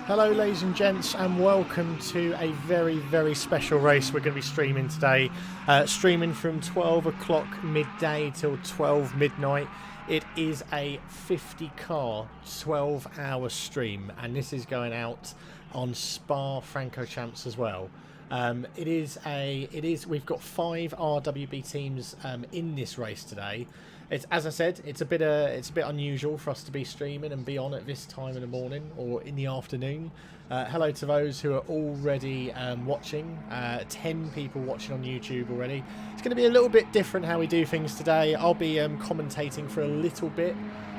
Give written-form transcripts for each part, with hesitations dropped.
Hello ladies and gents, and welcome to a very special race we're going to be streaming today. Streaming from 12 o'clock midday till 12 midnight. It is a 50 car 12-hour stream, and this is going out on Spa Francorchamps as well. We've got 5 RWB teams in this race today. It's, as I said, it's a bit unusual for us to be streaming and be on at this time in the morning or in the afternoon. Hello to those who are already watching. 10 people watching on YouTube already. It's going to be a little bit different how we do things today. I'll be commentating for a little bit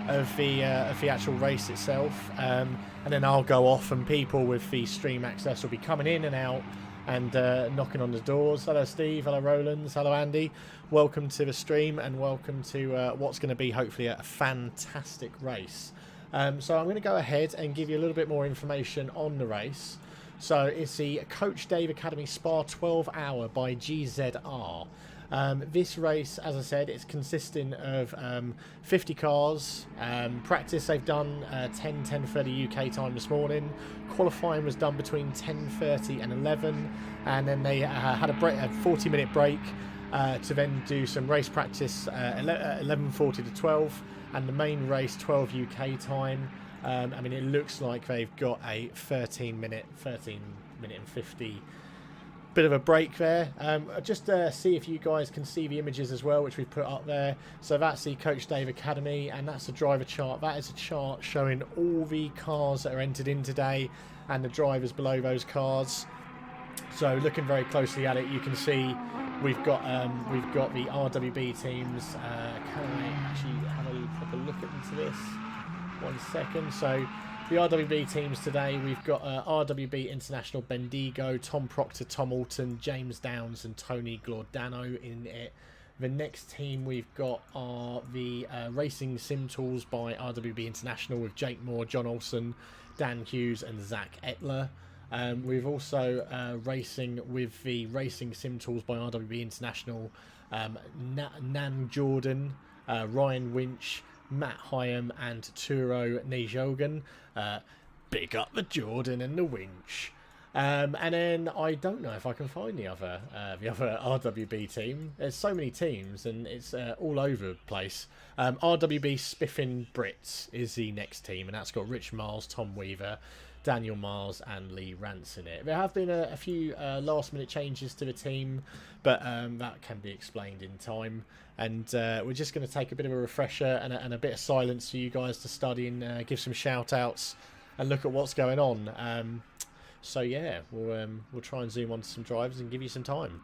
of the actual race itself, and then I'll go off, and people with the stream access will be coming in and out and knocking on the doors. Hello Steve, hello Roland, hello Andy. Welcome to the stream, and welcome to what's going to be hopefully a fantastic race. So I'm going to go ahead and give you a little bit more information on the race. So it's the Coach Dave Academy Spa 12 Hour by GZR. This race, as I said, it's consisting of 50 cars. Practice they've done 10:30 UK time this morning. Qualifying was done between 10:30 and 11, and then they had a 40-minute break to then do some race practice 11:40 to 12, and the main race 12 UK time. I mean, it looks like they've got a 13 minute and 50 bit of a break there. Just see if you guys can see the images as well, which we've put up there. So that's the Coach Dave Academy, and that's the driver chart. That is a chart showing all the cars that are entered in today and the drivers below those cars. So looking very closely at it, you can see we've got the RWB teams. Can I actually have a proper look into this? 1 second. So the RWB teams today, we've got RWB International Bendigo, Tom Proctor, Tom Alton, James Downs and Tony Glordano in it. The next team we've got are the Racing Sim Tools by RWB International with Jake Moore, John Olsen, Dan Hughes and Zach Etler. We've also racing with the Racing Sim Tools by RWB International, Nan Jordan, Ryan Winch, Matt Hyam and Turo Nejogan. Big up the Jordan and the Winch. And then I don't know if I can find the other RWB team. There's so many teams and it's all over the place. RWB Spiffing Brits is the next team, and that's got Rich Miles, Tom Weaver, Daniel Miles and Lee Rance in it. There have been a few last minute changes to the team, but that can be explained in time. And we're just going to take a bit of a refresher and a bit of silence for you guys to study and give some shout outs and look at what's going on. So yeah, we'll try and zoom onto some drivers and give you some time.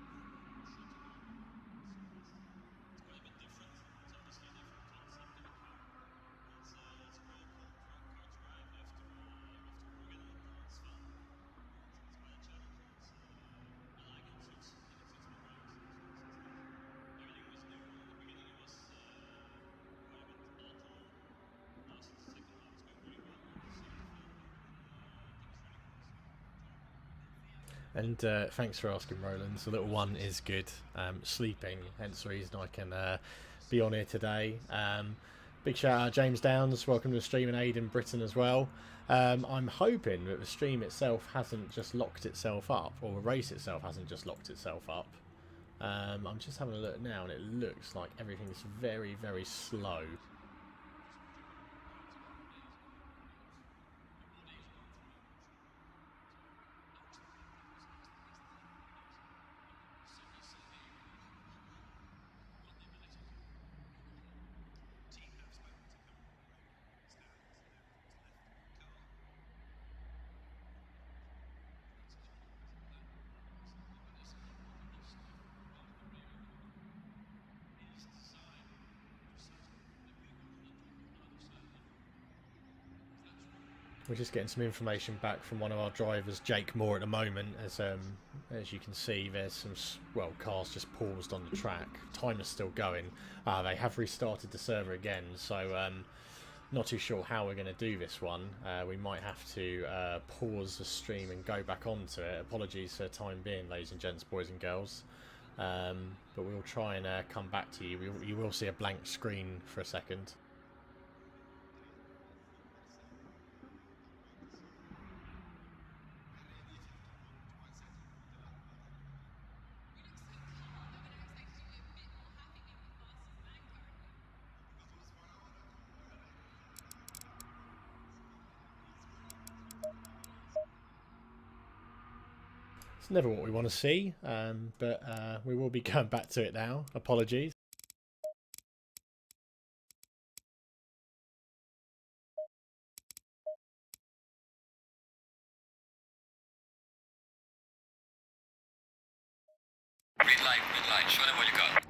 And thanks for asking, Roland. The little one is good, sleeping, hence the reason I can be on here today. Big shout out James Downs, welcome to the stream, and Aid in Britain as well. I'm hoping that the stream itself hasn't just locked itself up, or the race itself hasn't just locked itself up. I'm just having a look now, and it looks like everything's very slow. We're just getting some information back from one of our drivers, Jake Moore, at the moment. As you can see, there's some cars just paused on the track. Time is still going. They have restarted the server again, so not too sure how we're going to do this one. We might have to pause the stream and go back onto it. Apologies for the time being, ladies and gents, boys and girls. But we'll try and come back to you. You will see a blank screen for a second. It's never what we want to see, but we will be going back to it now. Apologies. Green light, show them what you got.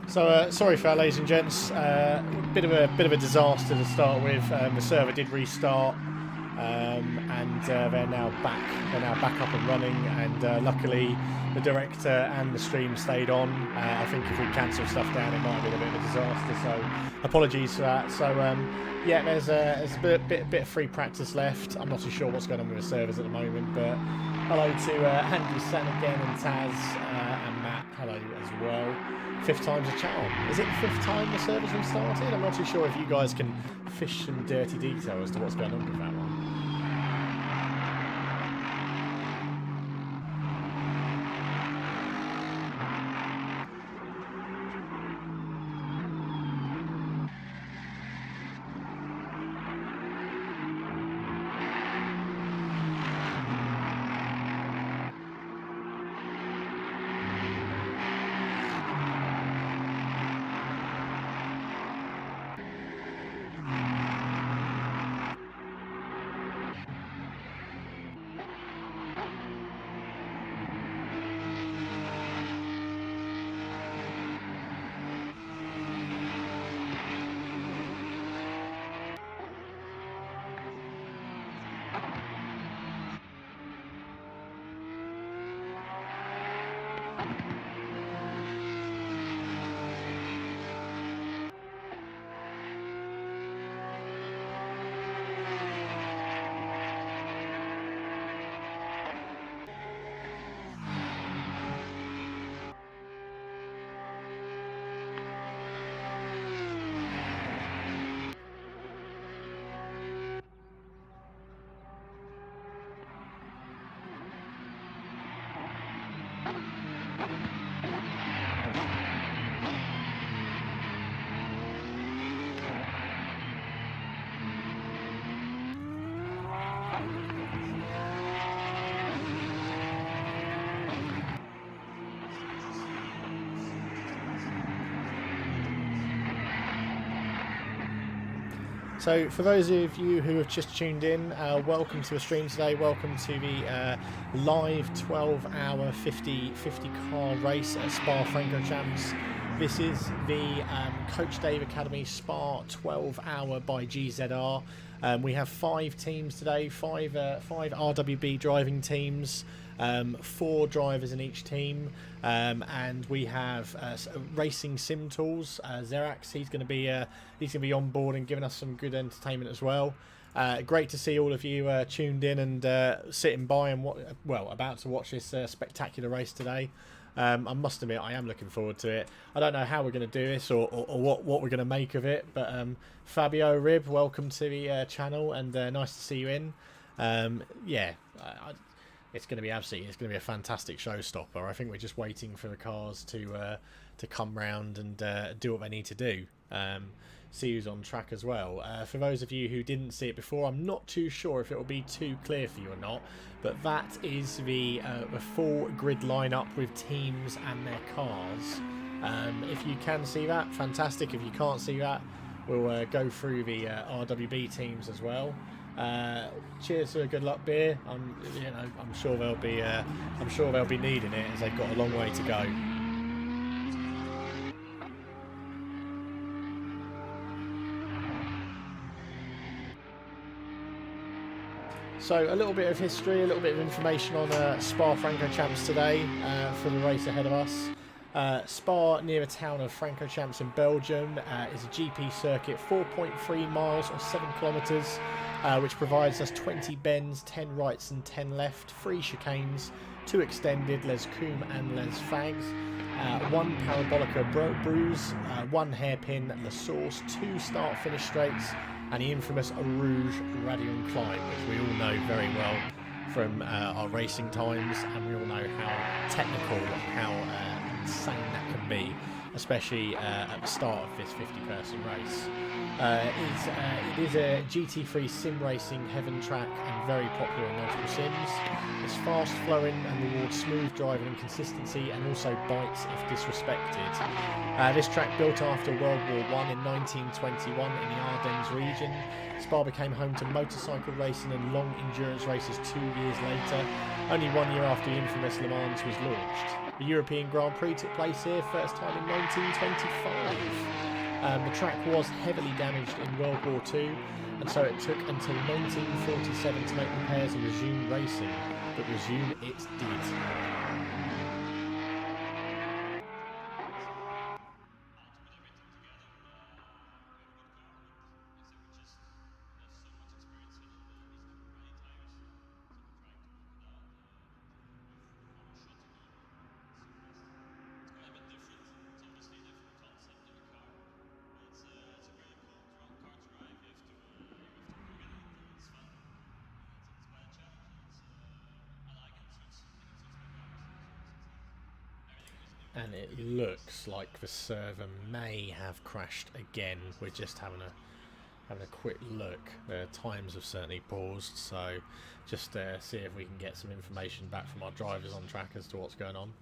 So sorry for that, ladies and gents. Bit of a disaster to start with. The server did restart, and they're now back up and running. And luckily, the director and the stream stayed on. I think if we cancel stuff down, it might have been a bit of a disaster. So apologies for that. So yeah, there's a bit of free practice left. I'm not too sure what's going on with the servers at the moment, but hello to Andy, San again, and Taz and Matt. Hello as well. 5th time's a charm. Is it the 5th time the server's restarted? I'm not too sure if you guys can fish some dirty detail as to what's going on with that one. So for those of you who have just tuned in, welcome to the stream today. Welcome to the live 12-hour 50 car race at Spa Francorchamps. This is the Coach Dave Academy Spa 12-hour by GZR. We have 5 teams today, five RWB driving teams, 4 drivers in each team, and we have racing sim tools. Zerax, he's going to be on board and giving us some good entertainment as well. Great to see all of you tuned in and sitting by and about to watch this spectacular race today. I must admit, I am looking forward to it. I don't know how we're going to do this or what we're going to make of it, but Fabio Rib, welcome to the channel, and nice to see you in. It's going to be it's going to be a fantastic showstopper. I think we're just waiting for the cars to come round and do what they need to do. See who's on track as well. For those of you who didn't see it before, I'm not too sure if it will be too clear for you or not, but that is the full grid lineup with teams and their cars. If you can see that, fantastic. If you can't see that, we'll go through the RWB teams as well. Cheers to a good luck beer. I'm sure they'll be needing it as they've got a long way to go. So a little bit of history, a little bit of information on Spa Francorchamps today for the race ahead of us. Spa, near the town of Francorchamps in Belgium, is a GP circuit, 4.3 miles or 7 kilometres, which provides us 20 bends, 10 rights and 10 left, 3 chicanes, 2 extended, Les Coombe and Les Fags, 1 parabolica bruise, 1 hairpin, La Source, 2 start-finish straights, and the infamous Rouge Radion climb, which we all know very well from our racing times, and we all know how technical, how insane that can be, especially at the start of this 50-person race. It is a GT3 sim racing heaven track and very popular in multiple sims. It's fast flowing and rewards smooth driving and consistency, and also bites if disrespected. This track, built after World War I in 1921 in the Ardennes region, Spa became home to motorcycle racing and long endurance races 2 years later, only 1 year after the infamous Le Mans was launched. The European Grand Prix took place here first time in 1925. The track was heavily damaged in World War II, and so it took until 1947 to make repairs and resume racing, but resume it did. And it looks like the server may have crashed again. We're just having a quick look. The times have certainly paused, so just see if we can get some information back from our drivers on track as to what's going on.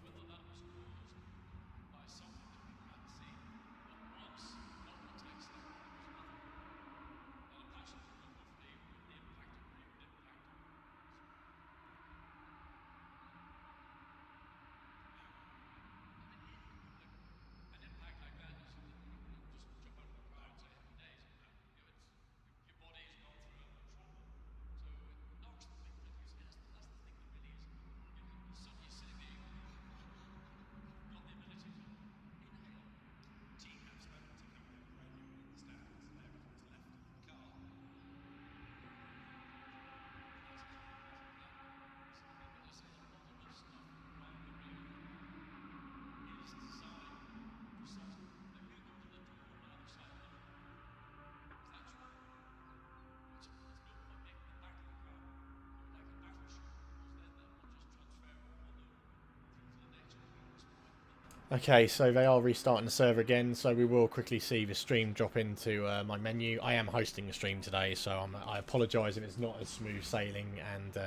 Okay, so they are restarting the server again, so we will quickly see the stream drop into my menu. I am hosting the stream today, so I apologise if it's not as smooth sailing and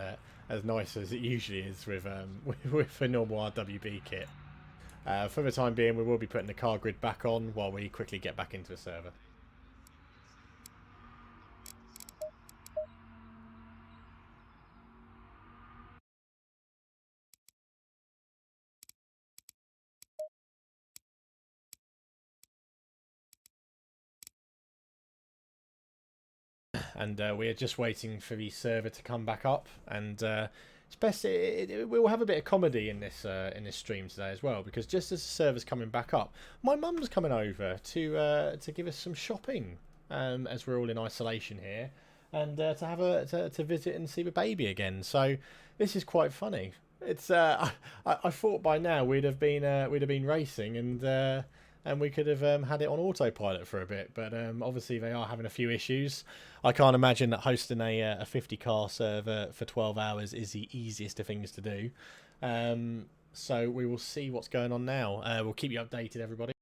as nice as it usually is with a normal RWB kit. For the time being, we will be putting the car grid back on while we quickly get back into the server. and we are just waiting for the server to come back up. And it's best we'll have a bit of comedy in this stream today as well, because just as the server's coming back up, my mum's coming over to give us some shopping as we're all in isolation here, and to visit and see the baby again. So this is quite funny. It's I thought by now we'd have been racing and we could have had it on autopilot for a bit, but obviously they are having a few issues. I can't imagine that hosting a 50-car server for 12 hours is the easiest of things to do. So we will see what's going on now. We'll keep you updated, everybody.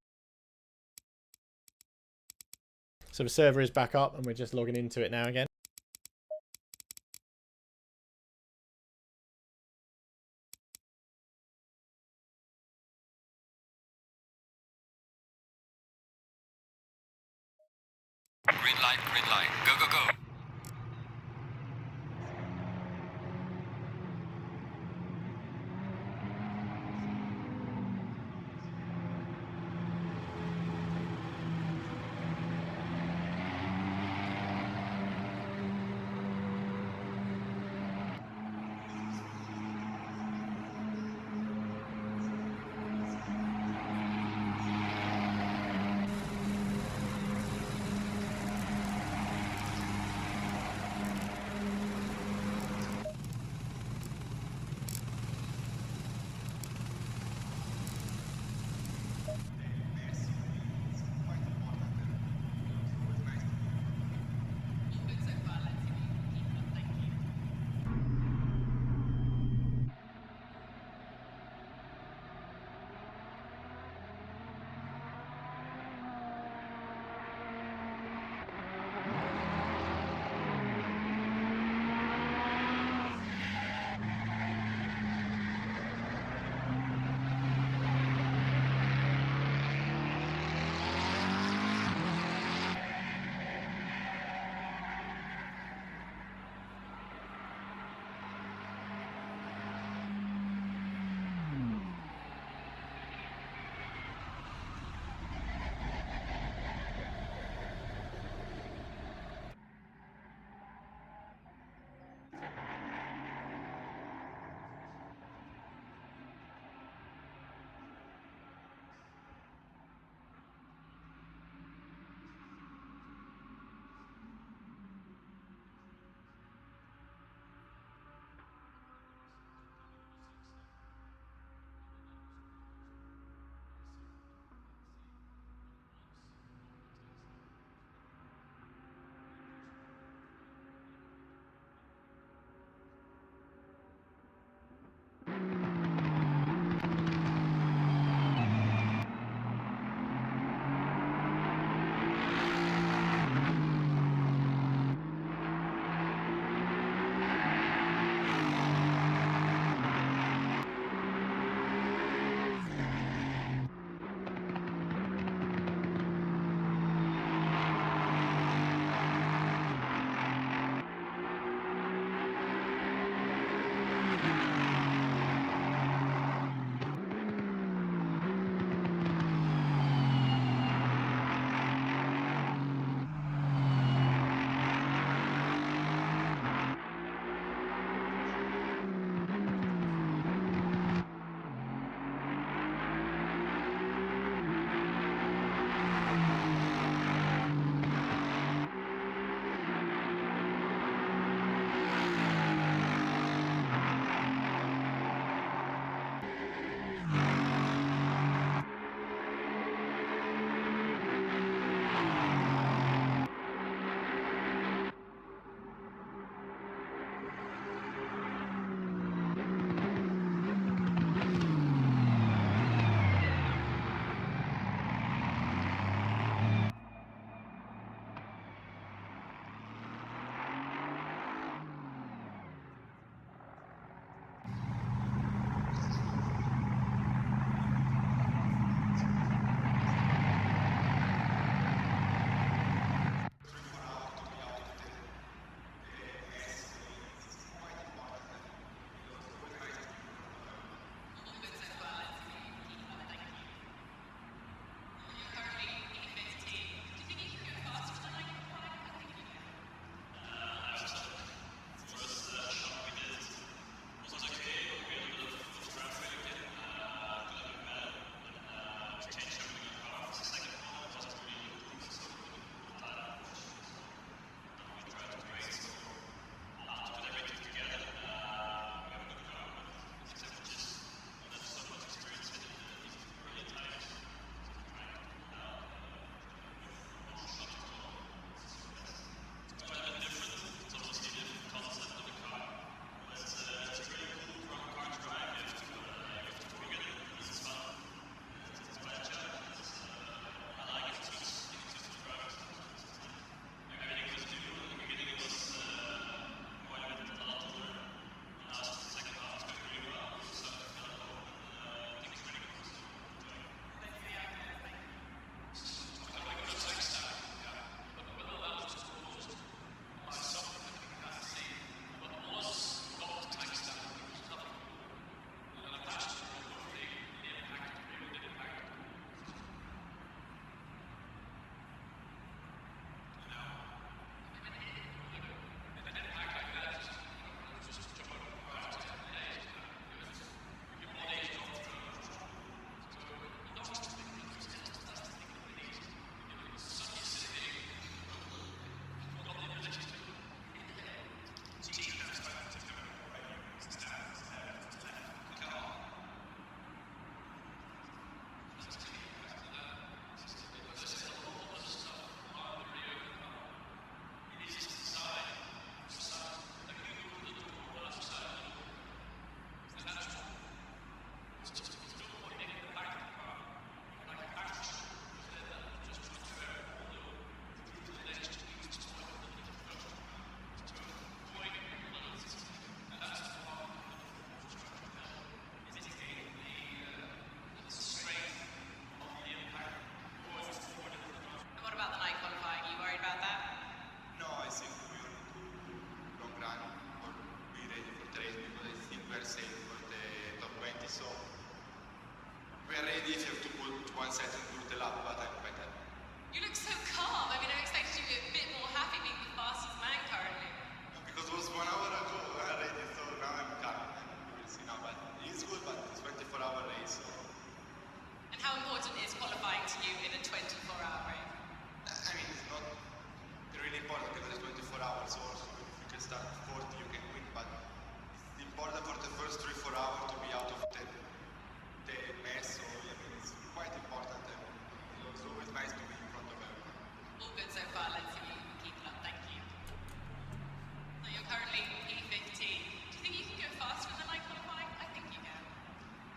So the server is back up and we're just logging into it now again. Green light, go, go, go. so we are ready if you have to put 1 second to the lap, but I'm quite happy. You look so calm. I mean, I expected you to be a bit more happy being the fastest man currently. No, because it was 1 hour ago already, so now I'm calm. We will see now, but it's good, but it's 24-hour race, so... And how important is qualifying to you in a 24-hour race? I mean, it's not really important because it's 24 hours also. If you can start 40, you can win, but it's important for the first 3-4 hours to be out of the mess, so I mean, it's quite important, and it's always nice to be in front of everyone. All good so far. Let's see you keep it up. Thank you. So you're currently P15. Do you think you can go faster than night qualifying? I think you can.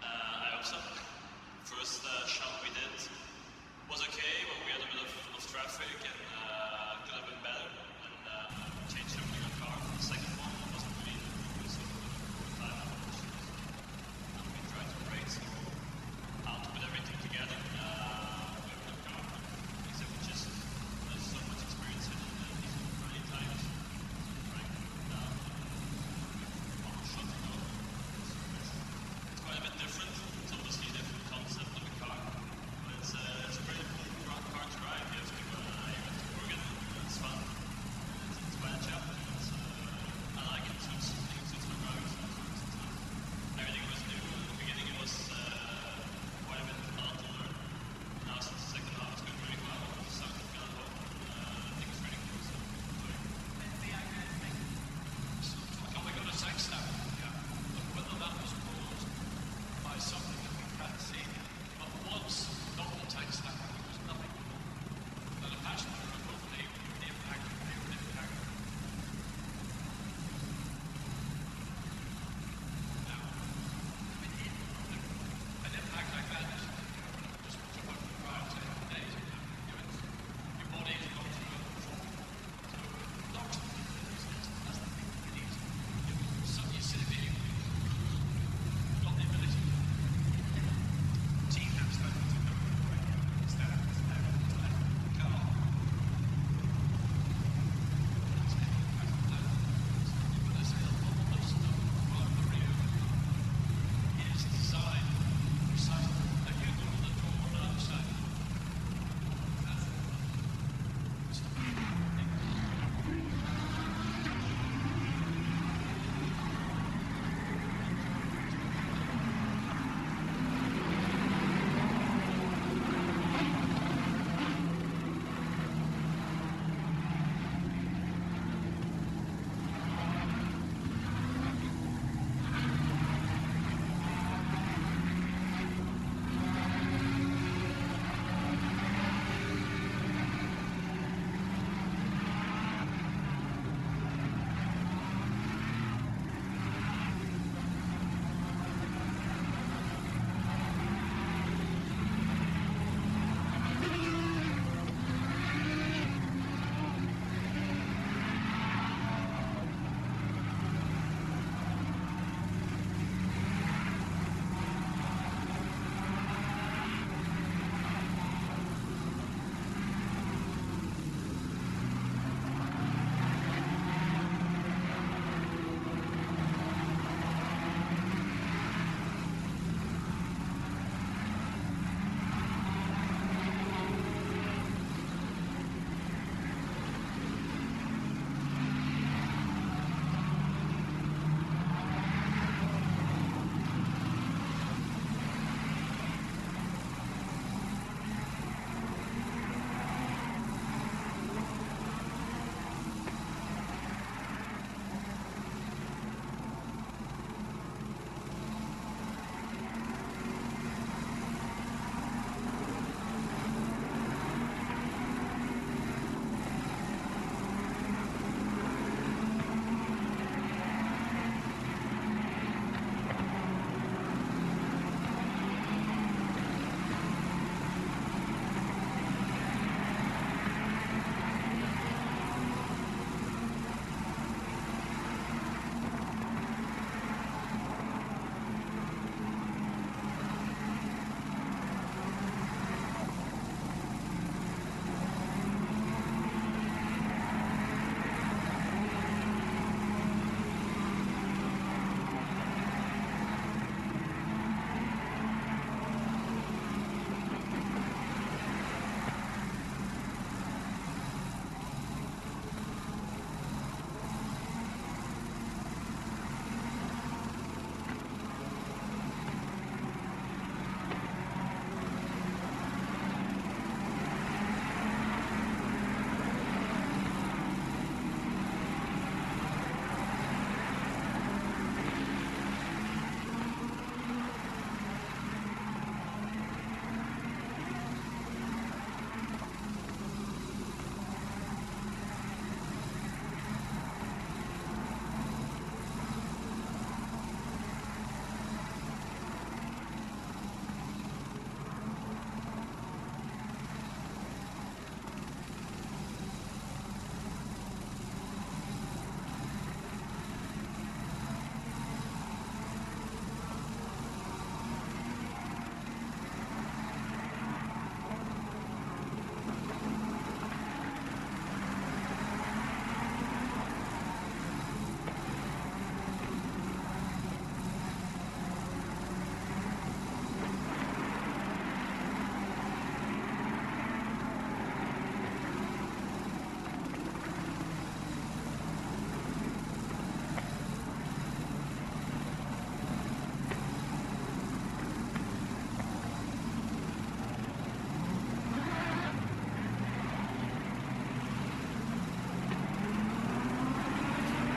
I hope so. First shot we did was okay, but we had a bit of traffic and could have been better and changed everything on car. The second one wasn't really good, so time and we tried to break, so how to put everything together. We have a good car, except we just there's so much experience in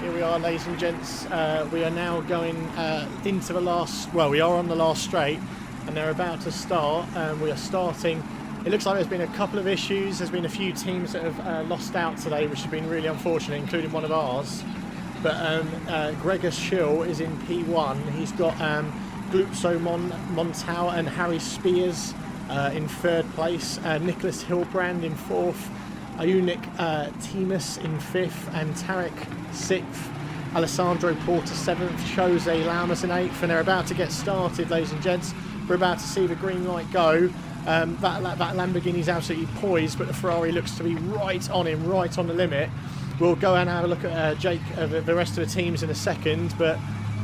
Here we are, ladies and gents. We are now going into the last, well, we are on the last straight, and they're about to start. We are starting. It looks like there's been a couple of issues. There's been a few teams that have lost out today, which has been really unfortunate, including one of ours. But Gregor Schill is in P1. He's got Glupso Montau and Harry Spears in third place. Nicholas Hillebrand in fourth. Ionic Timus in fifth, and Tariq sixth. Alessandro Porter seventh. Jose Lamas in eighth, and they're about to get started, ladies and gents. We're about to see the green light go. That Lamborghini's absolutely poised, but the Ferrari looks to be right on him, right on the limit. We'll go and have a look at Jake, the rest of the teams in a second, but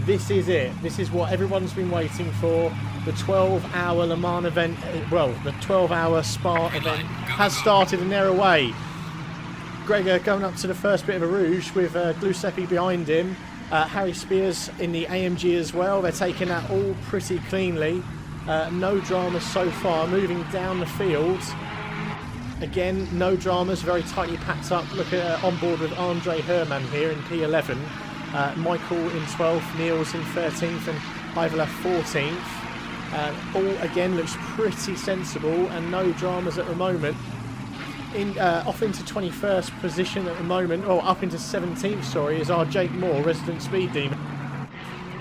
this is it. This is what everyone's been waiting for. The 12-hour Le Mans event, well, the 12-hour Spa event has started, and they're away. Gregor going up to the first bit of a rouge with Giuseppe behind him. Harry Spears in the AMG as well. They're taking that all pretty cleanly. No dramas so far. Moving down the field. Again, no dramas, very tightly packed up. Look at on board with Andre Herman here in P11. Michael in 12th, Niels in 13th, and Ivola 14th. All again looks pretty sensible, and no dramas at the moment. Off into 21st position at the moment, or up into 17th, sorry, is our Jake Moore, resident speed demon.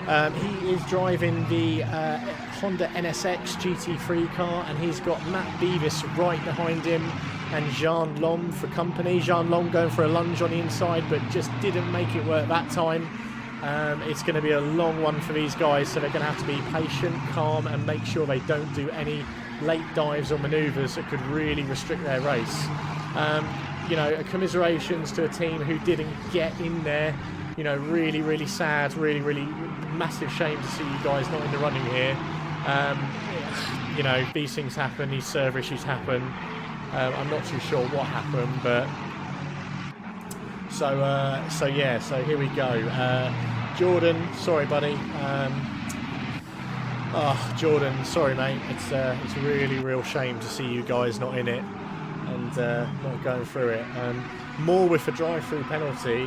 He is driving the Honda NSX GT3 car, and he's got Matt Beavis right behind him, and Jean Lom for company. Jean Lom going for a lunge on the inside, but just didn't make it work that time. It's going to be a long one for these guys, so they're going to have to be patient, calm, and make sure they don't do any late dives or manoeuvres that could really restrict their race. You know, commiserations to a team who didn't get in there. You know, really, really sad, really, really massive shame to see you guys not in the running here. You know, these things happen, these server issues happen. I'm not too sure what happened, but so yeah, so here we go. Jordan, sorry buddy. Jordan, sorry mate. It's a really real shame to see you guys not in it and not going through it. More with a drive-through penalty.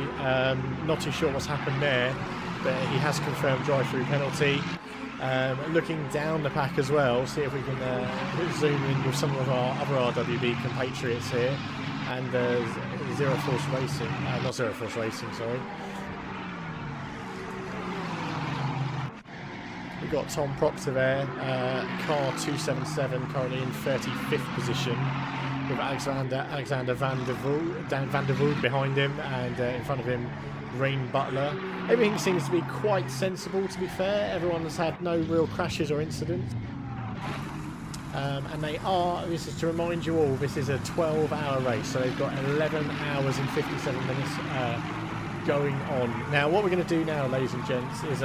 Not too sure what's happened there, but he has confirmed drive-through penalty. Looking down the pack as well, see if we can zoom in with some of our other RWB compatriots here. And Zero Force Racing, not Zero Force Racing, sorry. We've got Tom Proctor there, car 277, currently in 35th position, with Alexander Van der Voort behind him, and in front of him Rain Butler. Everything seems to be quite sensible, to be fair. Everyone has had no real crashes or incidents. And they are, this is to remind you all, this is a 12-hour race, so they've got 11 hours and 57 minutes going on. Now, what we're going to do now, ladies and gents, is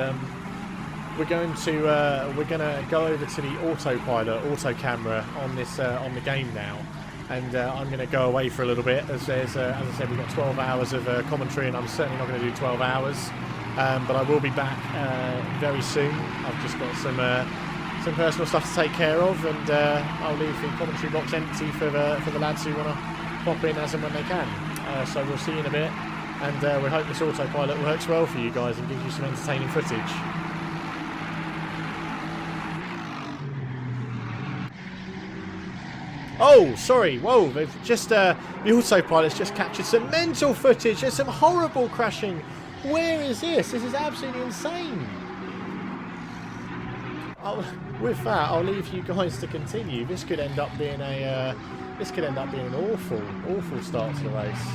we're going to go over to the autopilot, auto camera on this on the game now, and I'm going to go away for a little bit, as there's, as I said, we've got 12 hours of commentary, and I'm certainly not going to do 12 hours, but I will be back very soon. I've just got some personal stuff to take care of, and I'll leave the commentary box empty for the lads who want to pop in as and when they can. So we'll see you in a bit, and we hope this autopilot works well for you guys and gives you some entertaining footage. Oh, sorry, whoa, they've just, the autopilot's just captured some mental footage. There's some horrible crashing. Where is this? This is absolutely insane. With that, I'll leave you guys to continue. This could end up being an awful start to the race.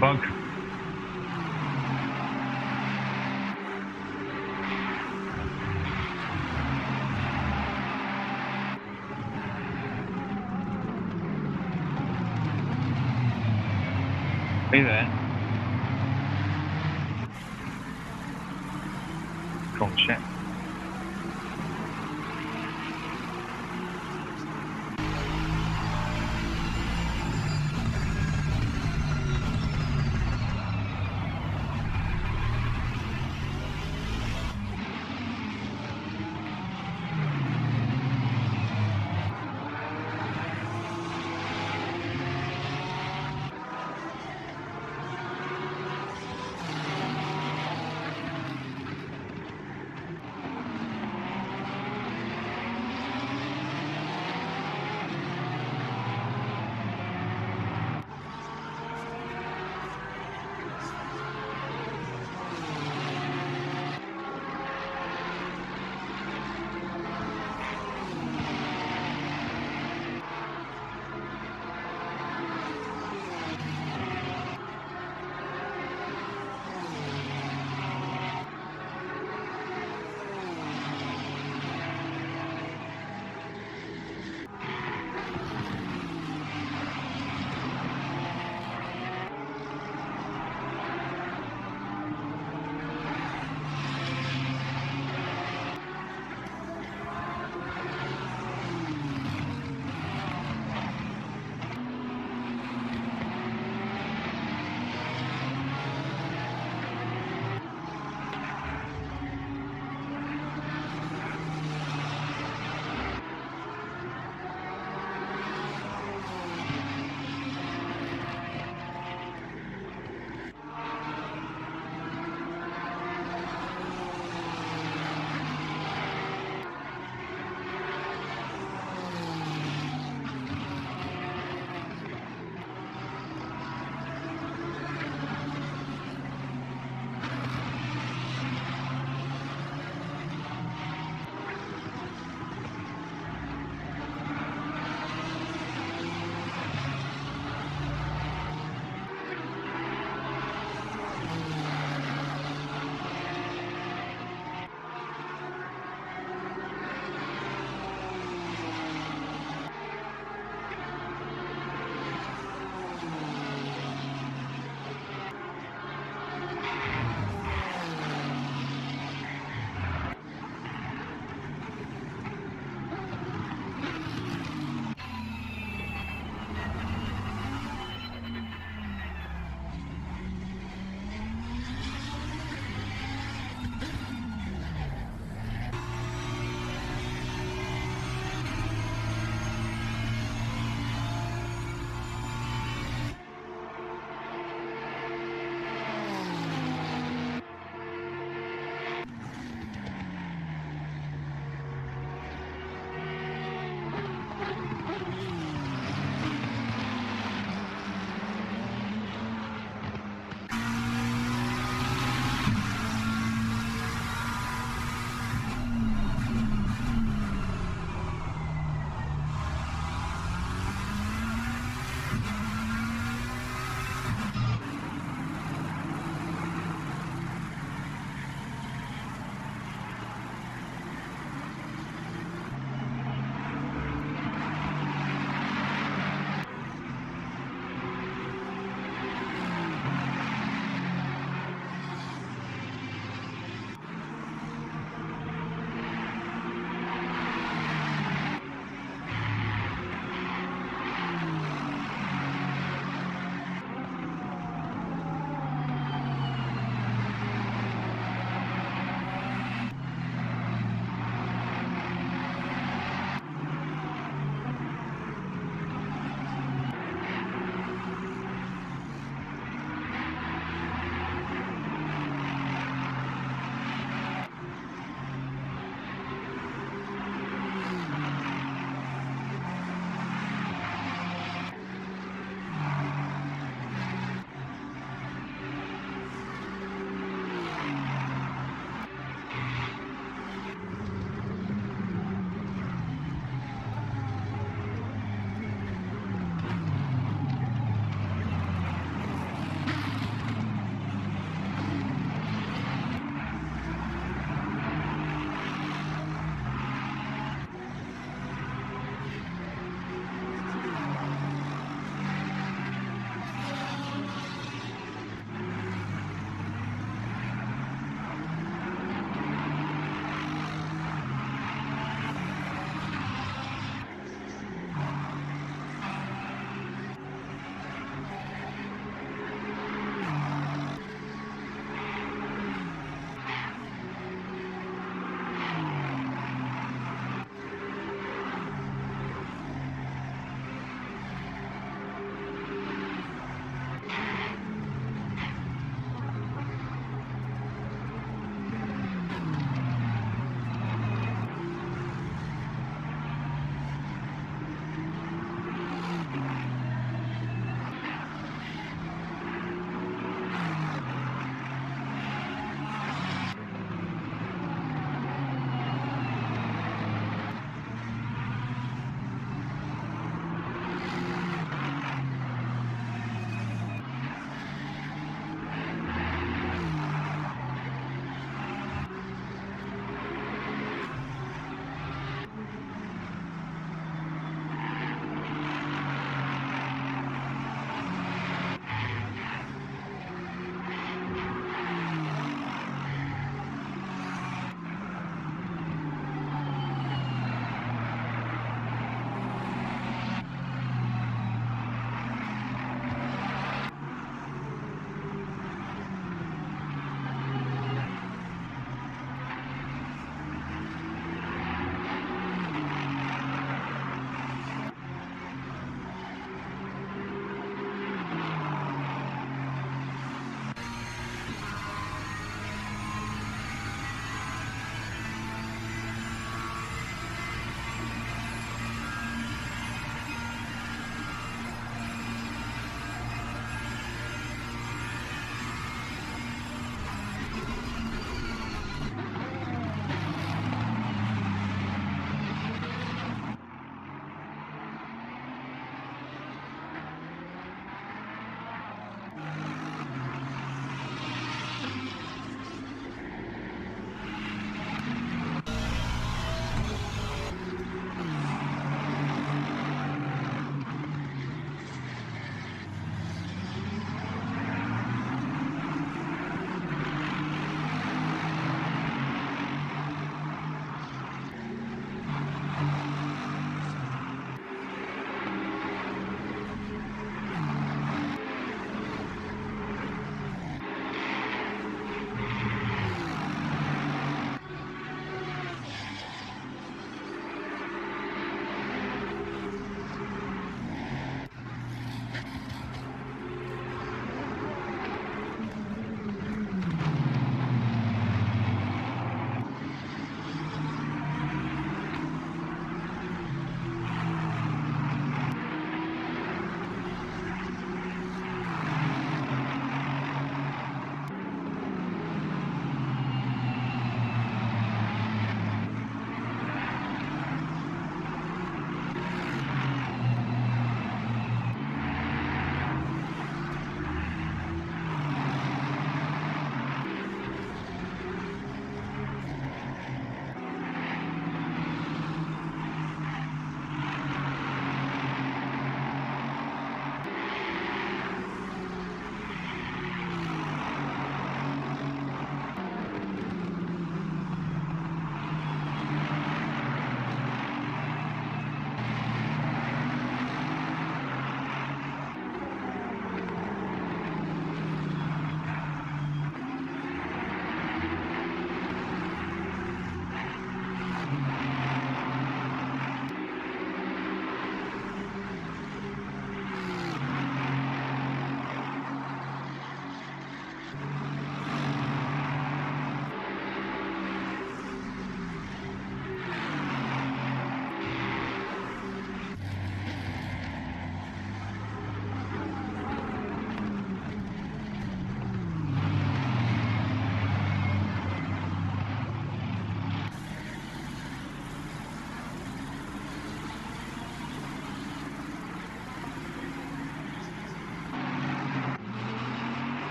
bug. Are you there? Cool shit.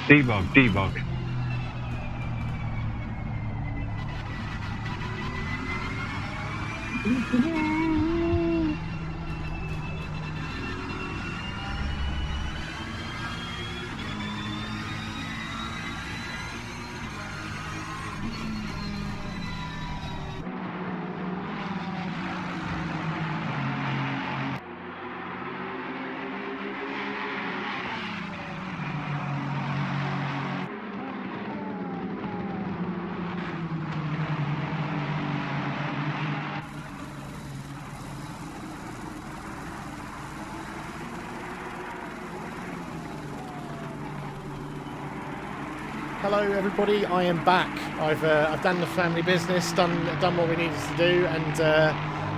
Debug. Hello everybody, I am back. I've done the family business, done what we needed to do, and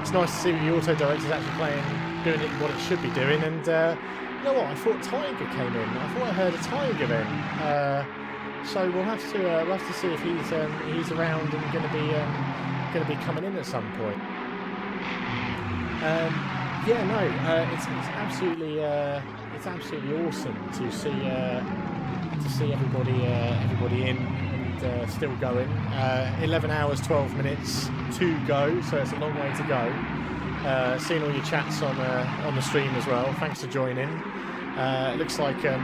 it's nice to see the auto director's actually doing it what it should be doing. And you know what? I thought Tiger came in. I thought I heard a Tiger then. So we'll have to see if he's around and going to be coming in at some point. Yeah, no, it's absolutely awesome to see everybody in and still going. 11 hours 12 minutes to go, so it's a long way to go. Seeing all your chats on the stream as well, thanks for joining. It looks like the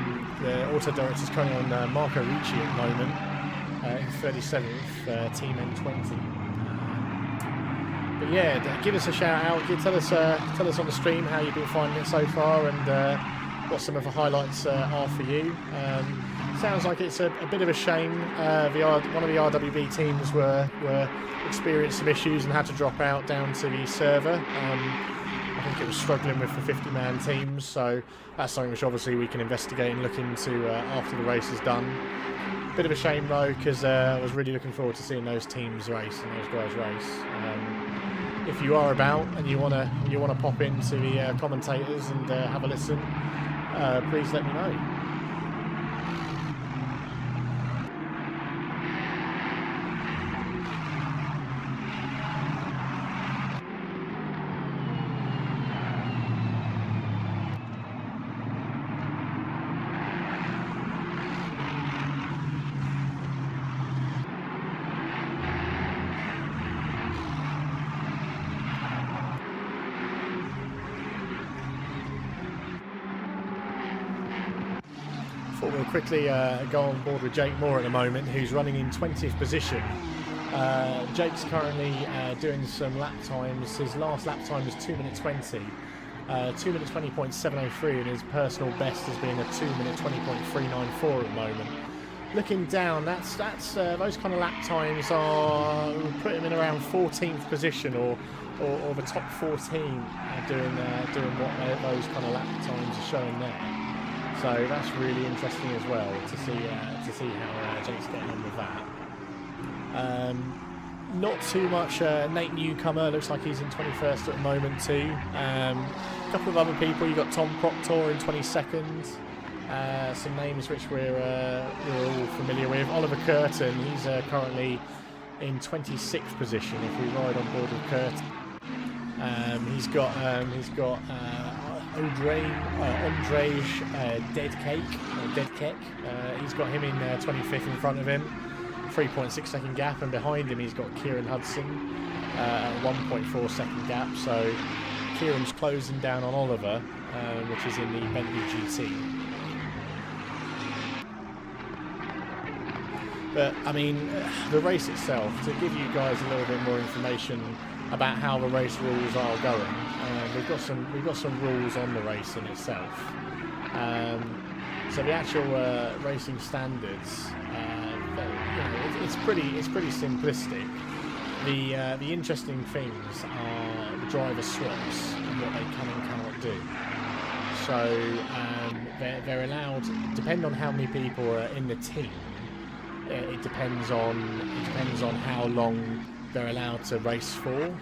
auto director's currently on Marco Ricci at the moment in 37th, team N20. But yeah, give us a shout out, tell us on the stream how you've been finding it so far and what some of the highlights are for you. Sounds like it's a bit of a shame. One of the RWB teams were experienced some issues and had to drop out down to the server. I think it was struggling with the 50-man teams, so that's something which obviously we can investigate and look into after the race is done. Bit of a shame though, because I was really looking forward to seeing those teams race and those guys race. If you are about and you wanna pop into the commentators and have a listen, please let me know. We'll quickly go on board with Jake Moore at the moment, who's running in 20th position. Jake's currently doing some lap times. His last lap time was 2 minute 20. 2 minute 20.703, and his personal best has been a 2 minute 20.394 at the moment. Looking down, that's those kind of lap times will put him in around 14th position or the top 14 doing what those kind of lap times are showing there. So that's really interesting as well to see how Jake's getting on with that. Not too much. Nate Newcomer looks like he's in 21st at the moment too. A couple of other people. You got Tom Proctor in 22nd. Some names which we're all familiar with. Oliver Curtin. He's currently in 26th position. If we ride on board with Curtin, he's got Andre Dead Cake. He's got him in 25th in front of him, 3.6 second gap, and behind him he's got Kieran Hudson at 1.4 second gap. So Kieran's closing down on Oliver, which is in the Bentley GT. But I mean, the race itself, to give you guys a little bit more information about how the race rules are going. We've got some rules on the race in itself. So the actual racing standards, it's pretty simplistic. The interesting things are the driver swaps and what they can and cannot do. So they're allowed, depending on how many people are in the team. It depends on how long they're allowed to race for.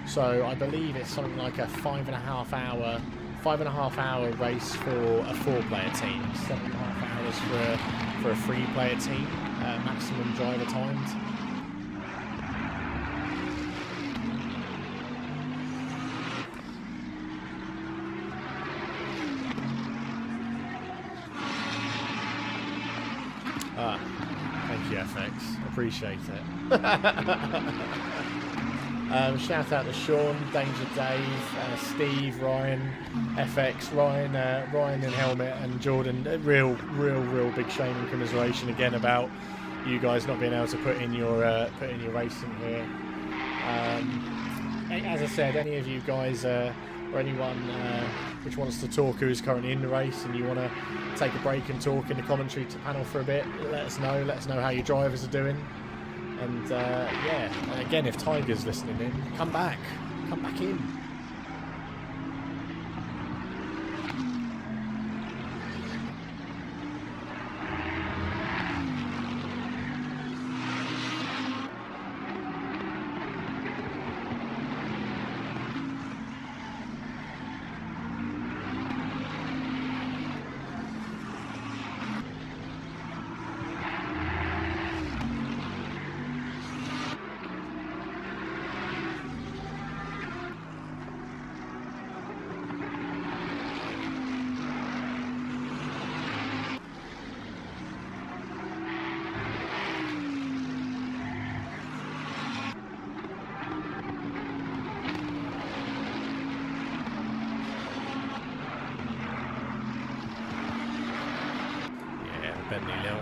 So I believe it's something like a 5.5 hour race for a 4-player team, 7.5 hours for a 3-player team, maximum driver times. Ah, thank you, FX. Appreciate it. Shout out to Sean, Danger Dave, Steve, Ryan, FX, Ryan in helmet, and Jordan. A real big shame and commiseration again about you guys not being able to put in your racing here. As I said, any of you guys or anyone which wants to talk who is currently in the race and you want to take a break and talk in the commentary panel for a bit, let us know. Let us know how your drivers are doing. And yeah, again, if Tiger's listening in, come back in.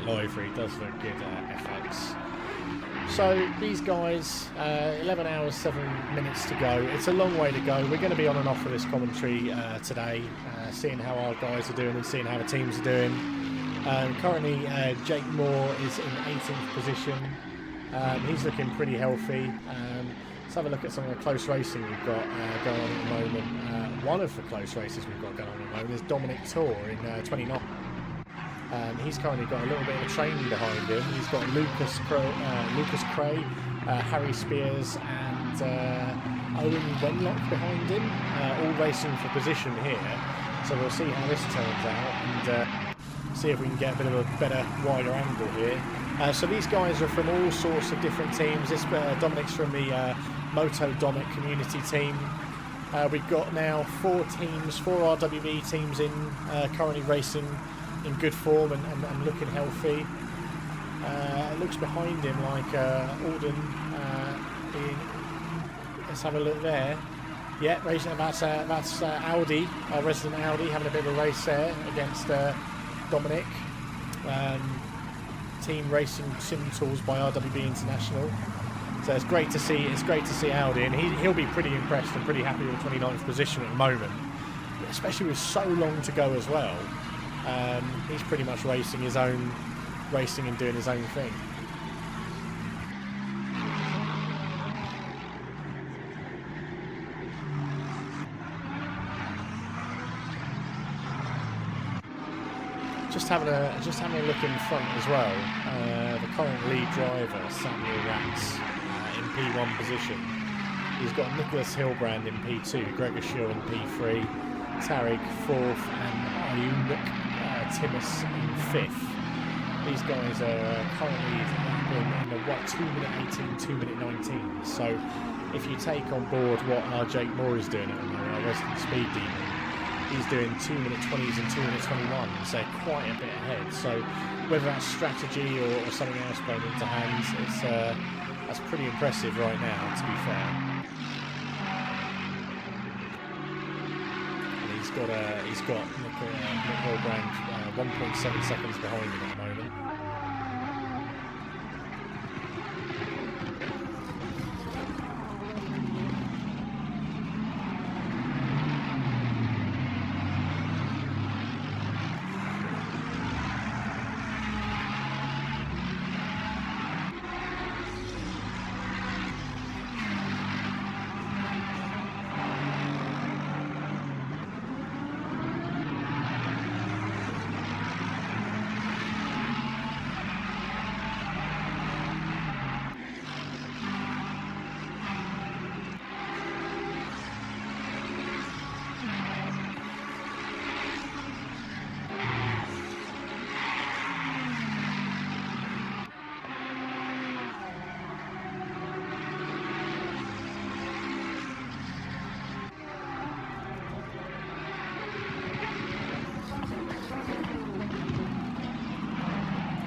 Livery does look good at FX. So these guys, 11 hours 7 minutes to go. It's a long way to go. We're going to be on and off of this commentary today, seeing how our guys are doing and seeing how the teams are doing. Currently Jake Moore is in 18th position. He's looking pretty healthy. Let's have a look at some of the close racing we've got going on at the moment. One of the close races we've got going on at the moment is Dominic Tour in 29. He's currently got a little bit of a training behind him. He's got Lucas Cray, Harry Spears and Owen Wenlock behind him, all racing for position here. So we'll see how this turns out and see if we can get a bit of a better, wider angle here. So these guys are from all sorts of different teams. This Dominic's from the Moto Domic community team. We've got now 4 RWB teams in, currently racing in good form and looking healthy. It looks behind him like Alden. Let's have a look there. Yeah, racing. That's Audi, our resident Audi, having a bit of a race there against Dominic. Team Racing Sim Tools by RWB International. So it's great to see. It's great to see Audi, and he'll be pretty impressed and pretty happy with 29th position at the moment, especially with so long to go as well. He's pretty much racing and doing his own thing. Just having a look in front as well. The current lead driver, Samuel Ratz, in P1 position. He's got Nicholas Hillebrand in P2, Gregor Schill in P3, Tariq 4th, and Ayunuk Timus in 5th. These guys are currently in the 2-minute 18, 2-minute 19. So if you take on board what our Jake Moore is doing at the moment, our resident speed demon, he's doing 2-minute 20s and 2-minute 21, so quite a bit ahead. So whether that's strategy or something else playing into hands, that's pretty impressive right now, to be fair. He's got Nick Hillebrand 1.7 seconds behind him at the moment.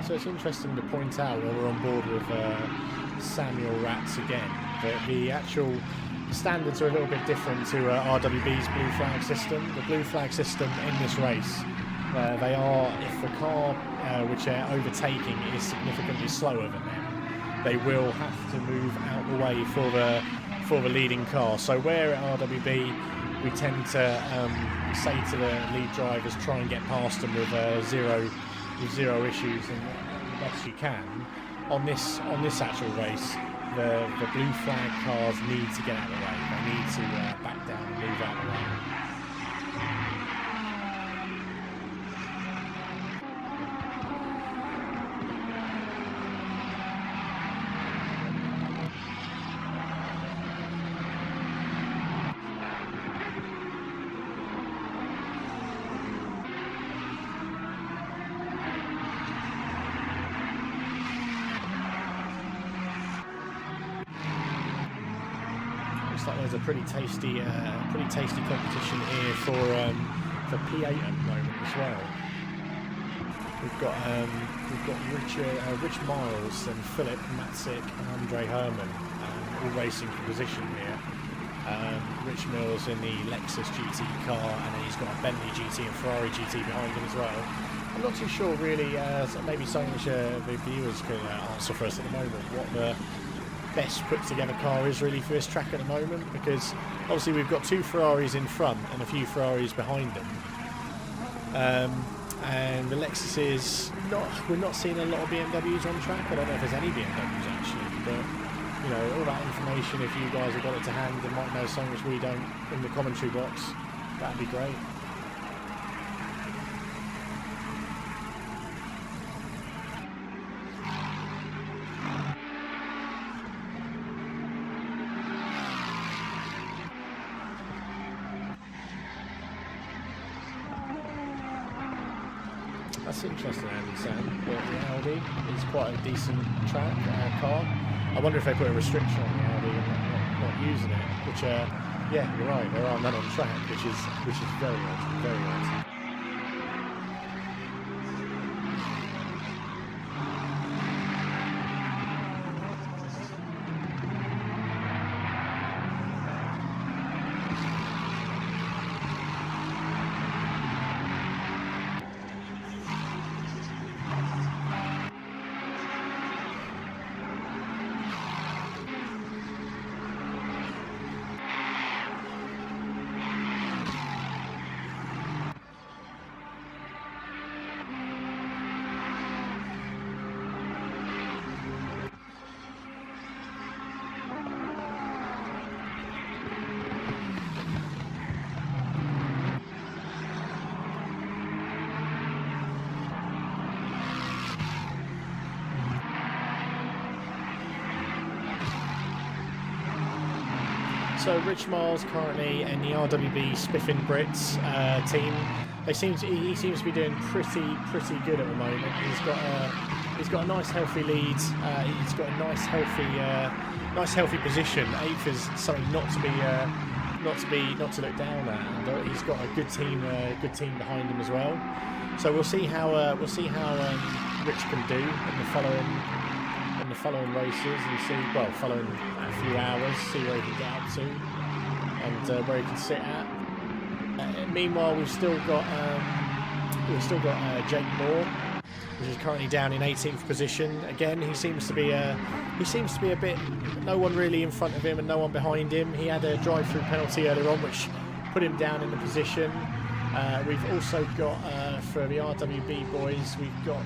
So it's interesting to point out while we're on board with Samuel Ratz again that the actual standards are a little bit different to RWB's blue flag system. The blue flag system in this race, they are, if the car which they're overtaking is significantly slower than them, they will have to move out the way for the leading car. So where at RWB we tend to say to the lead drivers, try and get past them with zero issues and the best you can. On this actual race, the blue flag cars need to get out of the way. They need to back down and move out of the way. There's a pretty tasty competition here for P8 at the moment as well. We've got Rich Miles and Philip Matzik and Andre Herman all racing for position here. Rich Mills in the Lexus GT car, and then he's got a Bentley GT and Ferrari GT behind him as well. I'm not too sure really, maybe something which the viewers can answer for us at the moment, what the best put together car is really for this track at the moment, because obviously we've got two Ferraris in front and a few Ferraris behind them, and the Lexus is we're not seeing a lot of BMWs on track. I don't know if there's any BMWs actually, but you know, all that information, if you guys have got it to hand and might know something which we don't in the commentary box, that'd be great. That's interesting, Andy Sam. But the Audi is quite a decent track car. I wonder if they put a restriction on the Audi and not using it. Which, yeah, you're right. There are none on track, which is very odd. Very odd. So Rich Miles currently in the RWB Spiffing Brits team. He seems to be doing pretty good at the moment. He's got a nice healthy lead. He's got a nice healthy position. 8th is something not to look down at. And he's got a good team behind him as well. So we'll see how Rich can do in the following races, and see, well, following a few hours, see where he can get up to and where he can sit at. Meanwhile, we've still got Jake Moore, which is currently down in 18th position. Again, he seems to be a bit, no one really in front of him and no one behind him. He had a drive-through penalty earlier on, which put him down in the position. We've also got for the RWB boys, we've got,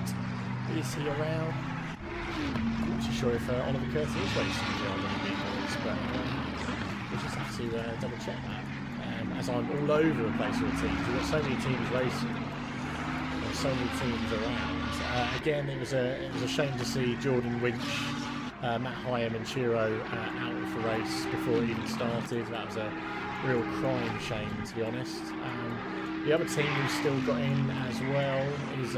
is he around? I'm not too sure if Oliver Curtis is racing the RWB boys, but we'll just have to double check that. As I'm all over the place with the teams, we've got so many teams racing, and so many teams around. Again, it was a shame to see Jordan Winch, Matt Hyam and Chiro out of the race before it even started. That was a real crying shame, to be honest. The other team who's still got in as well is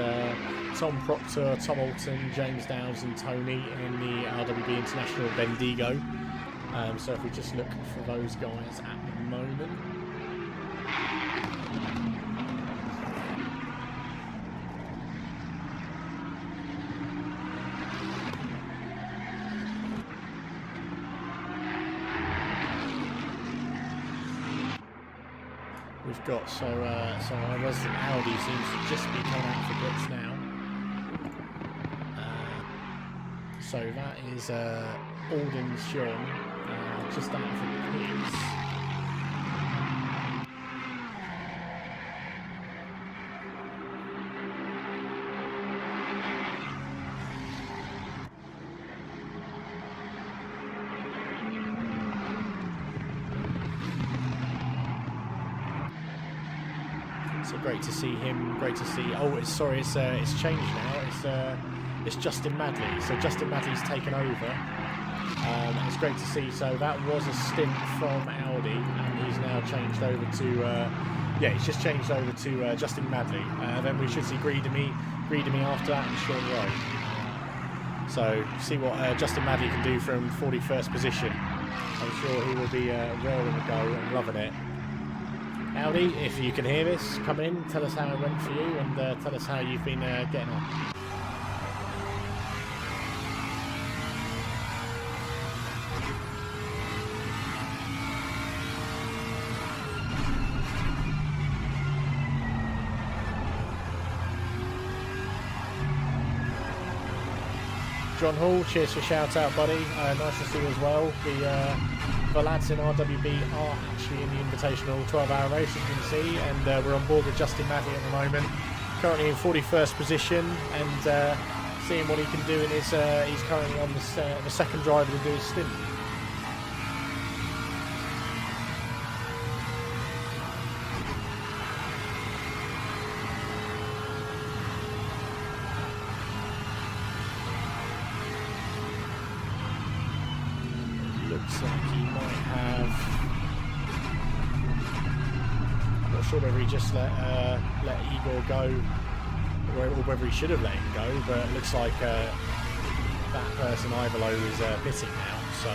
Tom Proctor, Tom Alton, James Downs and Tony in the RWB International Bendigo. So if we just look for those guys at the moment. we've got. So our resident Audi seems to just be coming out for bits now. So that is Alden Sean just out of the pits. So great to see him. Great to see. Oh, it's changed now. It's Justin Madley. So Justin Madley's taken over. It's great to see. So that was a stint from Audi, and he's now changed over to. He's just changed over to Justin Madley. Then we should see Greedamy after that, and Sean Rowe. So see what Justin Madley can do from 41st position. I'm sure he will be raring to go and loving it. Audi, if you can hear this, come in, tell us how it went for you, and tell us how you've been getting on. John Hall, cheers for shout out, buddy. Nice to see you as well. The lads in RWB are actually in the Invitational 12-hour race, as you can see, and we're on board with Justin Madley at the moment. Currently in 41st position, and seeing what he can do in his. He's currently on the second driver to do his stint. Looks like he might have. I'm not sure whether he just let Igor go, or whether he should have let him go. But it looks like that person Ivalo is pitting now. So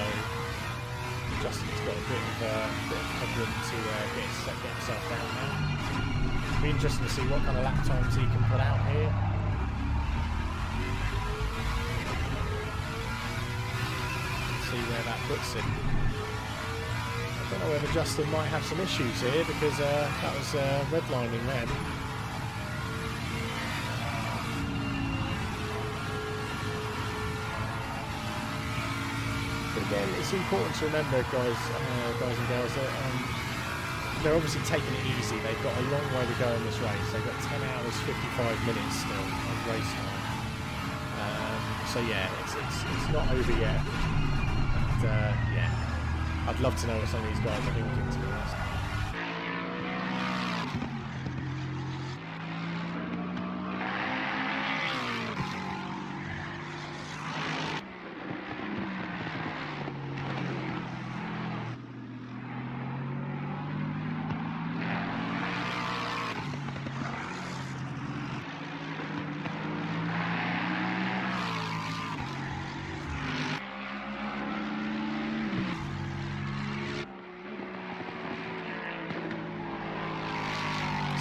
Justin's got a bit of headroom to get himself down now. It'll be interesting to see what kind of lap times he can put out here. See where that puts him. I don't know whether Justin might have some issues here, because that was redlining then. But again, it's important to remember, guys and girls, that they're obviously taking it easy. They've got a long way to go in this race. They've got 10 hours 55 minutes still of race time. So yeah, it's not over yet. I'd love to know what some of these guys are thinking, to be honest.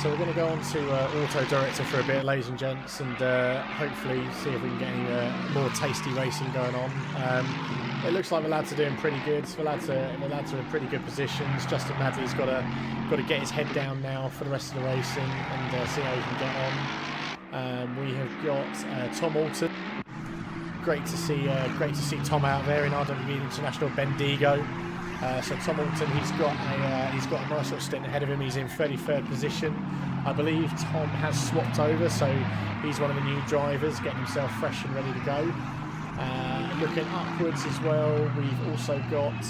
So we're going to go on to Auto Director for a bit, ladies and gents, and hopefully see if we can get any more tasty racing going on. It looks like the lads are doing pretty good. The lads are in pretty good positions. Justin Madley's got to get his head down now for the rest of the racing and see how he can get on. We have got Tom Alton. Great to see Tom out there in RWB International Bendigo. So Tom Alton, he's got a nice little stint ahead of him. He's in 33rd position. I believe Tom has swapped over, so he's one of the new drivers, getting himself fresh and ready to go. Looking upwards as well, we've also got.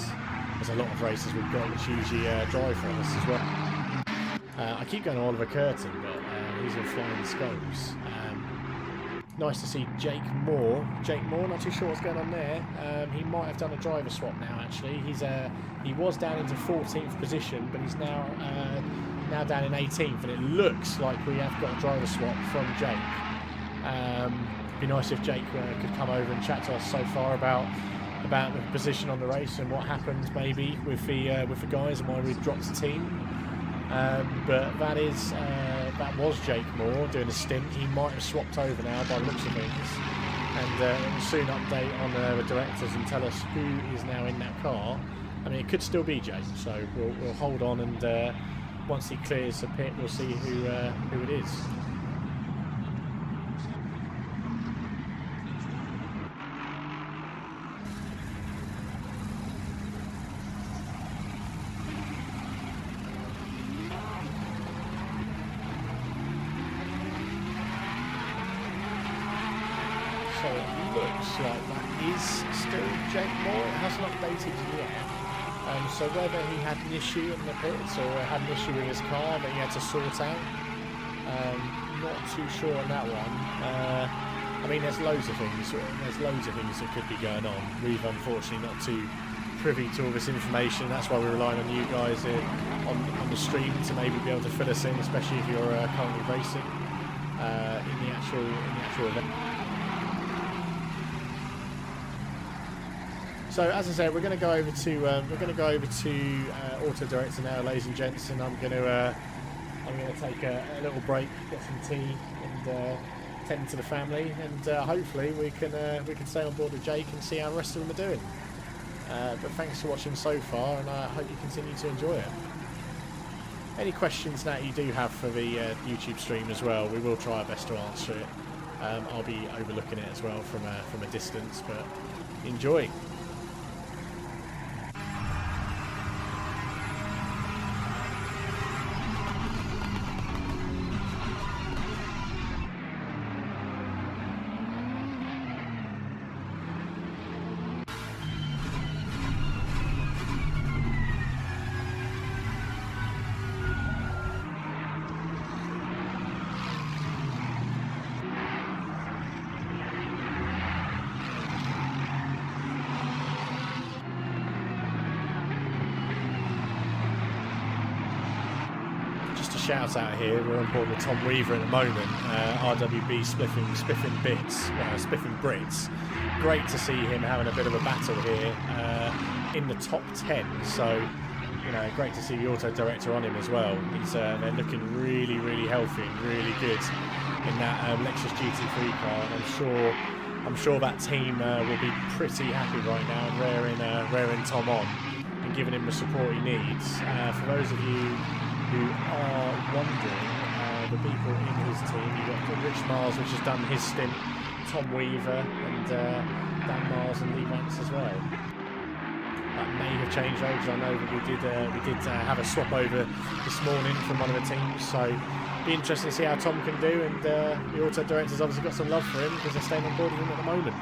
There's a lot of races we've got which usually drive for us as well. I keep going to Oliver Curtin, but he's in Flying Skulls. Nice to see Jake Moore. Not too sure what's going on there. He might have done a driver swap now. Actually, he was down into 14th position, but he's now down in 18th, and it looks like we have got a driver swap from Jake. Be nice if Jake could come over and chat to us so far about the position on the race and what happened maybe with the guys and why we've dropped the team. But that was Jake Moore doing a stint. He might have swapped over now by the looks of things, and we'll soon update on the directors and tell us who is now in that car. I mean, it could still be Jake, so we'll hold on and once he clears the pit, we'll see who it is. So it looks like that is still Jake Moore. It hasn't updated yet. So whether he had an issue in the pits or had an issue with his car that he had to sort out, not too sure on that one. I mean, there's loads of things. There's loads of things that could be going on. We've unfortunately not too privy to all this information. That's why we're relying on you guys on the stream to maybe be able to fill us in, especially if you're currently racing in the actual event. So as I said, we're going to go over to Auto Director now, ladies and gents, and I'm going to take a little break, get some tea, and tend to the family, and hopefully we can stay on board with Jake and see how the rest of them are doing. But thanks for watching so far, and I hope you continue to enjoy it. Any questions that you do have for the YouTube stream as well, we will try our best to answer it. I'll be overlooking it as well from a distance, but enjoy. Shout out here, we're on board with Tom Weaver at the moment, RWB spiffing Brits. Great to see him having a bit of a battle here in the top 10, so you know, great to see the Auto Director on him as well. They're looking really healthy and really good in that Lexus GT3 car, and I'm sure that team will be pretty happy right now and raring Tom on and giving him the support he needs. For those of you who are wondering, the people in his team, you've got Rich Miles, which has done his stint, Tom Weaver, and Dan Miles and Lee Rance as well. That may have changed over, because I know that we did have a swap over this morning from one of the teams, so be interesting to see how Tom can do, and the Auto Director's obviously got some love for him because they're staying on board with him at the moment.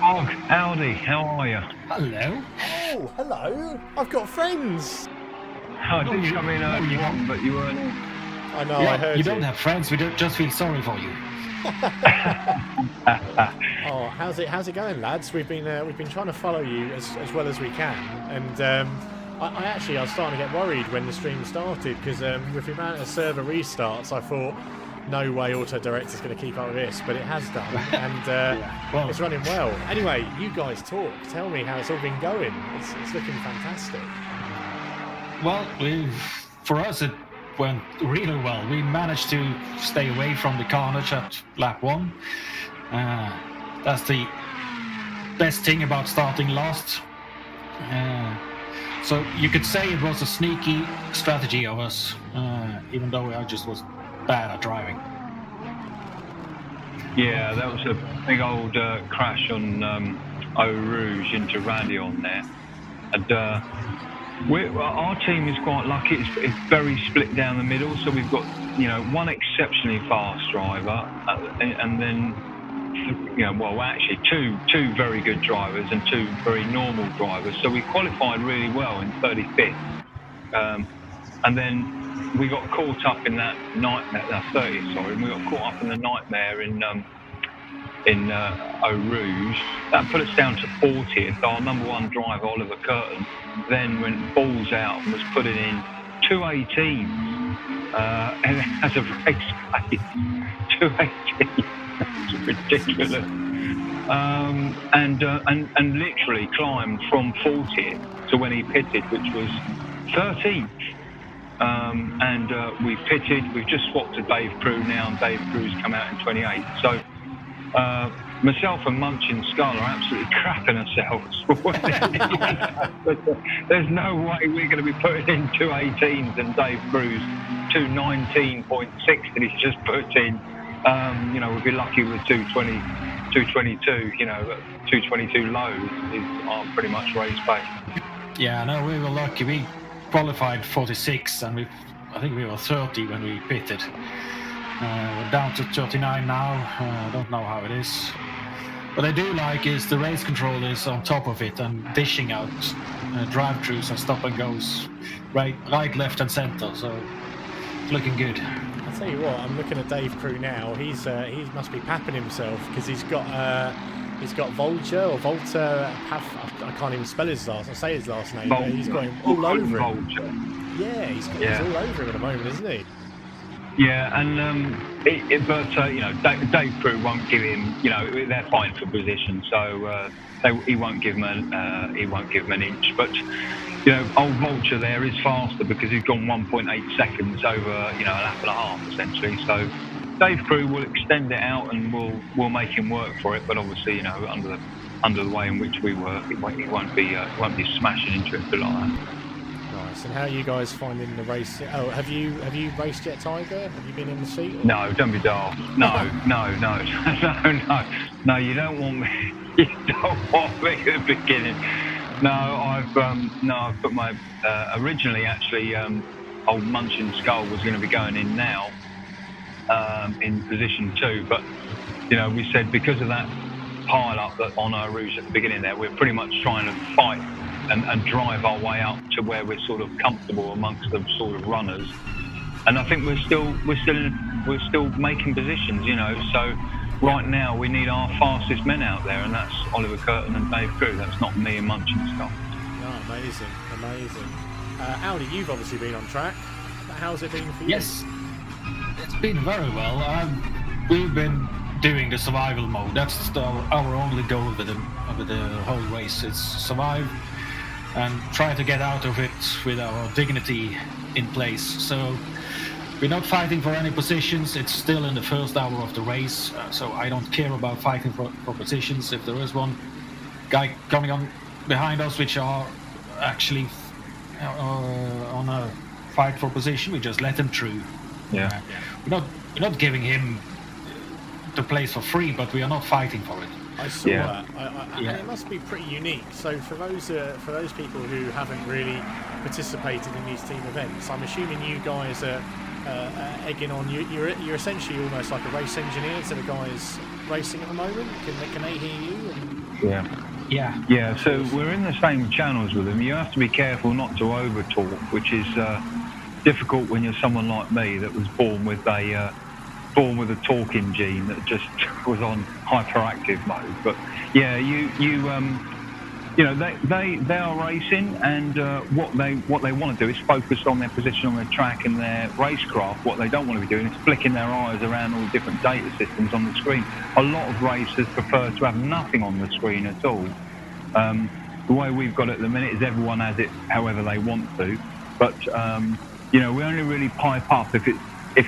Audi, how are you? Hello. Oh, hello. I've got friends. I did come in early on, but you weren't. I know, I heard You don't have friends. We don't just feel sorry for you. Oh, how's it going, lads? We've been trying to follow you as well as we can, and I was starting to get worried when the stream started because with the amount of server restarts, I thought no way Auto Direct is going to keep up with this, but it has done, and it's running well. Anyway, you guys talk. Tell me how it's all been going. It's looking fantastic. Well, for us it went really well. We managed to stay away from the carnage at lap 1. That's the best thing about starting last. So you could say it was a sneaky strategy of us, even though I just was bad at driving. Yeah, that was a big old crash on Eau Rouge into Radion there. And our team is quite lucky. It's very split down the middle. So we've got, one exceptionally fast driver, and then, actually two very good drivers and 2 very normal drivers. So we qualified really well in 35th. And then we got caught up in that nightmare, 30th, sorry, and we got caught up in the nightmare in Eau Rouge. That put us down to 40th. Our number 1 driver, Oliver Curtin, then went balls out and was putting in 218 as a race pace. 218. It's ridiculous. And literally climbed from 40th to when he pitted, which was 13th. And we pitted. We've just swapped to Dave Crew now, and Dave Crew's come out in 28th. So myself and Munch and Skull are absolutely crapping ourselves. There's no way we're going to be putting in 218s and Dave Crew's 219.6 that he's just put in. We'd be lucky with 220, 222. 222 lows is pretty much race pace. Yeah, no, we were lucky. We qualified 46, and I think we were 30 when we pitted. We're down to 39 now. I don't know how it is. What I do like is the race control is on top of it and dishing out drive-throughs and stop and goes right, left, and center. So it's looking good. I'll tell you what, I'm looking at Dave Crew now. He must be papping himself because he's got Vulture or Volta. I can't even spell his last. I'll say his last name. But he's got him all over him. Vulture. Yeah, he's all over him at the moment, isn't he? Yeah, and Dave Crew won't give him. They're fighting for position, so he won't give him an inch. But old Vulture there is faster because he's gone 1.8 seconds over a lap and a half essentially. So Dave Crew will extend it out and we'll make him work for it. But obviously, under the way in which we work, it won't be smashing into it like that. Nice. And how are you guys finding the race? Oh, have you raced yet, Tiger? Have you been in the seat? Or? No, don't be daft. No. You don't want me. You don't want me at the beginning. No, I've put my originally actually old Munch and Skull was going to be going in now in position 2, but we said because of that pile up on Eau Rouge at the beginning there, we're pretty much trying to fight and drive our way up to where we're sort of comfortable amongst the sort of runners. And I think we're still making positions, So right now we need our fastest men out there, and that's Oliver Curtin and Dave Crew. That's not me and Munch and stuff. Oh, amazing. Audi, you've obviously been on track. How's it been for you? Yes, it's been very well. We've been doing the survival mode. That's our only goal with the whole race. It's survive and try to get out of it with our dignity in place. So we're not fighting for any positions. It's still in the first hour of the race, so I don't care about fighting for positions. If there is one guy coming on behind us which are actually on a fight for position, we just let him through. Yeah. We're not giving him the place for free, but we are not fighting for it. I saw that. And it must be pretty unique. So for those people who haven't really participated in these team events, I'm assuming you guys are egging on. You're essentially almost like a race engineer to the guys racing at the moment. Can they hear you? Yeah, so we're in the same channels with them. You have to be careful not to over-talk, which is difficult when you're someone like me that was born with a talking gene that just was on hyperactive mode. But yeah, you know, they are racing, and what they want to do is focus on their position on the track and their racecraft. What they don't want to be doing is flicking their eyes around all the different data systems on the screen. A lot of racers prefer to have nothing on the screen at all. The way we've got it at the minute is everyone has it however they want to, but you know, we only really pipe up if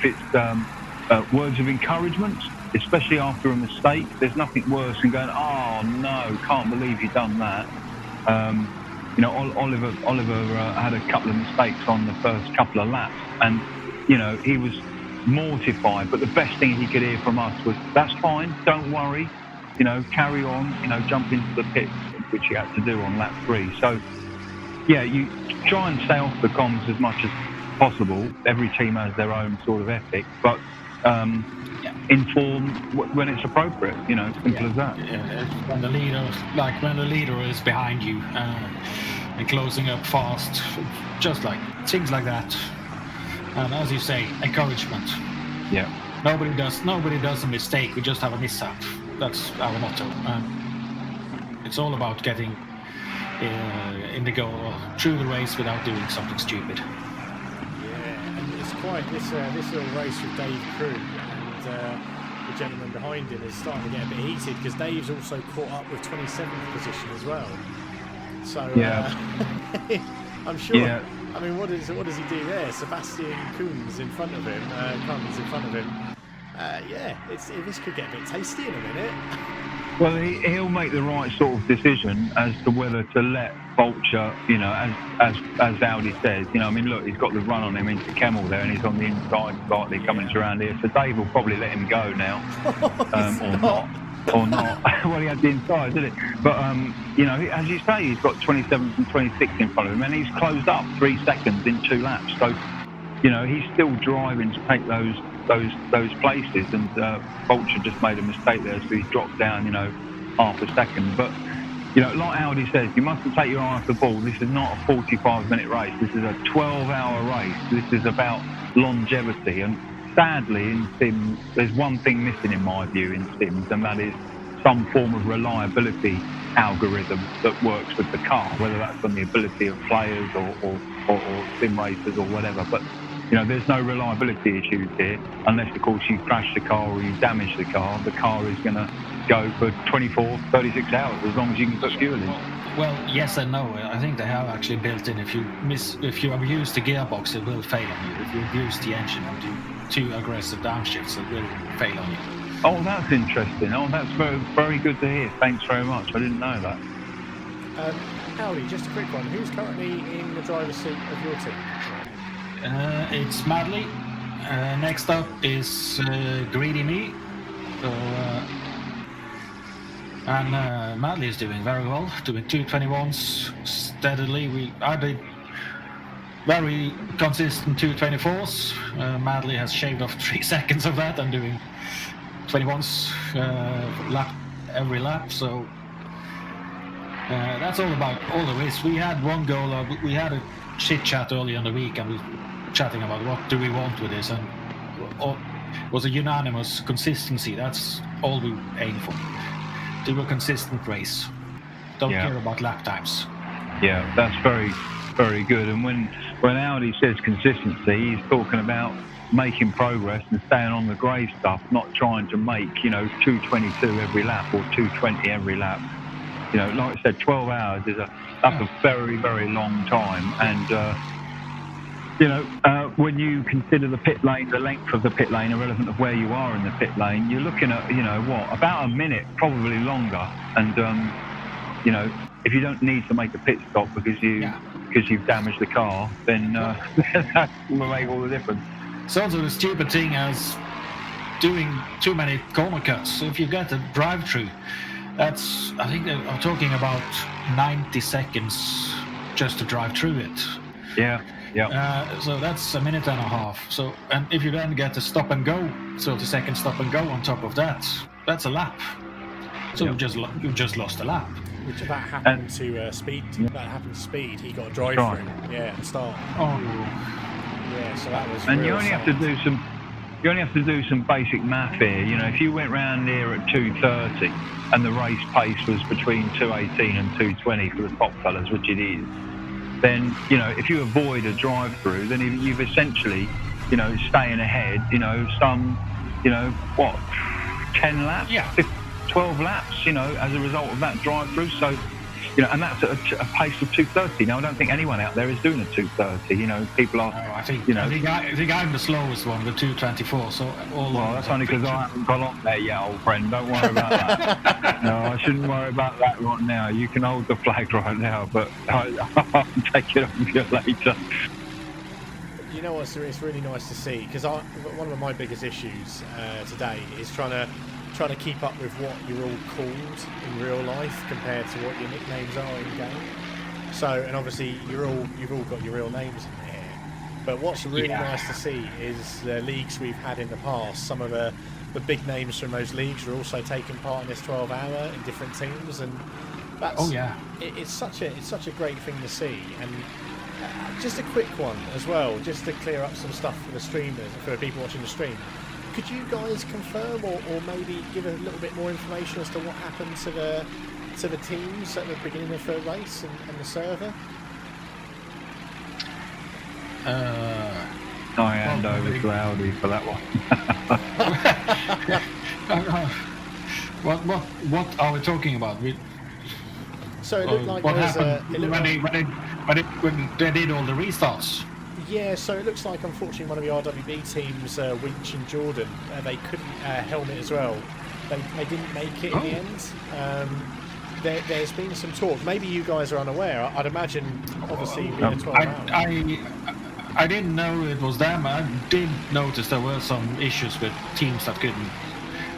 it's words of encouragement, especially after a mistake. There's nothing worse than going, "Oh no, can't believe you've done that." You know, Oliver had a couple of mistakes on the first couple of laps, and you know, he was mortified. But the best thing he could hear from us was, "That's fine, don't worry. You know, carry on. You know, jump into the pits," which he had to do on lap 3. So, yeah, you try and stay off the comms as much as possible. Every team has their own sort of ethic, but inform when it's appropriate. You know, simple as that. Yeah, when the leader is behind you and closing up fast, just like things like that. And as you say, encouragement. Yeah. Nobody does a mistake. We just have a mishap. That's our motto. It's all about getting in the goal through the race without doing something stupid. Yeah, and it's quite this little race with Dave Crew and the gentleman behind him is starting to get a bit heated because Dave's also caught up with 27th position as well. So I'm sure. Yeah. I mean, what does he do there? Sebastian Kunz in front of him. Yeah, this could get a bit tasty in a minute. Well, he'll make the right sort of decision as to whether to let Vulture, you know, as Audi says, you know, I mean, look, he's got the run on him into Kemmel there, and he's on the inside slightly coming around here, so Dave will probably let him go now, or not. Well, he had the inside, didn't he? But you know, as you say, he's got 27th and 26th in front of him, and he's closed up 3 seconds in 2 laps. So, you know, he's still driving to take those places, and Vulture just made a mistake there, so he's dropped down, you know, half a second. But, you know, like Audi says, you mustn't take your eye off the ball. This is not a 45-minute race. This is a 12-hour race. This is about longevity. And sadly, in Sims, there's one thing missing in my view in Sims, and that is some form of reliability algorithm that works with the car, whether that's on the ability of players or sim racers or whatever. But you know, there's no reliability issues here, unless, of course, you crash the car or you damage the car. The car is going to go for 24, 36 hours, as long as you can put fuel in. Well, yes and no. I think they have actually built in, if you abuse the gearbox, it will fail on you. If you abuse the engine and do too aggressive downshifts, it will fail on you. Oh, that's interesting. Oh, that's very, very good to hear. Thanks very much. I didn't know that. Howdy, just a quick one. Who's currently in the driver's seat of your team? It's Madley. Next up is Greedy Me. And Madley is doing very well, doing 221s steadily. I did very consistent 224s. Madley has shaved off 3 seconds of that and doing 21s every lap. So that's all about all the race. We had one goal. We had a chit chat earlier in the week, and we were chatting about what do we want with this, and it was a unanimous consistency. That's all we aim for. Do a consistent race. Don't care about lap times. Yeah, that's very, very good. And when Audi says consistency, he's talking about making progress and staying on the grey stuff, not trying to make, you know, 222 every lap or 220 every lap. You know, like I said, 12 hours is that's a very, very long time. And, you know, when you consider the pit lane, the length of the pit lane, irrelevant of where you are in the pit lane, you're looking at, you know, about a minute, probably longer. And, you know, if you don't need to make a pit stop because you've damaged the car, then that will make all the difference. It's also the stupid thing as doing too many corner cuts. So if you get a drive-through, that's, I think I'm talking about 90 seconds just to drive through it. Yeah. So that's a minute and a half. So, and if you then get a stop and go, 30-second stop and go on top of that, that's a lap. So you just lost a lap. Which that happened to Speed. That happened to Speed. He got a drive through. Yeah, at the start. Oh. Yeah, so that was. And you only have to do some. You only have to do some basic math here. You know, if you went round here at 2:30 and the race pace was between 2:18 and 2:20 for the top fellas, which it is, then, you know, if you avoid a drive-through, then you've essentially, you know, staying ahead, you know, some, you know, what, 10 laps? Yeah. 12 laps, you know, as a result of that drive-through. So, you know, and that's at a pace of 2:30. Now, I don't think anyone out there is doing a 2:30. You know, people are. I think, you know, I think I'm the slowest one, the 2:24. So well, that's only because I haven't got on there yet, old friend. Don't worry about that. No, I shouldn't worry about that right now. You can hold the flag right now, but I'll take it on you later. You know what? It's really nice to see, because one of my biggest issues today is trying to keep up with what you're all called in real life compared to what your nicknames are in game. So, and obviously you've all got your real names in here. But what's really nice to see is the leagues we've had in the past. Some of the big names from those leagues are also taking part in this 12-hour in different teams, and that's it's such a great thing to see. And just a quick one as well, just to clear up some stuff for the streamers, for the people watching the stream. Could you guys confirm or maybe give a little bit more information as to what happened to the teams at the beginning of the race and the server? I hand over to Audi for that one. What are we talking about? So it looked like what there was happened when they did all the restarts? Yeah, so it looks like, unfortunately, one of the RWB teams, Winch and Jordan, they couldn't helmet as well. They didn't make it in the end. There's been some talk. Maybe you guys are unaware. I'd imagine, obviously, being a 12 hour. I didn't know it was them. I did notice there were some issues with teams that couldn't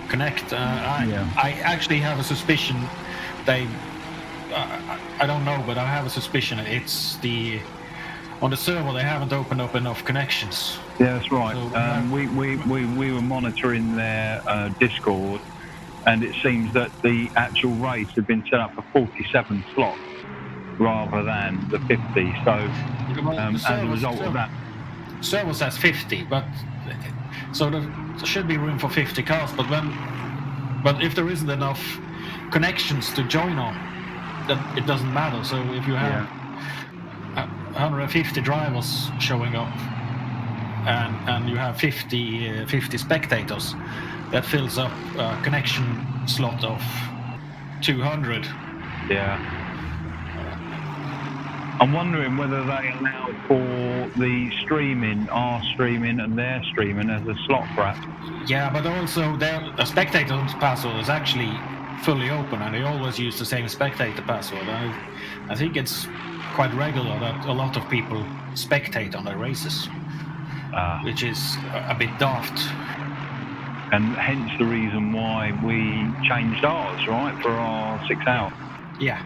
connect. I actually have a suspicion they... I don't know, but I have a suspicion it's on the server they haven't opened up enough connections. Yeah, that's right. So, we were monitoring their Discord, and it seems that the actual race had been set up for 47 slots rather than the 50. So as a result of that, server says 50, but so there should be room for 50 cars. But if there isn't enough connections to join on, that it doesn't matter. So if you have 150 drivers showing up and you have 50 spectators, that fills up a connection slot of 200. Yeah. I'm wondering whether they allow for the streaming, our streaming and their streaming as a slot perhaps. Yeah, but also the spectator password is actually fully open, and they always use the same spectator password. I think it's quite regular that a lot of people spectate on their races, which is a bit daft. And hence the reason why we changed ours, right, for our 6 hour. Yeah.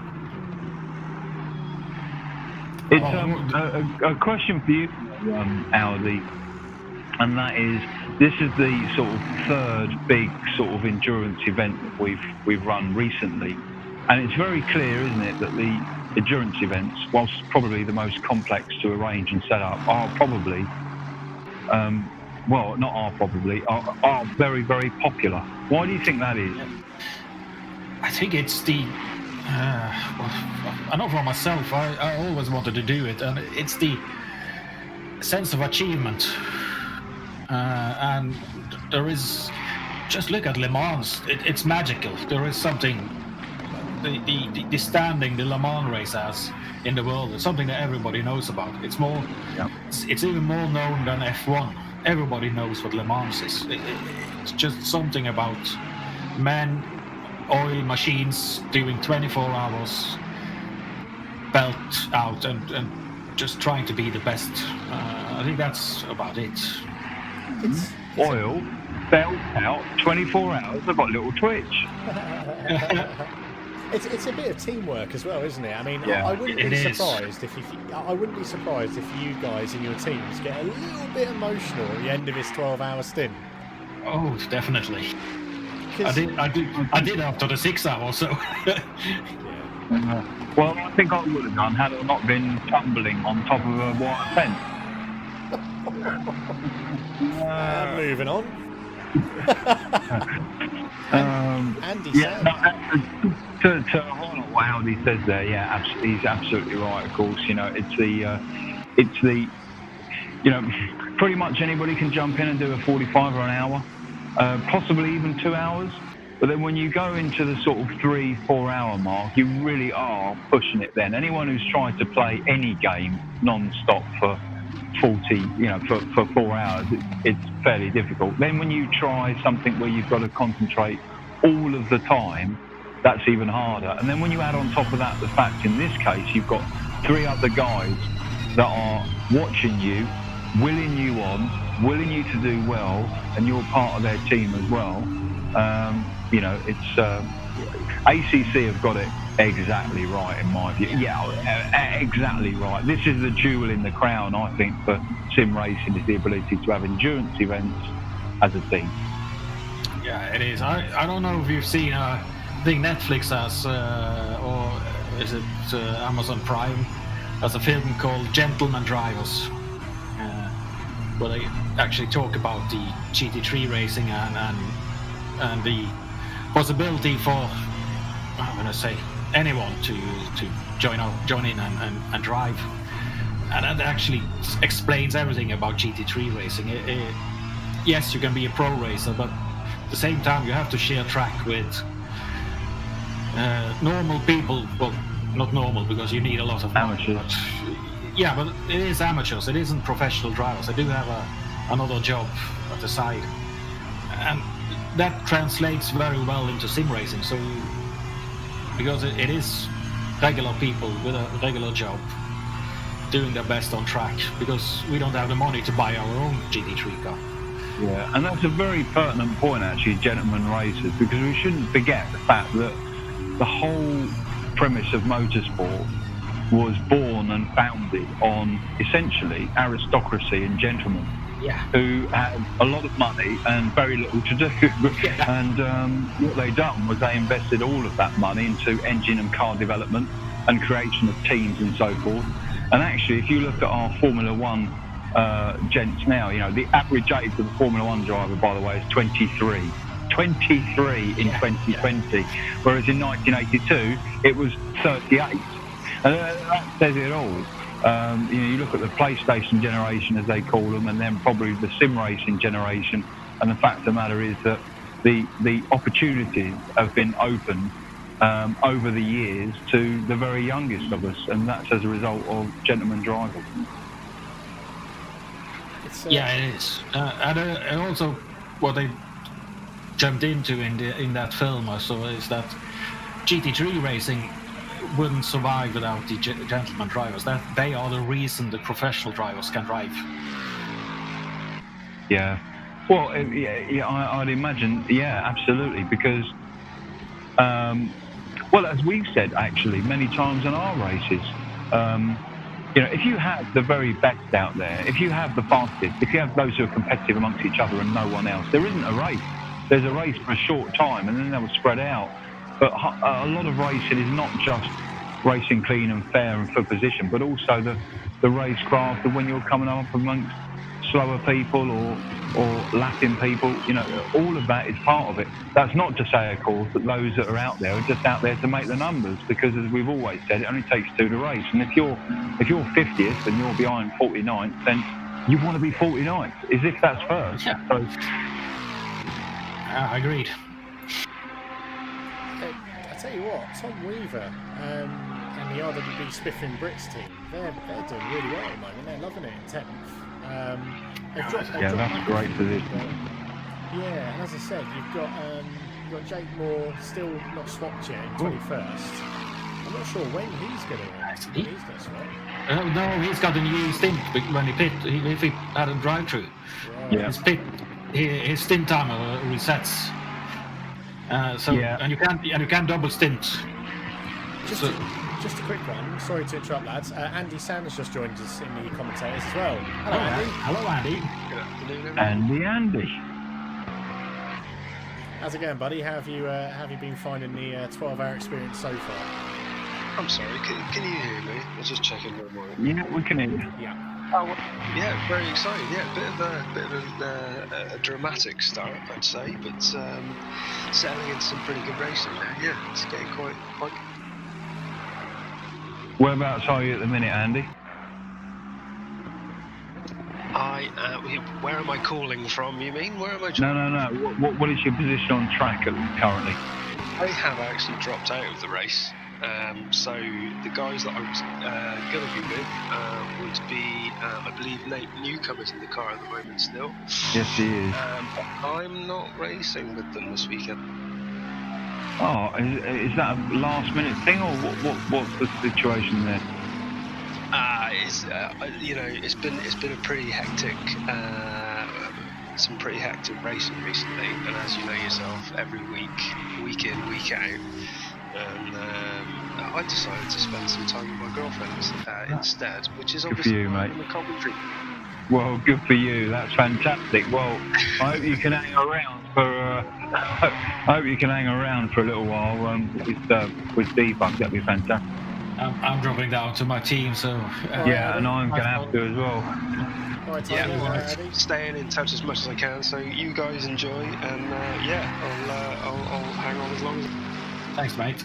It's a question for you, Audi, and that is, this is the sort of third big sort of endurance event that we've run recently, and it's very clear, isn't it, that the endurance events, whilst probably the most complex to arrange and set up, are probably, are very, very popular. Why do you think that is? I think it's the... I know for myself, I always wanted to do it, and it's the sense of achievement. And there is... Just look at Le Mans. It's magical. There is something... The standing the Le Mans race has in the world is something that everybody knows about. It's more... Yeah. It's even more known than F1. Everybody knows what Le Mans is. It's just something about men, oil, machines doing 24 hours belt out and just trying to be the best. I think that's about it. It's Oil, belt out, 24 hours. I've got a little twitch. It's a bit of teamwork as well, isn't it? I mean, Yeah, I wouldn't it be is. surprised if you guys in your teams get a little bit emotional at the end of this 12-hour stint. Oh, definitely. because I did after the 6 hours. So. Well, I think I would have done had I not been tumbling on top of a wire fence. Moving on. Andy yeah, Sands. to highlight what Audi says there, yeah, he's absolutely right. Of course, you know, it's the, you know, pretty much anybody can jump in and do a 45 or an hour, possibly even 2 hours. But then when you go into the sort of 3-4 hour mark, you really are pushing it then. Anyone who's tried to play any game non-stop for 40, you know, for 4 hours, it's fairly difficult. Then when you try something where you've got to concentrate all of the time, that's even harder. And then when you add on top of that the fact in this case you've got 3 other guys that are watching you, willing you on, willing you to do well, and you're part of their team as well. You know, it's ACC have got it exactly right in my view. Yeah, exactly right. This is the jewel in the crown, I think, for sim racing, is the ability to have endurance events as a team. Yeah, it is. I don't know if you've seen, I think Netflix has, or is it Amazon Prime, has a film called Gentleman Drivers, where they actually talk about the GT3 racing and the possibility for, I'm going to say, anyone to join in and drive. And that actually explains everything about GT3 racing. Yes, you can be a pro racer, but at the same time you have to share track with normal people. Well, not normal, because you need a lot of amateurs. Yeah, but it is amateurs. It isn't professional drivers. They do have another job at the side, and that translates very well into sim racing. So, because it is regular people with a regular job doing their best on track, because we don't have the money to buy our own GT3 car. Yeah, and that's a very pertinent point, actually, gentlemen racers, because we shouldn't forget the fact that the whole premise of motorsport was born and founded on essentially aristocracy and gentlemen who had a lot of money and very little to do. And what they done was they invested all of that money into engine and car development and creation of teams and so forth. And actually, if you look at our Formula One gents now, you know, the average age of the Formula One driver, by the way, is 23. 23 in 2020, whereas in 1982 it was 38. And that says it all. You know, you look at the PlayStation generation, as they call them, and then probably the sim racing generation, and the fact of the matter is that the opportunities have been opened over the years to the very youngest of us, and that's as a result of gentlemen drivers. Yeah, it is. And also what they jumped into in that film I saw is that GT3 racing wouldn't survive without the gentleman drivers. That they are the reason the professional drivers can drive. Yeah. Well, I'd imagine, yeah, absolutely, because, well, as we've said actually many times in our races, you know, if you have the very best out there, if you have the fastest, if you have those who are competitive amongst each other and no one else, there isn't a race. There's a race for a short time and then they will spread out. But a lot of racing is not just racing clean and fair and for position, but also the racecraft of when you're coming up amongst slower people or Latin people, you know, all of that is part of it. That's not to say, of course, that those that are out there are just out there to make the numbers, because as we've always said, it only takes two to race. And if you're 50th and you're behind 49th, then you want to be 49th, as if that's first. Yeah. So, agreed. I tell you what, Tom Weaver and the RWB Spiffing Brits team, they're doing really well at the moment. They're loving it in 10th. That's great position. Yeah, and as I said, you've got Jake Moore still not swapped yet in 21st. I'm not sure when he's going to swap. No, he's got a new stint when he pit. If he had a drive-through, his stint timer resets. And you can't double stint. Just a quick one. Sorry to interrupt, lads. Andy Sanders just joined us in the commentators as well. Hello, Andy. Hello, Andy. Good afternoon, everyone. Andy. How's it going, buddy? How have you been finding the 12-hour experience so far? I'm sorry, can you hear me? I was just checking my mic. Yeah, we can hear you. Yeah. Oh, well, yeah, very exciting. Yeah, bit of a dramatic start, I'd say, but settling into some pretty good racing now. Yeah, it's getting quite. Whereabouts are you at the minute, Andy? Where am I calling from? You mean? Where am I? No. What is your position on track currently? I have actually dropped out of the race. So the guys that I was going to be with would be, I believe, Nate Newcomer's in the car at the moment still. Yes, he is. I'm not racing with them this weekend. Oh, is that a last-minute thing, or what's the situation there? It's been a pretty hectic, some pretty hectic racing recently, and as you know yourself, every week in, week out. And I decided to spend some time with my girlfriend instead, which is obviously for you, mate. in the commentary. Well, good for you. That's fantastic. Well, I hope you can hang around for. I hope you can hang around for a little while with debug. That'd be fantastic. I'm dropping down to my team, so yeah, and I'm gonna have to as well. Right, Yeah, Eddie. staying in touch as much as I can. So you guys enjoy, and I'll hang on as long as. thanks, mate.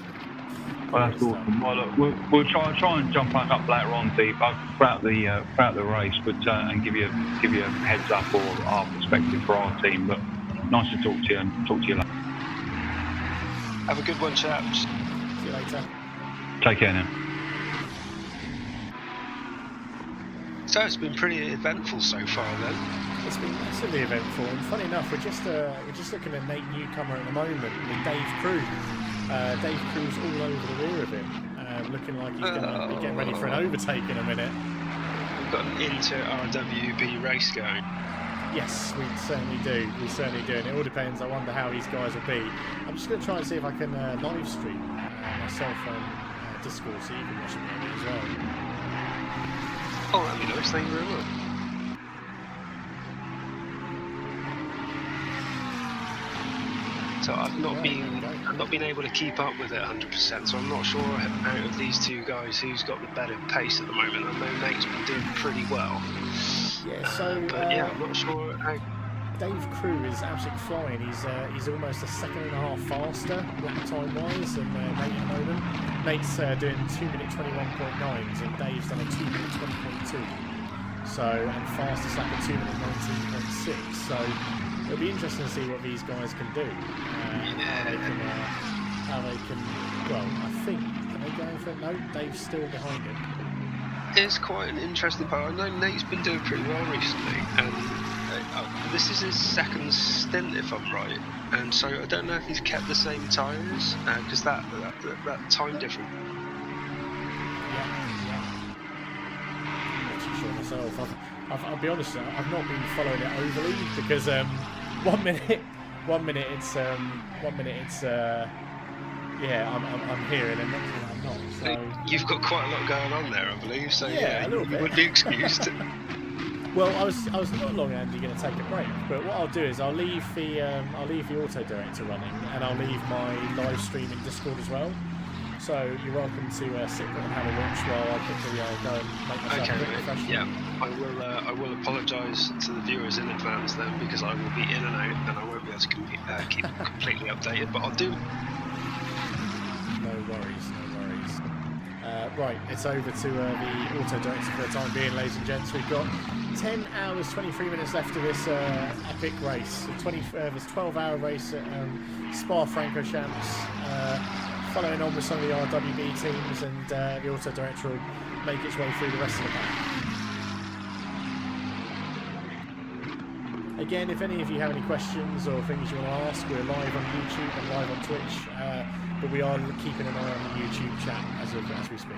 Well, that's awesome. Well, look, we'll try and jump back up later on, debug throughout the race, but and give you a heads up or our perspective for our team. But nice to talk to you and talk to you later. Have a good one, chaps. See you later. Take care now. So it's been pretty eventful so far, then. It's been massively eventful, and funny enough, we're just looking at Nate Newcomer at the moment with Dave Crew. Dave Crew's all over the rear of him, looking like he's going to be getting ready for an overtake in a minute. We've got an inter-RWB race going. Yes, we certainly do. And it all depends. I wonder how these guys will be. I'm just going to try and see if I can live stream myself on Discord, so you can watch it maybe as well. Oh, that'd be nice. Thank you very much. So I've not been able to keep up with it 100%. So I'm not sure out of these two guys who's got the better pace at the moment. I know Nate's been doing pretty well. Yeah. So. But yeah, I'm not sure how. Dave Crew is absolutely flying. He's almost a second and a half faster lap time wise than Nate at the moment. Nate's doing 2-minute 21.9s and Dave's done a 2-minute 20.2. So, and fastest lap at 2-minute 19.6. So it'll be interesting to see what these guys can do. How they can. Well, I think are they going for it? No, Dave's still behind him. It's quite an interesting part. I know Nate's been doing pretty well recently, and this is his second stint, if I'm right. And so I don't know if he's kept the same tyres, because that time difference. Yeah. I'm not too sure myself. I'll be honest, I've not been following it overly because 1 minute it's I'm here and then next minute I'm not. So you've got quite a lot going on there, I believe. So yeah, a little bit. You would be excused. Well, I was not long, Andy, going to take a break. But what I'll do is I'll leave the auto director running, and I'll leave my live stream in Discord as well. So you're welcome to sit and have a watch while I quickly go and make myself a bit professional. Yeah, I will apologise to the viewers in advance then, because I will be in and out, and I won't be able to keep completely updated. But I'll do. No worries. Right, it's over to the auto director for the time being, ladies and gents. We've got 10 hours, 23 minutes left of this epic race. This 12-hour race at Spa-Francorchamps. Following on with some of the RWB teams, and the auto director will make its way through the rest of the pack. Again, if any of you have any questions or things you want to ask, we're live on YouTube and live on Twitch, but we are keeping an eye on the YouTube chat as we speak.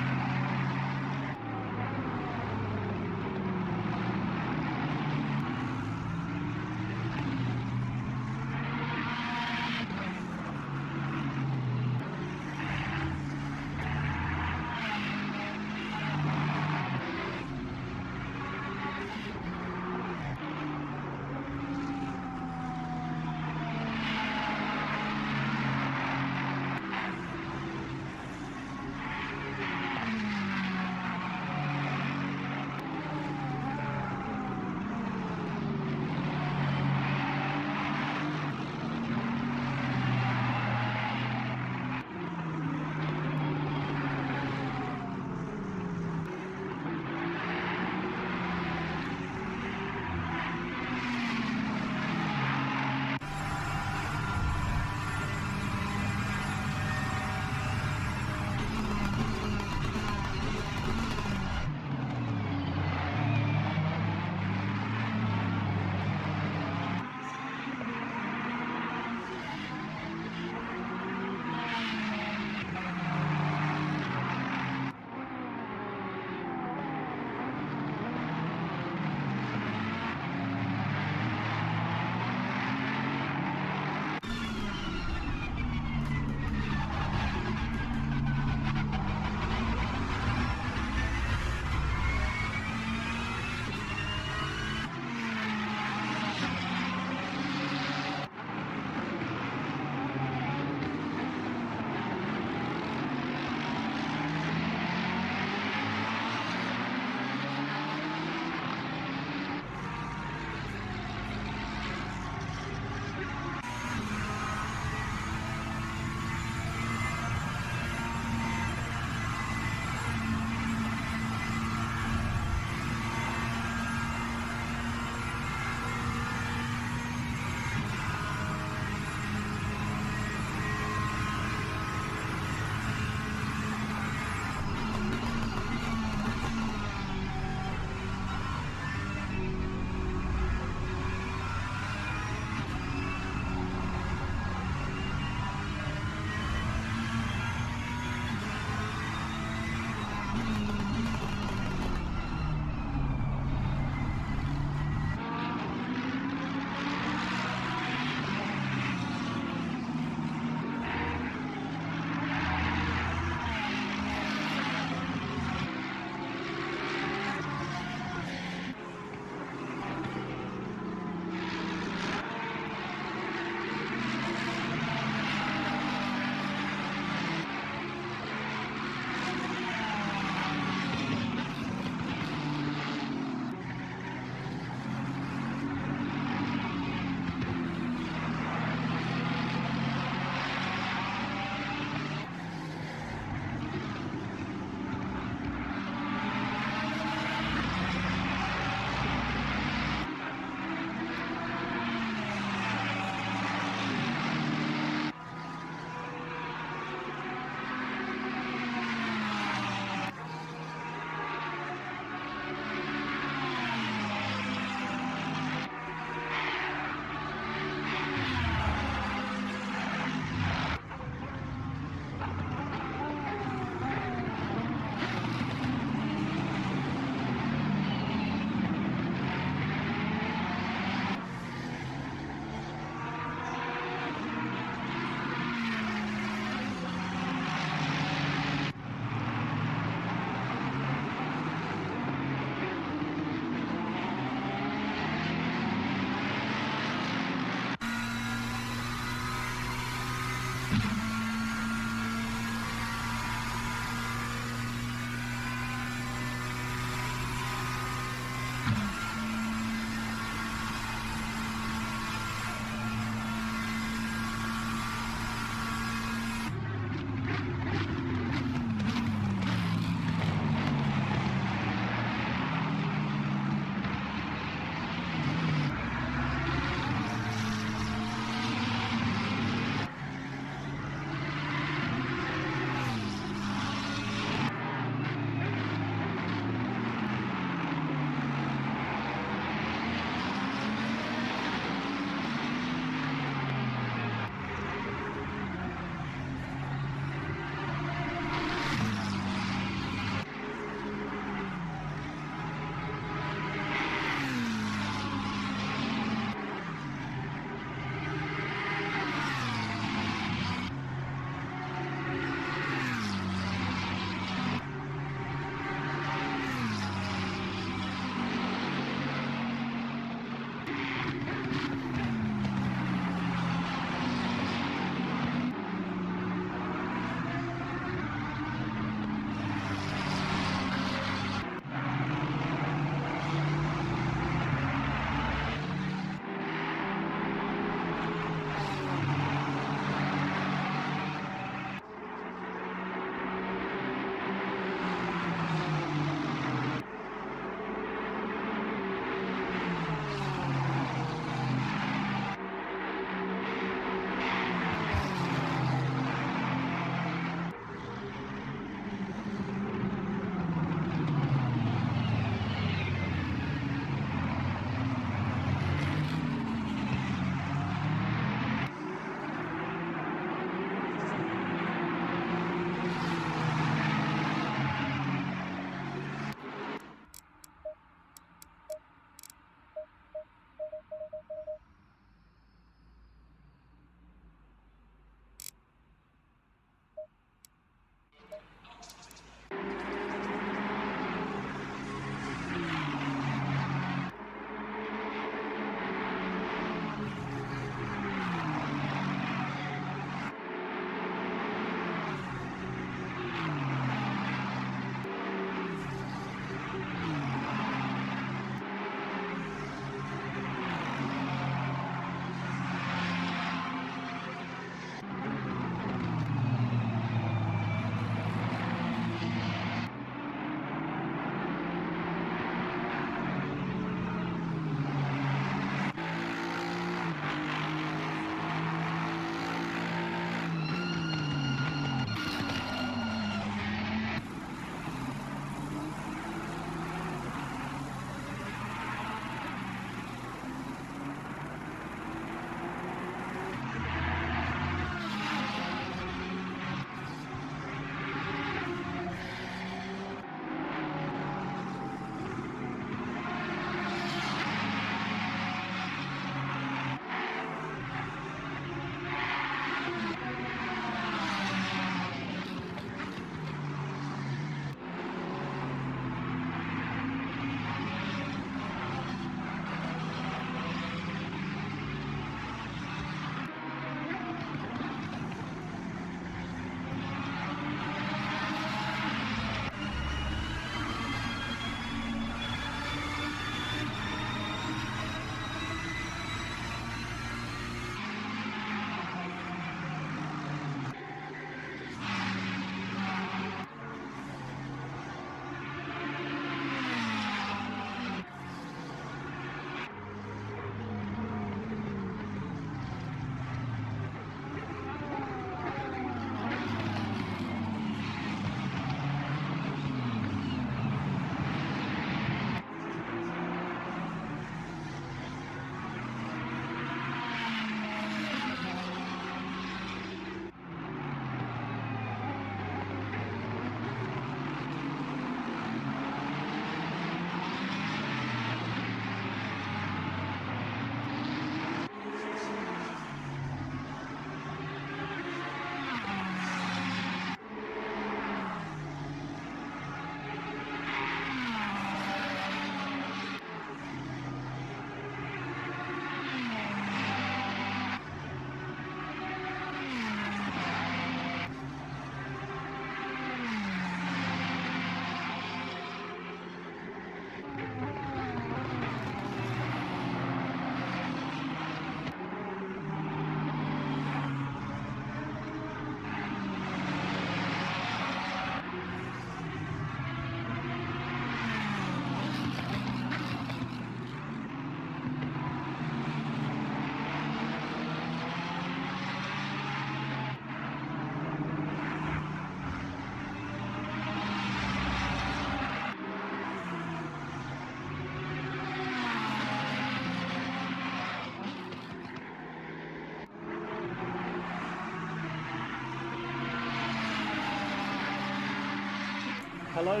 Hello,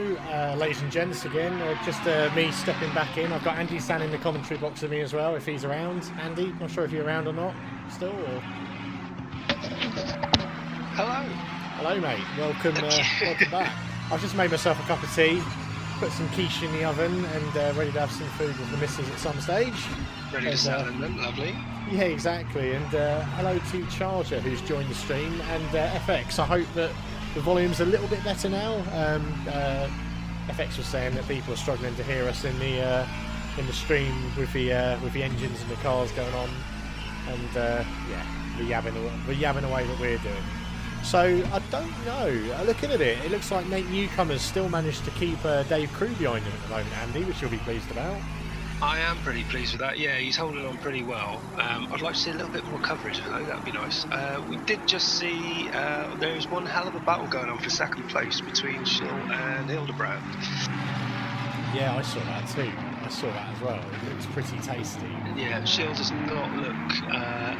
ladies and gents again. Just me stepping back in. I've got Andy standing in the commentary box with me as well, if he's around. Andy, not sure if you're around or not still. Or... Hello. Hello, mate. Welcome back. I've just made myself a cup of tea, put some quiche in the oven, and ready to have some food with the missus at some stage. Ready to settle in them, lovely. Yeah, exactly. And hello to Charger, who's joined the stream, and FX. I hope that the volume's a little bit better now. FX was saying that people are struggling to hear us in the stream with the engines and the cars going on, and the yabbing away that we're doing. So I don't know. Looking at it, it looks like Nate Newcomer's still managed to keep Dave Crew behind him at the moment, Andy, which you'll be pleased about. I am pretty pleased with that. Yeah, he's holding on pretty well. I'd like to see a little bit more coverage, though. That'd be nice. We did just see there's one hell of a battle going on for second place between Schill and Hillebrand. Yeah, I saw that too. I saw that as well. It looks pretty tasty. Yeah, Schill does not look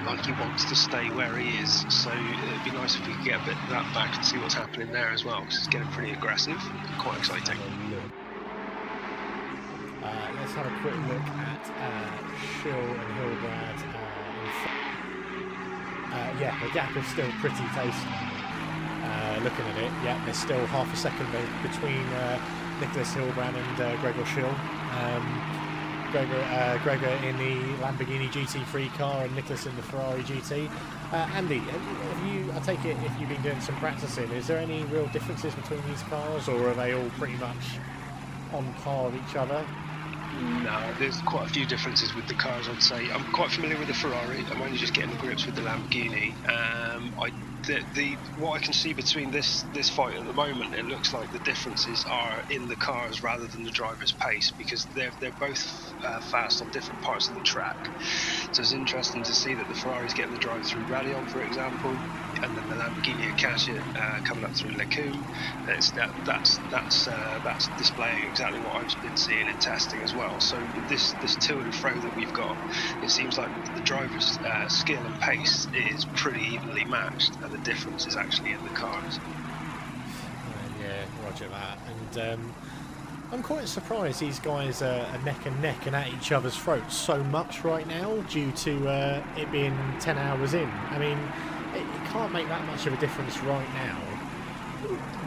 like he wants to stay where he is, so it'd be nice if we could get a bit of that back and see what's happening there as well, because it's getting pretty aggressive. Quite exciting. Let's have a quick look at Schill and Hillebrand. Yeah, the gap is still pretty tasty. Looking at it, yeah, there's still half a second between Nicholas Hillebrand and Gregor Schill. Gregor in the Lamborghini GT3 car and Nicholas in the Ferrari GT. Andy, have you? I take it if you've been doing some practicing, is there any real differences between these cars, or are they all pretty much on par with each other? No, there's quite a few differences with the cars, I'd say. I'm quite familiar with the Ferrari. I'm only just getting to grips with the Lamborghini. What I can see between this fight at the moment, it looks like the differences are in the cars rather than the driver's pace, because they're both fast on different parts of the track. So it's interesting to see that the Ferrari's getting the drive through Rayon, for example, and then the Lamborghini Acacia coming up through Lecum. That's displaying exactly what I've been seeing in testing as well. So this to and fro that we've got, it seems like the driver's skill and pace is pretty evenly matched, and the difference is actually in the cars. Yeah, roger that. And I'm quite surprised these guys are neck and neck and at each other's throats so much right now, due to it being 10 hours in. I mean, it can't make that much of a difference right now.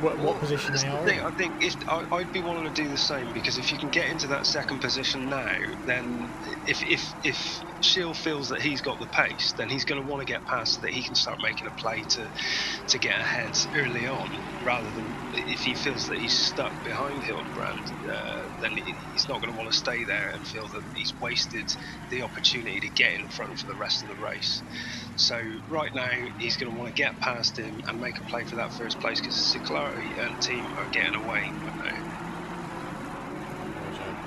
What position they are in. I think I'd be wanting to do the same, because if you can get into that second position now, then if Schill feels that he's got the pace, then he's going to want to get past so that he can start making a play to get ahead early on, rather than if he feels that he's stuck behind Hillebrand, then he's not going to want to stay there and feel that he's wasted the opportunity to get in front for the rest of the race. So right now he's going to want to get past him and make a play for that first place, because the Ciclari and team are getting away right now.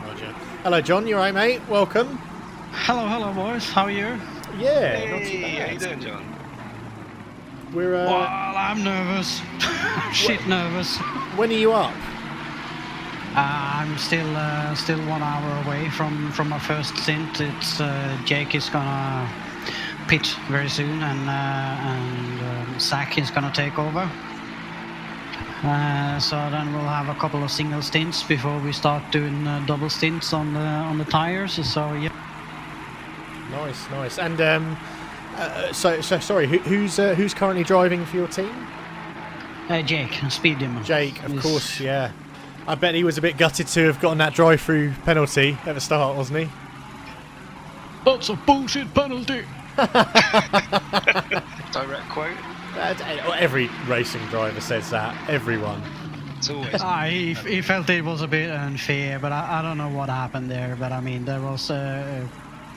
Roger. Hello, John. You alright, mate? Welcome. Hello, boys. How are you? Yeah, Hey, not too bad. how you doing, John? We're Well, I'm nervous. Shit nervous. when are you up? I'm still 1 hour away from my first stint. It's Jake is gonna pit very soon, and Zach is gonna take over. So then we'll have a couple of single stints before we start doing double stints on the tires. So yeah. Nice. And so sorry. Who's currently driving for your team? Jake, speed demon. Jake, of course. Yeah. I bet he was a bit gutted to have gotten that drive-through penalty at the start, wasn't he? That's a bullshit penalty. Direct quote. Every racing driver says that. Everyone. It's always. He felt it was a bit unfair, but I don't know what happened there. But I mean, there was.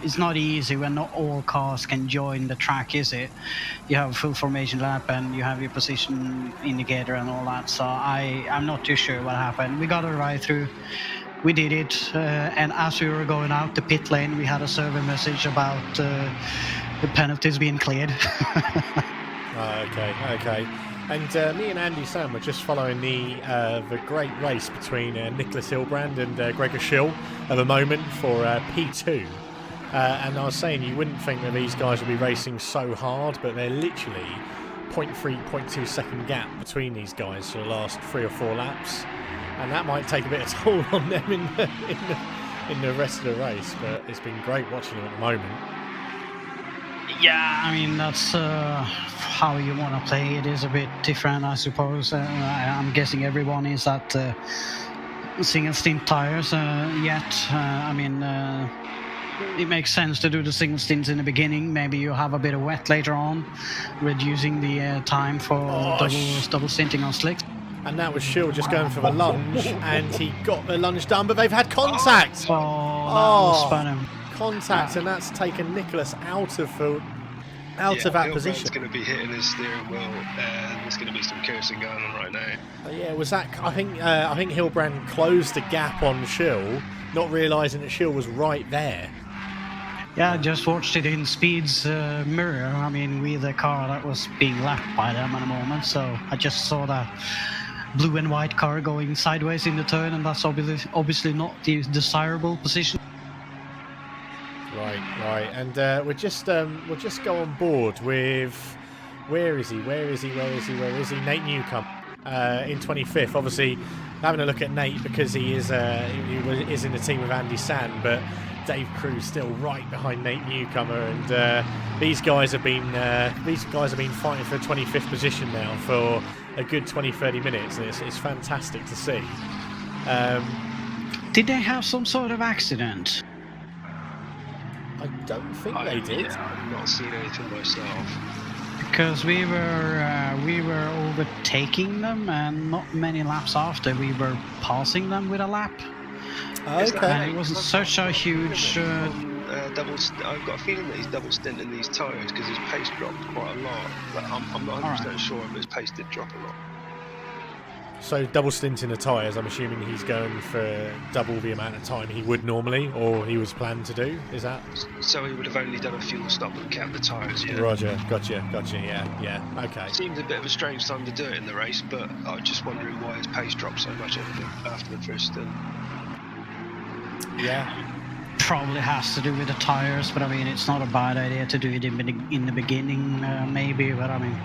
It's not easy when not all cars can join the track, is it? You have a full formation lap and you have your position indicator and all that. So I'm not too sure what happened. We got a ride through. We did it, and as we were going out the pit lane, we had a survey message about the penalties being cleared. Okay. And me and Andy Sam were just following the great race between Nicholas Hillebrand and Gregor Schill at the moment for P2. And I was saying you wouldn't think that these guys would be racing so hard, but they're literally 0.3, 0.2 second gap between these guys for the last 3 or 4 laps. and that might take a bit of toll on them in the rest of the race. But it's been great watching them at the moment. Yeah, I mean, that's how you want to play. It is a bit different, I suppose. I'm guessing everyone is at single stint tires yet. I mean, it makes sense to do the single stints in the beginning. Maybe you have a bit of wet later on, reducing the time for double stinting on slicks. And that was Schill just going for the lunge, and he got the lunge done, but they've had contact. That was spun him. Contact, and that's taken Nicholas out of that Hillebrand's position. going to be hitting his steering wheel, and there's going to be some cursing going on right now. Yeah, was that? I think Hillebrand closed the gap on Schill, not realising that Schill was right there. Yeah, I just watched it in Speed's mirror. I mean, with the car that was being lapped by them at the moment, so I just saw that blue and white car going sideways in the turn, and that's obviously not the desirable position. Right, and we'll just go on board with where is he? Nate Newcomb in 25th. Obviously, having a look at Nate because he is in the team with Andy Sand, but Dave Crew's still right behind Nate Newcomer, and these guys have been fighting for 25th position now for a good 20-30 minutes, and it's fantastic to see. Did they have some sort of accident? I don't think they did. Yeah, I've not seen anything myself. Because we were overtaking them, and not many laps after we were passing them with a lap. Okay. And it wasn't such a huge. I've got a feeling that he's double stinting these tyres because his pace dropped quite a lot. But I'm not 100% sure if his pace did drop a lot. So double stinting the tyres, I'm assuming he's going for double the amount of time he would normally, or he was planned to do, is that? So he would have only done a fuel stop and kept the tyres, yeah. Roger, gotcha, yeah, okay. Seems a bit of a strange time to do it in the race, but I was just wondering why his pace dropped so much after the first stint. Yeah. Probably has to do with the tyres, but I mean, it's not a bad idea to do it in the beginning, maybe, but I mean,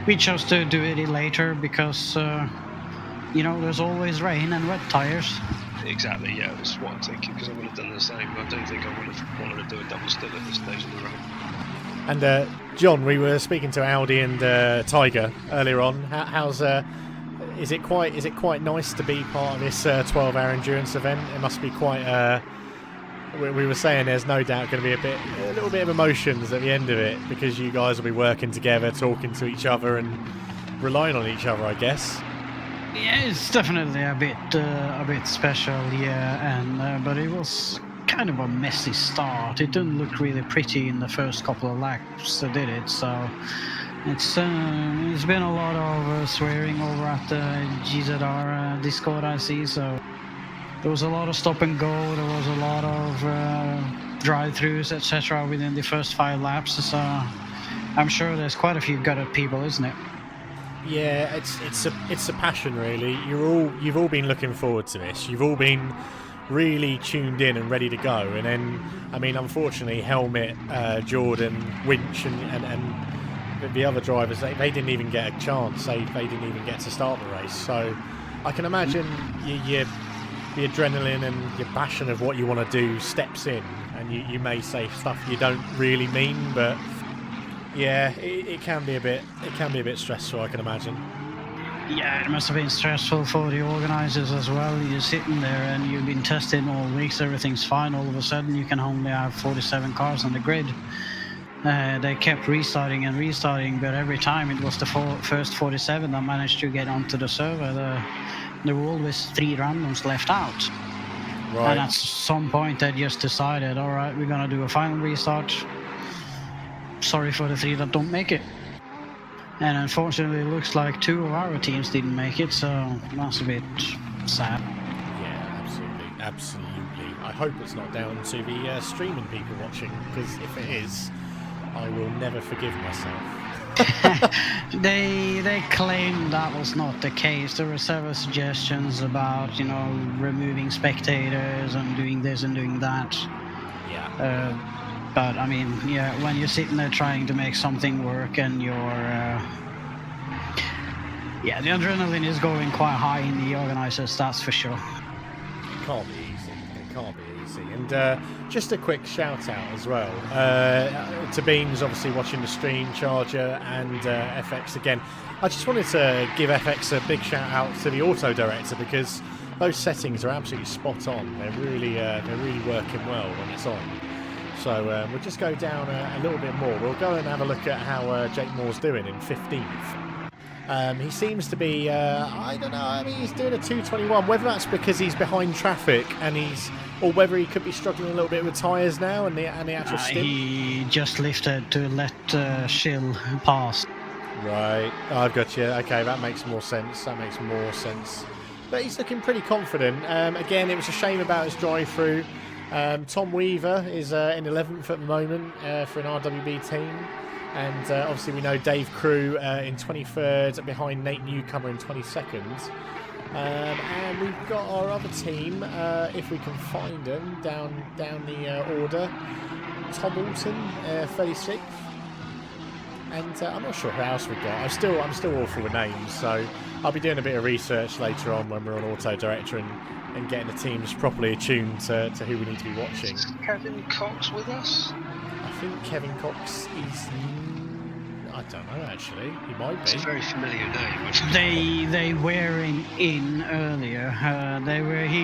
we chose to do it later because... there's always rain and wet tyres. Exactly, yeah, that's what I'm thinking, because I would have done the same. I don't think I would have wanted to do a double stint at this stage of the road. And John, we were speaking to Audi and Tiger earlier on. How's is it quite nice to be part of this 12-hour endurance event? It must be quite. We were saying there's no doubt going to be a little bit of emotions at the end of it, because you guys will be working together, talking to each other, and relying on each other, I guess. Yeah, it's definitely a bit special, yeah, and but it was kind of a messy start. It didn't look really pretty in the first couple of laps, did it? So it's been a lot of swearing over at the GZR Discord, I see. So there was a lot of stop and go. There was a lot of drive-throughs, etc. within the first 5 laps. So I'm sure there's quite a few gutted people, isn't it? Yeah, it's a passion, really. You've all been looking forward to this. You've all been really tuned in and ready to go. And then, I mean, unfortunately, Helmet, Jordan, Winch, and the other drivers, they didn't even get a chance. They didn't even get to start the race. So I can imagine the adrenaline and your passion of what you want to do steps in, and you may say stuff you don't really mean, but. Yeah, it can be a bit stressful, I can imagine. Yeah, it must have been stressful for the organisers as well. You're sitting there and you've been testing all weeks, everything's fine. All of a sudden, you can only have 47 cars on the grid. They kept restarting, but every time it was the first 47 that managed to get onto the server. There were always 3 randoms left out. Right. And at some point, they just decided, all right, we're going to do a final restart. Sorry for the 3 that don't make it. And unfortunately, it looks like 2 of our teams didn't make it, so that's a bit sad. Yeah, absolutely. I hope it's not down to the streaming people watching, because if it is, I will never forgive myself. They claimed that was not the case. There were several suggestions about, removing spectators and doing this and doing that. Yeah. But I mean, yeah, when you're sitting there trying to make something work and Yeah, the adrenaline is going quite high in the organisers, that's for sure. It can't be easy. It can't be easy. And just a quick shout out as well to Beans, obviously watching the stream, Charger, and FX again. I just wanted to give FX a big shout out to the auto director, because those settings are absolutely spot on. They're really working well when it's on. So we'll just go down a little bit more. We'll go and have a look at how Jake Moore's doing in 15th. He seems to be, I don't know, I mean, he's doing a 2:21. Whether that's because he's behind traffic and or whether he could be struggling a little bit with tyres now and the actual stint. He just lifted to let Schill pass. Right, I've got you. Okay, that makes more sense. But he's looking pretty confident. Again, it was a shame about his drive-through. Tom Weaver is in 11th at the moment for an RWB team. And obviously we know Dave Crew in 23rd, behind Nate Newcomer in 22nd. And we've got our other team, if we can find them, down the order. Tom Alton, 36th. And I'm not sure who else we've got. I'm still awful with names, so I'll be doing a bit of research later on when we're on Auto Director and getting the teams properly attuned to who we need to be watching. Is Kevin Cox with us? I think Kevin Cox is... I don't know, actually. He might be. It's a very familiar name. They were in earlier.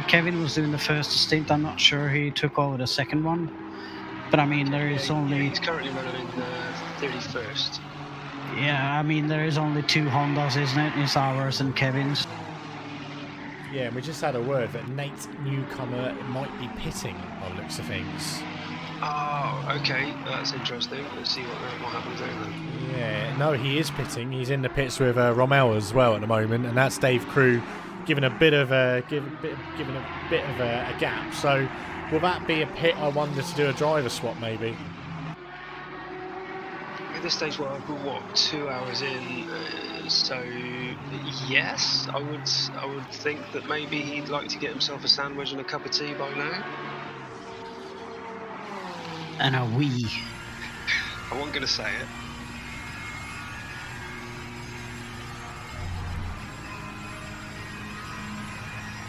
Kevin was doing the first stint. I'm not sure he took over the second one. But I mean, there is only... He's currently running in 31st. Yeah, I mean, there is only 2 Hondas, isn't it? It's ours and Kevin's. Yeah, and we just had a word that Nate Newcomer might be pitting on looks of things. Oh, okay. That's interesting. Let's see what happens there then. Yeah, no, he is pitting. He's in the pits with Rommel as well at the moment, and that's Dave Crew giving a bit of a gap. So will that be a pit? I wonder, to do a driver swap maybe. At this stage, well, we're 2 hours in, so yes, I would think that maybe he'd like to get himself a sandwich and a cup of tea by now. And a wee. I wasn't going to say it.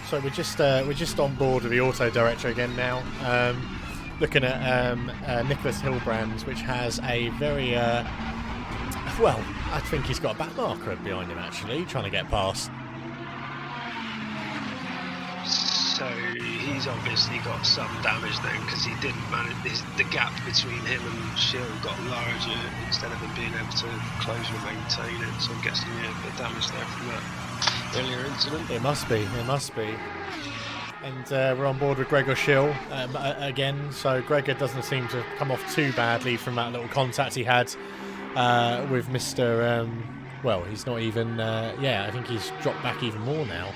So we're just on board with the auto director again now, looking at Nicholas Hillebrand, which has a very well, I think he's got a back marker behind him actually, trying to get past. So he's obviously got some damage then, because he didn't manage the gap between him and Schill got larger instead of him being able to close and maintain it. So I'm guessing a bit of damage there from that earlier incident. It must be. And we're on board with Gregor Schill again. So Gregor doesn't seem to come off too badly from that little contact he had with Mr. Well, he's not even. I think he's dropped back even more now.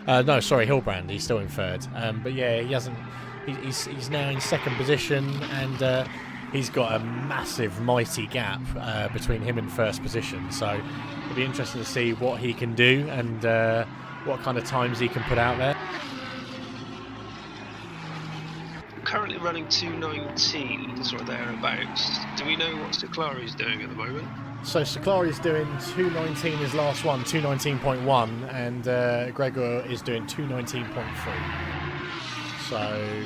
No, sorry, Hillebrand. He's still in third. But yeah, he hasn't. He's now in second position, and he's got a massive, mighty gap between him and first position. So it'll be interesting to see what he can do and what kind of times he can put out there. Currently running 2:19 or thereabouts. Do we know what Siclari's doing at the moment? So Siclari's doing 2:19 his last one, 2:19.1, and Gregor is doing 2:19.3. So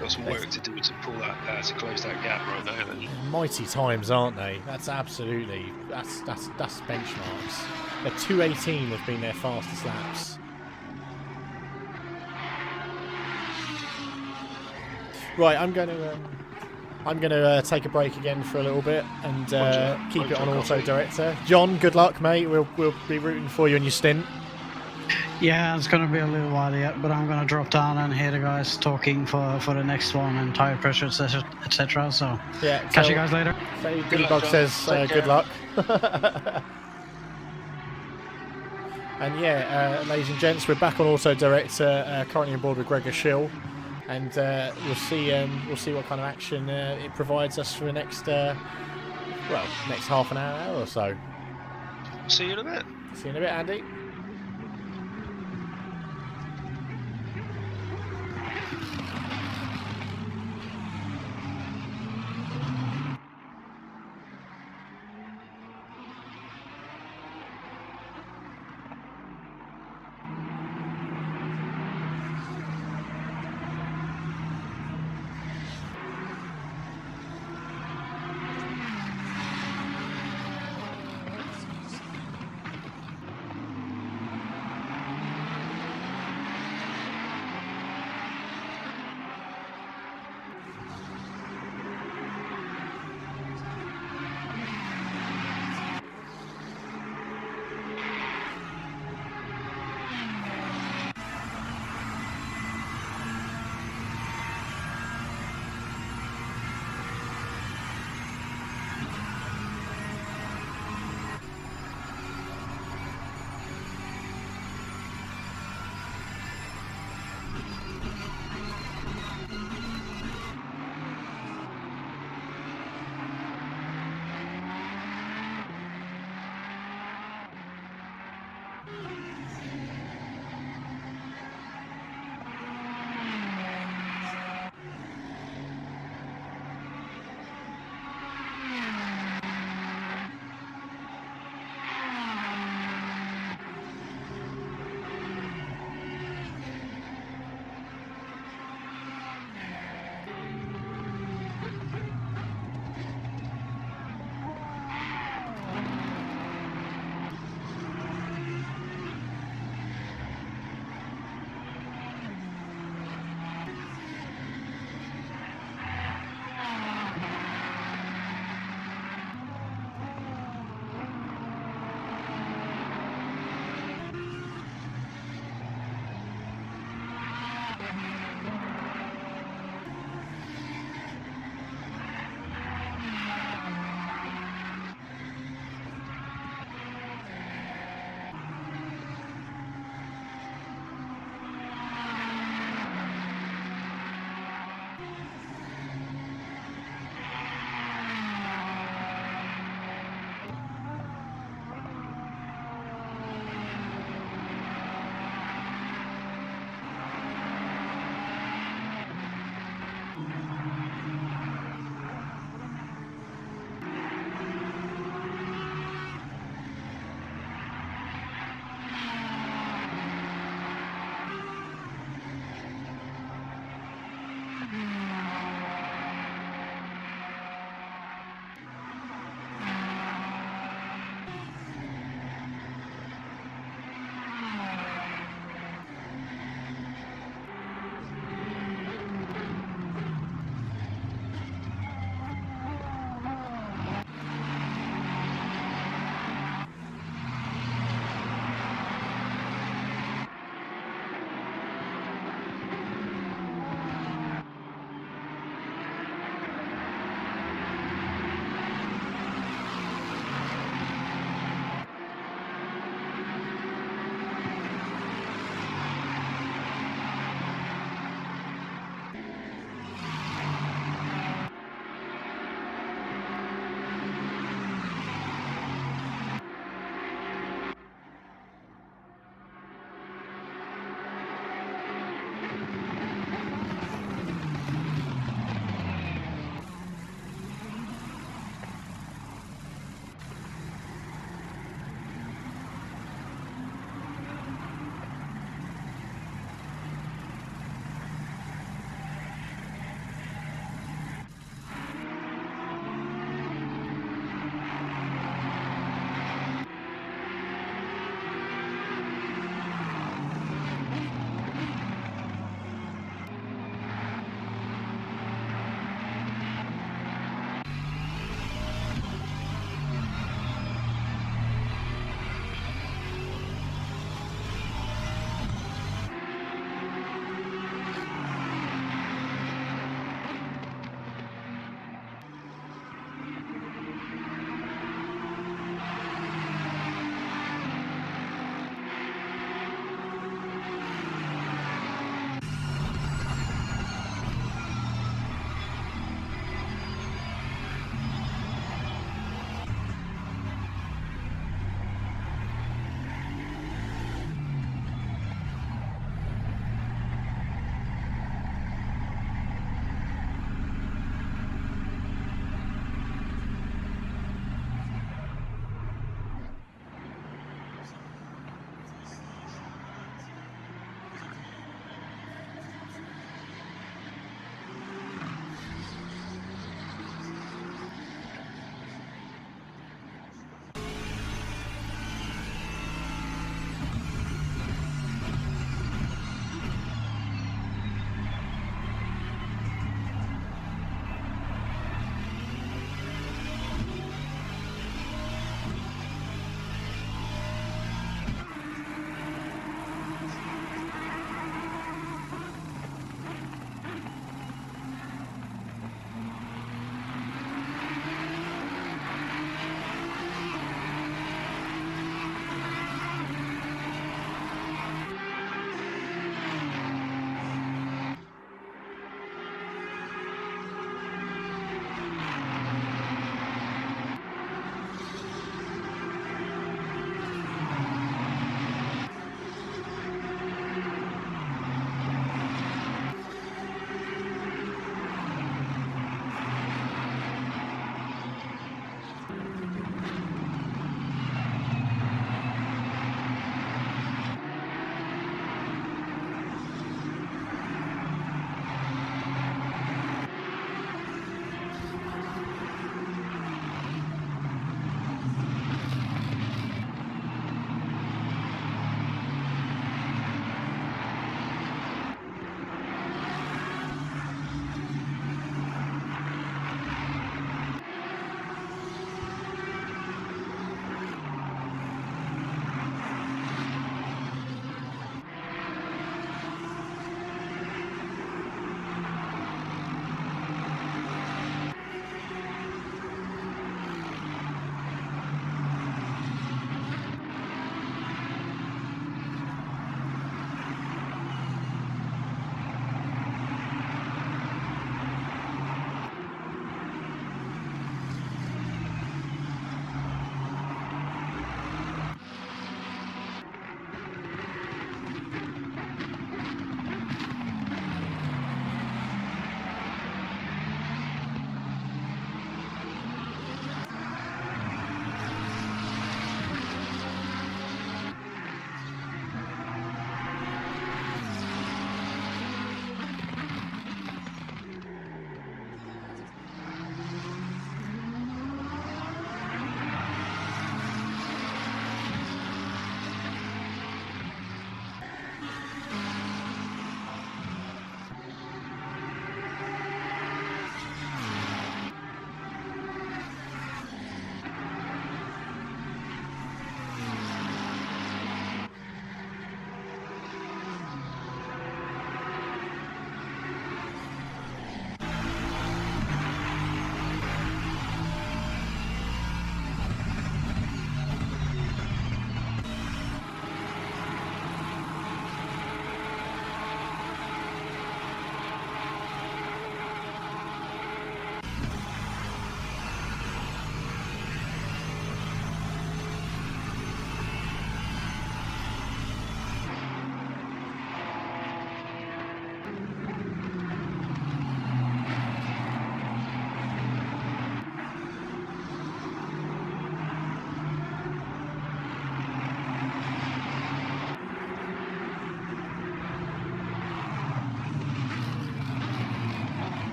got some work to do to pull that to close that gap right now. Then. Mighty times, aren't they? That's absolutely that's benchmarks. The 2:18 have been their fastest laps. Right, I'm going to take a break again for a little bit and keep it on auto director. John, good luck, mate. We'll be rooting for you in your stint. Yeah, it's going to be a little while yet, but I'm going to drop down and hear the guys talking for the next one and tire pressure, etc. So yeah, catch you guys later. So Billy Bug says good luck. And yeah, ladies and gents, we're back on auto director, currently on board with Gregor Schill. And we'll see what kind of action it provides us for the next next half an hour or so. See you in a bit. See you in a bit, Andy.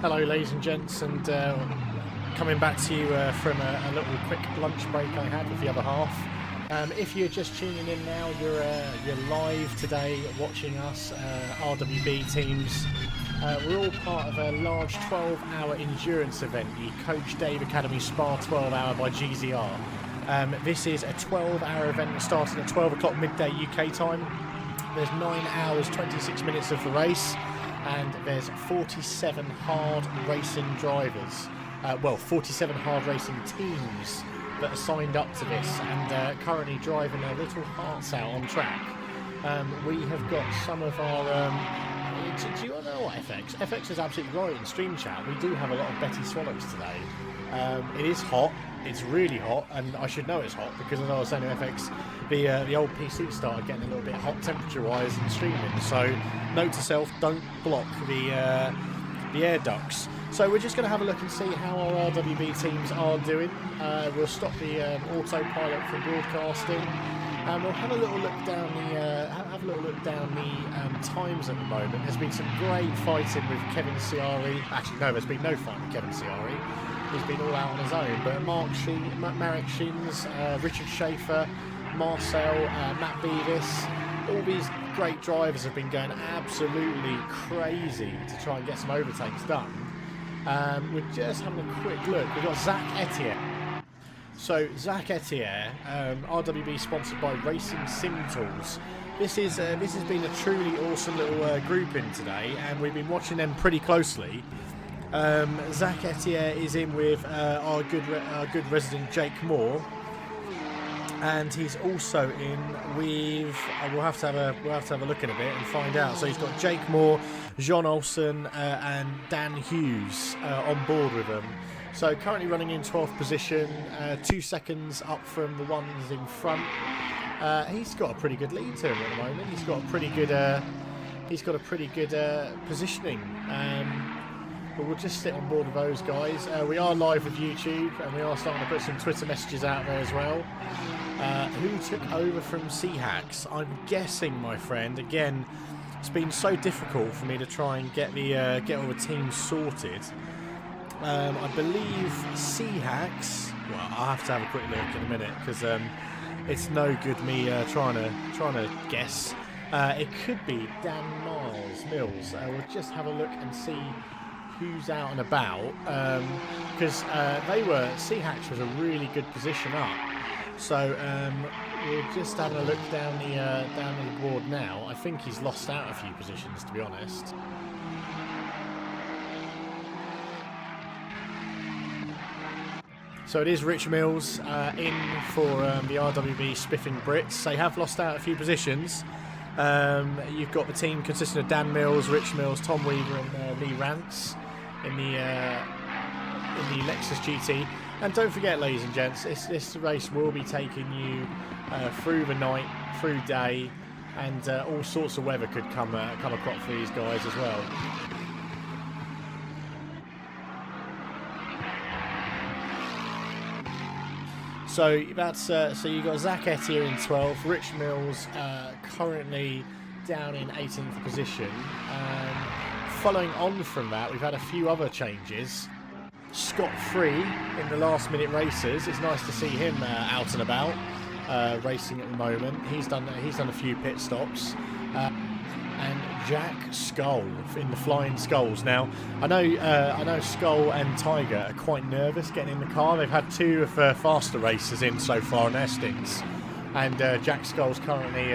Hello, ladies and gents, and coming back to you from a little quick lunch break I had with the other half. If you're just tuning in now, you're live today watching us, RWB teams. We're all part of a large 12-hour endurance event, the Coach Dave Academy Spa 12 Hour by GZR. This is a 12-hour event that started at 12 o'clock midday UK time. There's 9 hours, 26 minutes of the race, and there's 47 hard racing drivers. 47 hard racing teams that are signed up to this and currently driving their little hearts out on track. We have got some of our... do you know what, FX? FX is absolutely right in stream chat. We do have a lot of Betty Swallows today. It is hot. It's really hot, and I should know it's hot because, as I was saying to FX, the old PC started getting a little bit hot temperature-wise in streaming. So, note to self: don't block the air ducts. So we're just going to have a look and see how our RWB teams are doing. We'll stop the autopilot from broadcasting, and we'll have a little look down the times at the moment. There's been some great fighting with Kevin Ciari. Actually, no, there's been no fight with Kevin Ciari. He's been all out on his own. But Marek Shins, Richard Schaefer, Marcel, Matt Beavis, all these great drivers have been going absolutely crazy to try and get some overtakes done. We're just having a quick look. We've got Zach Etier. So Zach Etier, RWB sponsored by Racing Sim Tools. This has been a truly awesome little grouping today, and we've been watching them pretty closely. Zach Etier is in with our good resident Jake Moore, and he's also in with. We'll have to have a look in a bit and find out. So he's got Jake Moore, John Olsen, and Dan Hughes on board with them. So currently running in 12th position, 2 seconds up from the ones in front. He's got a pretty good lead to him at the moment. He's got a pretty good positioning. But we'll just sit on board with those guys. We are live with YouTube, and we are starting to put some Twitter messages out there as well. Who took over from C-Hacks? I'm guessing, my friend. Again, it's been so difficult for me to try and get all the teams sorted. I believe C-Hacks. Well, I'll have to have a quick look in a minute because it's no good me trying to guess. It could be Dan Mills. We'll just have a look and see who's out and about, because C-Hacks was a really good position up. So we're just having a look down the board now. I think he's lost out a few positions, to be honest. So it is Rich Mills in for the RWB Spiffing Brits. They have lost out a few positions. You've got the team consisting of Dan Mills, Rich Mills, Tom Weaver, and Lee Rance in the Lexus GT. And don't forget, ladies and gents, this race will be taking you through the night, through day, and all sorts of weather could come across for these guys as well. So that's so you got Zach Etier in 12th, Rich Mills currently down in 18th position. Following on from that, we've had a few other changes. Scot-free in the last-minute races. It's nice to see him out and about racing at the moment. He's done a few pit stops. And Jack Skull in the Flying Skulls. Now, I know Skull and Tiger are quite nervous getting in the car. They've had 2 of the faster racers in so far in their stints, and Jack Skull's currently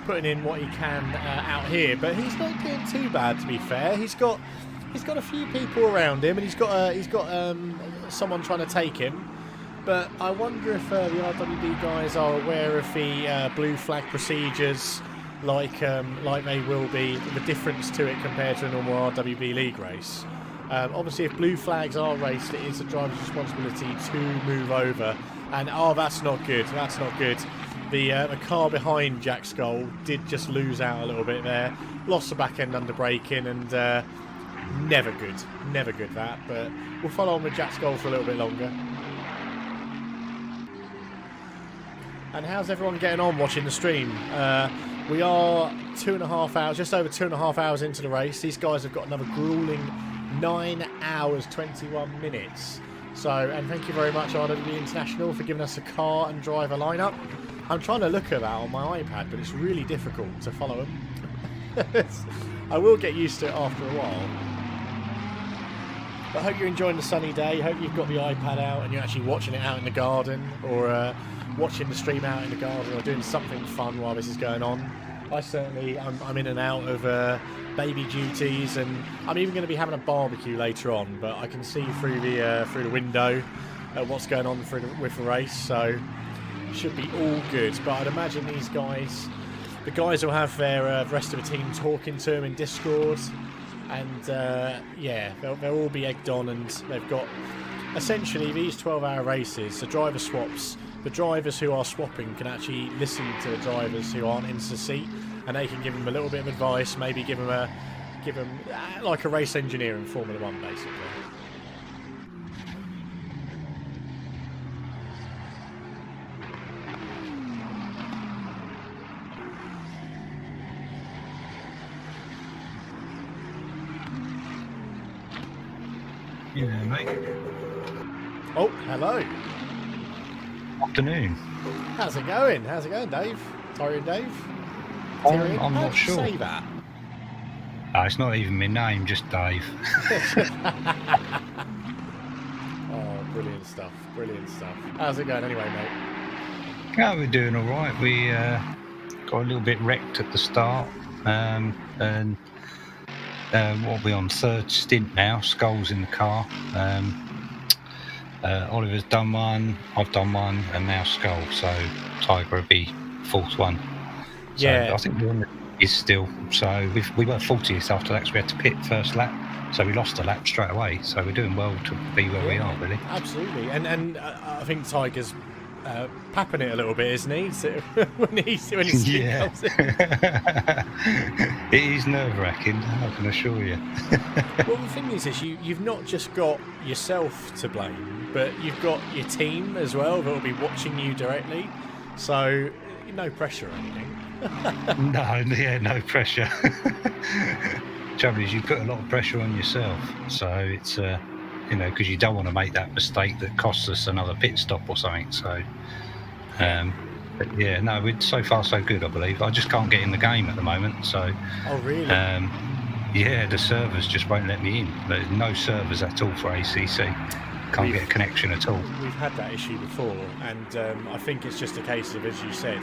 putting in what he can out here. But he's not doing too bad, to be fair. He's got a few people around him, and he's got someone trying to take him. But I wonder if the RWB guys are aware of the blue flag procedures. Like they will be, the difference to it compared to a normal RWB league race. Obviously, if blue flags are raced, it is the driver's responsibility to move over. And that's not good. That's not good. The car behind Jack Skull did just lose out a little bit there. Lost the back end under braking, and never good that. But we'll follow on with Jack Skull for a little bit longer. And how's everyone getting on watching the stream? We are 2.5 hours, just over 2.5 hours into the race. These guys have got another grueling 9 hours 21 minutes. So, and thank you very much RWB International for giving us a car and driver lineup. I'm trying to look at that on my iPad, but it's really difficult to follow them. I will get used to it after a while. But I hope you're enjoying the sunny day. I hope you've got the iPad out and you're actually watching it out in the garden, or watching the stream out in the garden, or doing something fun while this is going on. I certainly, I'm in and out of baby duties, and I'm even going to be having a barbecue later on. But I can see through the window what's going on with the race, so it should be all good. But I'd imagine the guys will have their rest of the team talking to them in Discord, and yeah, they'll all be egged on, and they've got essentially these 12-hour races, the driver swaps. The drivers who are swapping can actually listen to the drivers who aren't in the seat, and they can give them a little bit of advice, maybe give them like a race engineer in Formula 1, basically. Yeah, mate. Oh, hello. Afternoon. How's it going? How's it going, Dave? Tariq, Dave? I'm not sure. How do you say that? It's not even my name, just Dave. Oh, brilliant stuff. Brilliant stuff. How's it going anyway, mate? Yeah, we're doing all right. We got a little bit wrecked at the start, and what are we on? Third stint now. Skull's in the car. Oliver's done one, I've done one, and now Skull. So Tiger will be fourth one. So yeah, I think we're on the is still. So we were 40th after that, so we had to pit first lap. So we lost a lap straight away. So we're doing well to be where we are, really. Absolutely, and I think Tiger's papping it a little bit, isn't he? So when he yeah. comes in. It is nerve-wracking, I can assure you. Well, the thing is you've not just got yourself to blame, but you've got your team as well that will be watching you directly. So no pressure or anything. No pressure. Trouble is, you put a lot of pressure on yourself, so it's because you don't want to make that mistake that costs us another pit stop or something. So, but yeah, no, so far so good, I believe. I just can't get in the game at the moment. So, oh really? Yeah, the servers just won't let me in. There's no servers at all for ACC. Can't get a connection at all. We've had that issue before, and I think it's just a case of, as you said,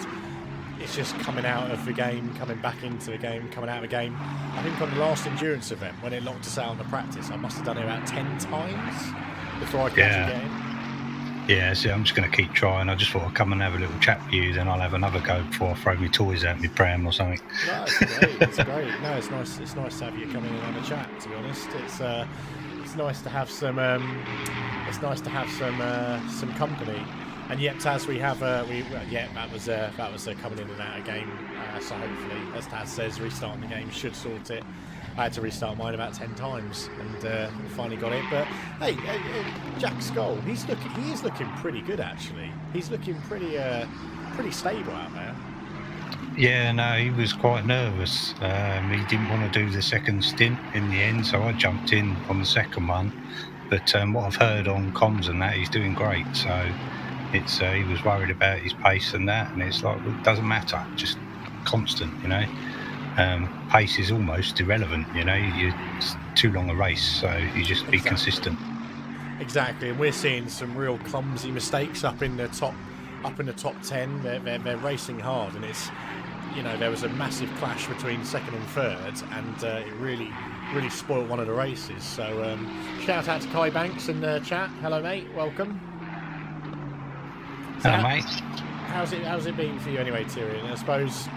it's just coming out of the game, coming back into the game, coming out of the game. I think on the last endurance event, when it locked us out on the practice, I must have done it about 10 times before I could actually get in. Yeah, so I'm just going to keep trying. I just thought I'd come and have a little chat with you, then I'll have another go before I throw my toys out my pram or something. No, it's great. It's great. No, it's nice. It's nice to have you come in and have a chat. To be honest, it's nice to have some. It's nice to have some company. And yet, as we have, that was coming in and out of game. So hopefully, as Taz says, restarting the game should sort it. I had to restart mine about 10 times, and finally got it. But hey, Jack Skull, he is looking pretty good actually. He's looking pretty stable out there. Yeah, no, he was quite nervous. He didn't want to do the second stint in the end, so I jumped in on the second one. But what I've heard on comms and that, he's doing great. So it's he was worried about his pace and that, and it's like, well, it doesn't matter, just constant, pace is almost irrelevant, it's too long a race, so you just be consistent. Exactly, and we're seeing some real clumsy mistakes up in the top 10. They're racing hard, and it's there was a massive clash between second and third, and it really spoiled one of the races. So shout out to Kai Banks in the chat. Hello mate, welcome. Hello mate. How's it been for you anyway, Tyrion? I suppose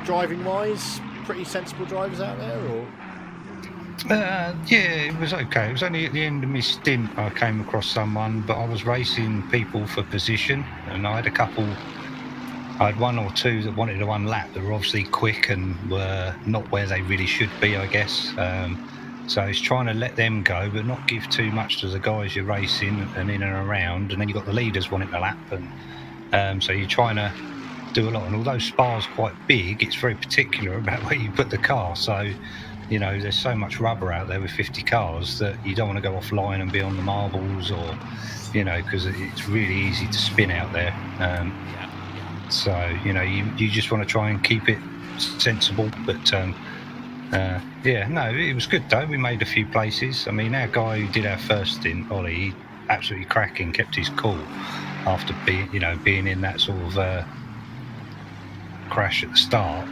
driving wise, pretty sensible drivers out there, or? Yeah, it was okay. It was only at the end of my stint I came across someone, but I was racing people for position, and I had one or two that wanted to one lap that were obviously quick and were not where they really should be, I guess. So it's trying to let them go, but not give too much to the guys you're racing and in and around. And then you've got the leaders wanting to lap, and so you're trying to do a lot. And although Spa's quite big, it's very particular about where you put the car. So you know, there's so much rubber out there with 50 cars that you don't want to go offline and be on the marbles, or, you know, because it's really easy to spin out there. So, you know, you just want to try and keep it sensible. But, it was good, though. We made a few places. I mean, our guy who did our first stint, Ollie, he absolutely cracking, kept his cool after being in that sort of crash at the start.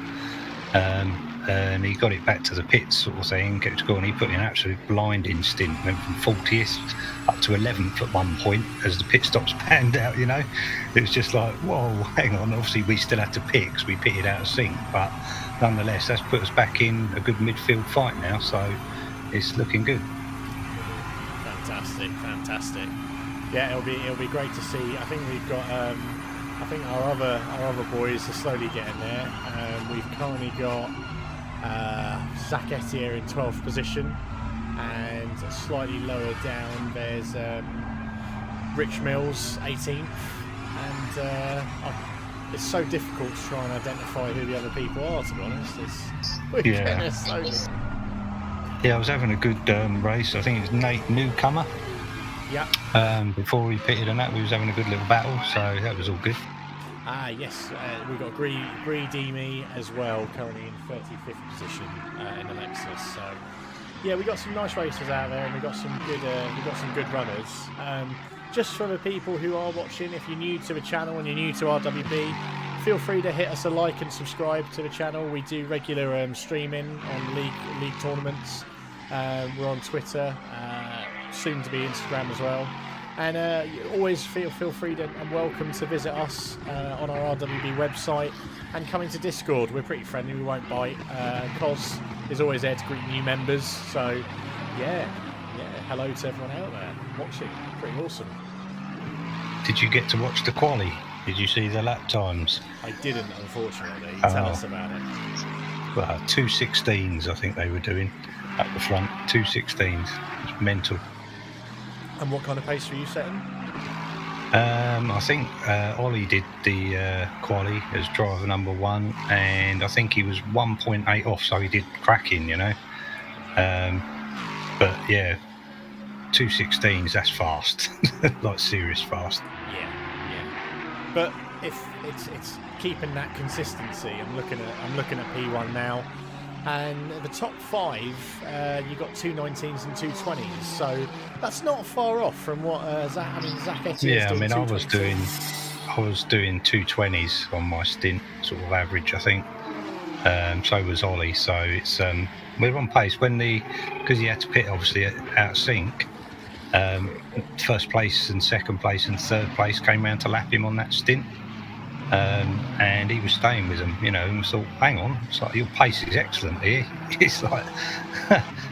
And he got it back to the pits sort of thing, kept it going. He put in an absolute blinding stint, went from 40th up to 11th at one point as the pit stops panned out, you know. It was just like, whoa, hang on. Obviously, we still had to pit because we pitted out of sync, but nonetheless, that's put us back in a good midfield fight now, so it's looking good. Fantastic. Yeah, it'll be great to see. I think we've got I think our other boys are slowly getting there. We've currently got Zach Etier in 12th position, and slightly lower down there's Rich Mills 18th, and it's so difficult to try and identify who the other people are, to be honest. We're getting there slowly. Yeah, I was having a good race. I think it was Nate Newcomer. Yeah. Before we pitted and that, we was having a good little battle, so that was all good. Yes, we've got Greedimi as well, currently in 35th position in the Lexus. So, yeah, we got some nice racers out there, and we got some good runners. Just for the people who are watching, if you're new to the channel and you're new to RWB, feel free to hit us a like and subscribe to the channel. We do regular streaming on league tournaments. We're on Twitter, soon to be Instagram as well. And you always feel free to and welcome to visit us on our RWB website and come into Discord. We're pretty friendly, we won't bite. Cos is always there to greet new members. So, yeah, hello to everyone out there watching. Pretty awesome. Did you get to watch the quali? Did you see the lap times? I didn't, unfortunately. Tell us about it. Well, 2:16s I think they were doing at the front. 2:16s. It's mental. And what kind of pace were you setting? I think Ollie did the quali as driver number 1, and I think he was 1.8 off, so he did cracking, you know. But yeah, 2:16s, that's fast, like serious fast. Yeah. But if it's keeping that consistency, I'm looking at P1 now. And the top 5, you got 219s and 220s, so that's not far off from what Zach Etienne. Yeah, I mean, I was doing 220s on my stint, sort of average, I think. So was Ollie. So it's we're on pace because he had to pit obviously out of sync. First place and second place and third place came round to lap him on that stint. And he was staying with them, you know, and thought, hang on, it's like your pace is excellent here. It's like,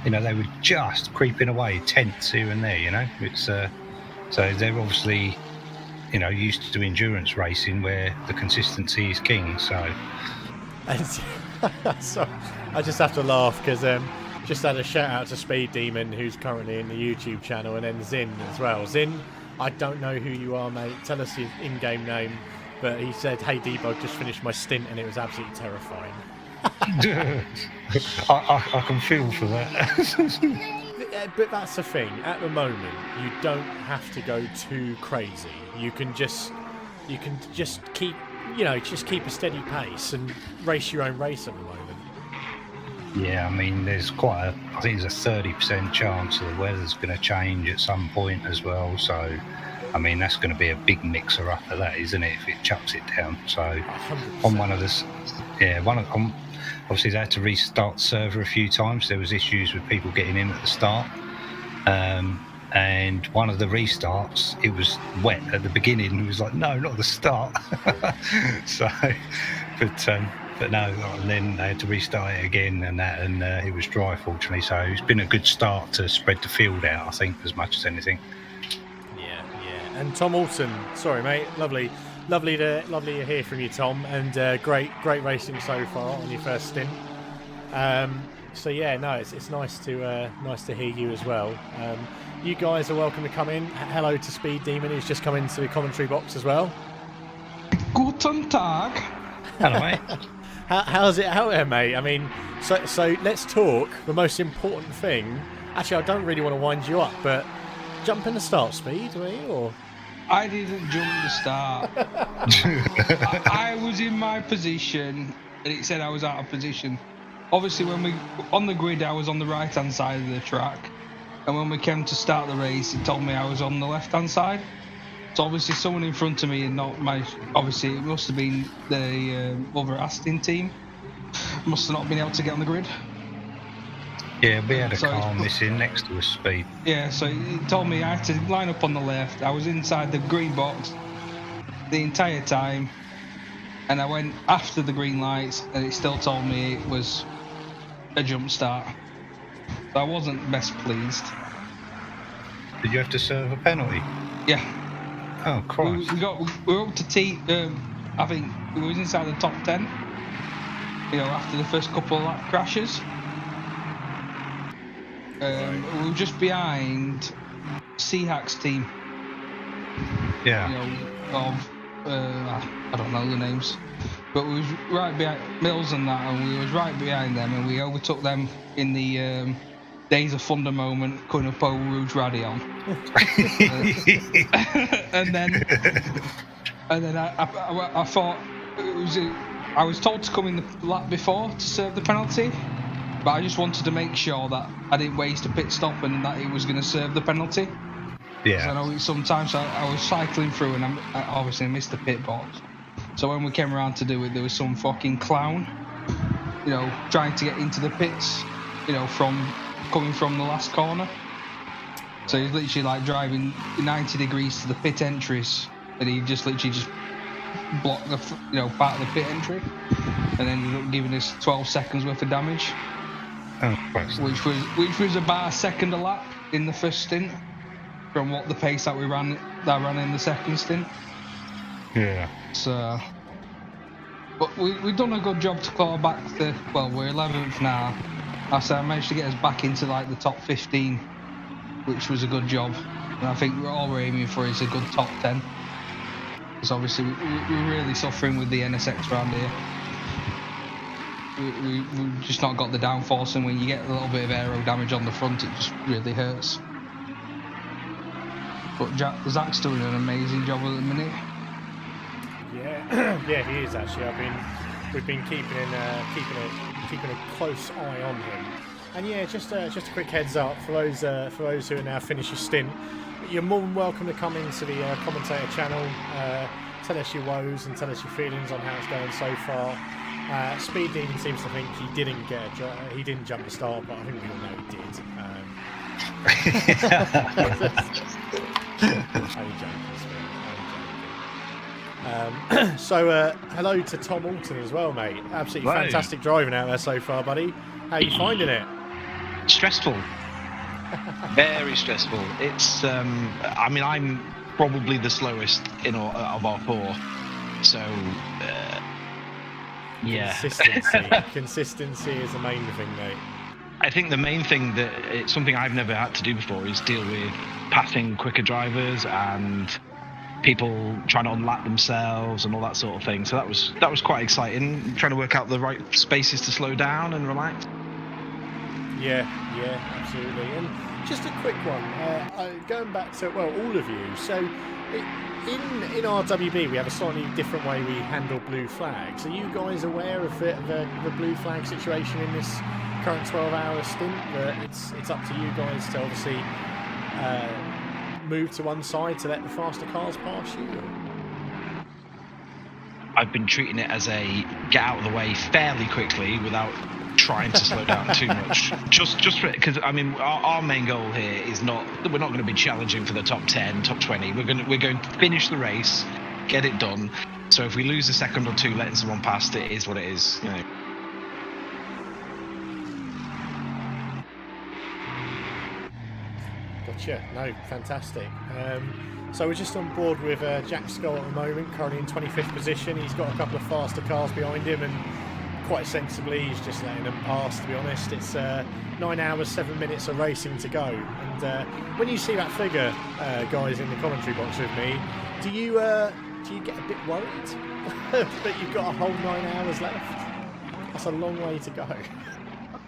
you know, they were just creeping away, tenths here and there, you know. It's so they're obviously, you know, used to endurance racing where the consistency is king. So, so I just have to laugh because just had a shout out to Speed Demon, who's currently in the YouTube channel, and then Zin as well. Zin, I don't know who you are, mate. Tell us your in-game name. But he said, hey, Debo, just finished my stint and it was absolutely terrifying. I can feel for that. But that's the thing. At the moment, you don't have to go too crazy. You can just keep, you know, just keep a steady pace and race your own race at the moment. Yeah, I mean, there's I think there's a 30% chance that the weather's going to change at some point as well. So, I mean, that's going to be a big mixer up of that, isn't it, if it chucks it down. So 100%. On one of this, obviously they had to restart the server a few times. There was issues with people getting in at the start. And one of the restarts, it was wet at the beginning. It was like, no, not the start. So, but no, and then they had to restart it again and it was dry, fortunately. So it's been a good start to spread the field out, I think, as much as anything. And Tom Alton, sorry mate, lovely to hear from you, Tom, and great racing so far on your first stint. So yeah, no, it's nice to hear you as well. You guys are welcome to come in. Hello to Speed Demon, who's just come into the commentary box as well. Guten Tag. Hello, mate. How's it out there, mate? I mean, so let's talk. The most important thing. Actually, I don't really want to wind you up, but jump in the start speed, were you? Or I didn't jump the start. I was in my position, and it said I was out of position. Obviously, when we on the grid, I was on the right-hand side of the track, and when we came to start the race, it told me I was on the left-hand side. So obviously, someone in front of me, and not my. Obviously, it must have been the other Aston team. Must have not been able to get on the grid. Yeah, we had a car missing next to us, speed. Yeah, so it told me I had to line up on the left. I was inside the green box the entire time, and I went after the green lights, and it still told me it was a jump start. So I wasn't best pleased. Did you have to serve a penalty? Yeah. Oh, Christ. We were up to T. I think we was inside the top 10. You know, after the first couple of lap crashes. We were just behind C-Hack's team. Yeah. You know, I don't know the names. But we was right behind Mills and that, and we was right behind them, and we overtook them in the Days of Thunder moment, cutting up old Rouge Radion. and then I thought it was. I was told to come in the lap before to serve the penalty, but I just wanted to make sure that I didn't waste a pit stop and that it was going to serve the penalty. Yeah. I know sometimes I was cycling through and I obviously missed the pit box. So when we came around to do it, there was some fucking clown, you know, trying to get into the pits, you know, coming from the last corner. So he's literally like driving 90 degrees to the pit entries, and he just literally blocked the, you know, part of the pit entry, and ended up giving us 12 seconds worth of damage. Oh, Christ. Which was about a second a lap in the first stint, from what the pace that I ran in the second stint. Yeah. So, but we've done a good job to claw back the. Well, we're 11th now. I managed to get us back into like the top 15, which was a good job. And I think all we're aiming for is a good top 10. Because obviously we're really suffering with the NSX around here. We've just not got the downforce, and when you get a little bit of aero damage on the front, it just really hurts. But Zach's doing an amazing job at the minute. yeah, yeah, he is actually. We've been keeping a close eye on him. And yeah, just a quick heads up for those who are now finished your stint. You're more than welcome to come into the commentator channel, tell us your woes and tell us your feelings on how it's going so far. Speed even seems to think he didn't jump the start, but I think we all know he did. Only joking, Speed. Only joking. So hello to Tom Alton as well, mate. Absolutely fantastic driving out there so far, buddy. How are you finding it? Stressful. Very stressful. It's I mean, I'm probably the slowest of our four, so yeah. Consistency is the main thing, mate. I think the main thing that it's something I've never had to do before is deal with passing quicker drivers and people trying to unlap themselves and all that sort of thing. So that was quite exciting, trying to work out the right spaces to slow down and relax. Yeah, absolutely. And just a quick one, going back to, well, all of you. So in RWB, we have a slightly different way we handle blue flags. Are you guys aware of the blue flag situation in this current 12-hour stint? That it's up to you guys to obviously move to one side to let the faster cars pass you? I've been treating it as a get out of the way fairly quickly without trying to slow down too much. Just because I mean our main goal here is we're not going to be challenging for the top 10, top 20. We're going to finish the race, get it done. So if we lose a second or two letting someone past, it is what it is, you know. Gotcha. No, fantastic. So we're just on board with Jack Skull at the moment, currently in 25th position. He's got a couple of faster cars behind him, and quite sensibly he's just letting them pass, to be honest. It's 9 hours, 7 minutes of racing to go. And when you see that figure, guys, in the commentary box with me, do you get a bit worried that you've got a whole 9 hours left? That's a long way to go.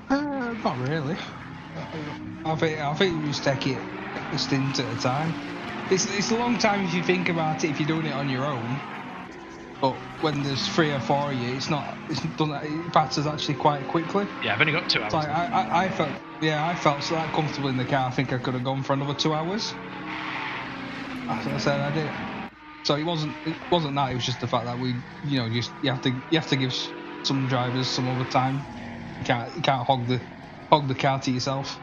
Not really. I think you just take it a stint at a time. It's a long time if you think about it, if you're doing it on your own. But when there's 3 or 4 of you, it's done. It passes actually quite quickly. Yeah, I've only got 2 hours. Like I felt so that comfortable in the car. I think I could have gone for another 2 hours. As I said, I did. So it wasn't that. It was just the fact that you have to give some drivers some other time. You can't hog the car to yourself.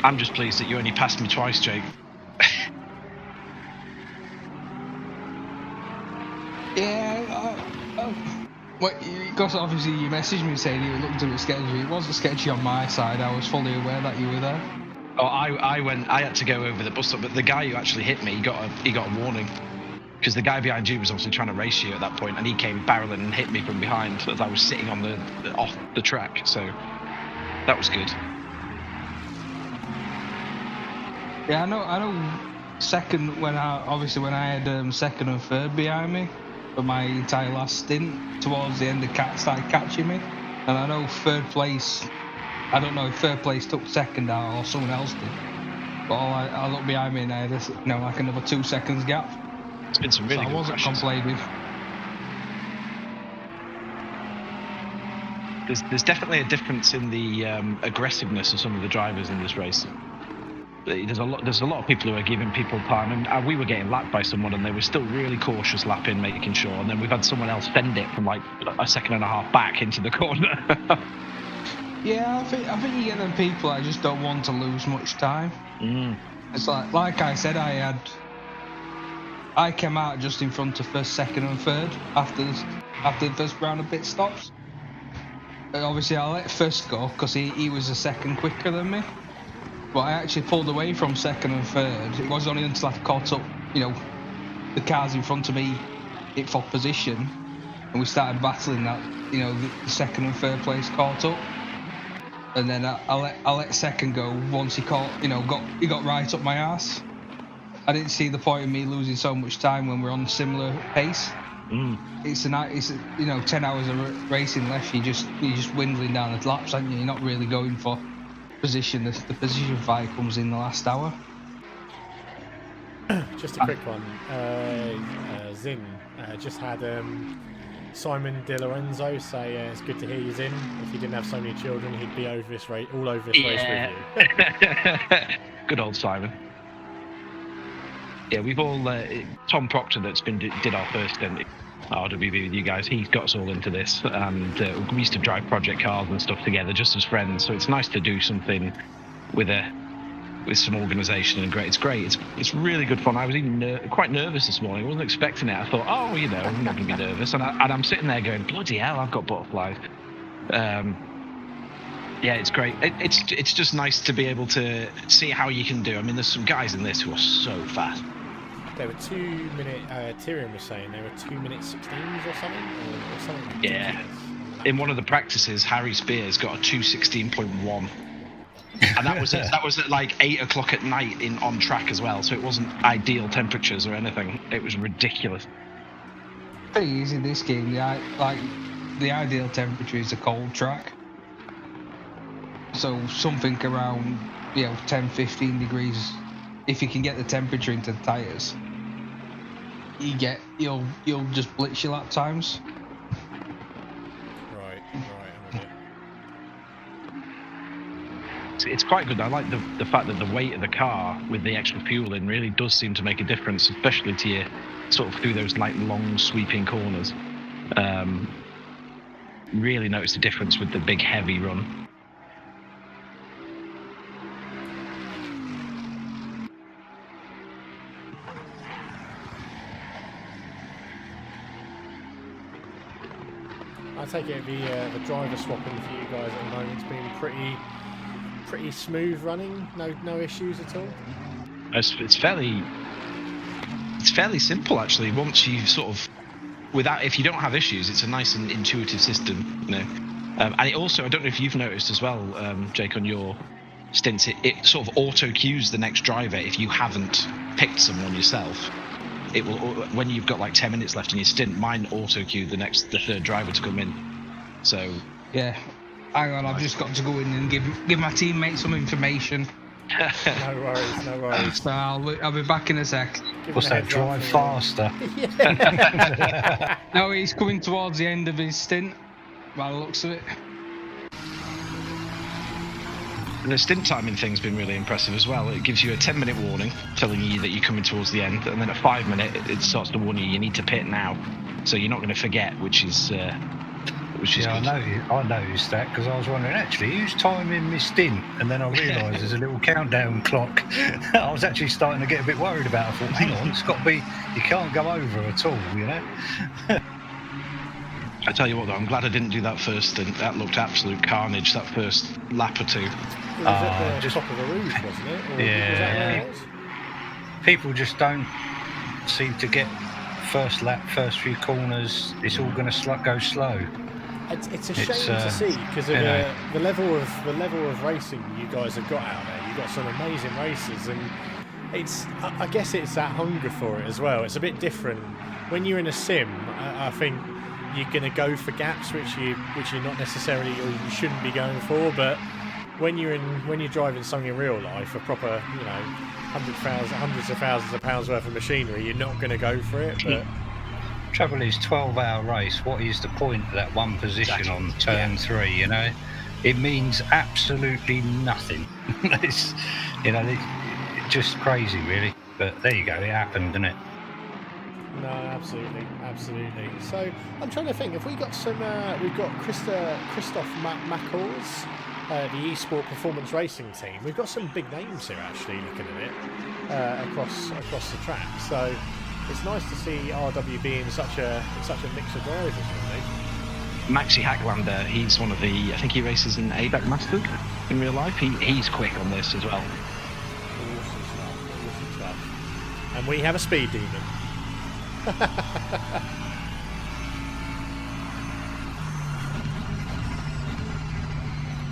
I'm just pleased that you only passed me twice, Jake. Yeah. Because obviously you messaged me saying it looked a bit sketchy. It wasn't sketchy on my side. I was fully aware that you were there. Oh, I had to go over the bus stop, but the guy who actually hit me, he got a warning. Because the guy behind you was obviously trying to race you at that point, and he came barreling and hit me from behind as I was sitting on off the track. So that was good. Yeah, I know. Second, when I had second and third behind me for my entire last stint, towards the end, the cat started catching me, and I know third place. I don't know if third place took second out or someone else did, but I looked behind me and I had like another 2 seconds gap. It's been some really good I wasn't crashes. complained with. There's definitely a difference in the aggressiveness of some of the drivers in this race. There's a lot of people who are giving people time, and we were getting lapped by someone, and they were still really cautious lapping, making sure. And then we've had someone else fend it from like a second and a half back into the corner. Yeah, I think you get them people that just don't want to lose much time. It's like I said, I came out just in front of first, second, and third after the first round of pit stops. And obviously, I let first go because he was a second quicker than me. But I actually pulled away from second and third. It was only until I caught up, the cars in front of me hit for position, and we started battling that, the second and third place caught up. And then I let second go once he caught, he got right up my ass. I didn't see the point in me losing so much time when we're on similar pace. It's 10 hours of racing left. You're just dwindling down the laps, aren't you? You're not really going for position. The position fight comes in the last hour. Just a quick one. Zin just had Simon De Lorenzo say it's good to hear you, Zin. If he didn't have so many children, he'd be all over this race with you. Good old Simon. Yeah, we've all Tom Proctor did our first stint at RWB with you guys. He's got us all into this, and we used to drive project cars and stuff together just as friends. So it's nice to do something with some organisation and great. It's great. It's really good fun. I was even quite nervous this morning. I wasn't expecting it. I thought, I'm not going to be nervous, and I'm sitting there going, bloody hell, I've got butterflies. Yeah, it's great. It's just nice to be able to see how you can do. I mean, there's some guys in this who are so fast. They were 2 minute. Tyrion was saying they were 2 minutes 16s or something. Yeah. In one of the practices, Harry Spears got a 2:16.1, and that was at like 8 o'clock at night on track as well. So it wasn't ideal temperatures or anything. It was ridiculous. Pretty easy this game. The ideal temperature is a cold track. So something around 10-15 degrees. If you can get the temperature into the tyres, you'll just blitz your lap times. Right. I'm with you. It's quite good. I like the fact that the weight of the car with the extra fuel in really does seem to make a difference, especially to you sort of through those like long sweeping corners. Really noticed the difference with the big heavy run. I take it the driver swapping for you guys at the moment's been pretty smooth running. No issues at all. It's fairly simple actually. Once you sort of if you don't have issues, it's a nice and intuitive system, And it also, I don't know if you've noticed as well, Jake, on your stints, it sort of auto cues the next driver if you haven't picked someone yourself. it will, when you've got like 10 minutes left in your stint, mine auto queue the third driver to come in. So yeah, hang on, I've just got to go in and give my teammate some information. No worries, no worries. So I'll be back in a sec. What's that? Drive faster. No, he's coming towards the end of his stint, by the looks of it. The stint timing thing's been really impressive as well. It gives you a 10-minute warning telling you that you're coming towards the end, and then at 5 minute it starts to warn you need to pit now, so you're not going to forget, which is good. I noticed that because I was wondering actually who's timing my stint, and then I realised there's a little countdown clock. I was actually starting to get a bit worried about it. I thought, hang on, it's got to be, you can't go over at all, you know. I tell you what though, I'm glad I didn't do that first stint. That looked absolute carnage, that first lap or two. It was at the top of the roof, wasn't it? Or yeah. Was that where it was? People just don't seem to get first lap, first few corners. It's all going to go slow. It's a shame to see because of the level of racing you guys have got out there. You've got some amazing races, and I guess it's that hunger for it as well. It's a bit different when you're in a sim. I think you're going to go for gaps which you're not necessarily, or you shouldn't be going for. But when you're driving something in real life, a proper, you know, hundreds of thousands of pounds worth of machinery, you're not going to go for it. But trouble is, 12-hour race, what is the point of that one position on turn 3, you know? It means absolutely nothing. It's, you know, it's just crazy, really. But there you go, it happened, didn't it? No, absolutely. So I'm trying to think, if we got some, we've got Christoph Mackles, the eSport Performance Racing team. We've got some big names here, actually, looking at it, across the track. So it's nice to see RWB in such a mix of drivers, really. Maxi Hacklander, he's one of the, I think he races in ADAC Masters in real life. He's quick on this as well. Awesome stuff. And we have a speed demon.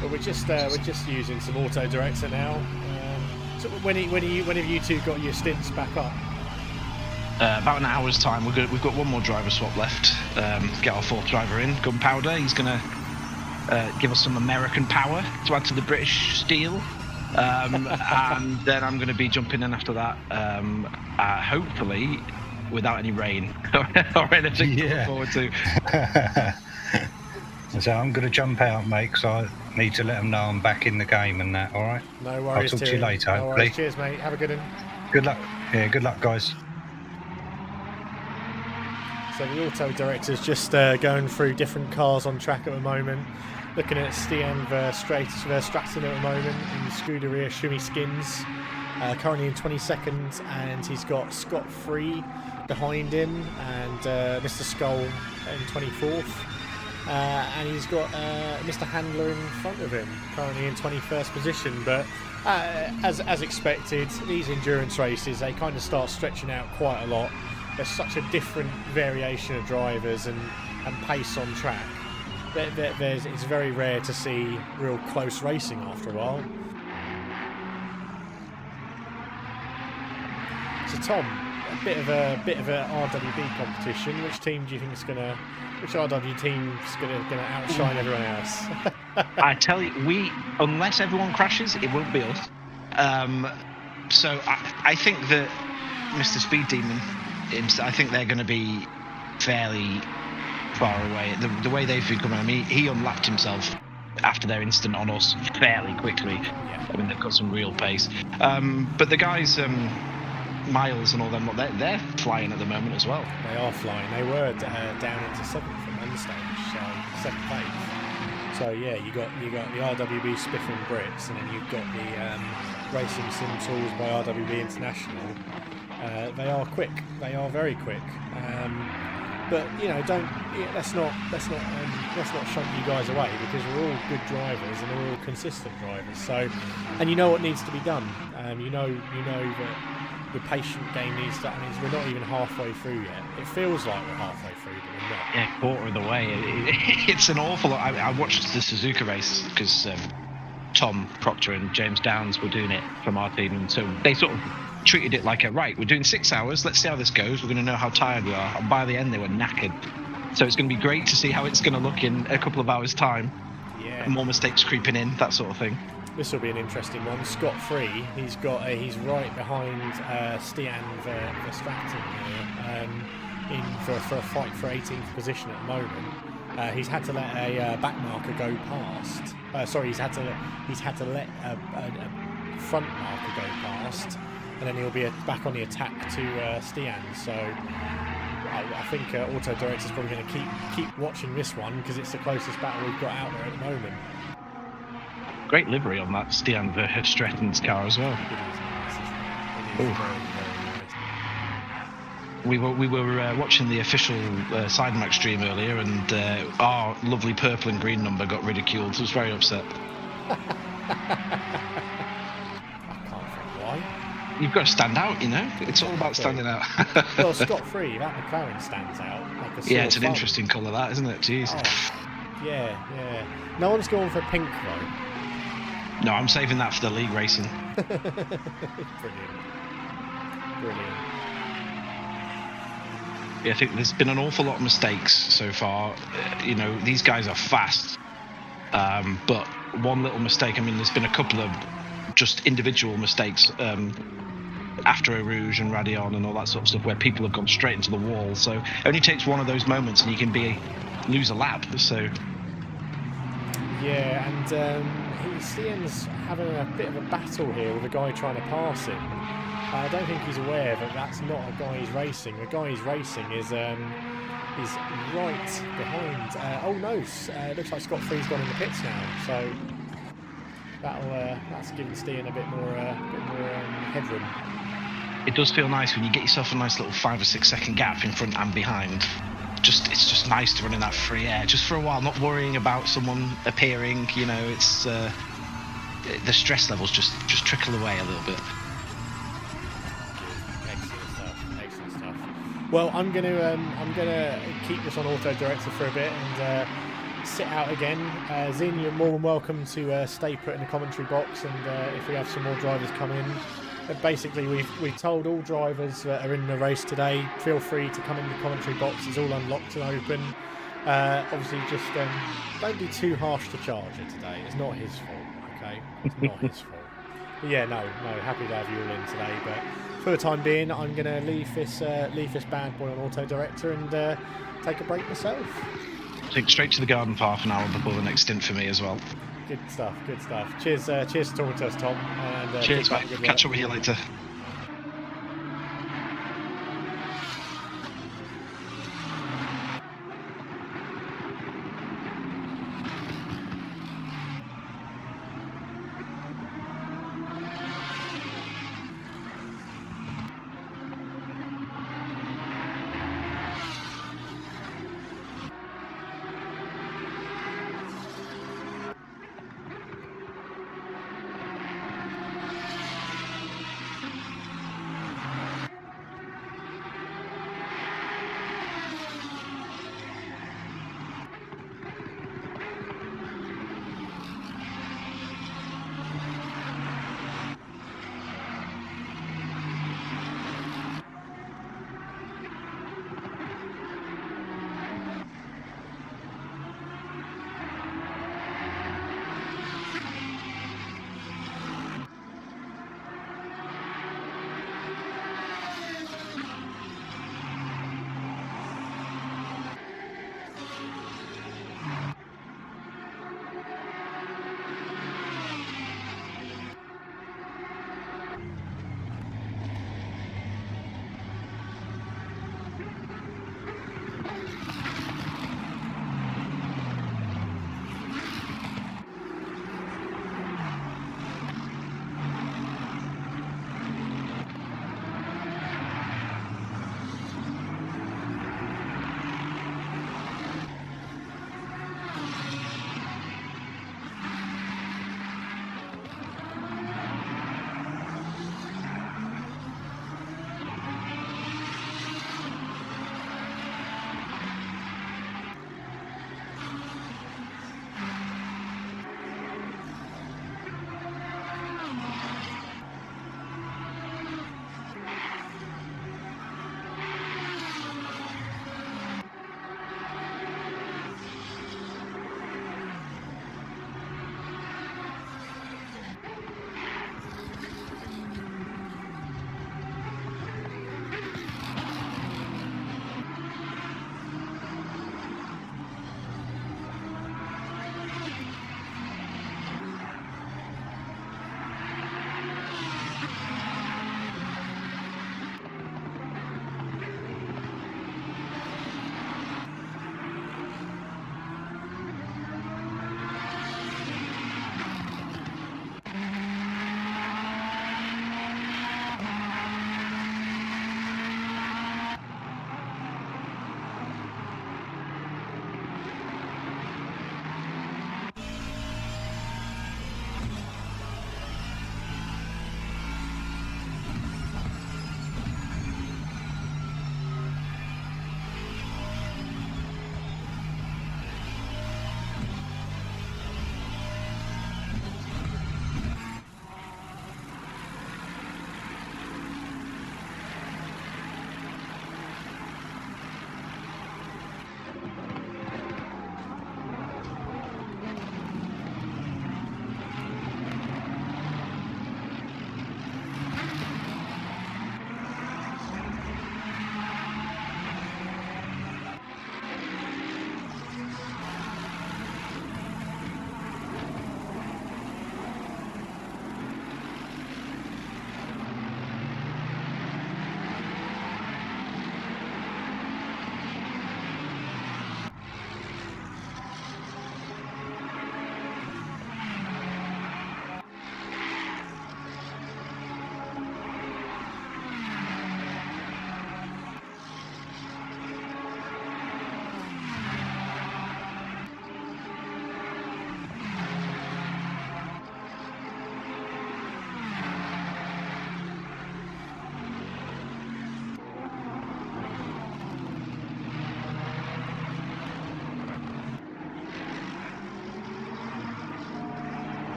But we're just using some auto director now. So when have you two got your stints back up? About an hour's time. We've got one more driver swap left. Get our fourth driver in, Gunpowder. He's gonna give us some American power to add to the British steel. And then I'm gonna be jumping in after that. Hopefully without any rain or anything to look forward to. So I'm going to jump out, mate, because I need to let them know I'm back in the game and that, all right? No worries. I'll talk to you later, no hopefully. Cheers, mate. Have a good one. Good luck. Yeah, good luck, guys. So the auto director's just going through different cars on track at the moment. Looking at Stian Verstraeten at the moment in Scuderia Schumi Skins. Currently in 22nd, and he's got Scott Free behind him, and Mr. Skull in 24th. And he's got Mr. Handler in front of him, currently in 21st position. But as expected, these endurance races, they kind of start stretching out quite a lot. There's such a different variation of drivers and pace on track. It's very rare to see real close racing after a while. So Tom, a bit of a RWB competition. Which team do you think which RW team's gonna outshine everyone else? I tell you, unless everyone crashes, it won't be us. So I think that Mr. Speed Demon, I think they're going to be fairly far away. The way they've been coming, I mean, he unlapped himself after their instant on us fairly quickly. Yeah. I mean, they've got some real pace. But the guys, Miles and all them, they're flying at the moment as well. They are flying. They were down into 7th from one stage, so 7th, 8th. So yeah, you got the RWB Spiffing Brits, and then you've got the Racing Sim Tools by RWB International. They are quick. They are very quick. But you know, let's not shunt you guys away, because we're all good drivers and we're all consistent drivers. So, and you know what needs to be done. You know that the patient game needs to. I mean, we're not even halfway through yet. It feels like we're halfway through, but we're not. Yeah, quarter of the way. It's an awful lot. I watched the Suzuka race because Tom Proctor and James Downs were doing it from our team, and so they sort of treated it like right, we're doing 6 hours, let's see how this goes, we're going to know how tired we are. And by the end, they were knackered. So it's going to be great to see how it's going to look in a couple of hours' time. Yeah. More mistakes creeping in, that sort of thing. This will be an interesting one. Scot-free. He's right behind Stian Verstraeten here, in for a fight for 18th position at the moment. He's had to let a back marker go past. He's had to let a front marker go past, and then he'll be back on the attack to Stian. So I think Auto Director's probably going to keep watching this one because it's the closest battle we've got out there at the moment. Great livery on that Stian Verstraeten's car as well. It is very, very nice. We were watching the official Sidemax stream earlier, and our lovely purple and green number got ridiculed. I was very upset. I can't think why. You've got to stand out, you know. It's all about standing out. Well, Scot-free, that McLaren stands out like a yeah, it's an thumb. interesting colour, that, isn't it? Jeez. Oh, yeah. No one's going for pink though. No, I'm saving that for the league racing. Brilliant. Yeah, I think there's been an awful lot of mistakes so far. You know, these guys are fast, but one little mistake. I mean, there's been a couple of just individual mistakes after Eau Rouge and Radion and all that sort of stuff, where people have gone straight into the wall. So it only takes one of those moments, and you can lose a lap. So yeah, and Stian's having a bit of a battle here with a guy trying to pass him. I don't think he's aware that that's not a guy he's racing. The guy he's racing is right behind. Oh no! Looks like Scot-free's gone in the pits now. So that's giving Stian a bit more headroom. it does feel nice when you get yourself a nice little 5 or 6 second gap in front and behind. It's just nice to run in that free air just for a while, not worrying about someone appearing. You know, it's the stress levels just trickle away a little bit. Excellent stuff. Well, I'm gonna keep this on auto director for a bit and sit out again. Zin, you're more than welcome to stay put in the commentary box, and if we have some more drivers come in. Basically, we've told all drivers that are in the race today, feel free to come in the commentary box. It's all unlocked and open. Obviously, just don't be too harsh to Charger today. It's not his fault, okay? It's not his fault. But yeah, no, happy to have you all in today. But for the time being, I'm going to leave this bad boy on auto director and take a break myself. Take straight to the garden for half an hour before the next stint for me as well. Good stuff. Cheers for talking to us, Tom. And, cheers, mate. Catch up with you later.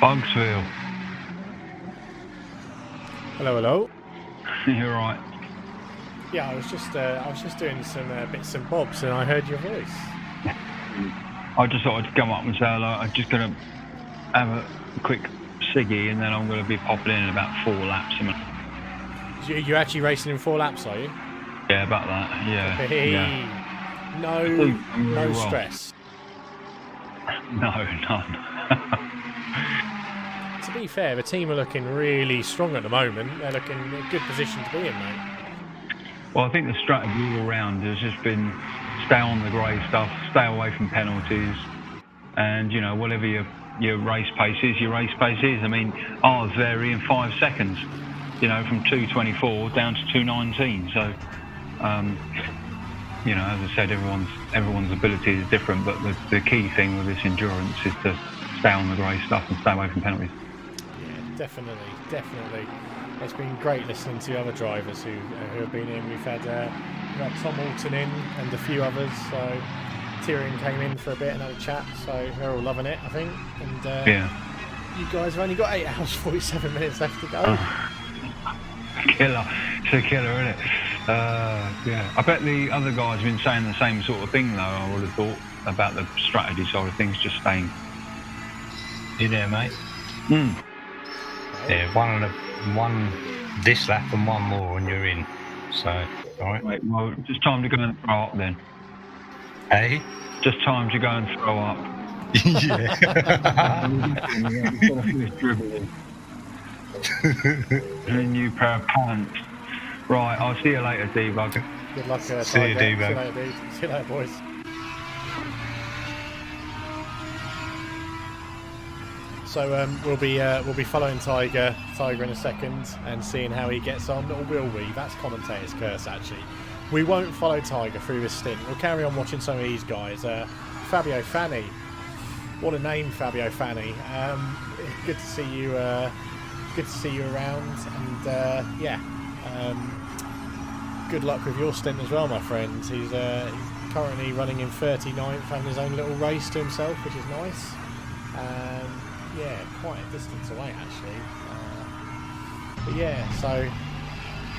Bugsville. Hello, hello. You're right. Yeah, I was just doing some bits and bobs, and I heard your voice. I just thought I'd come up and say hello. I'm just going to have a quick ciggy, and then I'm going to be popping in about 4 laps. You're actually racing in 4 laps, are you? Yeah, about that. Yeah. Hey. Yeah. No stress. No, none. To be fair, the team are looking really strong at the moment. They're looking in a good position to be in, mate. Well, I think the strategy all round has just been stay on the grey stuff, stay away from penalties, and, you know, whatever your race pace is, your race pace is. I mean, ours vary in 5 seconds, you know, from 2:24 down to 2:19. So, you know, as I said, everyone's ability is different, but the key thing with this endurance is to stay on the grey stuff and stay away from penalties. Yeah, definitely. It's been great listening to the other drivers who have been in. We've had Tom Alton in and a few others. So Tyrion came in for a bit and had a chat. So they're all loving it, I think. And yeah, you guys have only got 8 hours 47 minutes left to go. Killer, it's a killer, isn't it? Yeah, I bet the other guys have been saying the same sort of thing, though. I would have thought about the strategy side of things, just staying. You there, mate? Yeah, one this lap and one more, and you're in. So, all right. Right, well, just time to go and throw up then. Hey? Just time to go and throw up. Yeah. And a new pair of pants. Right, I'll see you later, D-Bug. Good luck, See you, Tiger. D-Bug. See you later, dude. See you later, boys. So we'll be following Tiger in a second and seeing how he gets on, or will we? That's commentator's curse, actually. We won't follow Tiger through this stint. We'll carry on watching some of these guys. Fabio Fanni, what a name, Fabio Fanni. Good to see you. Good to see you around, and yeah. Good luck with your stint as well, my friend. He's currently running in 39th, having his own little race to himself, which is nice. Yeah, quite a distance away actually. But yeah, so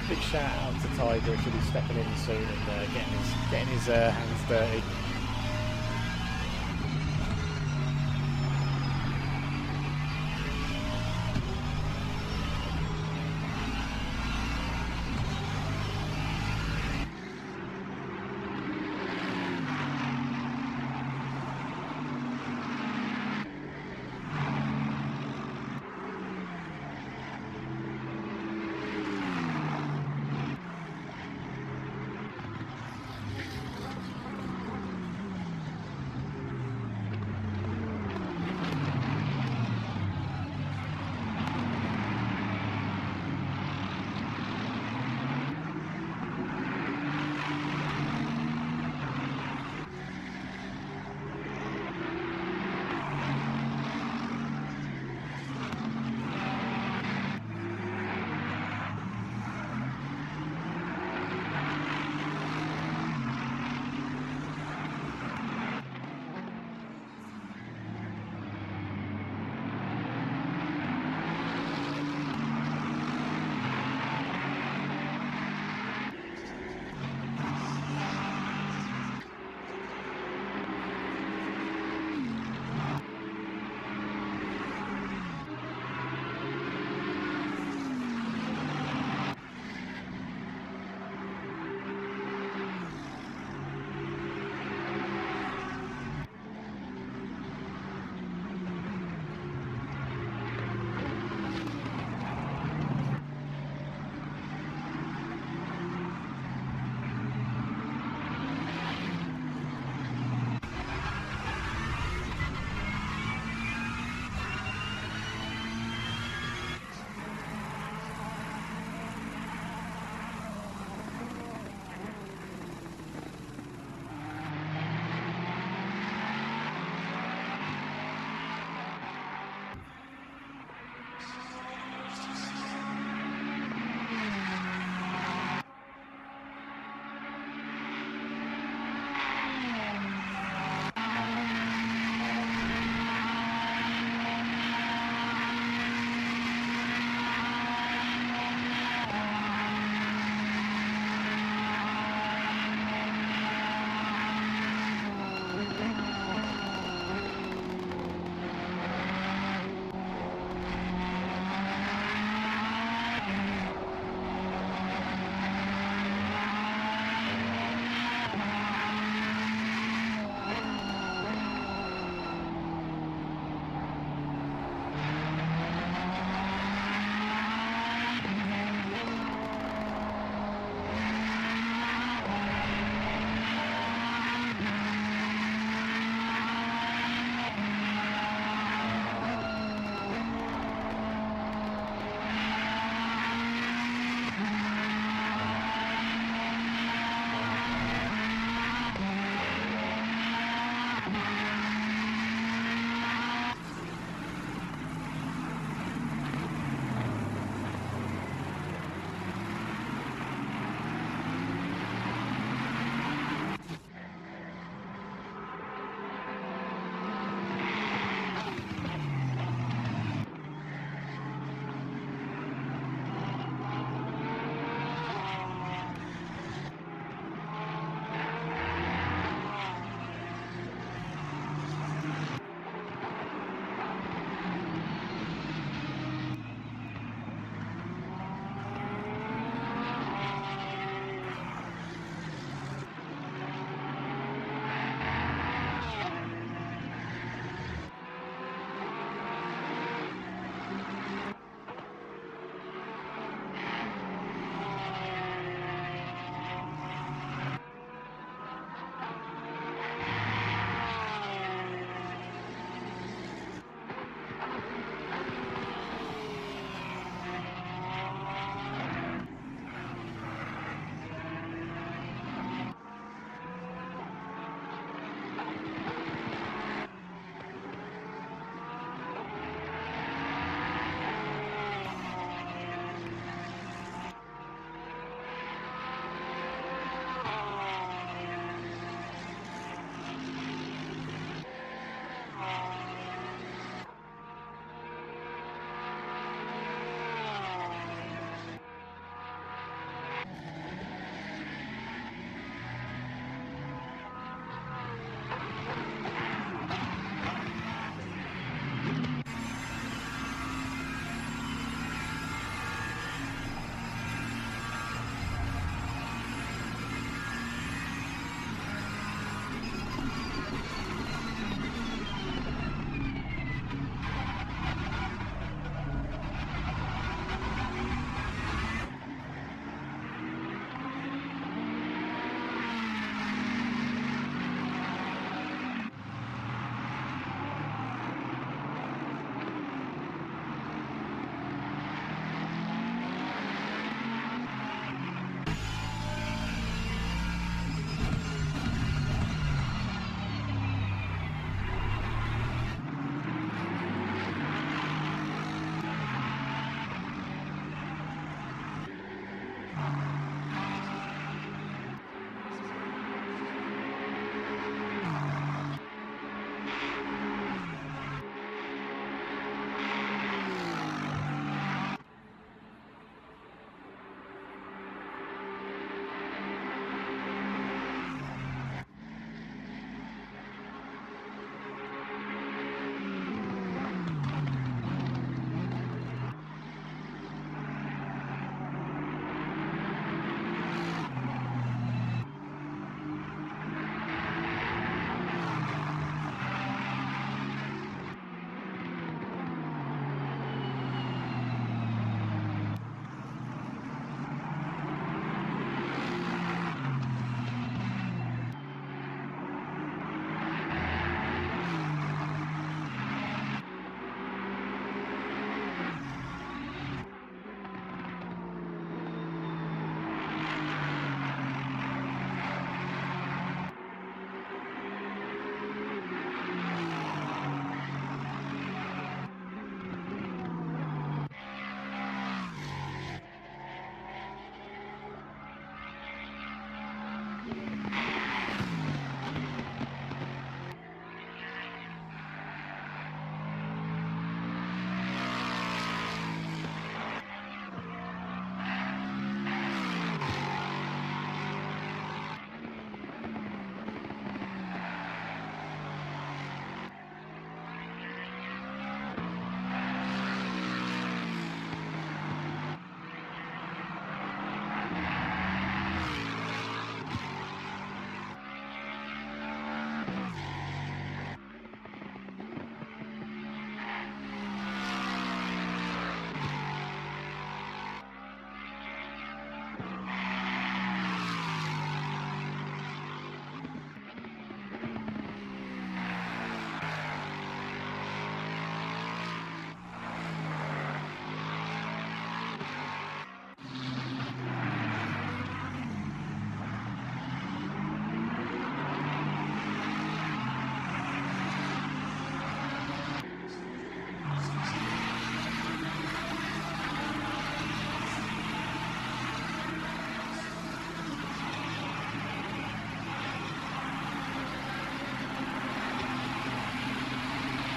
big shout out to Tiger, who should be stepping in soon and getting his hands dirty.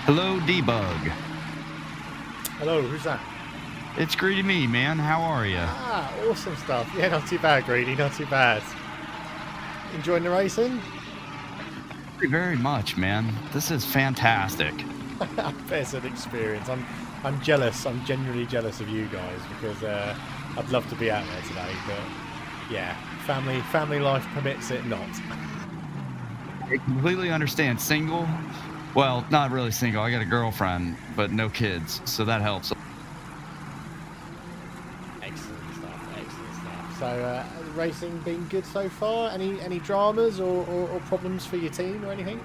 Hello, Debug. Hello, who's that? It's Greedy me, man. How are you? Ah, awesome stuff. Yeah, not too bad, Greedy, not too bad. Enjoying the racing? Very much, man. This is fantastic. It's an experience. I'm jealous. I'm genuinely jealous of you guys because I'd love to be out there today, but yeah, family life permits it not. I completely understand. Single? Well, not really single. I got a girlfriend, but no kids, so that helps. Excellent stuff. So, racing been good so far? Any dramas or problems for your team or anything?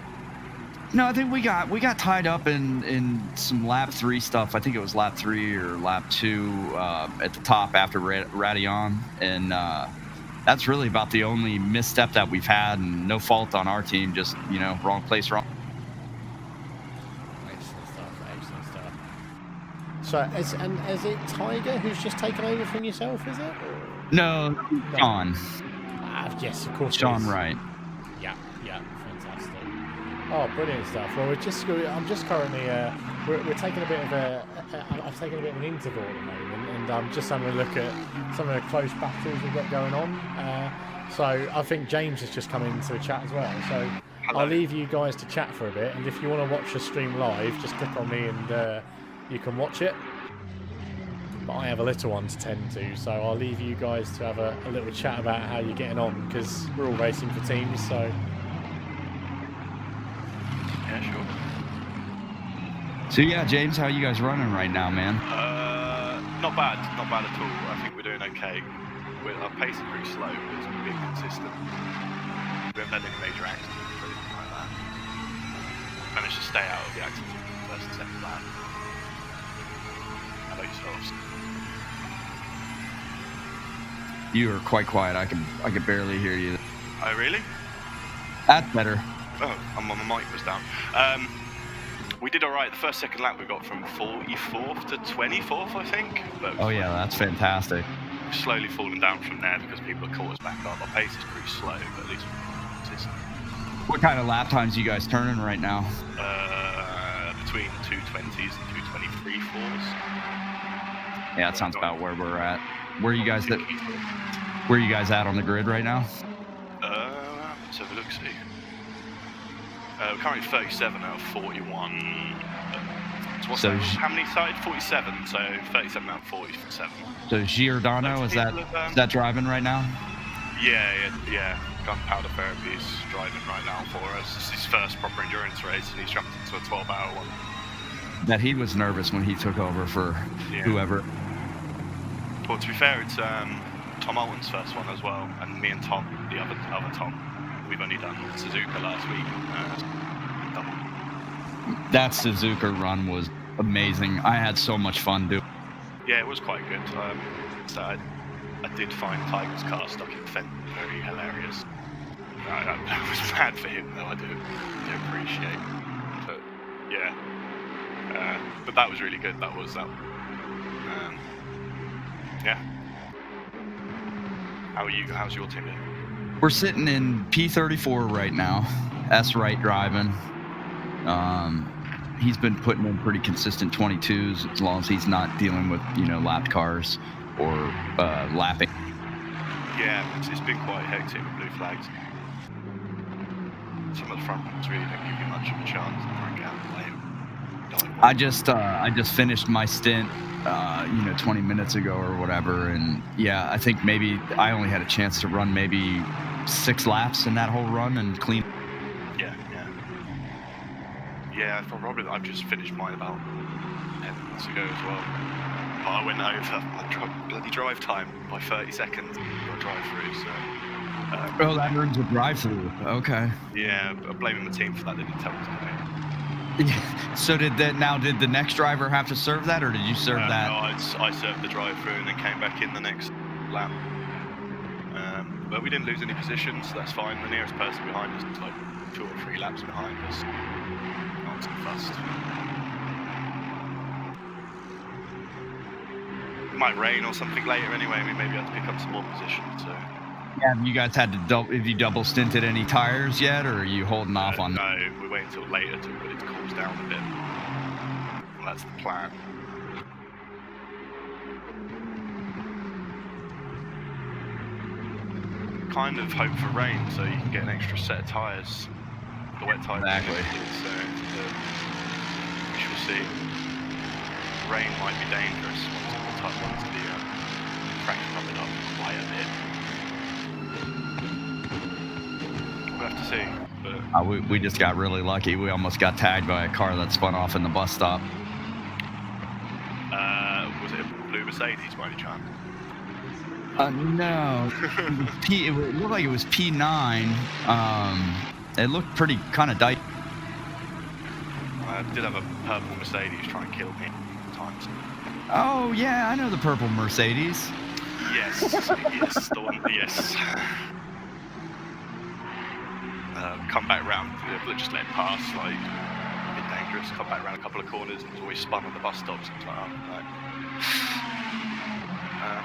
No, I think we got tied up in some lap 3 stuff. I think it was lap 3 or lap 2 at the top after Radion, and that's really about the only misstep that we've had, and no fault on our team. Just wrong place, wrong. Excellent stuff. So, is it Tiger who's just taken over from yourself? Is it? No, Sean. Yes, of course. Sean Wright. Yeah, fantastic. Oh, brilliant stuff. Well, I'm just currently we're taking a bit of I've taken a bit of an interval at the moment, and I'm just having a look at some of the close battles we've got going on. So I think James has just come into the chat as well. So I'll leave you guys to chat for a bit, and if you want to watch the stream live, just click on me and you can watch it. But I have a little one to tend to, so I'll leave you guys to have a little chat about how you're getting on, because we're all racing for teams, so... Yeah, sure. So yeah, James, how are you guys running right now, man? Not bad at all. I think we're doing okay. Our pace is pretty slow, but it's being consistent. We haven't had any major accidents or anything like that. Managed to stay out of the accident first and second lap. How about yourselves? You are quite quiet. I could barely hear you. Oh, really? That's better. Oh, my mic was down. We did all right. The second lap we got from 44th to 24th, I think. But oh yeah, that's fantastic. We're slowly falling down from there because people have caught us back up. Our pace is pretty slow, but at least we're consistent. What kind of lap times are you guys turning right now? Between 220s and 223 fours. Yeah, that sounds about where we're at. Where are you guys at on the grid right now? Let's have a look, see. We're currently 37 out of 41. So how many started? 47, so 37 out of 47. So Giordano, is that driving right now? Yeah. Gunpowder Therapy is driving right now for us. This is his first proper endurance race, and he's jumped into a 12-hour one. That he was nervous when he took over for whoever. Well, to be fair, it's Tom Alton's first one as well, and me and Tom, the other Tom, we've only done Suzuka last week. That Suzuka run was amazing. I had so much fun doing. Yeah, it was quite good. So I did find Tiger's car stuck in fence very hilarious. That was bad for him, though. I do appreciate. But yeah, but that was really good. That was that. Yeah. How are you? How's your team doing? We're sitting in P34 right now. S Wright driving. He's been putting in pretty consistent 22s as long as he's not dealing with lapped cars or lapping. Yeah, it's been quite hectic with blue flags. Some of the front ones really don't give you much of a chance to break out and lane. I just finished my stint 20 minutes ago or whatever, and yeah, I think maybe I only had a chance to run maybe 6 laps in that whole run and clean. Yeah, I've just finished mine about 10 minutes ago as well. But I went over. I dropped bloody drive time by 30 seconds for a drive-through, so... oh, that earns a drive-through. Okay. Yeah, I'm blaming the team for that. They didn't tell us today. Yeah. So did the next driver have to serve that, or did you serve that? No, I served the drive-through and then came back in the next lap. But we didn't lose any positions, so that's fine. The nearest person behind us is like 2 or 3 laps behind us. Not too fast. It might rain or something later anyway. We maybe have to pick up some more positions. So. Yeah, have you guys had to have you double stinted any tires yet, or are you holding off on? No, we wait until later till it cools down a bit. Well, that's the plan. Kind of hope for rain so you can get an extra set of tyres. The wet tyres. Exactly. So we shall see. Rain might be dangerous once the track's rubbing up quite a bit. We'll have to see. But We just got really lucky. We almost got tagged by a car that spun off in the bus stop. was it a blue Mercedes by any chance? No. It looked like it was P9. It looked pretty kind of dicey. I did have a purple Mercedes trying to kill me at times. Oh, yeah, I know the purple Mercedes. Yes, yes, the one, yes. Come back round, just let it pass, like, a bit dangerous. Come back round a couple of corners and it's always spun at the bus stops. It's like, oh, no.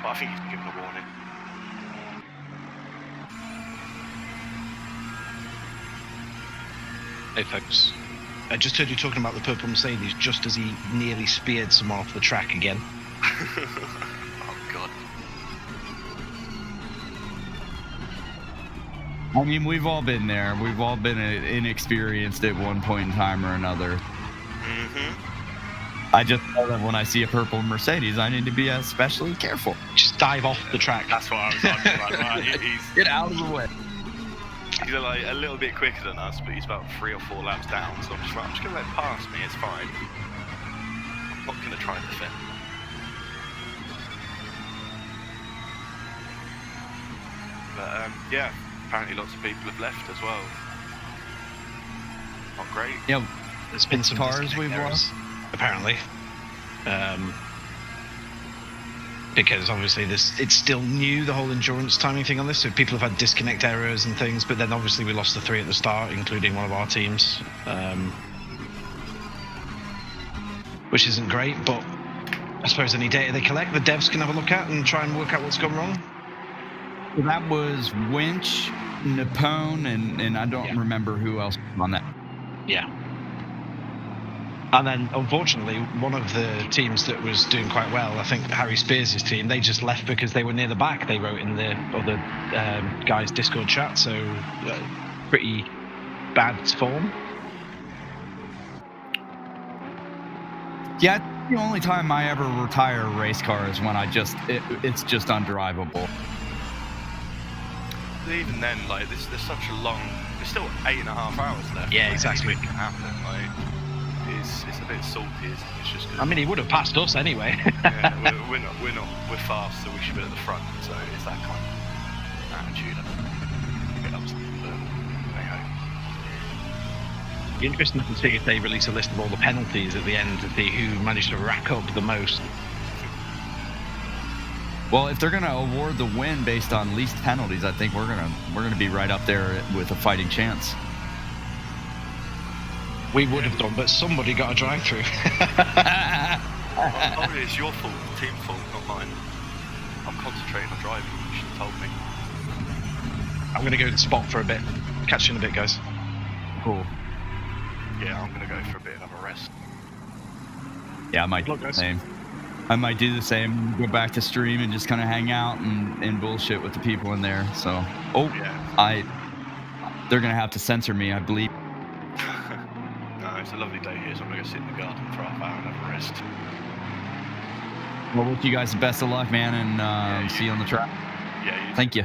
But I think he's been given a warning. Hey folks, I just heard you talking about the purple Mercedes just as he nearly speared someone off the track again. Oh god. I mean, we've all been there. We've all been inexperienced at one point in time or another. Mm-hmm. I just know that when I see a purple Mercedes, I need to be especially careful. Just dive off the track. That's what I was talking about. Right? Get out of the way. He's like a little bit quicker than us, but he's about 3 or 4 laps down. So I'm just going to let him pass me. It's fine. I'm not going to try and defend. But yeah, apparently lots of people have left as well. Not great. Yeah, there's been some cars we've lost. Apparently. Because obviously it's still new, the whole endurance timing thing on this, so people have had disconnect errors and things, but then obviously we lost the 3 at the start, including one of our teams, which isn't great, but I suppose any data they collect, the devs can have a look at and try and work out what's gone wrong. That was Winch, Napone, and I don't remember who else on that. Yeah. And then, unfortunately, one of the teams that was doing quite well, I think Harry Spears' team, they just left because they were near the back. They wrote in the other guys' Discord chat, so pretty bad form. Yeah, the only time I ever retire a race car is when it's just undrivable. Even then, like, there's such a long... There's still 8.5 hours left. Yeah, exactly. Anything can happen, like... It's a bit salty, isn't it? It's just I mean, he would have passed us anyway. Yeah, we're not. We're fast, so we should be at the front. So it's that kind of attitude. It'd be interesting to see if they release a list of all the penalties at the end to see who managed to rack up the most. Well, if they're going to award the win based on least penalties, I think we're gonna be right up there with a fighting chance. We would have done, but somebody got a drive-through. Probably it's your fault, the team fault, not mine. I'm concentrating on driving. You should have told me. I'm going to go to the spot for a bit. Catch you in a bit, guys. Cool. Yeah, I'm going to go for a bit of a rest. Yeah, I might do the same. I might do the same. Go back to stream and just kind of hang out and bullshit with the people in there. So, they're going to have to censor me, I believe. It's a lovely day here, so I'm going to go sit in the garden for half an hour and have a rest. Well, wish you guys the best of luck, man, and see you on the track. Yeah, thank you.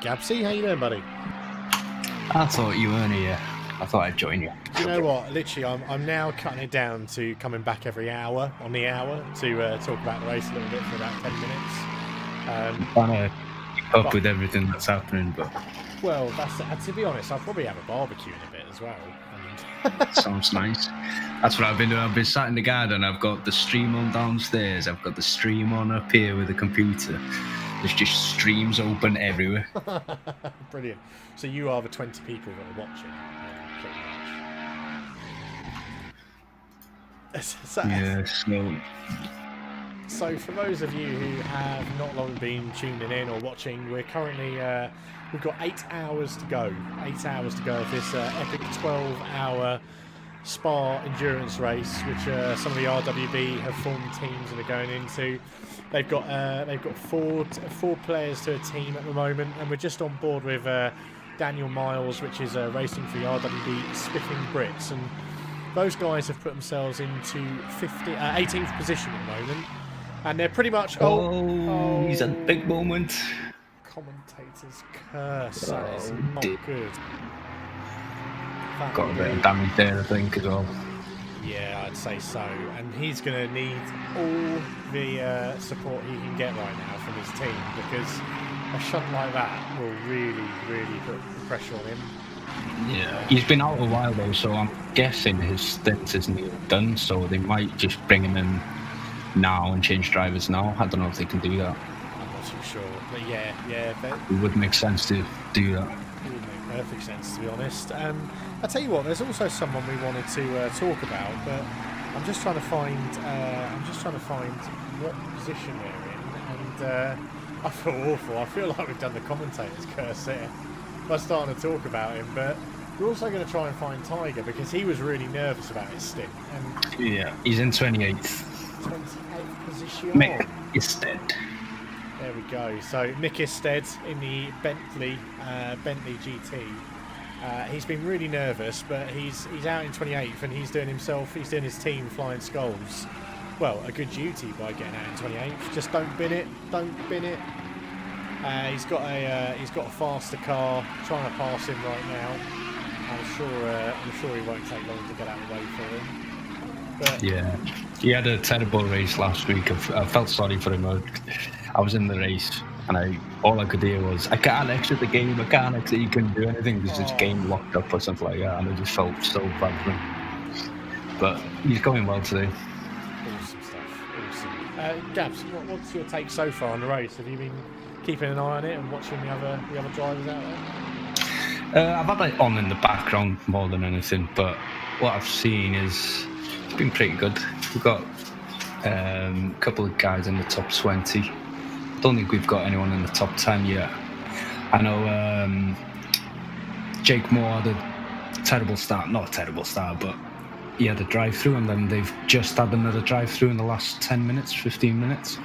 Gabsy, how you doing, buddy? I thought you weren't here. I thought I'd join you. Do you know what? Literally, I'm now cutting it down to coming back every hour on the hour to talk about the race a little bit for about 10 minutes. Trying to keep up with everything that's happening, but... Well, to be honest, I'll probably have a barbecue in a bit as well. Sounds nice. That's what I've been doing. I've been sat in the garden. I've got the stream on downstairs. I've got the stream on up here with the computer. There's just streams open everywhere. Brilliant. So you are the 20 people that are watching, pretty much. So for those of you who have not long been tuning in or watching, we're currently we've got 8 hours to go. 8 hours to go of this epic 12-hour Spa endurance race, which some of the RWB have formed teams and are going into. They've got four players to a team at the moment, and we're just on board with Daniel Miles, which is racing for the RWB Spiffing Brits, and those guys have put themselves into 18th position at the moment, and they're pretty much. Oh, he's a big moment. Commentator's curse. That is not good. Got a bit of damage there, I think, as well. Yeah, I'd say so. And he's going to need all the support he can get right now from his team, because a shunt like that will really, really put pressure on him. Yeah, he's been out a while though, so I'm guessing his stint isn't done, so they might just bring him in now and change drivers now. I don't know if they can do that. I'm not too sure. But yeah. It would make sense to do that. It would make perfect sense, to be honest. I'll tell you what, there's also someone we wanted to talk about, but I'm just trying to find what position we're in, and I feel awful. I feel like we've done the commentator's curse here by starting to talk about him, but we're also going to try and find Tiger, because he was really nervous about his stint. And yeah, he's in 28th. 28th position. Mick Isted. There we go. So Mick Isted in the Bentley GT. He's been really nervous, but he's out in 28th, and he's doing his team flying skulls. Well, a good duty by getting out in 28th. Just don't bin it. He's got a faster car, trying to pass him right now. I'm sure he won't take long to get out of the way for him. But yeah, he had a terrible race last week. I felt sorry for him. I was in the race, and all I could hear was, "I can't exit the game. I can't exit." He couldn't do anything because his game locked up or something like that, and I just felt so bad for him. But he's going well today. Awesome stuff. Awesome. Gabs, what's your take so far on the race? Have you been keeping an eye on it and watching the other drivers out there? I've had it on in the background more than anything, but what I've seen is it's been pretty good. We've got a couple of guys in the top 20. Don't think we've got anyone in the top 10 yet. I know Jake Moore had a terrible start, not a terrible start, but he had a drive-through, and then they've just had another drive-through in the last 10 minutes, 15 minutes,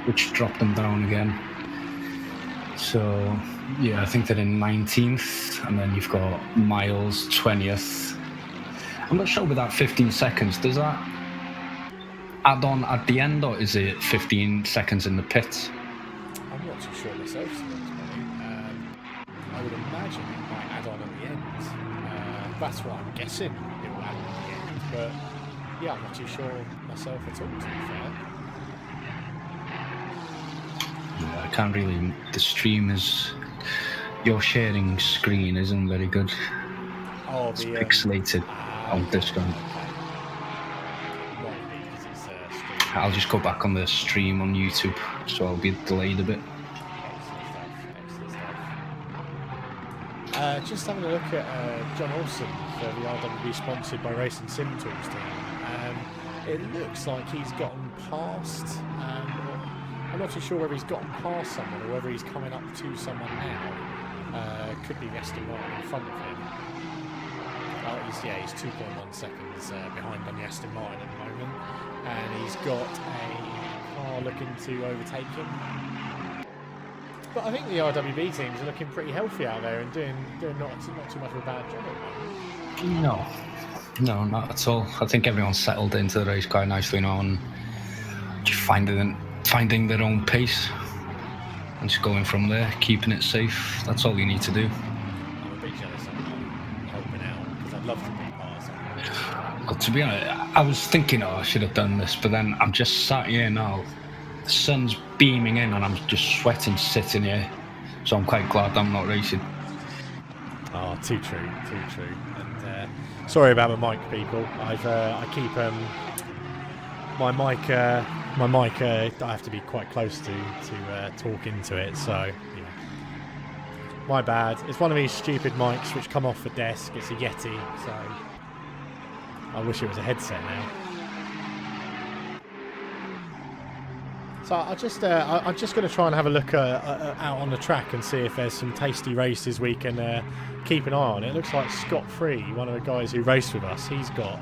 which dropped them down again. So, yeah, I think they're in 19th, and then you've got Miles 20th. I'm not sure with that 15 seconds, does that add on at the end, or is it 15 seconds in the pits? I'm not too sure myself, to be honest, buddy. I would imagine it might add on at the end. That's what I'm guessing it will add on at the end, but yeah, I'm not too sure myself at all, to be fair. Yeah, I can't really. The stream is. Your sharing screen isn't very good. Oh, it's pixelated on this one. I'll just go back on the stream on YouTube, so I'll be delayed a bit. Excellent stuff. Just having a look at John Olsen for the RWB sponsored by Racing Sim Tools team. It looks like he's gotten past. I'm not too sure whether he's gotten past someone or whether he's coming up to someone now. Could be Aston Martin in front of him. He's 2.1 seconds behind on the Aston Martin at the moment, and he's got a car looking to overtake him. But I think the RWB teams are looking pretty healthy out there and doing not too much of a bad job at the moment. No, not at all. I think everyone's settled into the race quite nicely now and just finding their own pace. and just going from there, keeping it safe. That's all you need to do. I'm a bit jealous of helping out because I'd love to be part of something. Well, to be honest, I was thinking, I should have done this, but then I'm just sat here now. The sun's beaming in and I'm just sweating sitting here. So I'm quite glad I'm not racing. Oh, too true, too true. And sorry about my mic, people. I keep my mic. I have to be quite close to talk into it. So yeah, my bad. It's one of these stupid mics which come off the desk. It's a Yeti, so I wish it was a headset now. So I'm just going to try and have a look out on the track and see if there's some tasty races we can keep an eye on. It looks like Scott Free, one of the guys who raced with us, he's got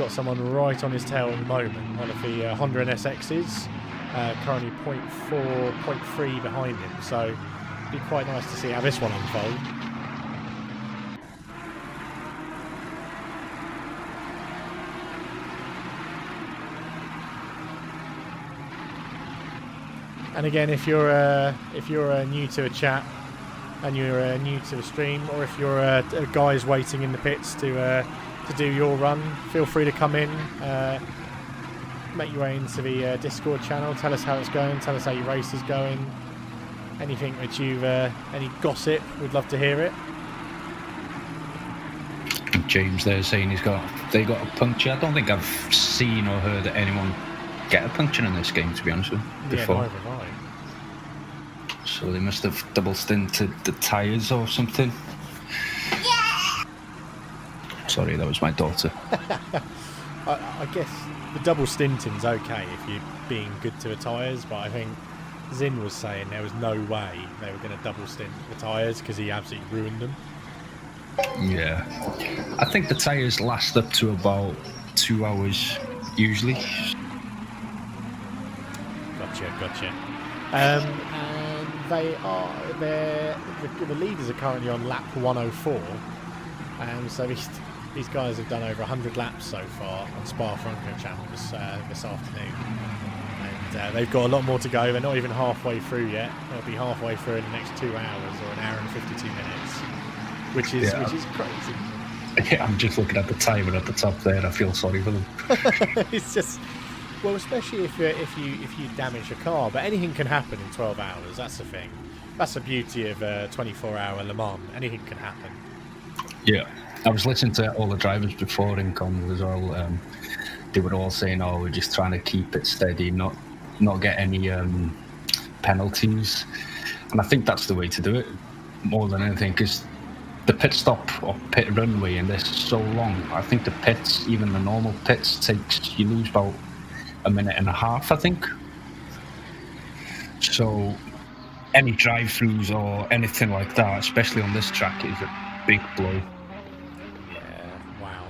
someone right on his tail at the moment. One of the Honda NSXs, currently 0.4, 0.3 behind him. So it'd be quite nice to see how this one unfolds. And again, if you're new to a chat and you're new to the stream, or if you're guys waiting in the pits to do your run, feel free to come in, make your way into the Discord channel. Tell us how it's going. Tell us how your race is going. Anything that you've any gossip, we'd love to hear it. James there saying they got a puncture. I don't think I've seen or heard anyone get a puncture in this game, to be honest with you, before. Yeah, neither have I. So they must have double stinted the tyres or something. Yeah! Sorry, that was my daughter. I guess the double stinting's okay if you're being good to the tyres, but I think Zin was saying there was no way they were going to double stint the tyres because he absolutely ruined them. Yeah. I think the tyres last up to about 2 hours, usually. Gotcha. And the leaders are currently on lap 104. So these guys have done over 100 laps so far on Spa-Francorchamps this afternoon. And they've got a lot more to go. They're not even halfway through yet. They'll be halfway through in the next 2 hours, or an hour and 52 minutes, which is crazy. Yeah, I'm just looking at the timer at the top there. I feel sorry for them. It's just, well, especially if you damage a car, but anything can happen in 12 hours. That's the thing. That's the beauty of 24-hour Le Mans. Anything can happen. Yeah, I was listening to all the drivers before in comms as well. They were all saying, "Oh, we're just trying to keep it steady, not get any penalties." And I think that's the way to do it more than anything, because the pit stop or pit runway in this is so long. I think the pits, even the normal pits, you lose about a minute and a half, I think. So any drive-throughs or anything like that, especially on this track, is a big blow. Yeah, wow,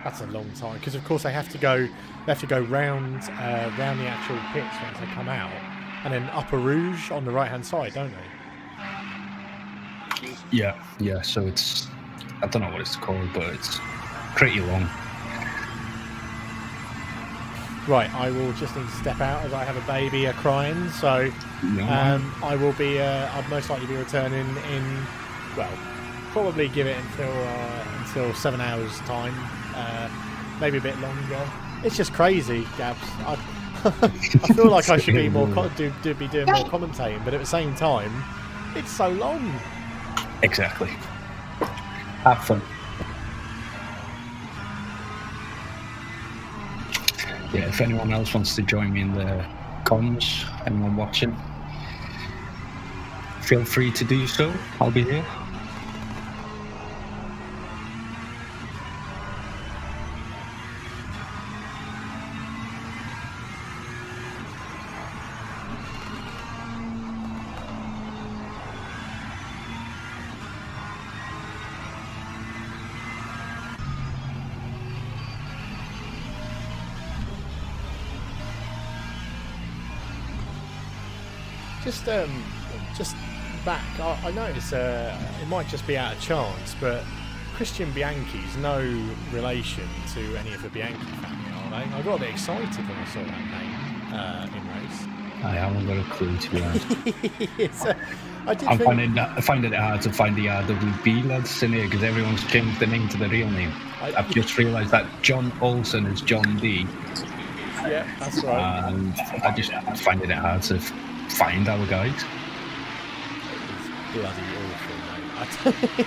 that's a long time, because of course they have to go round the actual pits once they come out, and then up a Rouge on the right-hand side, don't they? Yeah. So it's, I don't know what it's called, but it's pretty long. Right, I will just need to step out as I have a baby crying. So I will be. I'll most likely be returning in. Well, probably give it until 7 hours time, maybe a bit longer. It's just crazy, Gabs. I feel like I should be more doing more commentating, but at the same time, it's so long. Exactly. Have fun. Yeah, if anyone else wants to join me in the comms, anyone watching, feel free to do so. I'll be here. Just back, I noticed it might just be out of chance, but Christian Bianchi's no relation to any of the Bianchi family, are they? I got a bit excited when I saw that name in race. I haven't got a clue, to be honest. I find it hard to find the RWB lads in here because everyone's changed the name to the real name. I've just realised that John Olsen is John D. Yeah, that's right. And I just find it hard to find our guys. It's bloody awful,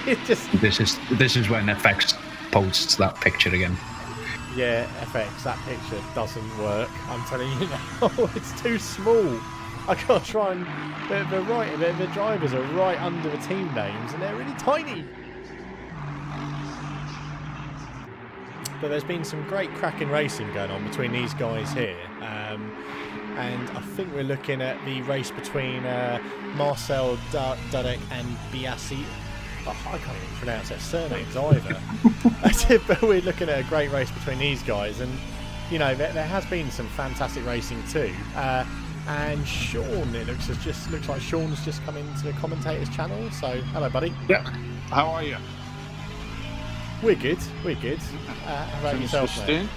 mate. It just... This is when FX posts that picture again. Yeah, FX, that picture doesn't work. I'm telling you now, it's too small. I gotta try and the drivers are right under the team names, and they're really tiny. But there's been some great cracking racing going on between these guys here, and I think we're looking at the race between Marcel Tariq and Biassi. Oh, I can't even pronounce their surnames either. But we're looking at a great race between these guys, and you know there has been some fantastic racing too. And Sean, it looks like Sean's just come into the commentators channel. So hello, buddy. Yeah. How are you? We're good. We're good. How about yourself, mate?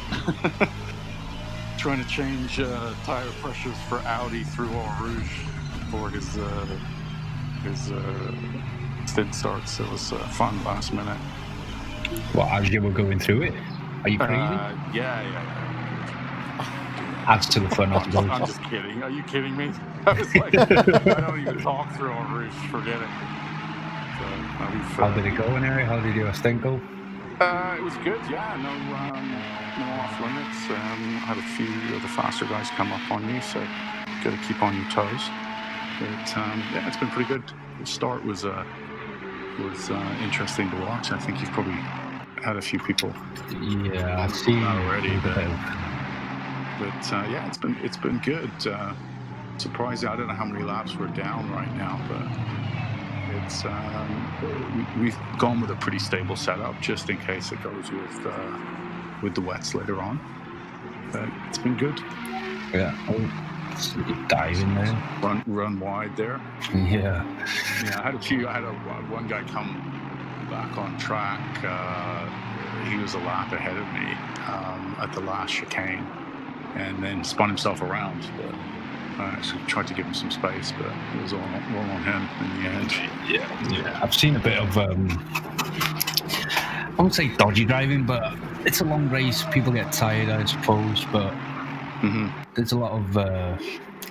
Trying to change tire pressures for Audi through Eau Rouge for his stint starts. It was fun last minute. What, as you were going through it? Are you crazy? Yeah. Adds to the fun of the I'm just kidding. Are you kidding me? I was like, I don't even talk through Eau Rouge. Forget it. So, how did it go anyway? How did your stint go? It was good, yeah. No off limits. Had a few of the faster guys come up on you, so got to keep on your toes. But yeah, it's been pretty good. The start was interesting to watch. I think you've probably had a few people. Yeah, I've seen already. But yeah, it's been good. Surprising. I don't know how many laps we're down right now, but it's we've gone with a pretty stable setup just in case it goes with the wets later on. But it's been good. Yeah. Dive in there. Run wide there. Yeah. Yeah. I had one guy come back on track. He was a lap ahead of me at the last chicane, and then spun himself around. But I actually tried to give him some space, but it was all on him in the end. Yeah. I've seen a bit of I won't say dodgy driving, but it's a long race. People get tired, I suppose. But there's a lot of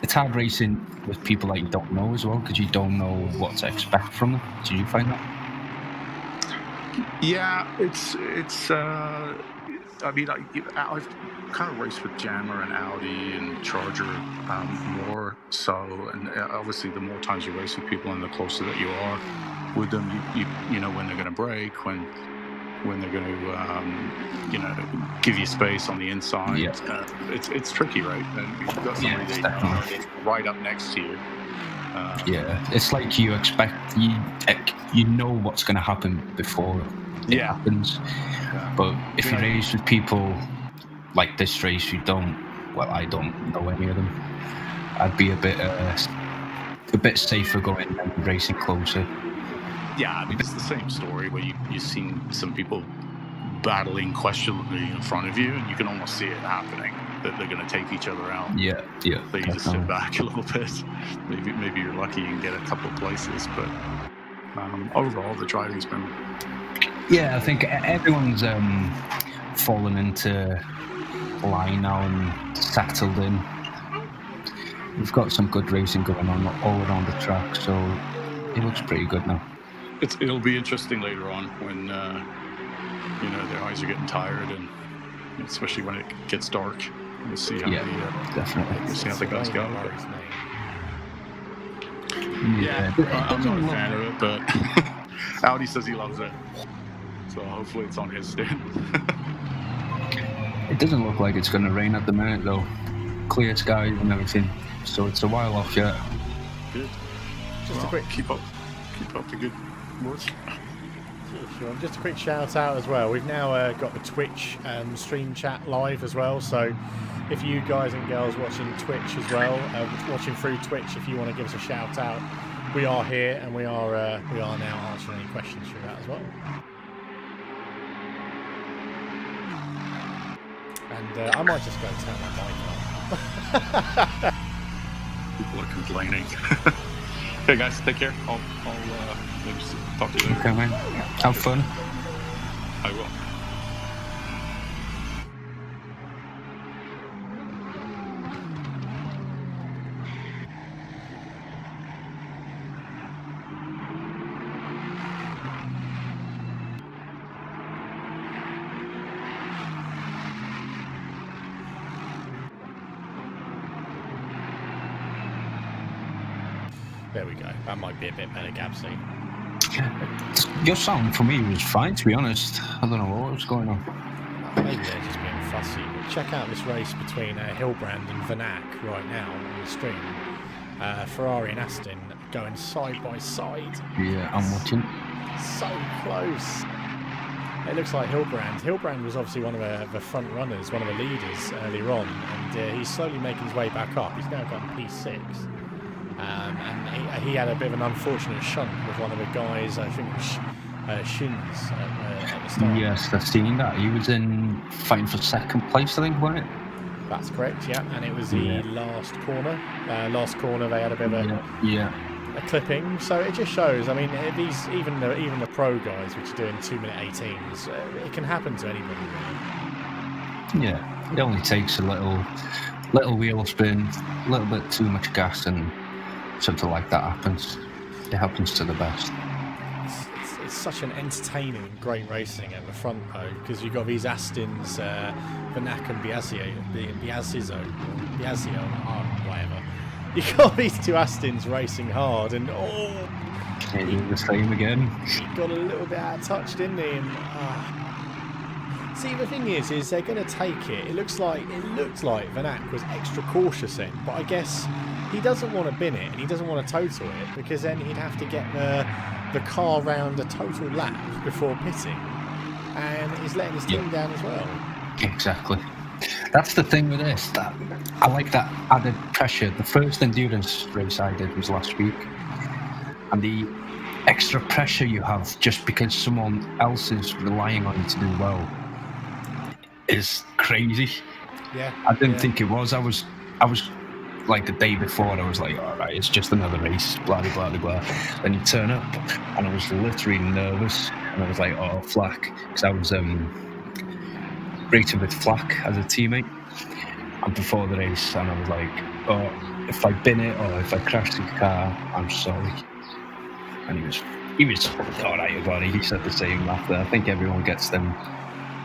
it's hard racing with people that you don't know as well, because you don't know what to expect from them. Did you find that? Yeah, it's. I mean, I've kind of raced with Jammer and Audi and Charger more so, and obviously the more times you race with people and the closer that you are with them, you know when they're going to brake, when they're going to give you space on the inside. Yeah. It's tricky, right? And you've got somebody right up next to you. Yeah, it's like you expect you know what's going to happen before it happens. Yeah. But if you race with people like this race, I don't know any of them. I'd be a bit safer going and racing closer. Yeah, I mean, it's the same story where you've seen some people battling questionably in front of you, and you can almost see it happening, that they're going to take each other out. Yeah. So you just sit back a little bit. Maybe you're lucky you can get a couple of places, but overall the driving's been... Yeah, I think everyone's fallen into line now and settled in. We've got some good racing going on all around the track, so it looks pretty good now. It'll be interesting later on when their eyes are getting tired, and especially when it gets dark. We'll see how the guys go. I'm not a fan of it, but Audi says he loves it, so hopefully it's on his stint. It doesn't look like it's going to rain at the minute though. Clear skies and everything, so it's a while off yet. Good. Keep up the good work. Sure. Just a quick shout out as well. We've now got the Twitch stream chat live as well. So if you guys and girls watching Twitch as well, watching through Twitch, if you want to give us a shout out, we are here and we are now answering any questions through that as well. And I might just go turn my mic on. complaining. Okay, guys, take care. I'll maybe talk to you later. Okay, man. Have fun. I will. There we go. That might be a bit better, Gabsy. Your sound for me was fine, to be honest. I don't know what was going on. Maybe they're just being fussy. But check out this race between Hillebrand and Vanak right now on the stream. Ferrari and Aston going side by side. Yeah, I'm watching. So close. It looks like Hillebrand. Hillebrand was obviously one of the front runners, one of the leaders earlier on, and he's slowly making his way back up. He's now got P6. And he had a bit of an unfortunate shunt with one of the guys, I think it was Shins at the start. Yes, I've seen that. He was fighting for second place, I think, wasn't it? That's correct, yeah. And it was the last corner. Last corner, they had a bit of a clipping. So it just shows, I mean, these even the pro guys, which are doing 2-minute 18s, it can happen to anybody, really. Yeah, it only takes a little wheel spin, a little bit too much gas, and something like that happens. It happens to the best. It's such an entertaining and great racing at the front, though, because you've got these Astons, Vanak and Biazio, whatever. You've got these two Astons racing hard, and the same again. He got a little bit out of touch, didn't he? And, see, the thing is they're going to take it. It looked like Vanak was extra cautious then, but I guess he doesn't want to bin it and he doesn't want to total it, because then he'd have to get the car round a total lap before pitting, and he's letting his team down as well. Exactly. That's the thing with this. That I like that added pressure. The first endurance race I did was last week, and the extra pressure you have just because someone else is relying on you to do well is crazy. Yeah. I didn't think it was. I was like the day before, I was like, all right, it's just another race, blah, blah, blah, blah. Then you turn up, and I was literally nervous, and I was like, oh, Flack, because I was rated with Flack as a teammate, and before the race, and I was like, oh, if I bin it or if I crash the car, I'm sorry. And he was all right about it. He said the same after. I think everyone gets them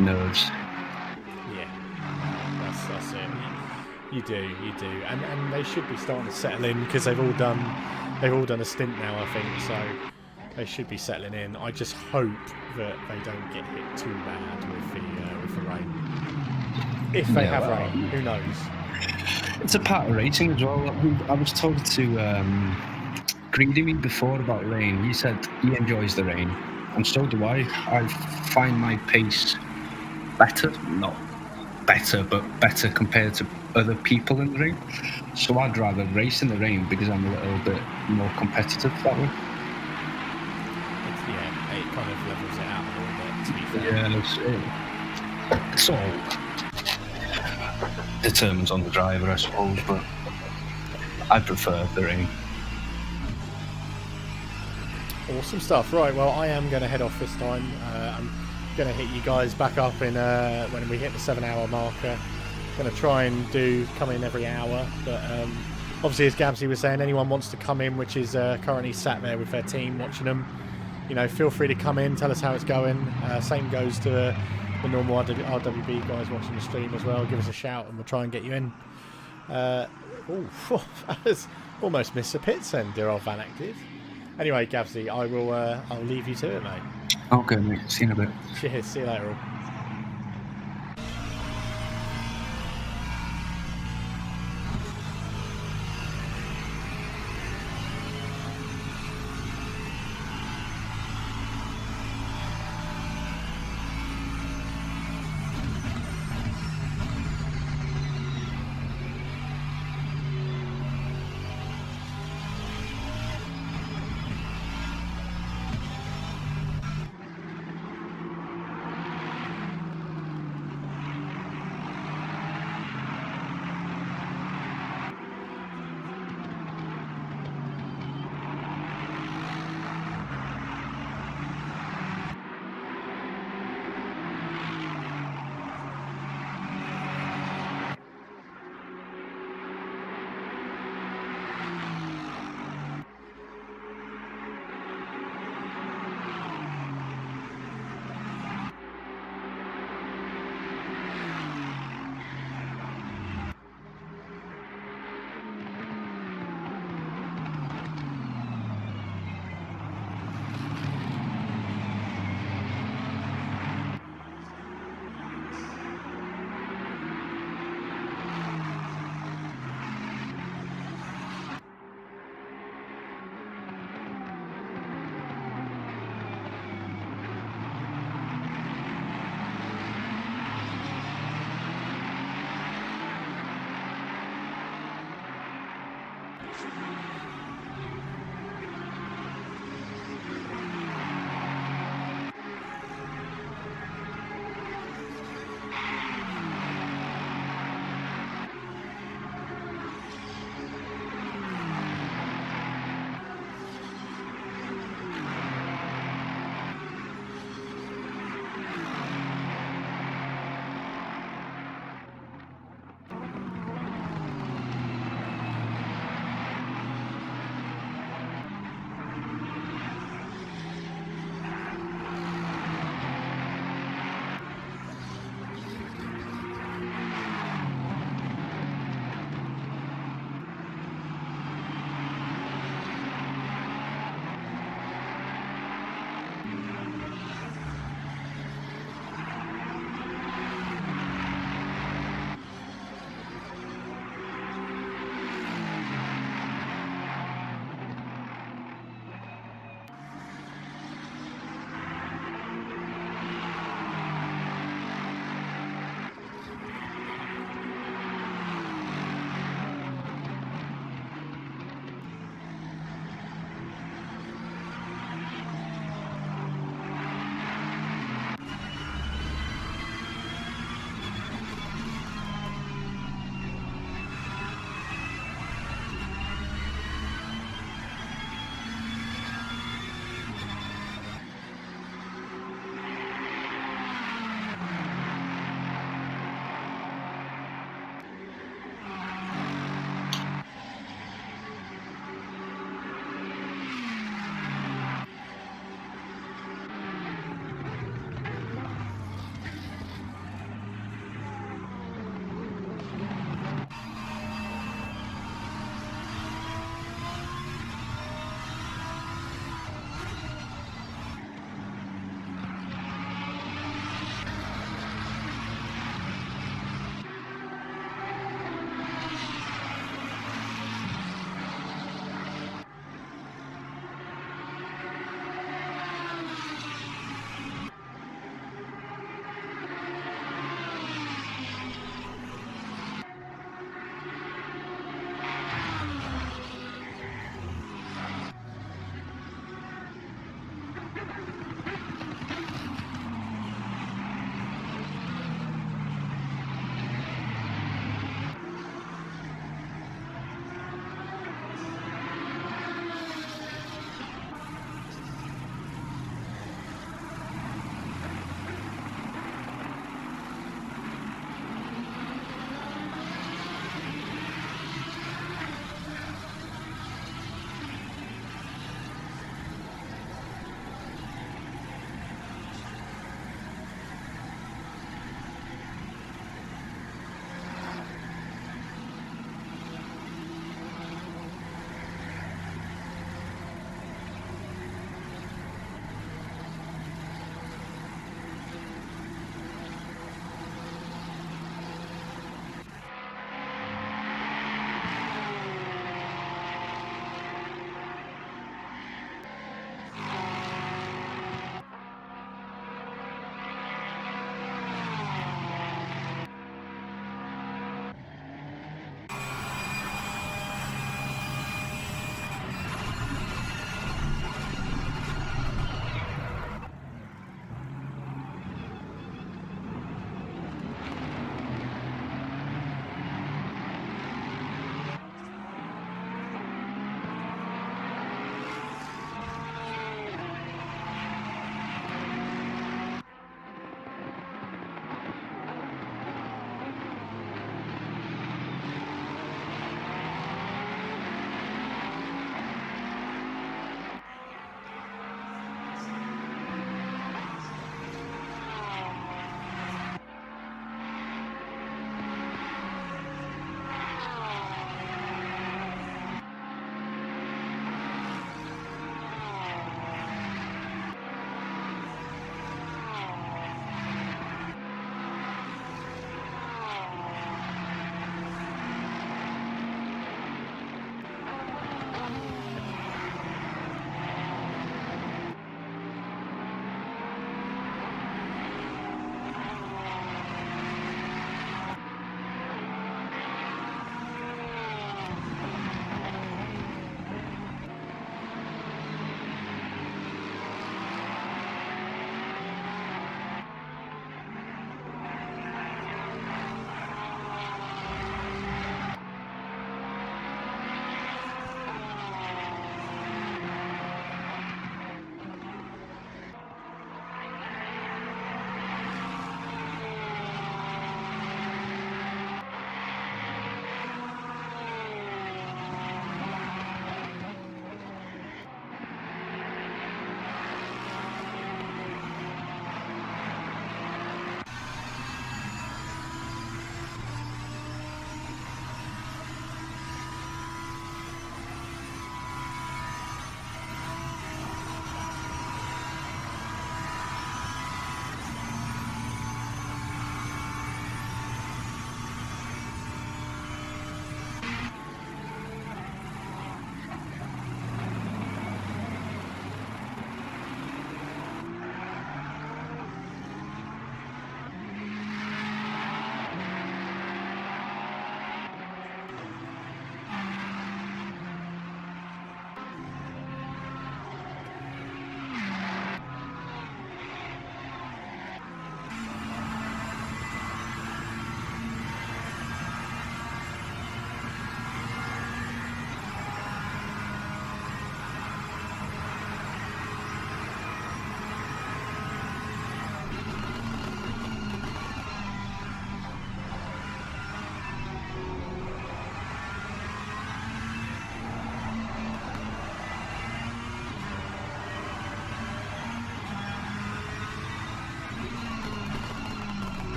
nerves. That's it. You do, and they should be starting to settle in, because they've all done a stint now, I think. So they should be settling in. I just hope that they don't get hit too bad with the rain. If they have rain, who knows? It's a part of racing as well. I was talking to Greedy before about rain. He said he enjoys the rain, and so do I. I find my pace better, not better, but better compared to other people in the rain. So I'd rather race in the rain because I'm a little bit more competitive that way. It kind of levels it out a little bit, to be fair. Yeah, it's all determines on the driver, I suppose, but I prefer the rain. Awesome stuff. Right, well, I am going to head off this time. I'm going to hit you guys back up in when we hit the 7-hour marker. Going to try and come in every hour, but obviously, as Gabsy was saying, anyone wants to come in, which is currently sat there with their team watching them, feel free to come in, tell us how it's going. Same goes to the normal RWB guys watching the stream as well. Give us a shout and we'll try and get you in. That was almost missed the pits then, dear old Van Active. Anyway, Gabsy, I'll leave you to it, mate. Okay, mate. See you in a bit. Cheers. See you later, all.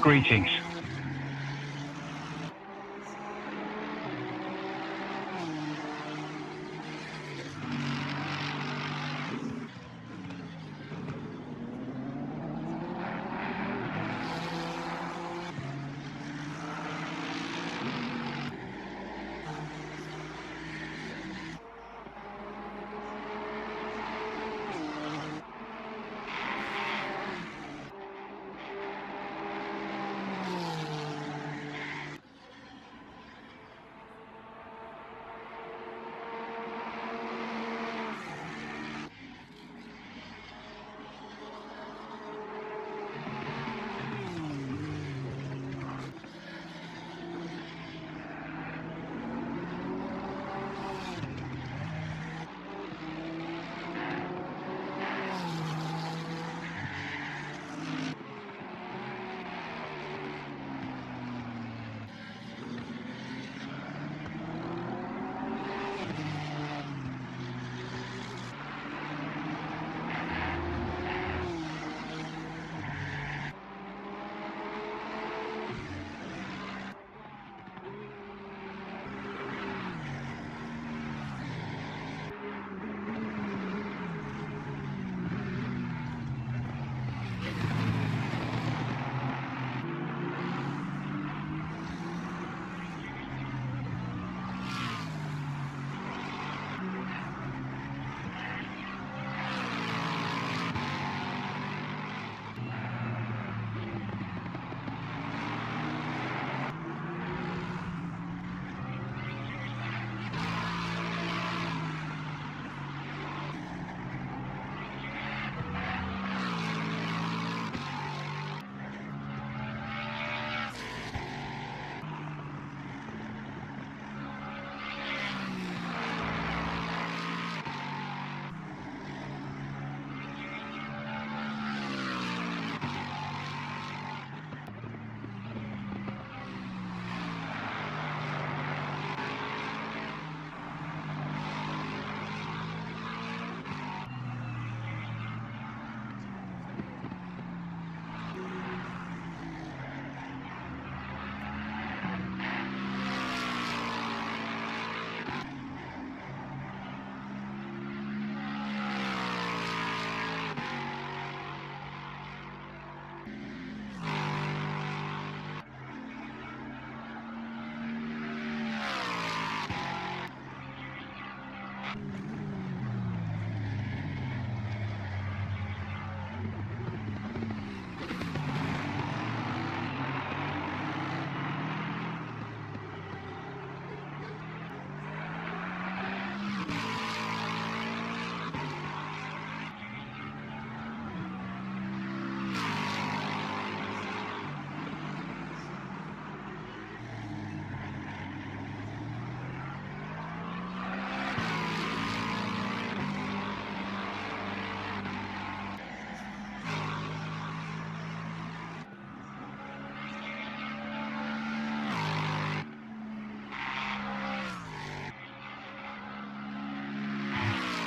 Greetings.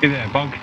You there, Bug?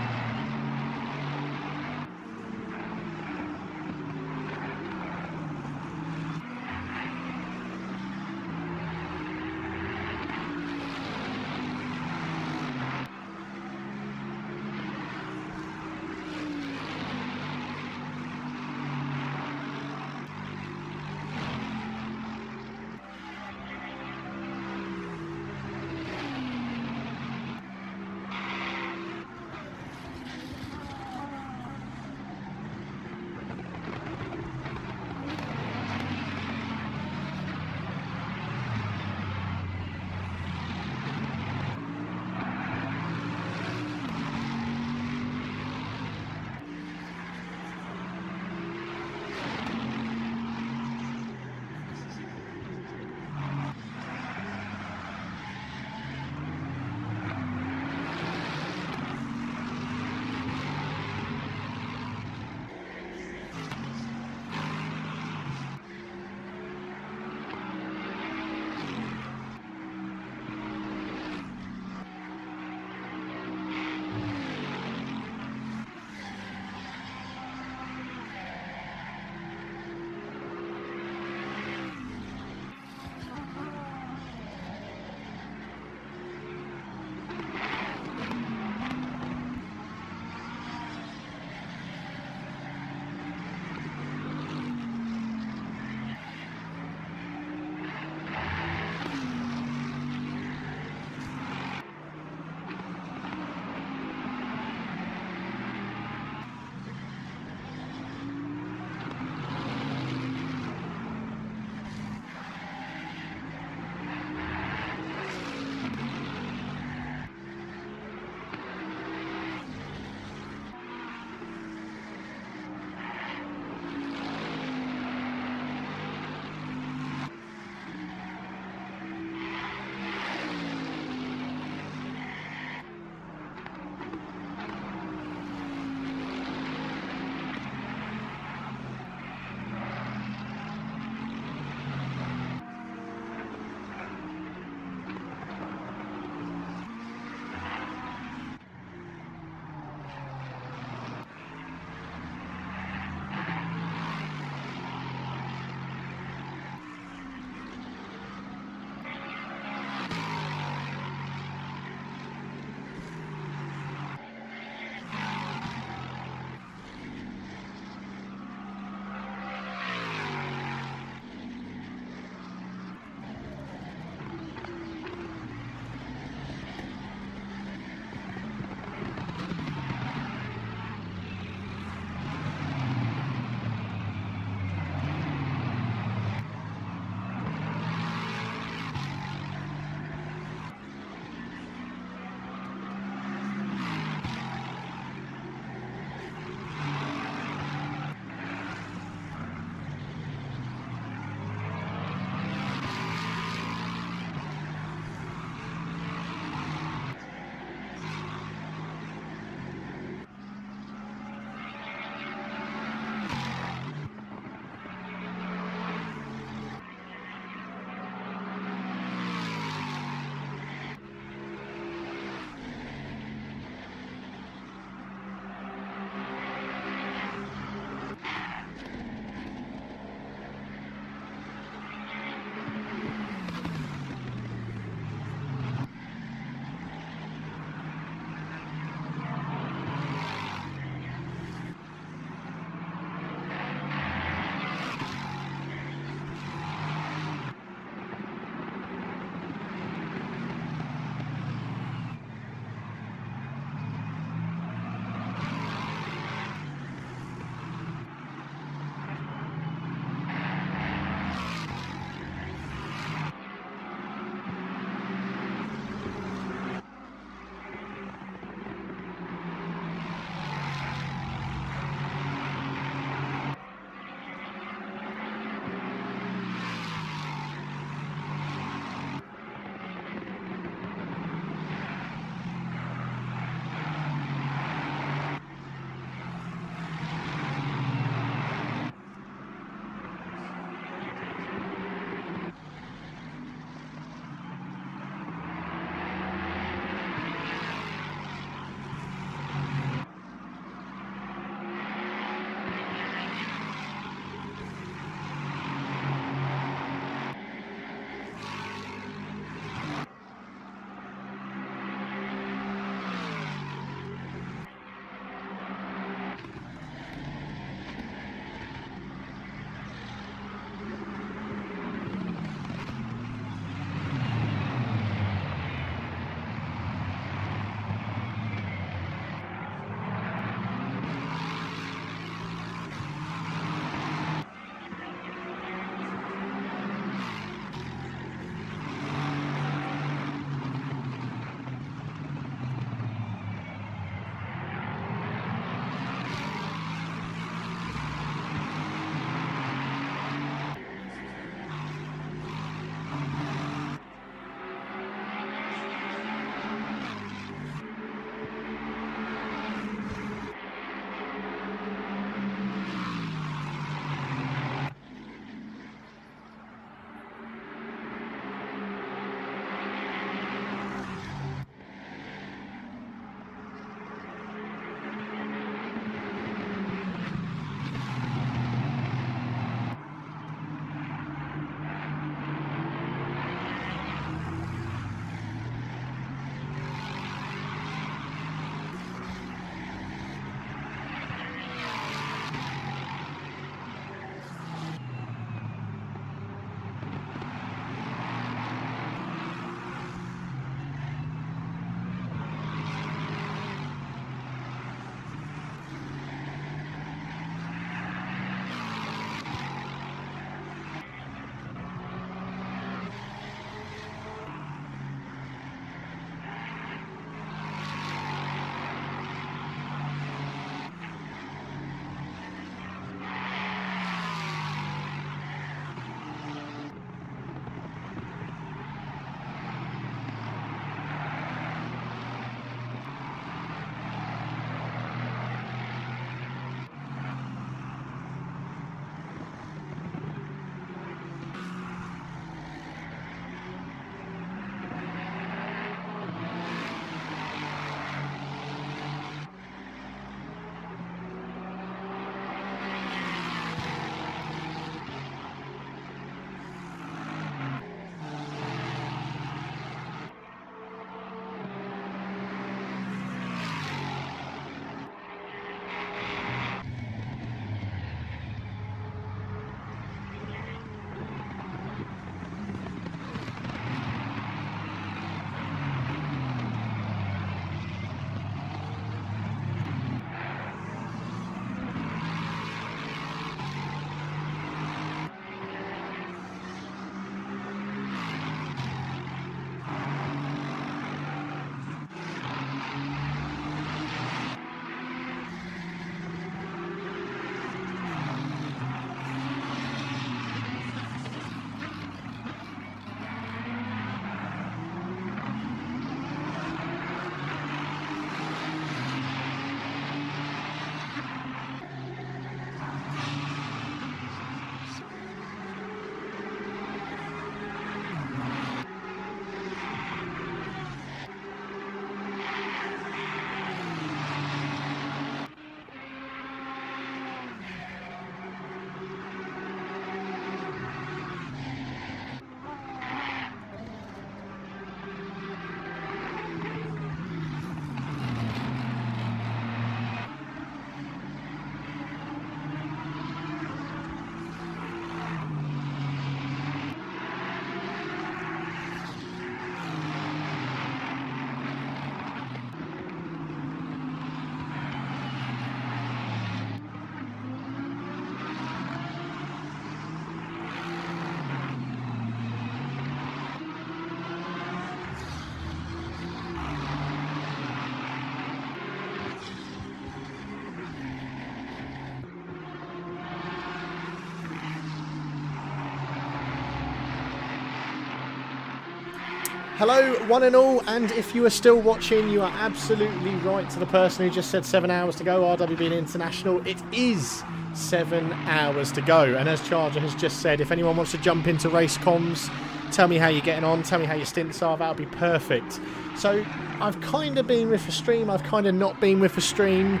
Hello, one and all, and if you are still watching, you are absolutely right to the person who just said 7 hours to go, RWB International. It is 7 hours to go, and as Charger has just said, if anyone wants to jump into race comms, tell me how you're getting on, tell me how your stints are, that'll be perfect. So, I've kind of been with the stream, I've kind of not been with the stream.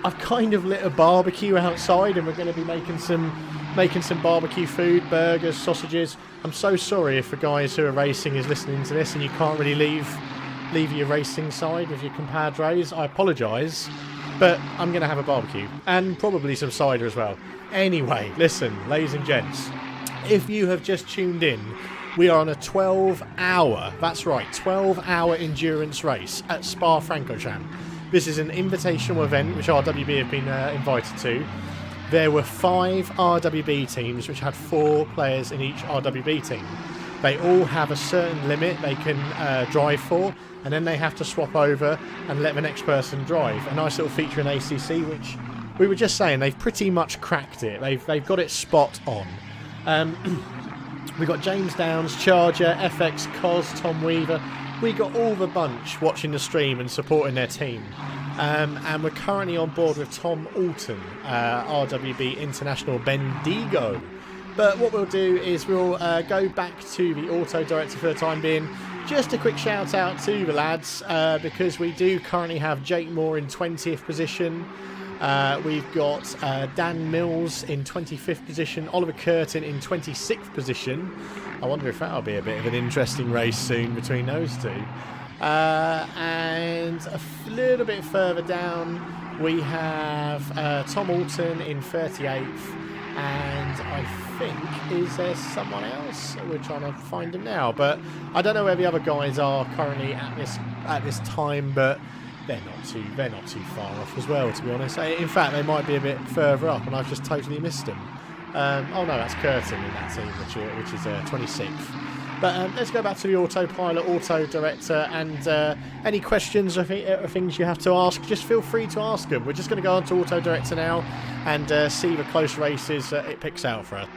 I've kind of lit a barbecue outside, and we're going to be making some barbecue food, burgers, sausages. I'm so sorry if the guys who are racing is listening to this and you can't really leave your racing side with your compadres. I apologise, but I'm going to have a barbecue and probably some cider as well. Anyway, listen, ladies and gents, if you have just tuned in, we are on a 12-hour, that's right, 12-hour endurance race at Spa-Francorchamps. This is an invitational event which RWB have been invited to. There were 5 RWB teams which had 4 players in each RWB team. They all have a certain limit they can drive for, and then they have to swap over and let the next person drive. A nice little feature in ACC, which we were just saying, they've pretty much cracked it. They've got it spot on. We've got James Downs, Charger, FX, Cos, Tom Weaver. We got all the bunch watching the stream and supporting their team. And we're currently on board with Tom Alton, RWB International Bendigo. But what we'll do is we'll go back to the auto director for the time being. Just a quick shout out to the lads, because we do currently have Jake Moore in 20th position. We've got Dan Mills in 25th position, Oliver Curtin in 26th position. I wonder if that'll be a bit of an interesting race soon between those two. And a little bit further down, we have Tom Alton in 38th, and I think, is there someone else? We're trying to find him now, but I don't know where the other guys are currently at this time, but they're not too far off as well, to be honest. In fact, they might be a bit further up, and I've just totally missed them. Oh no, that's Curtin in that team, which is 26th. But let's go back to the autopilot, auto director, and any questions or things you have to ask, just feel free to ask them. We're just going to go on to auto director now and see the close races it picks out for us.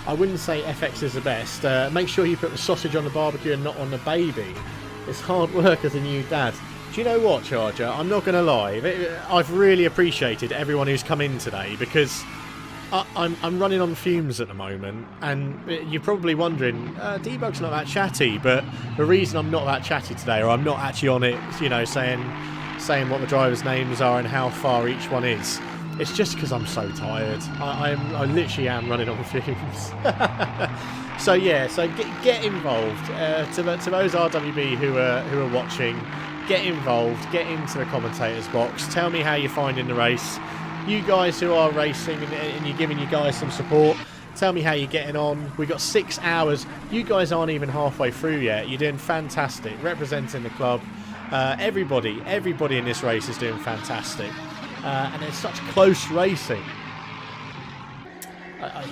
I wouldn't say FX is the best. Make sure you put the sausage on the barbecue and not on the baby. It's hard work as a new dad. Do you know what, Charger? I'm not going to lie. I've really appreciated everyone who's come in today, because I'm running on fumes at the moment, and you're probably wondering, Debug's not that chatty, but the reason I'm not that chatty today, or I'm not actually on it, you know, saying what the drivers' names are and how far each one is, it's just because I'm so tired. I literally am running on fumes. So yeah, so get involved. To those RWB who are watching, get involved. Get into the commentators box. Tell me how you're finding the race. You guys who are racing and you're giving you guys some support, tell me how you're getting on. We got 6 hours. You guys aren't even halfway through yet. You're doing fantastic, representing the club. Everybody in this race is doing fantastic. And it's such close racing.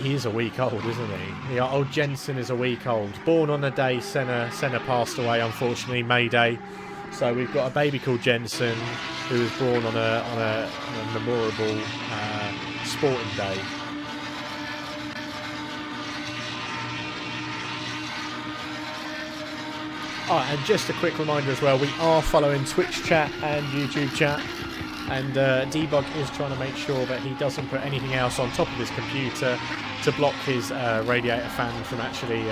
He is a week old, isn't he? Yeah, old Jensen is a week old. Born on the day Senna passed away, unfortunately, May Day. So we've got a baby called Jensen who was born on a memorable sporting day. And just a quick reminder as well, we are following Twitch chat and YouTube chat. And Debug is trying to make sure that he doesn't put anything else on top of his computer to block his radiator fan from actually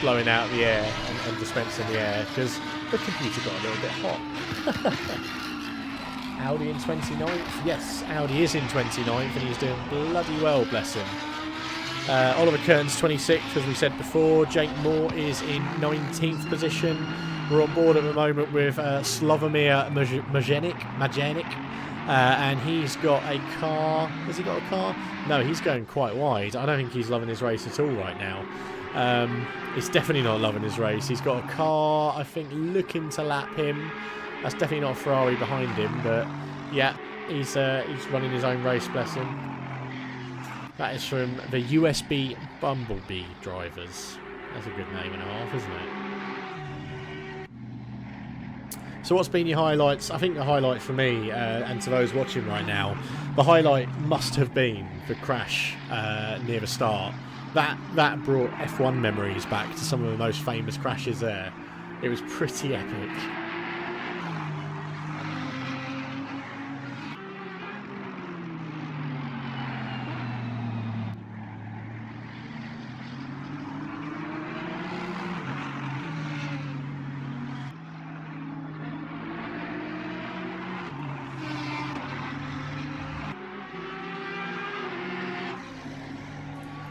blowing out the air and dispensing the air, because the computer got a little bit hot. Audi in 29th? Yes, Audi is in 29th, and he's doing bloody well, bless him. Oliver Curtin's 26th, as we said before. Jake Moore is in 19th position. We're on board at the moment with Slavomir Majanik, and he's got a car. Has he got a car? No, he's going quite wide. I don't think he's loving his race at all right now. He's definitely not loving his race. He's got a car, I think, looking to lap him. That's definitely not a Ferrari behind him, but yeah, he's running his own race, bless him. That is from the USB Bumblebee drivers. That's a good name and a half, isn't it? So what's been your highlights? I think the highlight for me, and to those watching right now, the highlight must have been the crash near the start. That brought F1 memories back to some of the most famous crashes there. It was pretty epic.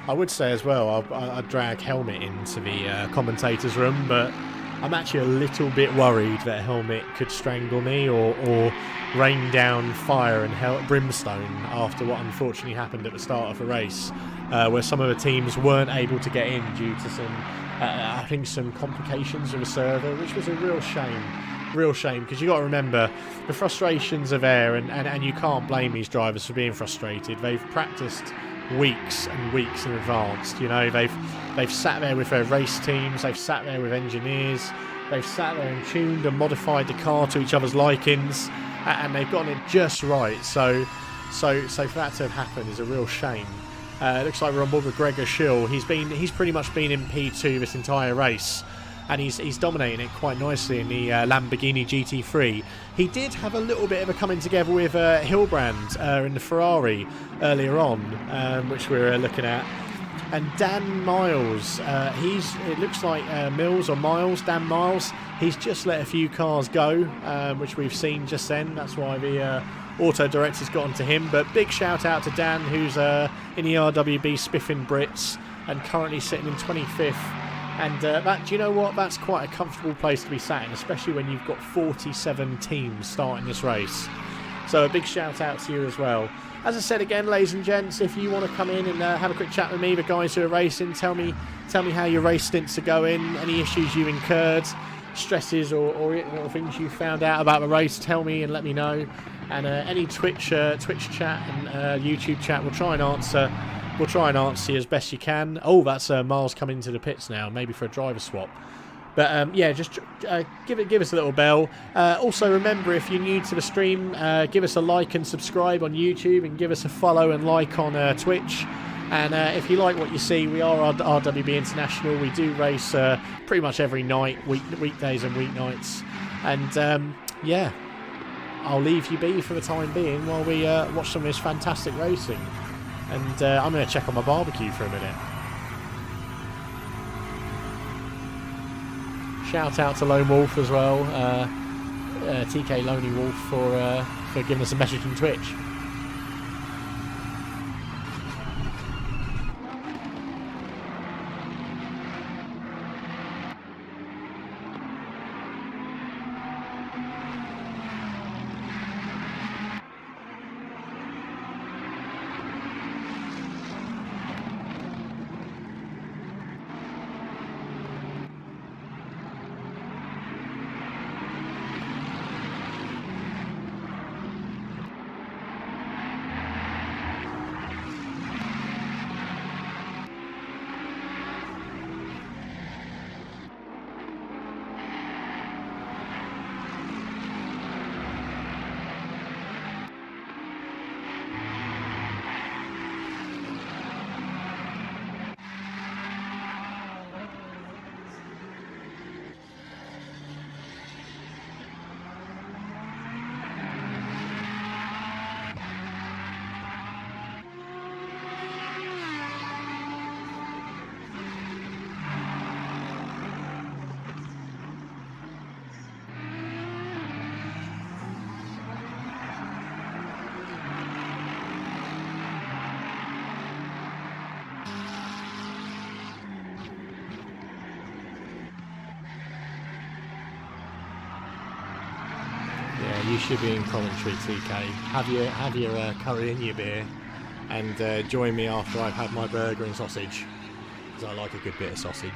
I would say as well, I'd drag Helmet into the commentators' room, but I'm actually a little bit worried that Helmet could strangle me or rain down fire and brimstone after what unfortunately happened at the start of the race, where some of the teams weren't able to get in due to some, I think, some complications with the server, which was a real shame. Real shame, because you got to remember the frustrations are there, and you can't blame these drivers for being frustrated. They've practiced weeks and weeks in advance. You know, they've sat there with their race teams, they've sat there with engineers, they've sat there and tuned and modified the car to each other's likings, and they've gotten it just right. So for that to have happened is a real shame. It looks like we're on board with Gregor Schill. He's pretty much been in P2 this entire race, and he's dominating it quite nicely in the Lamborghini GT3. He did have a little bit of a coming together with Hillebrand in the Ferrari earlier on, which we're looking at. And Dan Miles, it looks like Dan Miles, he's just let a few cars go, which we've seen just then. That's why the auto director's got onto him. But big shout out to Dan, who's in the RWB spiffing Brits and currently sitting in 25th. And do you know what? That's quite a comfortable place to be sat in, especially when you've got 47 teams starting this race. So a big shout out to you as well. As I said again, ladies and gents, if you want to come in and have a quick chat with me, the guys who are racing, tell me how your race stints are going, any issues you incurred, stresses or things you found out about the race, tell me and let me know. And any Twitch chat and YouTube chat, we'll try and answer. We'll try and answer you as best you can. Oh, that's Miles coming into the pits now, maybe for a driver swap. But yeah, just give us a little bell. Also, remember, if you're new to the stream, give us a like and subscribe on YouTube, and give us a follow and like on Twitch. And if you like what you see, we are RWB International. We do race pretty much every night, weekdays and weeknights. And yeah, I'll leave you be for the time being while we watch some of this fantastic racing. And I'm going to check on my barbecue for a minute. Shout out to Lone Wolf as well, TK Lonely Wolf, for giving us a message on Twitch. You should be in commentary, TK. Have your curry in your beer, and join me after I've had my burger and sausage, because I like a good bit of sausage.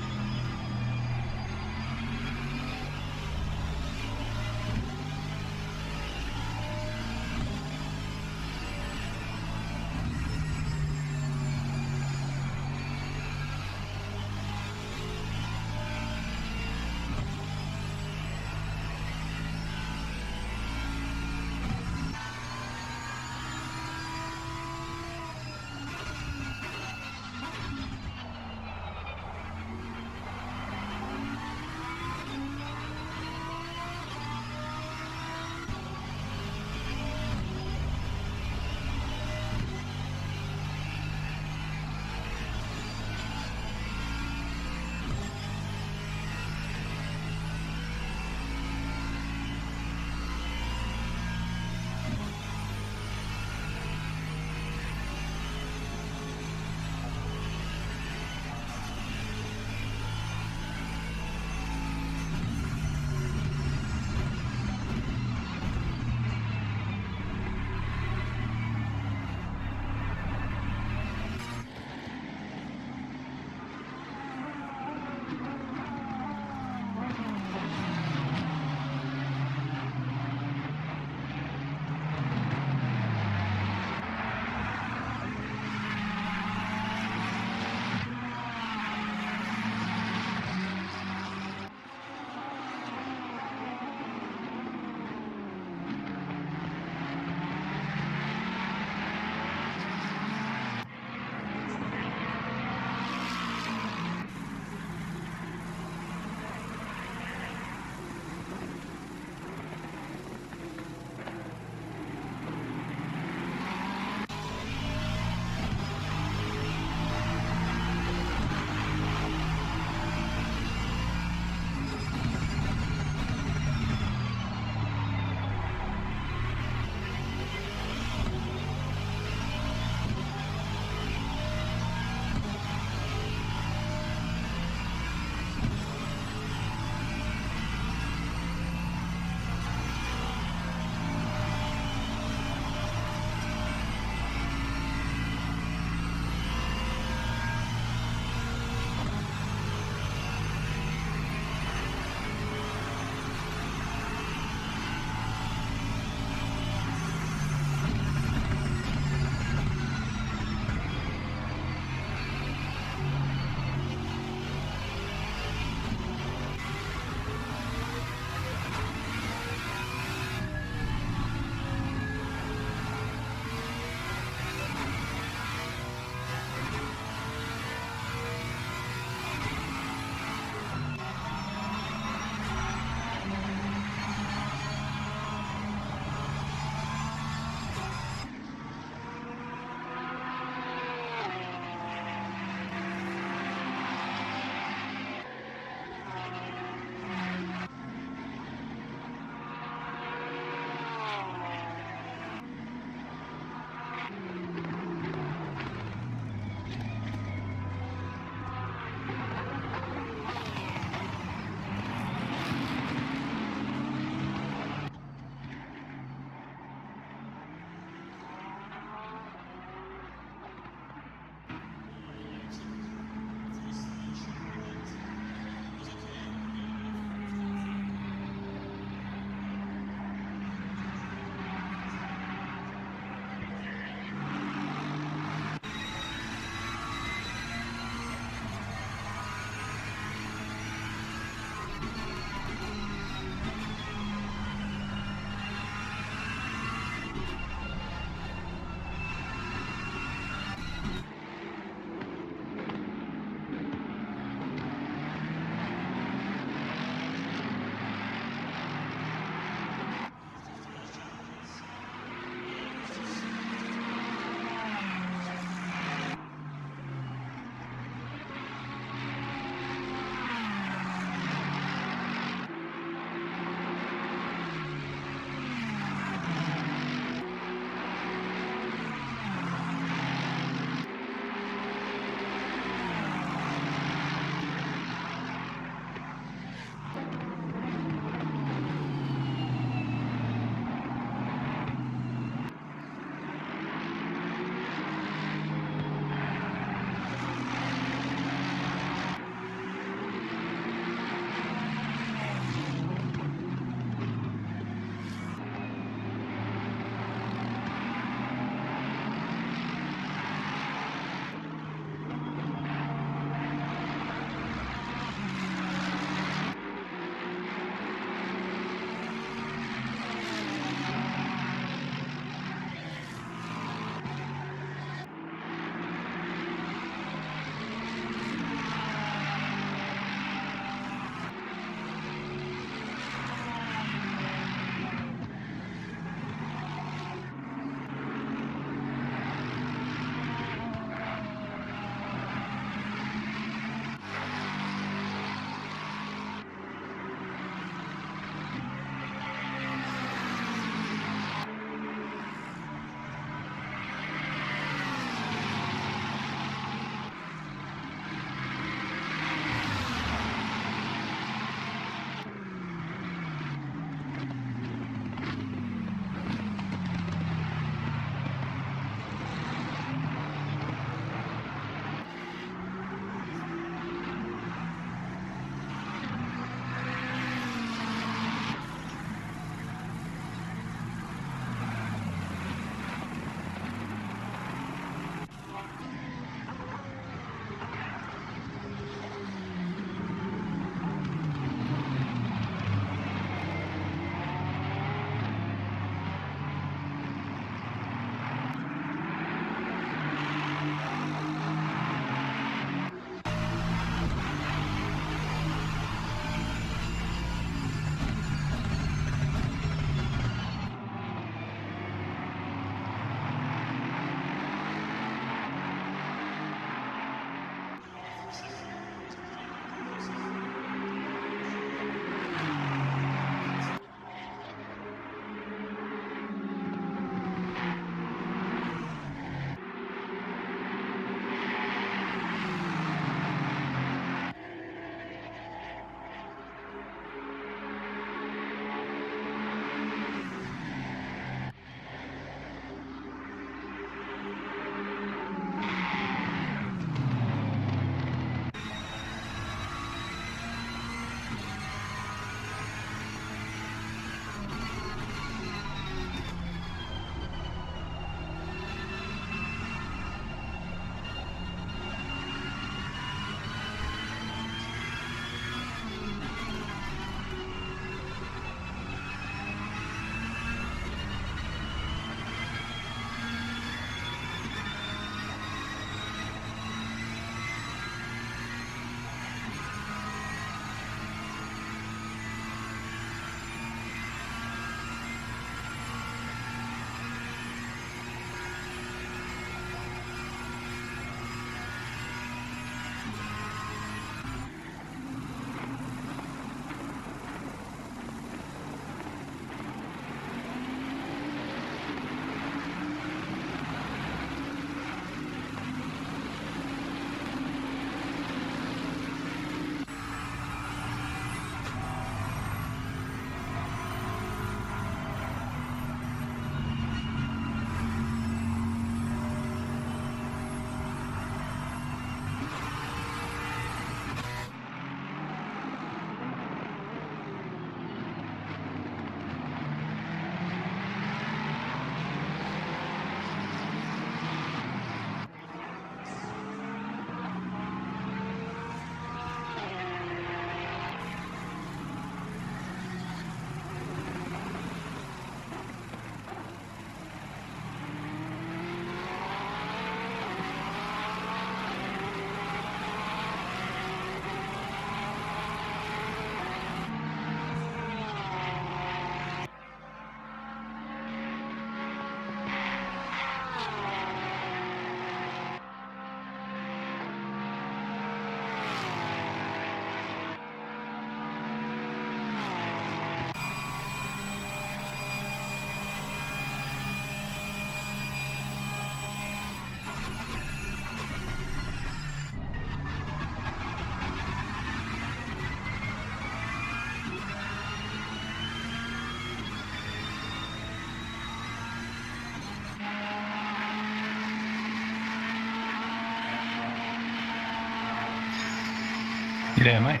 Yeah, mate.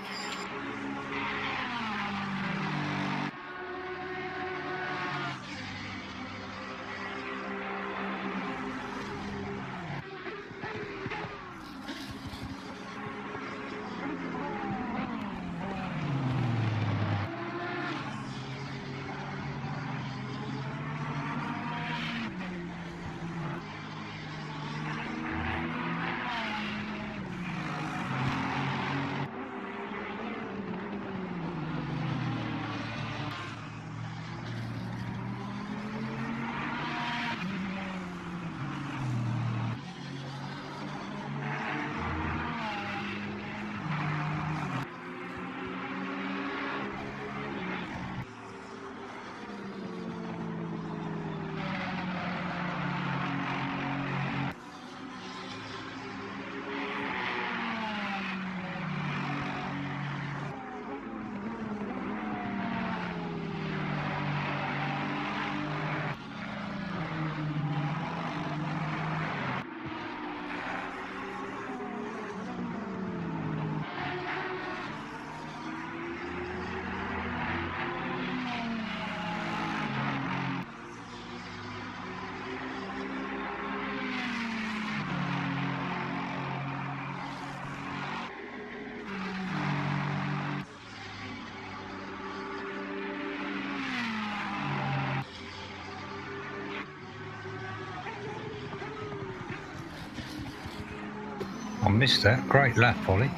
I missed that. Great lap, Ollie.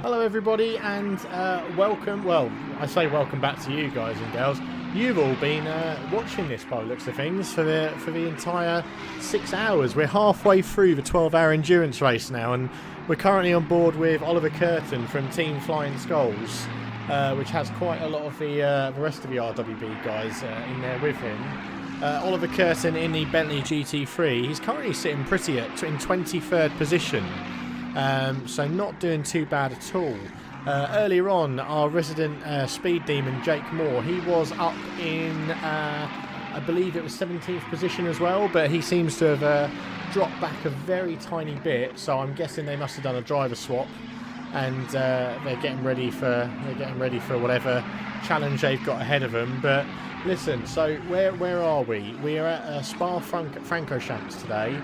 Hello everybody, and welcome, well, I say welcome back to you guys and girls. You've all been watching this by the looks of things for the entire 6 hours. We're halfway through the 12-hour endurance race now, and we're currently on board with Oliver Curtin from Team Flying Skulls, which has quite a lot of the rest of the RWB guys in there with him. Oliver Curtin in the Bentley GT3. He's currently sitting pretty in 23rd position, so not doing too bad at all. Earlier on, our resident speed demon Jake Moore, he was up in I believe it was 17th position as well, but he seems to have dropped back a very tiny bit, so I'm guessing they must have done a driver swap, and they're getting ready for whatever challenge they've got ahead of them. But listen, so where are we? We are at Spa-Francorchamps today,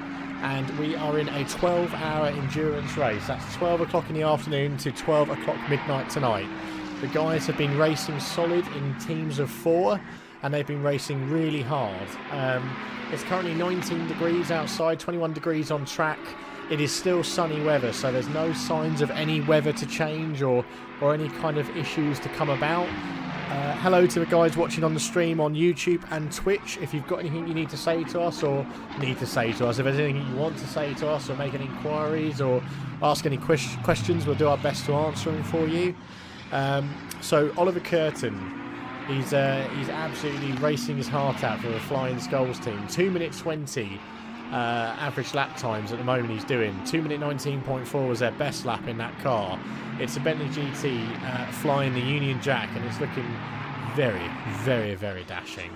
and we are in a 12-hour endurance race. That's 12 o'clock in the afternoon to 12 o'clock midnight tonight. The guys have been racing solid in teams of 4, and they've been racing really hard. It's currently 19 degrees outside, 21 degrees on track. It is still sunny weather, so there's no signs of any weather to change or any kind of issues to come about. Hello to the guys watching on the stream on YouTube and Twitch. If you've got anything you need to say to us, if there's anything you want to say to us, or make any inquiries or ask any questions, we'll do our best to answer them for you. So Oliver Curtin, he's absolutely racing his heart out for the Flying Skulls team. 2 minutes 20 average lap times at the moment he's doing. 2 minute 19.4 was their best lap in that car. It's a Bentley GT flying the Union Jack, and it's looking very, very, very dashing.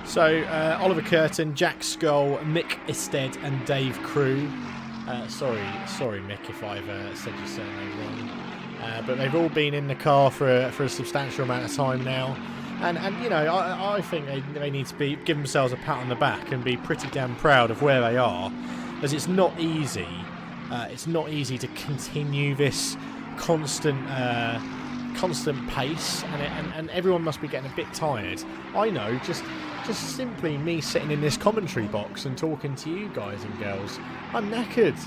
So Oliver Curtin, Jack Skull, Mick Isted and Dave Crew. Sorry Mick if I've said your surname wrong. But they've all been in the car for a substantial amount of time now. And you know, I think they need to give themselves a pat on the back and be pretty damn proud of where they are, as it's not easy. It's not easy to continue this constant pace, and everyone must be getting a bit tired. I know, just simply me sitting in this commentary box and talking to you guys and girls, I'm knackered.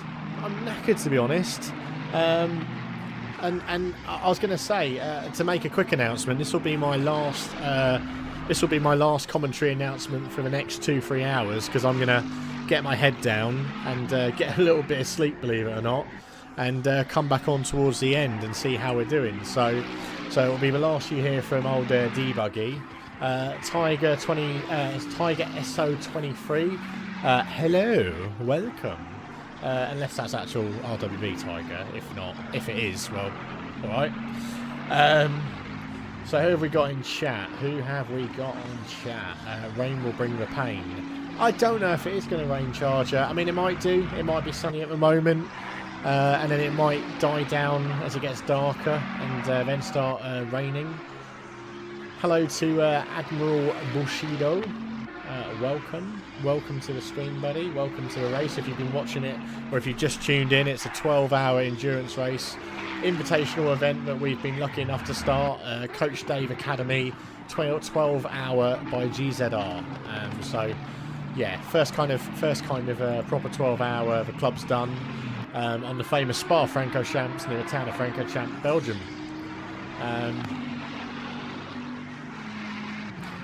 I'm knackered, to be honest. And I was going to say, to make a quick announcement, this will be my last commentary announcement for the next 2-3 hours, because I'm going to get my head down and get a little bit of sleep, believe it or not, and come back on towards the end and see how we're doing. So it'll be the last you hear from old Debuggy. Tiger SO23. Hello, welcome. Unless that's actual RWB Tiger. If not, if it is, well, alright. So who have we got in chat? Rain will bring the pain. I don't know if it is going to rain, Charger. I mean, it might do. It might be sunny at the moment. And then it might die down as it gets darker and then start raining. Hello to Admiral Bushido. Welcome to the stream, buddy. Welcome to the race. If you've been watching it, or if you've just tuned in, it's a 12-hour endurance race, invitational event that we've been lucky enough to start. Coach Dave Academy, 12-hour by GZR. So, yeah, first kind of proper 12-hour the club's done on the famous Spa-Francorchamps near the town of Francorchamps, Belgium.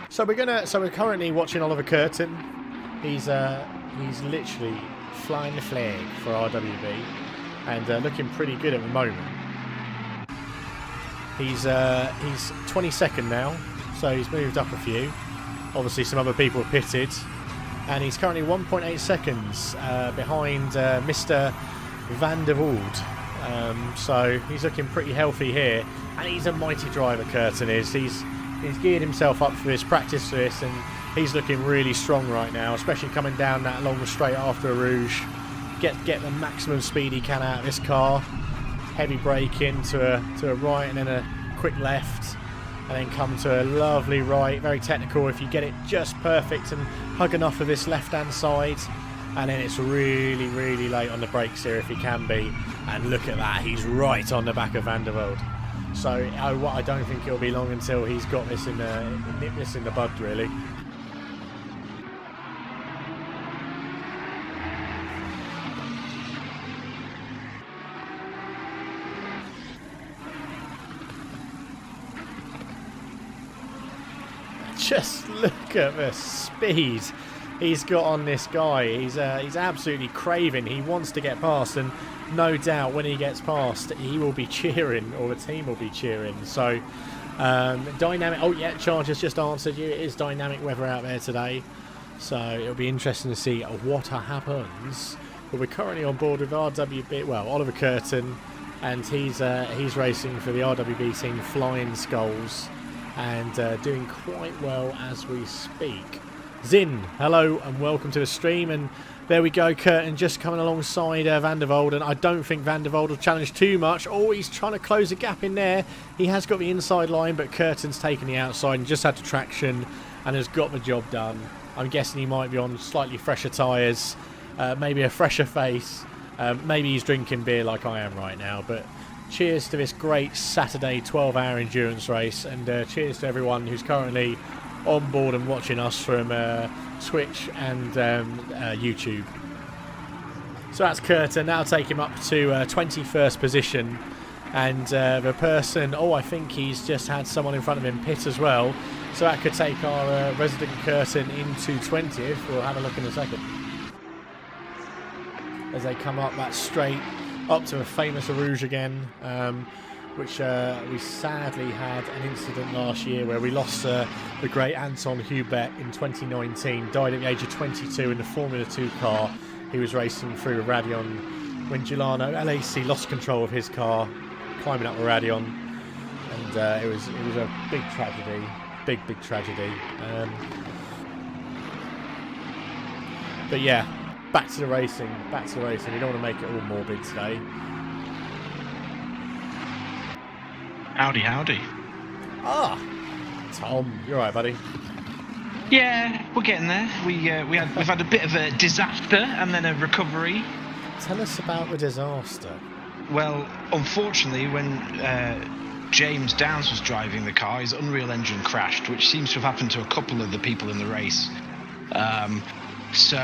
So we're currently watching Oliver Curtin. He's literally flying the flag for RWB and looking pretty good at the moment. He's 22nd now, so he's moved up a few. Obviously some other people have pitted, and he's currently 1.8 seconds behind Mr. Van der Wold. So he's looking pretty healthy here, and he's a mighty driver, Curtin is. He's geared himself up for this, practice for this, and he's looking really strong right now, especially coming down that long straight after a Rouge. Get the maximum speed he can out of this car. Heavy braking to a right and then a quick left, and then come to a lovely right, very technical if you get it just perfect and hug enough of this left hand side, and then it's really, really late on the brakes here if he can be, and look at that, he's right on the back of Van der Velde. So I don't think it'll be long until he's got this in the bud, really. just look at the speed he's got on this guy. He's absolutely craving. He wants to get past, and no doubt when he gets past, he will be cheering, or the team will be cheering. So dynamic. Oh yeah, Charger's just answered you. It is dynamic weather out there today, so it'll be interesting to see what happens. But we're currently on board with RWB. Well, Oliver Curtin, and he's racing for the RWB team Flying Skulls, and doing quite well as we speak. Zin, hello and welcome to the stream. And there we go, Curtin just coming alongside Van der Vold, and I don't think Van der Vold will challenge too much. Oh, he's trying to close a gap in there. He has got the inside line, but Curtin's taken the outside and just had the traction and has got the job done. I'm guessing he might be on slightly fresher tyres, maybe a fresher face. Maybe he's drinking beer like I am right now. But cheers to this great Saturday 12-hour endurance race, and cheers to everyone who's currently on board and watching us from Twitch and YouTube. So that's Curtin. That'll take him up to 21st position, and the person, I think he's just had someone in front of him pit as well, so that could take our resident Curtin into 20th. We'll have a look in a second as they come up that straight up to a famous Rouge again, which we sadly had an incident last year where we lost the great Anton Hubert in 2019. Died at the age of 22 in the Formula 2 car. He was racing through a Radion when Giuliano LAC lost control of his car, climbing up a Radion, and it was a big tragedy, big tragedy. But yeah, back to the racing. We don't want to make it all morbid today. Howdy. Ah, Tom, you're right, buddy. Yeah, we're getting there. We've had a bit of a disaster and then a recovery. Tell us about the disaster. Well, unfortunately, when James Downs was driving the car, his Unreal Engine crashed, which seems to have happened to a couple of the people in the race. So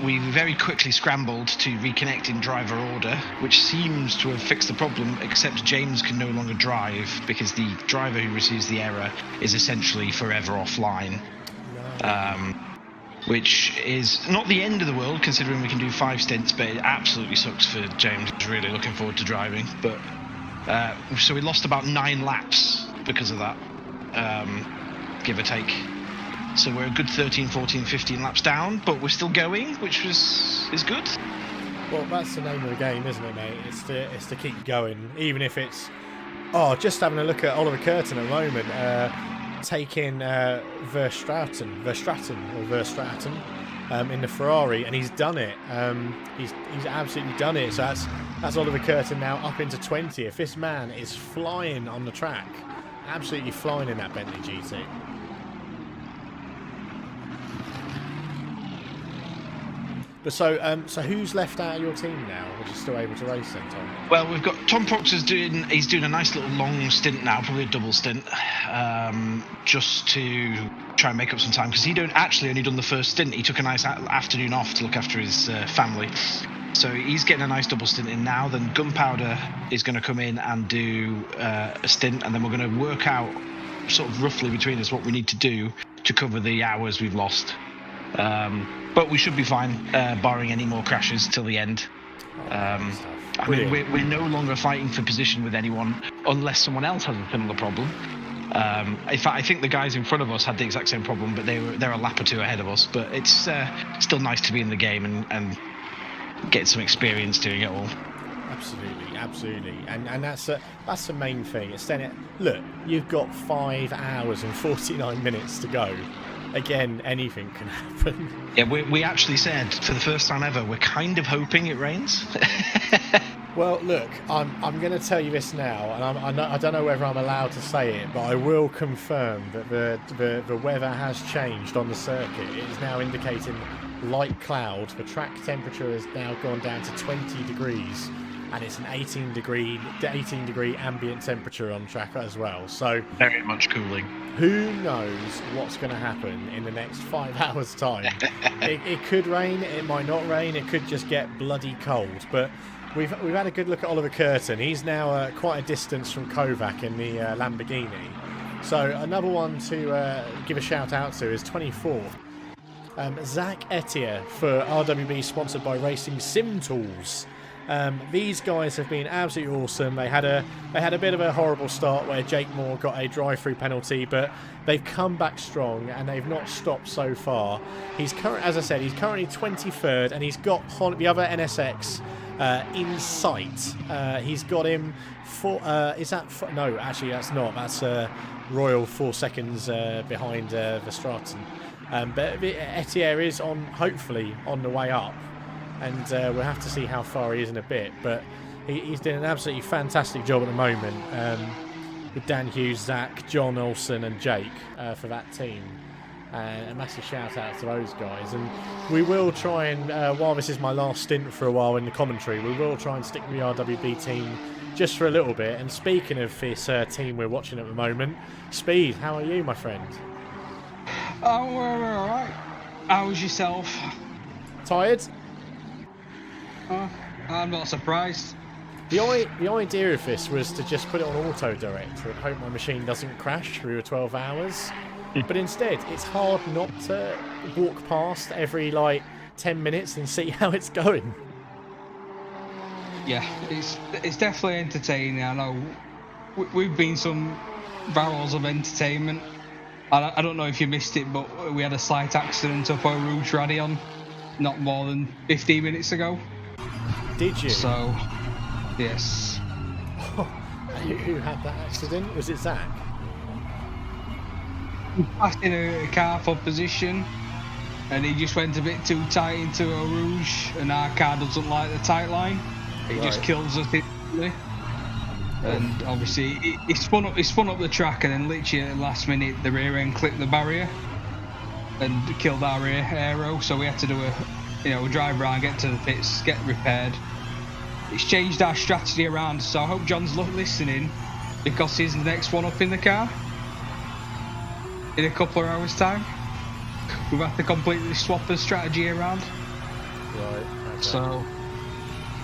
we very quickly scrambled to reconnect in driver order, which seems to have fixed the problem, except James can no longer drive because the driver who receives the error is essentially forever offline. Which is not the end of the world, considering we can do 5 stints, but it absolutely sucks for James, who's really looking forward to driving. But so we lost about 9 laps because of that, give or take. So we're a good 13, 14, 15 laps down, but we're still going, which is good. Well, that's the name of the game, isn't it, mate? It's to keep going, even if it's... just having a look at Oliver Curtin at the moment, taking Verstraeten in the Ferrari, and he's done it. He's absolutely done it. So that's Oliver Curtin now up into 20th. This man is flying on the track, absolutely flying in that Bentley GT. So who's left out of your team now, which is still able to race then, Tom? Well, we've got Tom Proctor's doing a nice little long stint now, probably a double stint, just to try and make up some time, because he'd actually only done the first stint. He took a nice afternoon off to look after his family. So he's getting a nice double stint in now. Then Gunpowder is going to come in and do a stint, and then we're going to work out sort of roughly between us what we need to do to cover the hours we've lost. But we should be fine, barring any more crashes till the end. I mean, we're no longer fighting for position with anyone unless someone else has a similar problem. In fact, I think the guys in front of us had the exact same problem, but they're a lap or two ahead of us. But it's still nice to be in the game and get some experience doing it all. Absolutely, and that's the main thing. It's then look, you've got 5 hours and 49 minutes to go. Again, anything can happen. Yeah, we actually said for the first time ever we're kind of hoping it rains. Well, look, I'm going to tell you this now, and I don't know whether I'm allowed to say it, but I will confirm that the weather has changed on the circuit. It is now indicating light clouds. The track temperature has now gone down to 20 degrees, and it's an 18 degree ambient temperature on track as well. So very much cooling. Who knows what's going to happen in the next 5 hours' time? It could rain, it might not rain, it could just get bloody cold. But we've had a good look at Oliver Curtin. He's now quite a distance from Kovac in the Lamborghini. So another one to give a shout out to is 24th. Zach Etier for RWB, sponsored by Racing Sim Tools. These guys have been absolutely awesome. They had a bit of a horrible start where Jake Moore got a drive-through penalty, but they've come back strong and they've not stopped so far. As I said, he's currently 23rd, and he's got the other NSX in sight. He's got him for. No, actually that's not. That's Royal 4 seconds behind Verstraeten. But Etier is hopefully on the way up, and we'll have to see how far he is in a bit. But he's doing an absolutely fantastic job at the moment with Dan Hughes, Zach, John Olsen, and Jake for that team. A massive shout out to those guys. And we will try and, while this is my last stint for a while in the commentary, we will try and stick with the RWB team just for a little bit. And speaking of this team we're watching at the moment, Speed, how are you, my friend? Oh, we're alright. How was yourself? Tired? I'm not surprised. The idea of this was to just put it on auto direct and hope my machine doesn't crash through 12 hours. But instead, it's hard not to walk past every 10 minutes and see how it's going. Yeah, it's definitely entertaining. I know we've been some barrels of entertainment. I don't know if you missed it, but we had a slight accident up our Rouge Radion not more than 15 minutes ago. Did you? So, yes. Who had that accident? Was it Zach? He passed in a car for position, and he just went a bit too tight into a Rouge, and our car doesn't like the tight line. It just kills us instantly. And obviously, he spun up the track, and then literally at the last minute, the rear end clipped the barrier and killed our rear aero. So we had to do a drive around, get to the pits, get repaired. It's changed our strategy around. So I hope John's listening, because he's the next one up in the car in a couple of hours' time. We've had to completely swap the strategy around. Right. Okay. So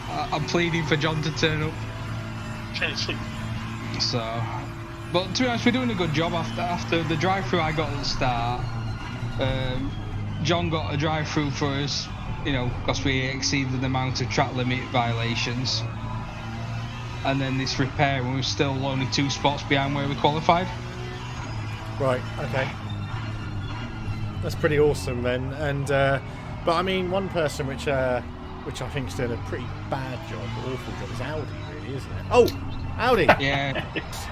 I'm pleading for John to turn up. So, but to be honest, we're doing a good job. After the drive-through I got at the start, John got a drive-through for us, because we exceeded the amount of track limit violations. And then this repair, we were still only 2 spots behind where we qualified. Right. Okay. That's pretty awesome then. And but I mean, one person which I think's doing a pretty bad job, awful job, is Audi, really, isn't it? Oh, Audi. Yeah. It's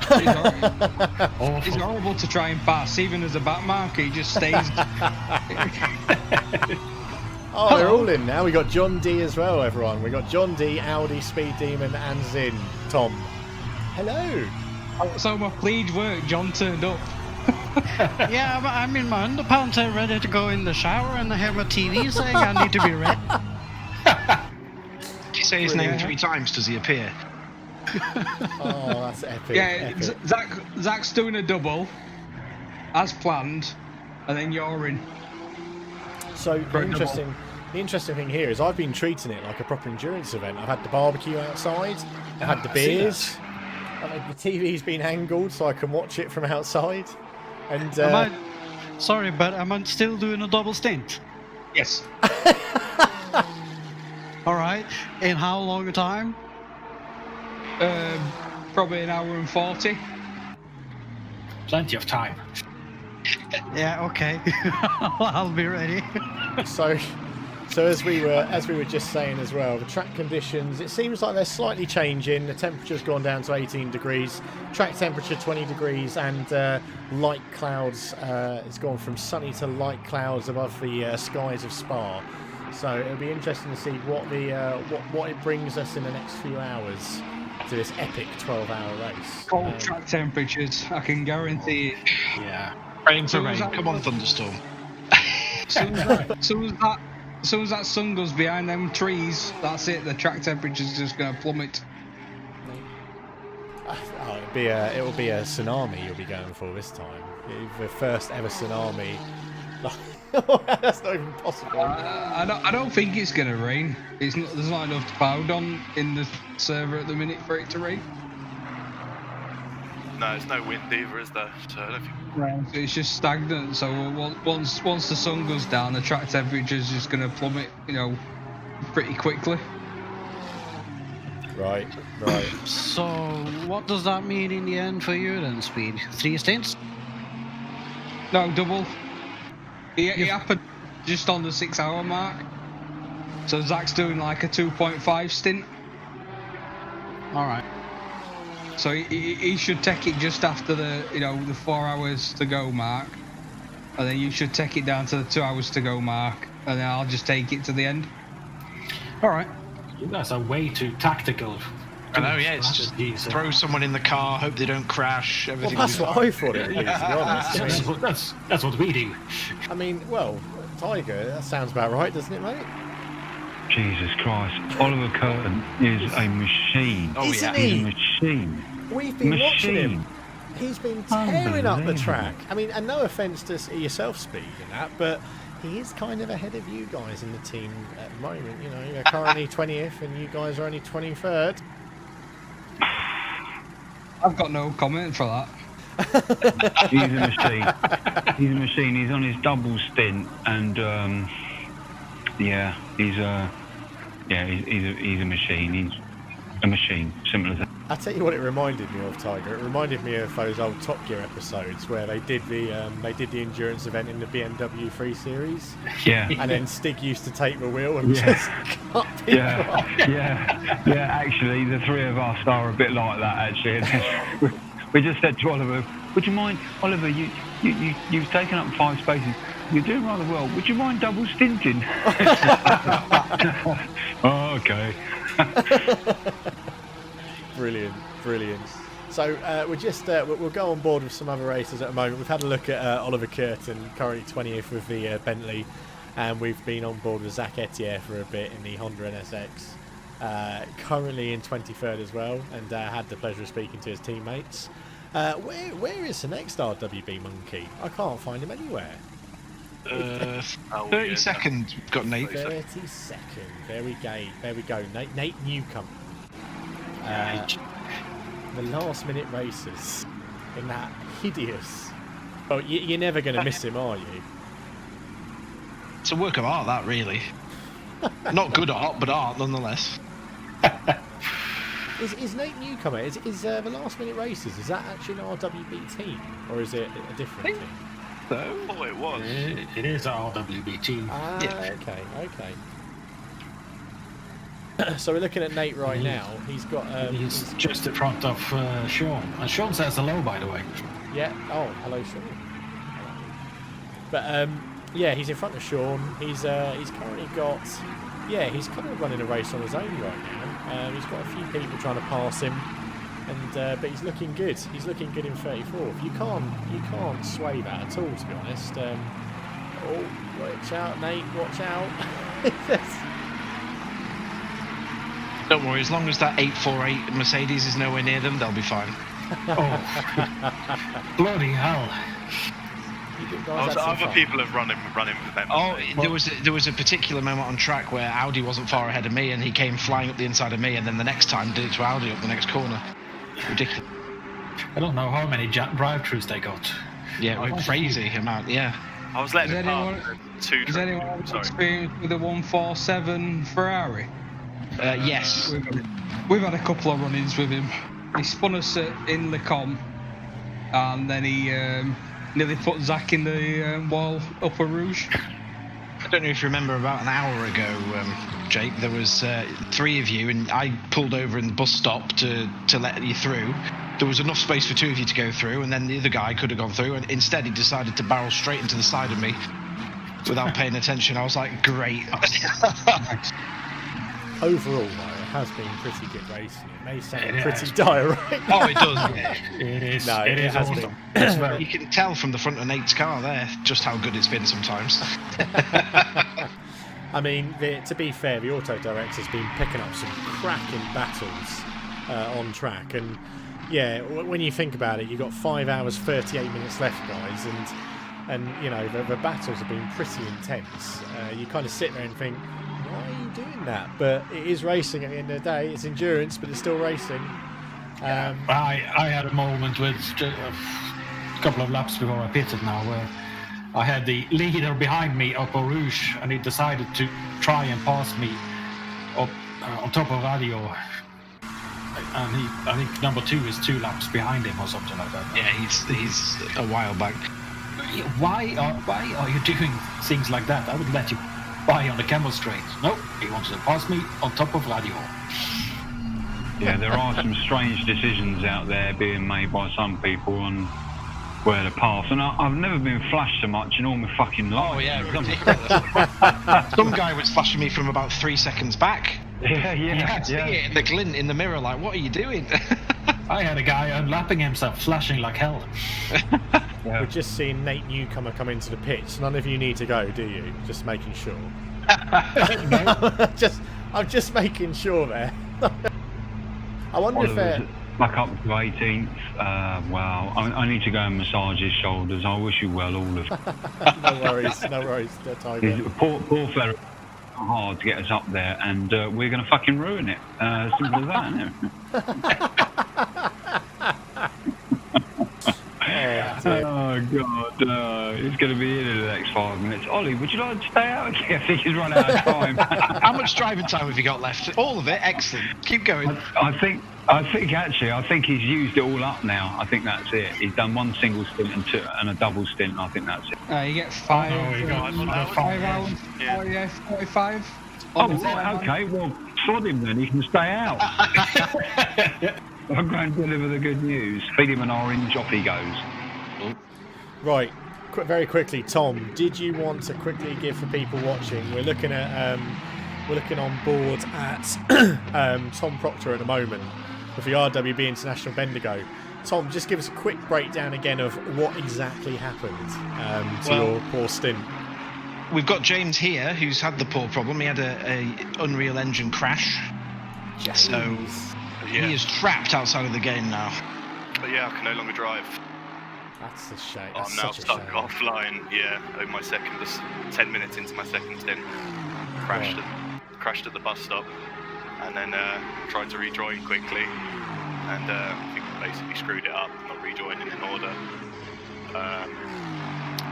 horrible to try and pass, even as a back marker. He just stays. Oh, they're all in now. We got John D as well, everyone. We got John D, Audi, Speed Demon, and Zin. Tom. Hello. So my plead worked. John turned up. Yeah, but I'm in my underpants, I'm ready to go in the shower, and I have my TV saying I need to be ready. If you say his name 3 times, does he appear? Oh, that's epic. Yeah, epic. Zach's doing a double, as planned, and then you're in. So the interesting thing here is I've been treating it like a proper endurance event. I've had the barbecue outside, I've had the beers, the TV's been angled so I can watch it from outside. And sorry, but am I still doing a double stint? Yes. All right. In how long a time? Probably an hour and 40. Plenty of time. Yeah. Okay. I'll be ready. So as we were just saying as well, the track conditions, it seems like they're slightly changing. The temperature's gone down to 18 degrees, track temperature 20 degrees, and light clouds. It's gone from sunny to light clouds above the skies of Spa. So it'll be interesting to see what it brings us in the next few hours to this epic 12-hour race. Cold track temperatures, I can guarantee it. Yeah. Rain for rain. Come on, thunderstorm. Soon as that sun goes behind them trees, that's it. The track temperature's just going to plummet. It will be a tsunami you'll be going for this time. The first ever tsunami. That's not even possible. I don't think it's going to rain. There's not enough cloud on in the server at the minute for it to rain. No, there's no wind either, is there? So I don't think... Right. It's just stagnant. So once the sun goes down, the track temperature is just going to plummet, pretty quickly. Right. So, what does that mean in the end for you then, Speed? 3 stints? No, double. It happened just on the 6-hour mark. So Zach's doing like a 2.5 stint. Alright. So he should take it just after the 4 hours to go mark. And then you should take it down to the 2 hours to go mark. And then I'll just take it to the end. Alright. That's a way too tactical. I know, yeah, it's just throw someone in the car, hope they don't crash, everything. Well, that's what I thought it would be, to be honest. That's what we do. I mean, well, Tiger, that sounds about right, doesn't it, mate? Jesus Christ. Oliver Curtin is a machine. Oh, Isn't yeah. He's a machine. We've been watching him. He's been tearing up the track. I mean, and no offence to yourself, Speed, and that, but he is kind of ahead of you guys in the team at the moment. You're currently 20th and you guys are only 23rd. I've got no comment for that. He's a machine. He's a machine. He's on his double stint, and he's a machine. He's a machine. Simple as that. I'll tell you what it reminded me of, Tiger. It reminded me of those old Top Gear episodes where they did the endurance event in the BMW 3 Series. Yeah. And then Stig used to take the wheel and just cut people off. Yeah. Actually, the three of us are a bit like that. Actually, we just said to Oliver, "Would you mind, Oliver? You've taken up 5 spaces. You're doing rather well. Would you mind double stinting?" Oh, okay. Brilliant. So we'll go on board with some other races at the moment. We've had a look at Oliver Curtin, currently 20th with the Bentley, and we've been on board with Zach Etier for a bit in the Honda NSX, currently in 23rd as well, and had the pleasure of speaking to his teammates. Where is the next RWB monkey? I can't find him anywhere. 30 seconds, got Nate. 32nd. There we go. Nate Newcomb. The last minute races in that hideous. Oh, you're never going to miss him, are you? It's a work of art, that really. Not good art, but art nonetheless. Is Nate Newcomer? Is the last minute races? Is that actually an RWB team, or is it a different team? Oh, it was. It is our RWB team. Okay. So we're looking at Nate right now. He's got. He's just in front of Sean. And Sean says hello, by the way. Yeah. Oh, hello, Sean. But he's in front of Sean. He's currently got. Yeah, he's kind of running a race on his own right now. He's got a few people trying to pass him, and but he's looking good. He's looking good in 34th. You can't sway that at all, to be honest. Oh, watch out, Nate! Watch out! Don't worry, as long as that 848 Mercedes is nowhere near them, they'll be fine. Oh, bloody hell! Other people have run him with them. Oh, there was a particular moment on track where Audi wasn't far ahead of me, and he came flying up the inside of me, and then the next time did it to Audi up the next corner. Ridiculous. I don't know how many drive-thrus they got. Yeah, crazy amount. Yeah. I was letting him pass. Has anyone experienced with a 147 Ferrari? Yes. We've had a couple of run-ins with him. He spun us in Le Mans, and then he nearly put Zach in the wall upper Rouge. I don't know if you remember, about an hour ago, Jake, there was 3 of you, and I pulled over in the bus stop to let you through. There was enough space for 2 of you to go through, and then the other guy could have gone through, and instead he decided to barrel straight into the side of me without paying attention. I was like, great. Overall, though, it has been pretty good racing. It may sound pretty dire right now. Oh, it does. It is. No, it has awesome. been. You can tell from the front of Nate's car there just how good it's been sometimes. I mean, to be fair, the Auto Director's been picking up some cracking battles on track, and yeah, when you think about it, you've got 5 hours 38 minutes left, guys, and you know the battles have been pretty intense. You kind of sit there and think, why are you doing that? But it is racing at the end of the day. It's endurance, but it's still racing. I had a moment with a couple of laps before I pitted now where I had the leader behind me up Eau Rouge, and he decided to try and pass me up on top of Radio. And I think number 2 is 2 laps behind him or something like that. Yeah, he's a while back. Why are you doing things like that? I would let you by on the camel straight. No, he wanted to pass me on top of Radio. Yeah, there are some strange decisions out there being made by some people on where to pass, and I've never been flashed so much in all my fucking life. Oh yeah, ridiculous. Some guy was flashing me from about 3 seconds back. Yeah. You could see it in the glint in the mirror, like, what are you doing? I had a guy unlapping himself, flashing like hell. We're just seeing Nate Newcomer come into the pitch. None of you need to go, do you? Just making sure. I'm just making sure there. I wonder if they're back up to 18th. Wow, I need to go and massage his shoulders. I wish you well, all of you. No worries, Tiger. Poor fella. Hard to get us up there, and we're going to fucking ruin it. Simple as that, isn't it? Oh god, it's going to be in the next 5 minutes. Ollie, would you like to stay out? I think he's run out of time. How much driving time have you got left? All of it. Excellent. Keep going. I think he's used it all up now. I think that's it. He's done 1 single stint and a double stint. I think that's it. You get 5 rounds. Yeah. 45. Oh, okay. Well, sod him then. He can stay out. I'll go and deliver the good news. Feed him an orange, off he goes. Right, very quickly, Tom, did you want to quickly give for people watching? We're looking on board at Tom Proctor at the moment with the RWB International Bendigo. Tom, just give us a quick breakdown again of what exactly happened to your poor stint. We've got James here, who's had the poor problem. He had a Unreal Engine crash. Yes. So he is trapped outside of the game now. But yeah, I can no longer drive. That's a shame. I'm now stuck offline. Yeah, over my second, just 10 minutes into my second stint, crashed at the bus stop, and then tried to rejoin quickly, and I think basically screwed it up, not rejoining in order.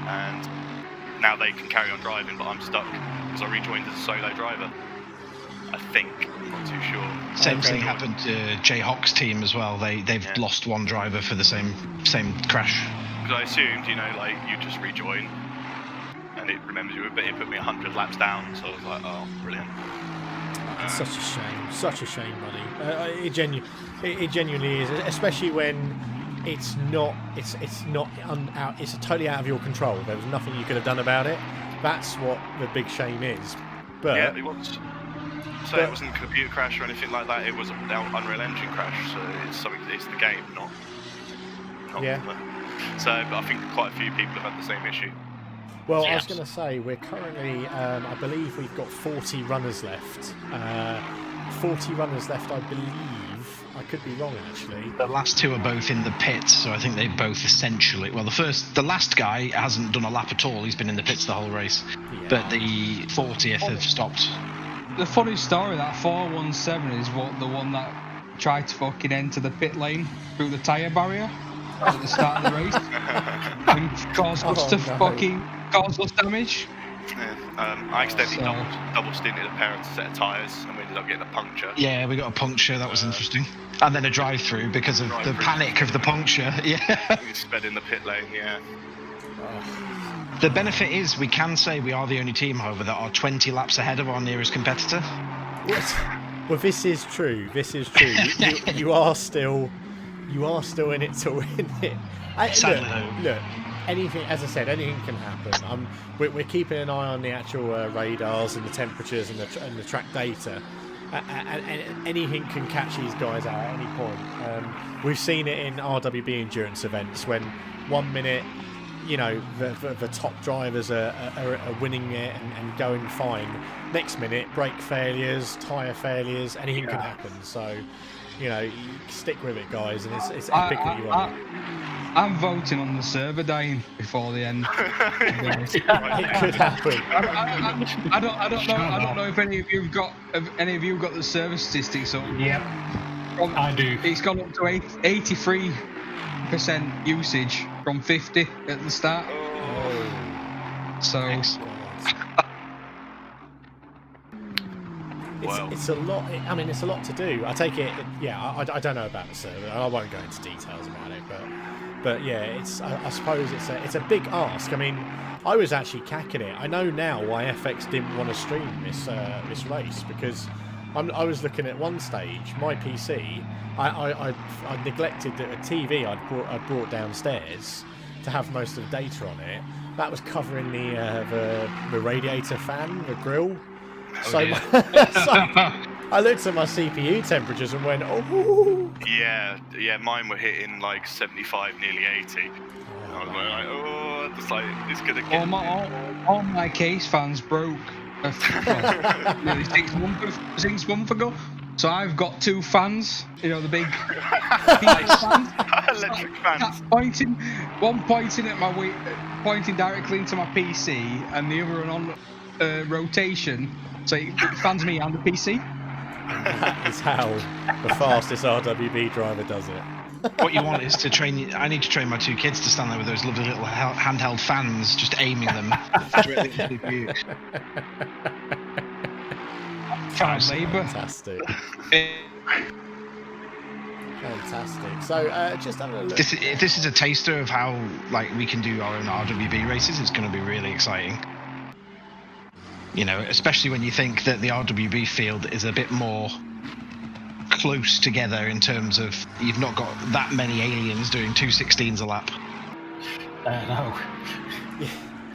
And now they can carry on driving, but I'm stuck because I rejoined as a solo driver. I think, I'm not too sure. Same thing happened to Jay Hock's team as well. They've lost 1 driver for the same crash. Because I assumed, like you just rejoin, and it remembers you, but it put me 100 laps down. So I was like, oh, brilliant. Such a shame, buddy. It genuinely is, especially when it's totally out of your control. There was nothing you could have done about it. That's what the big shame is. But yeah, it was. So it wasn't a computer crash or anything like that. It was an Unreal Engine crash. So it's the game, not yeah. So I think quite a few people have had the same issue. Well, I was going to say, we're currently, I believe we've got 40 runners left. 40 runners left, I believe. I could be wrong, actually. The last 2 are both in the pits, so I think they both essentially... Well, the last guy hasn't done a lap at all. He's been in the pits the whole race. Yeah. But the 40th have stopped. The funny story, that 417 is the one that tried to fucking enter the pit lane through the tyre barrier at the start of the race and caused us to fucking cause us damage. Yeah, I accidentally double stinted a pair of set of tyres and we ended up getting a puncture. Yeah, we got a puncture, that was interesting. And then a drive-through because of the panic of the puncture. Yeah. We sped in the pit lane, yeah. The benefit is we can say we are the only team, however, that are 20 laps ahead of our nearest competitor. Well, this is true. You are still in it to win it. Look, anything, as I said, anything can happen. We're keeping an eye on the actual radars and the temperatures and the track data. And anything can catch these guys out at any point. We've seen it in RWB endurance events when 1 minute, the top drivers are winning it and going fine. Next minute, brake failures, tyre failures, anything can happen. So, you stick with it, guys, and it's epic that you are. I'm voting on the server dying before the end. It could happen. I don't know if any of you got the server statistics up. Yep. I do. It's gone up to 83% usage from 50 at the start. So it's a lot. I mean, it's a lot to do. I take it. Yeah, I don't know about the server. I won't go into details about it, but yeah, it's. I suppose it's a big ask. I mean, I was actually cacking it. I know now why FX didn't want to stream this race, because I was looking at one stage. My PC, I neglected that a TV I'd brought downstairs to have most of the data on it. That was covering the radiator fan, the grill. So I looked at my CPU temperatures and went, oh. Yeah, mine were hitting like 75, nearly 80. And I was like, oh, it's like, it's gonna get... All my case fans broke nearly 6 months ago. So I've got 2 fans, you know, the big fans. Electric fans. One pointing at pointing directly into my PC, and the other one on rotation, so it fans me and the PC. That is how the fastest RWB driver does it. What you want is to train. I need to train my 2 kids to stand there with those lovely little handheld fans, just aiming them directly into the view. Fantastic. Fantastic. So, just having a look. This is a taster of how we can do our own RWB races. It's going to be really exciting. You know, especially when you think that the RWB field is a bit more close together in terms of you've not got that many aliens doing 2:16s a lap. No.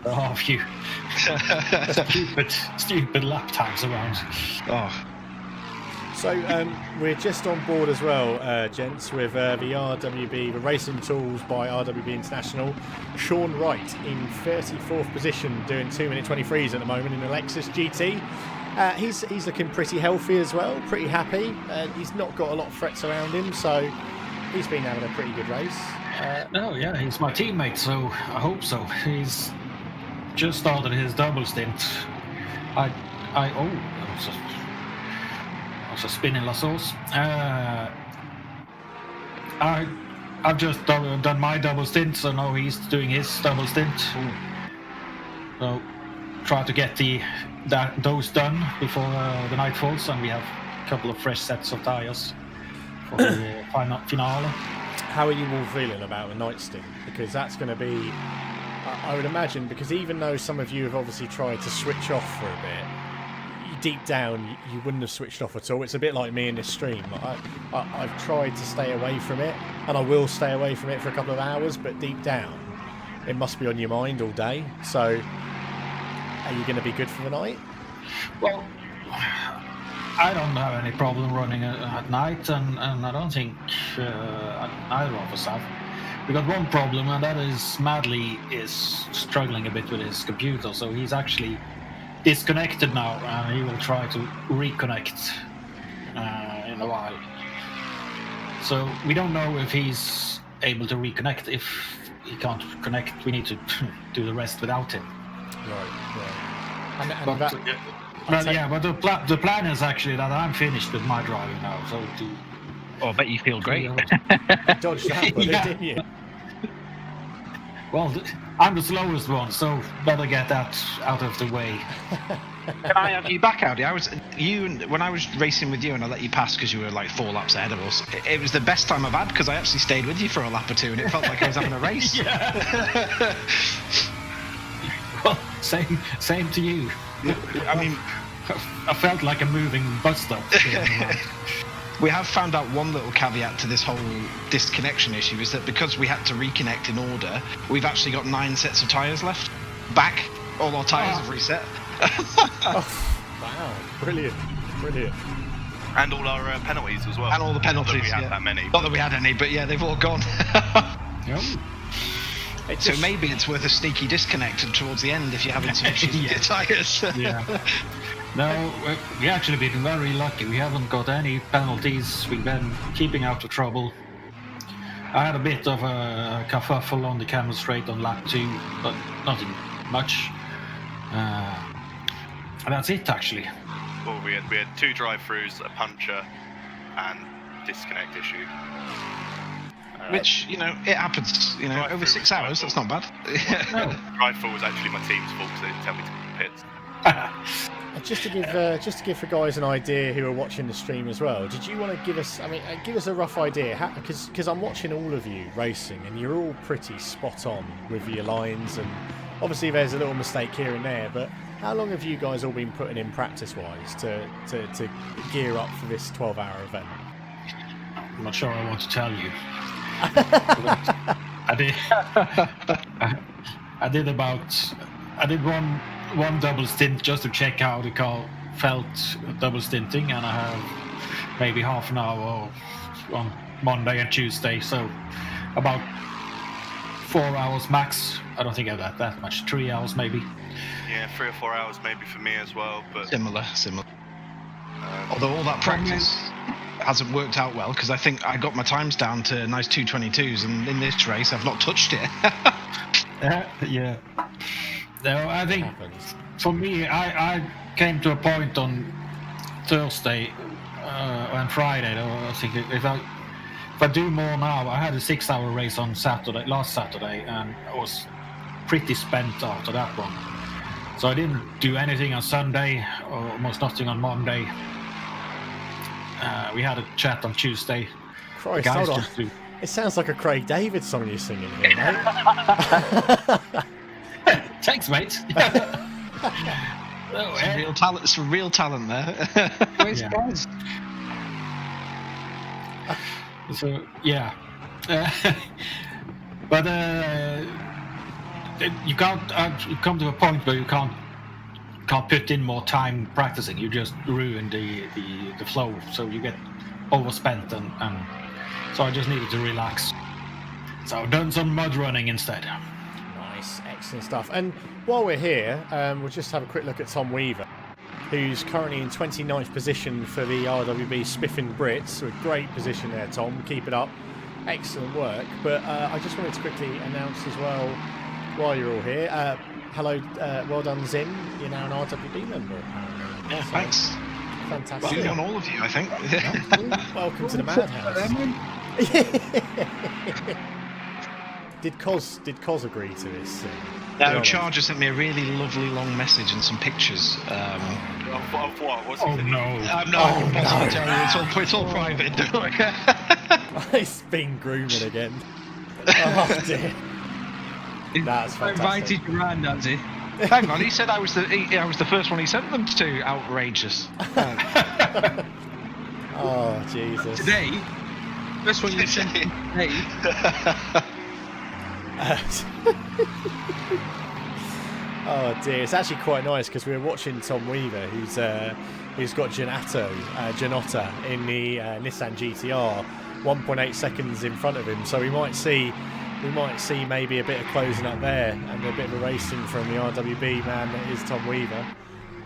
There are a few stupid lap times around. Oh. So we're just on board as well, gents, with the RWB, the Racing Tools by RWB International. Sean Wright in 34th position, doing 2-minute 23s at the moment in the Lexus GT. He's looking pretty healthy as well, pretty happy. He's not got a lot of threats around him, so he's been having a pretty good race. Yeah, he's my teammate, so I hope so. He's just started his double stint. Also spinning lassos. I've just done my double stint, so now he's doing his double stint. So try to get those done before the night falls, and we have a couple of fresh sets of tires for the finale. How are you all feeling about the night stint? Because that's going to be, I would imagine, because even though some of you have obviously tried to switch off for a bit, deep down you wouldn't have switched off at all. It's a bit like me in this stream. I've tried to stay away from it, and I will stay away from it for a couple of hours, but deep down it must be on your mind all day. So are you going to be good for the night? Well, I don't have any problem running at night, and I don't think either of us have. We got one problem, and that is Madley is struggling a bit with his computer, so he's actually disconnected now, and he will try to reconnect in a while. So we don't know if he's able to reconnect. If he can't connect, we need to do the rest without him. Right. But the plan is actually that I'm finished with my driving now. So I bet you feel great. Dodged that one, didn't you? Well, I'm the slowest one, so better get that out of the way. Can I have you back, Audi? When I was racing with you and I let you pass because you were like 4 laps ahead of us, it was the best time I've had because I actually stayed with you for a lap or 2 and it felt like I was having a race. Well, same to you. I mean, I felt like a moving bus stop. We have found out one little caveat to this whole disconnection issue is that because we had to reconnect in order, we've actually got 9 sets of tyres left. Back, all our tyres have reset. Wow, brilliant. And all our penalties as well. And all the penalties. Not that we had that many. Not that we had any, but yeah, they've all gone. So maybe it's worth a sneaky disconnect towards the end if you're having some issues with your tyres. Yeah. No, we've actually been very lucky. We haven't got any penalties. We've been keeping out of trouble. I had a bit of a kerfuffle on the camera straight on lap 2, but nothing much. And that's it, actually. Well, we had 2 drive-throughs, a puncher, and disconnect issue. Which, you know, it happens. You know, over 6 hours, that's not bad. Drive through was actually my team's fault because they didn't tell me to pit. Just to give the guys an idea who are watching the stream as well, did you want to give us? I mean, give us a rough idea, because I'm watching all of you racing, and you're all pretty spot on with your lines, and obviously there's a little mistake here and there. But how long have you guys all been putting in practice-wise to gear up for this 12-hour event? I'm not sure I want to tell you. I did one double stint just to check how the car felt double stinting, and I have maybe half an hour on Monday and Tuesday, so about 4 hours max. I don't think I have that much, 3 hours maybe. Yeah, 3 or 4 hours maybe for me as well, but similar. Although all that practice hasn't worked out well, because I think I got my times down to nice 2:22s, and in this race I've not touched it. Yeah. No, I think for me, I came to a point on Thursday and Friday. I think if I do more now, I had a 6-hour race on last Saturday, and I was pretty spent after that one. So I didn't do anything on Sunday, or almost nothing on Monday. We had a chat on Tuesday. Christ, hold on. It sounds like a Craig David song you're singing here, mate. Thanks, mate. Some real talent there. Where's Kranz? So yeah, but you can't. You come to a point where you can't put in more time practicing. You just ruin the flow, so you get overspent, and so I just needed to relax. So I've done some mud running instead. Nice, excellent stuff. And while we're here, we'll just have a quick look at Tom Weaver, who's currently in 29th position for the RWB Spiffing Brits. So a great position there, Tom. Keep it up. Excellent work. But I just wanted to quickly announce as well, while you're all here, hello, well done, Zim. You're now an RWB member, apparently. Yeah, thanks. Fantastic. Well, on all of you, I think. Welcome to the madhouse. Did Cos agree to this? No, Charger sent me a really lovely long message and some pictures. Of what? What's oh no! It's all private. It's been grooming again. Oh dear. That's fantastic. Invited you round, has he? Hang on, he said I was the first one he sent them to. Outrageous. Oh Jesus. Today, first one you sent today. Oh dear, it's actually quite nice because we were watching Tom Weaver, who's got Giannotto in the Nissan GTR, 1.8 seconds in front of him. So we might see maybe a bit of closing up there and a bit of a racing from the RWB man that is Tom Weaver.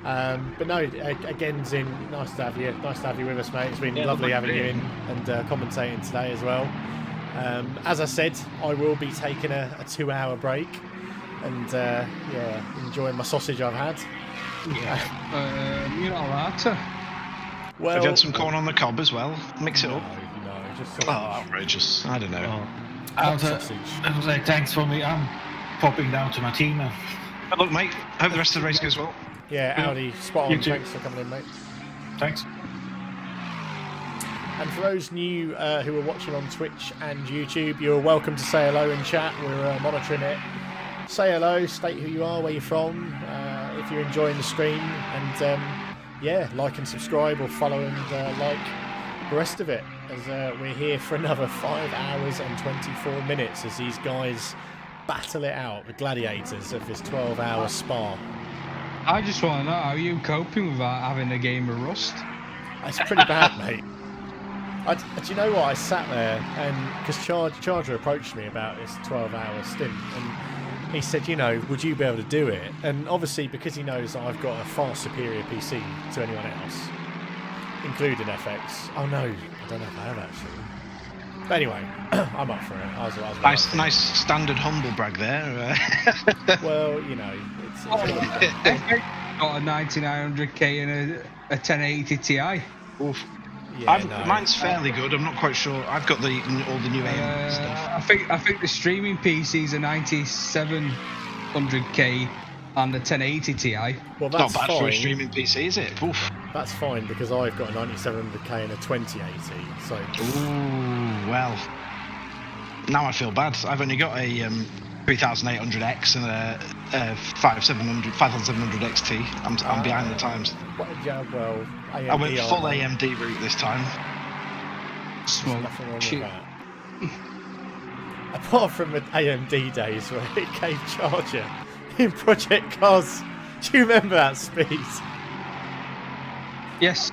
But no, again, Zin, nice to have you with us, mate. It's been lovely having you in and commentating today as well. As I said, I will be taking a 2-hour break and enjoying my sausage I've had. You're not allowed to. Well, I've had some corn on the cob as well. Mix it up. No, just outrageous. I don't know. I was say thanks for me. I'm popping down to my team now. Good luck, mate. Hope the rest of the race goes well. Yeah, Audi, spot on. Thanks for coming in, mate. Thanks. And for those new who are watching on Twitch and YouTube, you're welcome to say hello in chat. We're monitoring it. Say hello, state who you are, where you're from, if you're enjoying the stream, and like and subscribe or follow and like the rest of it, as we're here for another 5 hours and 24 minutes as these guys battle it out, the gladiators of this 12-hour spa. I just want to know, how are you coping without having a game of Rust? It's pretty bad, mate. Do you know what? I sat there, and because Charger approached me about this 12-hour stint, and he said, would you be able to do it? And obviously, because he knows that I've got a far superior PC to anyone else, including FX. Oh no, I don't know if I have actually. But anyway, I'm up for it. I was nice standard humble brag there. Well, it's got a 9900K and a 1080 Ti. Oof. Yeah, mine's fairly good. I'm not quite sure. I've got all the new AM stuff. I think the streaming PC's a 9700K and a 1080 Ti. Well, that's not bad for a streaming PC, is it? Oof. That's fine because I've got a 9700K and a 2080. So. Ooh, well. Now I feel bad. I've only got a 3800X and a 5700 XT. I'm behind the times. Yeah, well, AMD I went full AMD route this time. Nothing wrong with that. Apart from the AMD days where it gave Charger in Project Cars. Do you remember that speed? Yes.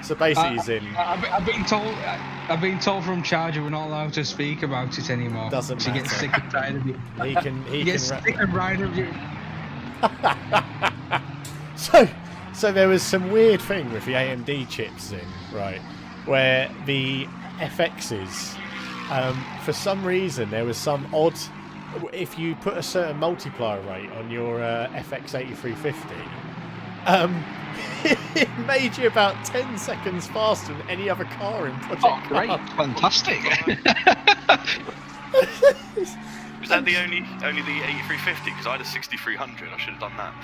So basically, he's in. I've been told from Charger we're not allowed to speak about it anymore. Doesn't matter. She gets sick and tired of you. He can sick and tired of you. So there was some weird thing with the AMD chips in, right, where the FXs, for some reason, there was some odd. If you put a certain multiplier rate on your FX 8350, it made you about 10 seconds faster than any other car in Project Cars. Great, fantastic. Was that the only the 8350? Because I had a 6300. I should have done that.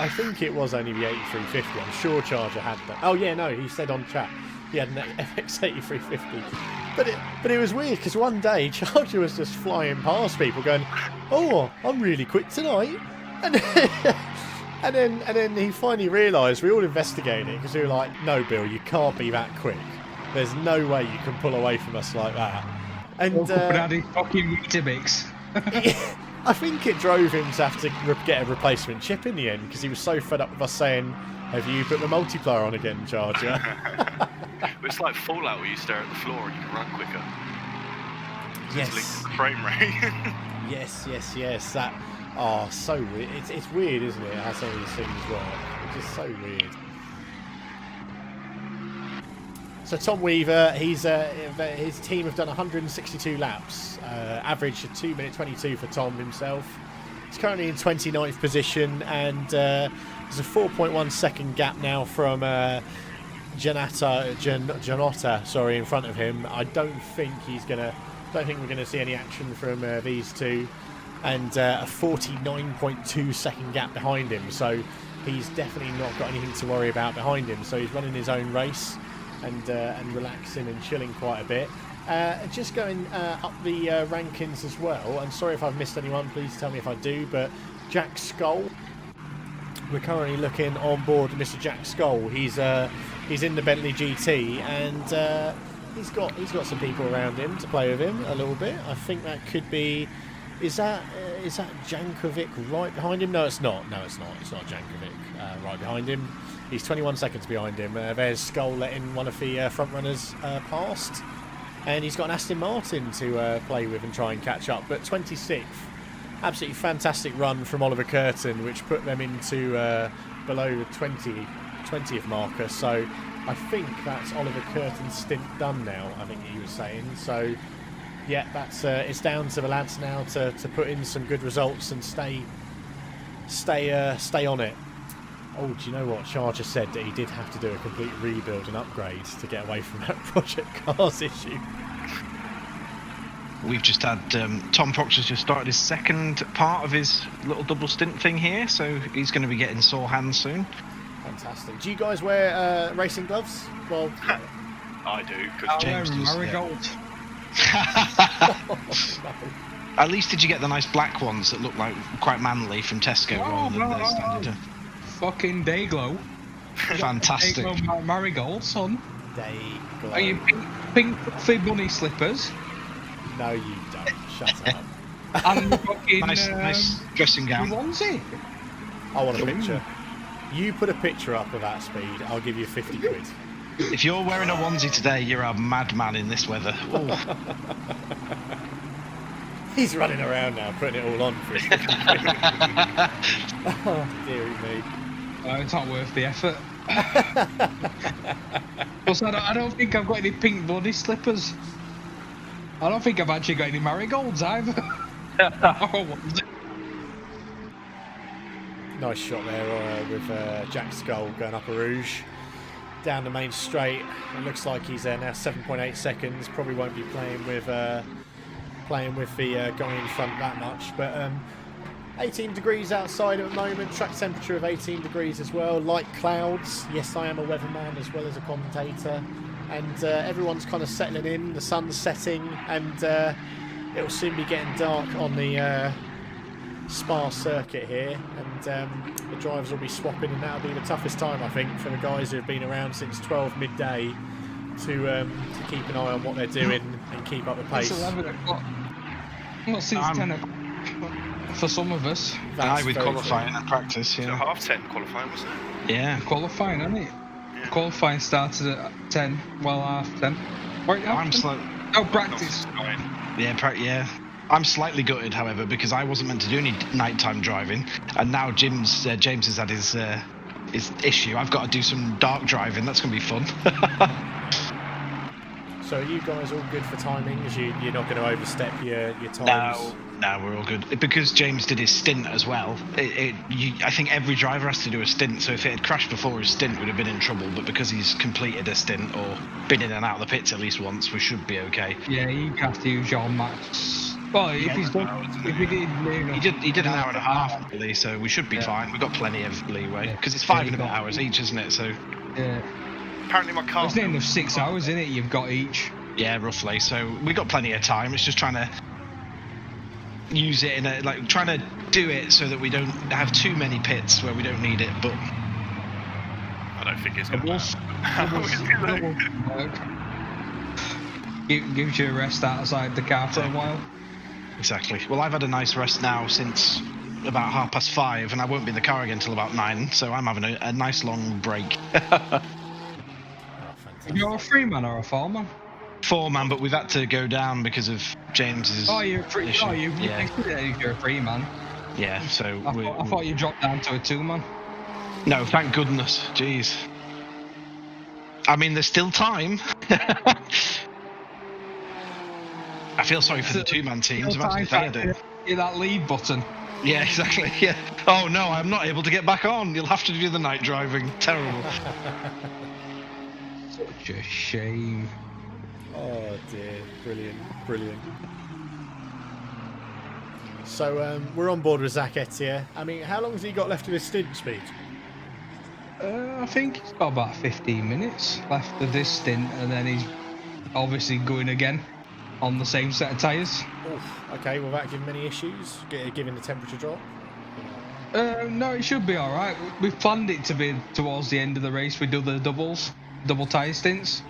I think it was only the 8350. I'm sure Charger had that. Oh yeah, no, he said on chat he had an FX 8350. But it was weird because one day Charger was just flying past people, going, "Oh, I'm really quick tonight," and then he finally realised. We all investigated it because we were like, "No, Bill, you can't be that quick. There's no way you can pull away from us like that." And fucking Weetabix. I think it drove him to have to get a replacement chip in the end because he was so fed up with us saying, "Have you put the multiplier on again, Charger?" It's like Fallout where you stare at the floor and you can run quicker. Yes. It's linked to the frame rate. Yes. That. Oh, so weird. It's weird, isn't it? How some of these things work. It's just so weird. So Tom Weaver, his team have done 162 laps, average of 2 minute 22 for Tom himself. He's currently in 29th position, and there's a 4.1 second gap now from Janotta, in front of him. I don't think we're gonna see any action from these two, and a 49.2 second gap behind him. So he's definitely not got anything to worry about behind him. So he's running his own race. And relaxing and chilling quite a bit. Just going up the rankings as well. I'm sorry if I've missed anyone. Please tell me if I do. But Jack Skull, we're currently looking on board Mr. Jack Skull. He's in the Bentley GT, and he's got some people around him to play with him a little bit. I think that could be. Is that Jankovic right behind him? No, it's not. It's not Jankovic right behind him. He's 21 seconds behind him. There's Skull letting one of the front runners past, and he's got an Aston Martin to play with and try and catch up. But 26th, absolutely fantastic run from Oliver Curtin, which put them into below the 20th marker. So I think that's Oliver Curtin's stint done now. I think he was saying. So yeah, that's it's down to the lads now to put in some good results and stay on it. Oh, do you know what? Charger said that he did have to do a complete rebuild and upgrade to get away from that Project Cars issue. We've just had Tom Proctor's just started his second part of his little double stint thing here, so he's going to be getting sore hands soon. Fantastic. Do you guys wear racing gloves? Well, I do. James does. Marigold. At least did you get the nice black ones that look like quite manly from Tesco rather than their standard? Fucking Dayglow. Fantastic. Dayglow Marigold, son. Dayglow. Are you pink fluffy bunny slippers? No, you don't. Shut up. And fucking nice dressing gown. Onesie. I want a picture. You put a picture up of that speed, I'll give you 50 quid. If you're wearing a onesie today, you're a madman in this weather. He's running around now, putting it all on for his 50 quid. Oh, dearie me. It's not worth the effort. Also, I don't think I've got any pink body slippers. I don't think I've actually got any marigolds either. Nice shot there with Jack Skull going up a rouge. down the main straight. It looks like he's now 7.8 seconds. Probably won't be playing with the guy in front that much. But 18 degrees outside at the moment. Track temperature of 18 degrees as well. Light clouds. Yes, I am a weatherman as well as a commentator. And everyone's kind of settling in. The sun's setting, and it'll soon be getting dark on the Spa circuit here, and the drivers will be swapping, and that'll be the toughest time, I think, for the guys who have been around since 12 midday to keep an eye on what they're doing and keep up the pace. It's 11 o'clock. Not since 10 o'clock for some of us. Aye, with qualifying and practice, yeah. So 10:30 qualifying, wasn't it? Yeah. Qualifying, isn't it? Yeah. Qualifying started at 10, well, 10:30. Right, I'm slightly... Oh, practice. Yeah. I'm slightly gutted, however, because I wasn't meant to do any nighttime driving, and now James has had his issue. I've got to do some dark driving. That's going to be fun. So are you guys all good for timings? You're not going to overstep your times? No, we're all good. Because James did his stint as well, I think every driver has to do a stint, so if it had crashed before his stint, we'd have been in trouble, but because he's completed a stint, or been in and out of the pits at least once, we should be okay. Yeah, you have to use your max. Well, if he did an hour and a half, really, so we should be fine. We've got plenty of leeway, because it's 5 and a bit hours each, isn't it? So yeah. Apparently my car... It's nearly 6 hours, isn't it, you've got each? Yeah, roughly, so we've got plenty of time. It's just trying to use it trying to do it so that we don't have too many pits where we don't need it, but... I don't think it's going to gives you a rest outside the car for a while. Exactly. Well, I've had a nice rest now since about 5:30, and I won't be in the car again until about 9, so I'm having a nice long break. You're a 3-man or a 4-man? 4-man, but we've had to go down because of James's. Oh, you're a 3-man. Yeah. You're a 3-man. Yeah, so I thought you dropped down to a 2-man. No, thank goodness. Jeez. I mean, there's still time. I feel sorry for the 2-man teams. You're that lead button. Yeah, exactly. Yeah. Oh no, I'm not able to get back on. You'll have to do the night driving. Terrible. Such a shame. Oh dear, brilliant. So we're on board with Zach Etier. I mean, how long has he got left of his stint, Speed? I think he's got about 15 minutes left of this stint, and then he's obviously going again on the same set of tyres. Okay, will that give him any issues, given the temperature drop? No, it should be alright. We've planned it to be towards the end of the race. We do the double tyre stints.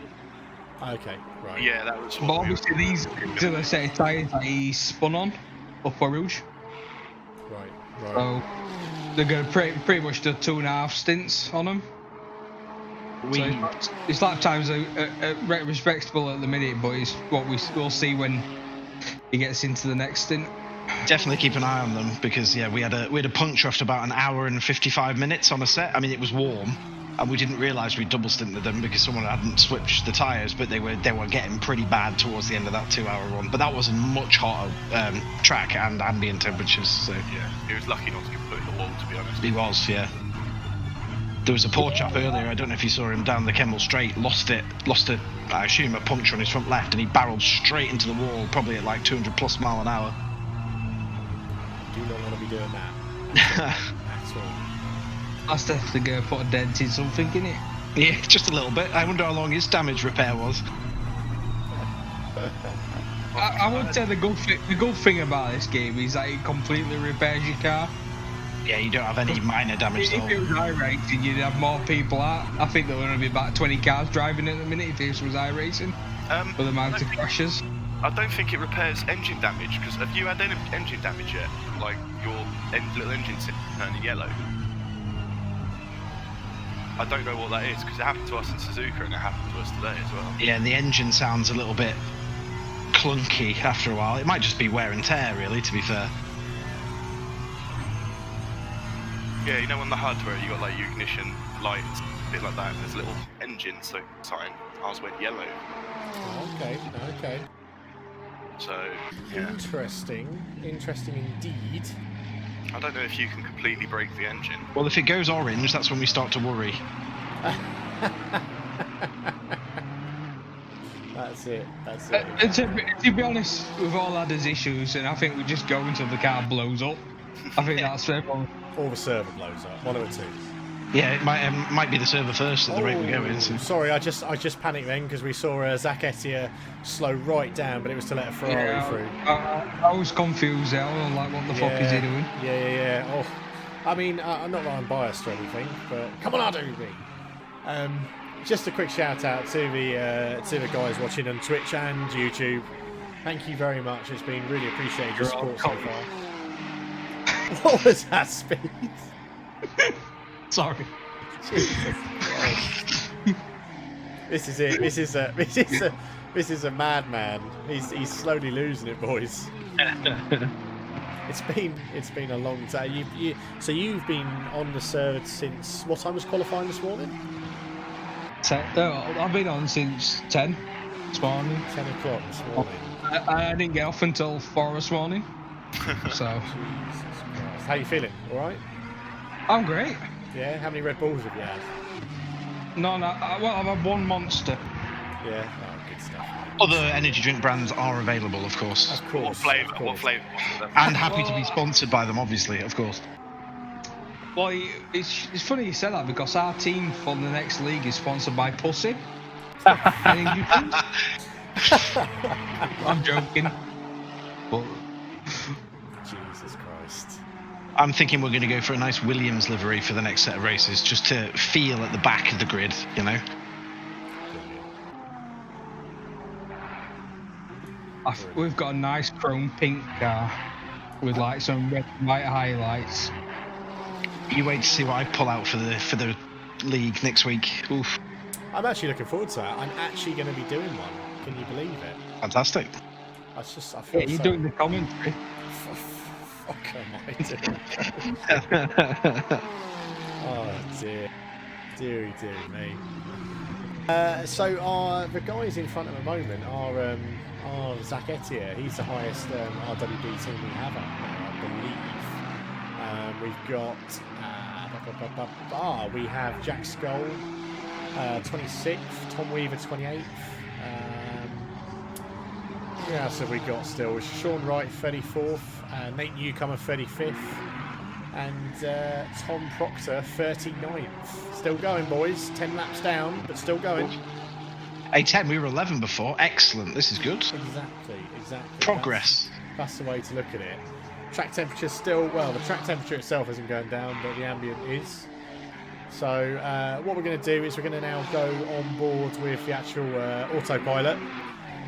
Okay, right. Yeah, that was what But obviously these are the set of tyres that he spun on up for Rouge. Right. So they're going to pretty much do 2.5 stints on them. So his lap times are respectable at the minute, but it's what we'll see when he gets into the next stint. Definitely keep an eye on them, because we had a puncture after about 1 hour and 55 minutes on a set. I mean, it was warm, and we didn't realise we double stinted them because someone hadn't switched the tyres, but they were getting pretty bad towards the end of that 2-hour run. But that was a much hotter track and ambient temperatures. So yeah, he was lucky not to get put in the wall, to be honest. He was, yeah. There was a poor chap earlier, I don't know if you saw him down the Kemmel Straight, lost I assume, a puncture on his front left, and he barreled straight into the wall, probably at like 200 plus mile an hour. Do not want to be doing that. At all. That's definitely going to put a dent in something, isn't it? Yeah, just a little bit. I wonder how long his damage repair was. I would say the good thing about this game is that it completely repairs your car. Yeah, you don't have any minor damage though. If it was iRacing, you'd have more people out. I think there would only be about 20 cars driving at the minute if this was iRacing. With the amount of crashes. I don't think it repairs engine damage, because have you had any engine damage yet? Like your little engine turning yellow? I don't know what that is, because it happened to us in Suzuka and it happened to us today as well. Yeah, and the engine sounds a little bit clunky after a while. It might just be wear and tear, really, to be fair. Yeah, you know on the HUD where you got like your ignition lights, a bit like that, there's a little engine sign. Ours went yellow. Okay. So, yeah. Interesting indeed. I don't know if you can completely break the engine. Well, if it goes orange, that's when we start to worry. That's it. That's it. To be honest, we've all had his issues, and I think we just go until the car blows up. I think that's fair. Or the server blows up. One of the two. Yeah, it might be the server first at the rate we're going. So. Sorry, I just panicked then because we saw Zach Etier slow right down, but it was to let a Ferrari through. I was confused there. I was like, what the fuck is he doing? Yeah. Oh, I mean, I'm not that I'm biased or anything, but come on, RWB. Just a quick shout out to the guys watching on Twitch and YouTube. Thank you very much. It's been really appreciated your support so far. What was that speed? Sorry. Jesus Christ. This is it. This is a madman. He's slowly losing it, boys. It's been a long time. So you've been on the server since what time was qualifying this morning? I've been on since 10 this morning. 10 o'clock this morning. I didn't get off until 4 this morning. So. Jesus Christ. How you feeling? All right? I'm great. Yeah. How many Red Bulls have you had? No. Well, I've had one Monster. Yeah. Oh, good stuff. Other energy drink brands are available, of course. Of course. What flavour? And happy to be sponsored by them, obviously, of course. Well, it's funny you said that because our team for the next league is sponsored by Pussy. I'm joking. But Jesus Christ. I'm thinking we're going to go for a nice Williams livery for the next set of races, just to feel at the back of the grid, you know. We've got a nice chrome pink car with like some red and white highlights. You wait to see what I pull out for the league next week. Oof. I'm actually looking forward to that. I'm actually going to be doing one. Can you believe it? Fantastic. I feel you're doing the commentary. Fuck am I doing? Oh dear. Deary me. So the guys in front at the moment are Zach Etier. He's the highest RWB team we have out there, I believe. We've got we have Jack Skull 26th, Tom Weaver 28th. Who else have we got still? Sean Wright 34th, Nate Newcomer 35th, and Tom Proctor 39th. Still going, boys. 10 laps down, but still going. A10, we were 11 before. Excellent. This is good. Exactly. Progress. That's the way to look at it. Track temperature still, well, the track temperature itself isn't going down, but the ambient is. So what we're going to do is we're going to now go on board with the actual autopilot,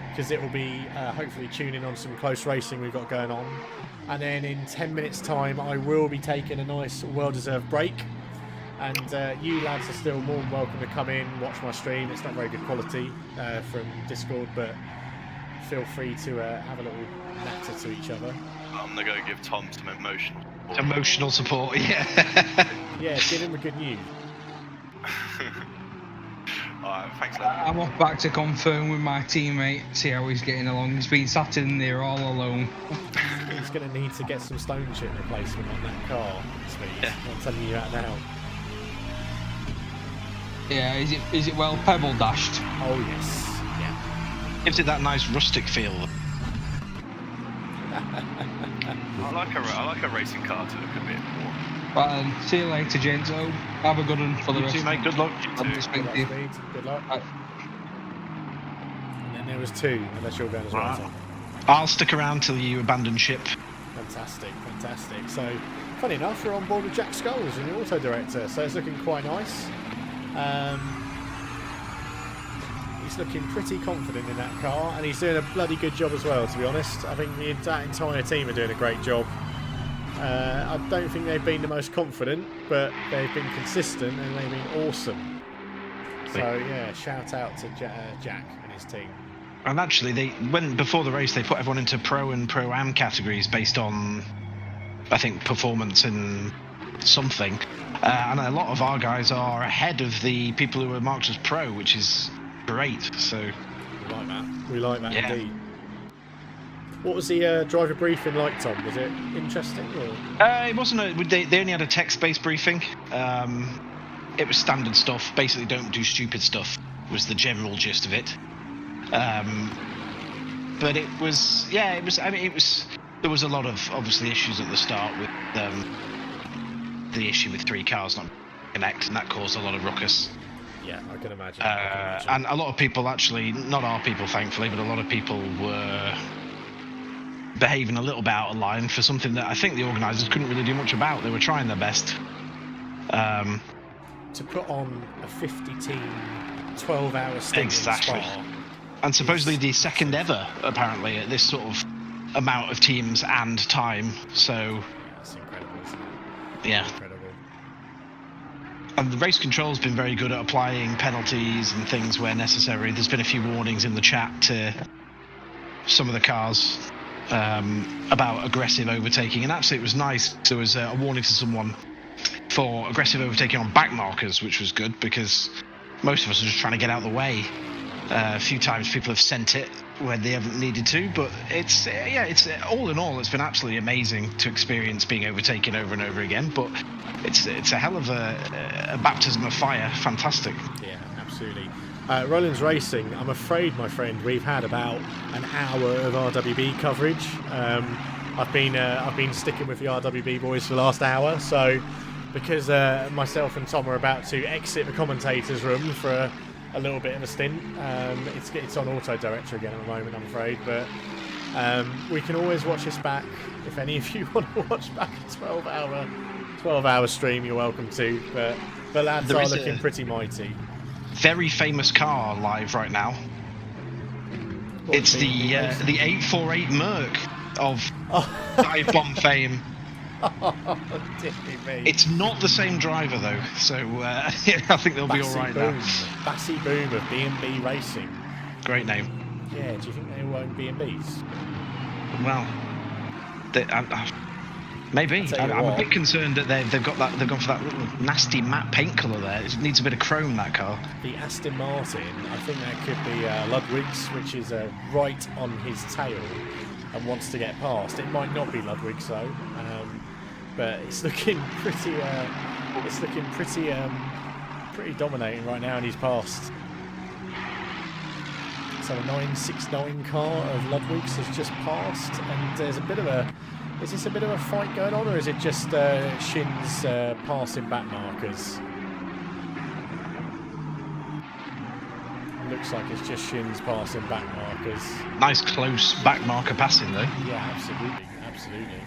because it will be hopefully tuning on some close racing we've got going on. And then in 10 minutes time I will be taking a nice well-deserved break, and you lads are still more than welcome to come in, watch my stream. It's not very good quality from Discord, but feel free to have a little natter to each other. I'm going to go give Tom some emotional support, yeah. Yeah, give him a good news. Alright, thanks, lad. I'm off back to confirm with my teammate, see how he's getting along. He's been sat in there all alone. He's going to need to get some stone chip replacement on that car, Speed. Yeah. I'm telling you that now. Yeah, is it well pebble dashed? Oh yes. Yeah. Gives it that nice rustic feel. I like a racing car to look a bit more. Right then, see you later, gents. Have a good one for the rest. You too, mate. Good luck. Good luck. Right. And then there was 2, unless you're going as well. Tom. I'll stick around till you abandon ship. Fantastic. So, funny enough, we're on board with Jack Scholes and the auto director, so it's looking quite nice. He's looking pretty confident in that car, and he's doing a bloody good job as well, to be honest. I think that entire team are doing a great job. I don't think they've been the most confident, but they've been consistent and they've been awesome. So yeah, shout out to Jack and his team. And actually, before the race, they put everyone into Pro and Pro-Am categories based on, I think, performance in something. And a lot of our guys are ahead of the people who were marked as Pro, which is great. So we like that indeed. What was the driver briefing like, Tom? Was it interesting? Or? It wasn't. They only had a text-based briefing. It was standard stuff. Basically, don't do stupid stuff. was the general gist of it. But it was, I mean, there was a lot of, obviously, issues at the start with the issue with 3 cars not connect, and that caused a lot of ruckus. Yeah, I can imagine. And a lot of people actually, not our people thankfully, but a lot of people were behaving a little bit out of line for something that I think the organisers couldn't really do much about. They were trying their best. To put on a 50-team 12-hour stint exactly. in Spa. And supposedly the second ever, apparently, at this sort of amount of teams and time. So that's incredible, isn't it? Yeah. Incredible. And the race control's been very good at applying penalties and things where necessary. There's been a few warnings in the chat to some of the cars about aggressive overtaking, and actually it was nice. There was a warning to someone for aggressive overtaking on back markers, which was good because most of us are just trying to get out of the way. A few times people have sent it when they haven't needed to, but it's all in all, it's been absolutely amazing to experience being overtaken over and over again. But it's a hell of a baptism of fire. Fantastic. Yeah, absolutely. Rollins Racing, I'm afraid, my friend, we've had about an hour of RWB coverage. I've been sticking with the RWB boys for the last hour, so because myself and Tom are about to exit the commentators' room for a little bit of a stint. It's on auto director again at the moment, I'm afraid, but we can always watch this back. If any of you want to watch back a 12-hour stream, you're welcome to. But the lads are looking pretty mighty. Very famous car live right now. It's the 848 Merc of dive bomb fame. Oh, dear me. It's not the same driver though, so I think they'll be all right now. Bassy Boom of B&B Racing. Great name. Yeah, do you think they will own B&Bs? Well, maybe. I'm a bit concerned that they've gone for that little nasty matte paint colour there. It needs a bit of chrome, that car. The Aston Martin, I think that could be Ludwig's, which is right on his tail and wants to get past. It might not be Ludwig's though. But it's looking pretty dominating right now, and he's passed. So a 969 car of Ludwig's has just passed, and there's a bit of a. Is this a bit of a fight going on, or is it just Shin's passing back markers? Looks like it's just Shin's passing back markers. Nice close back marker passing though. Yeah, absolutely.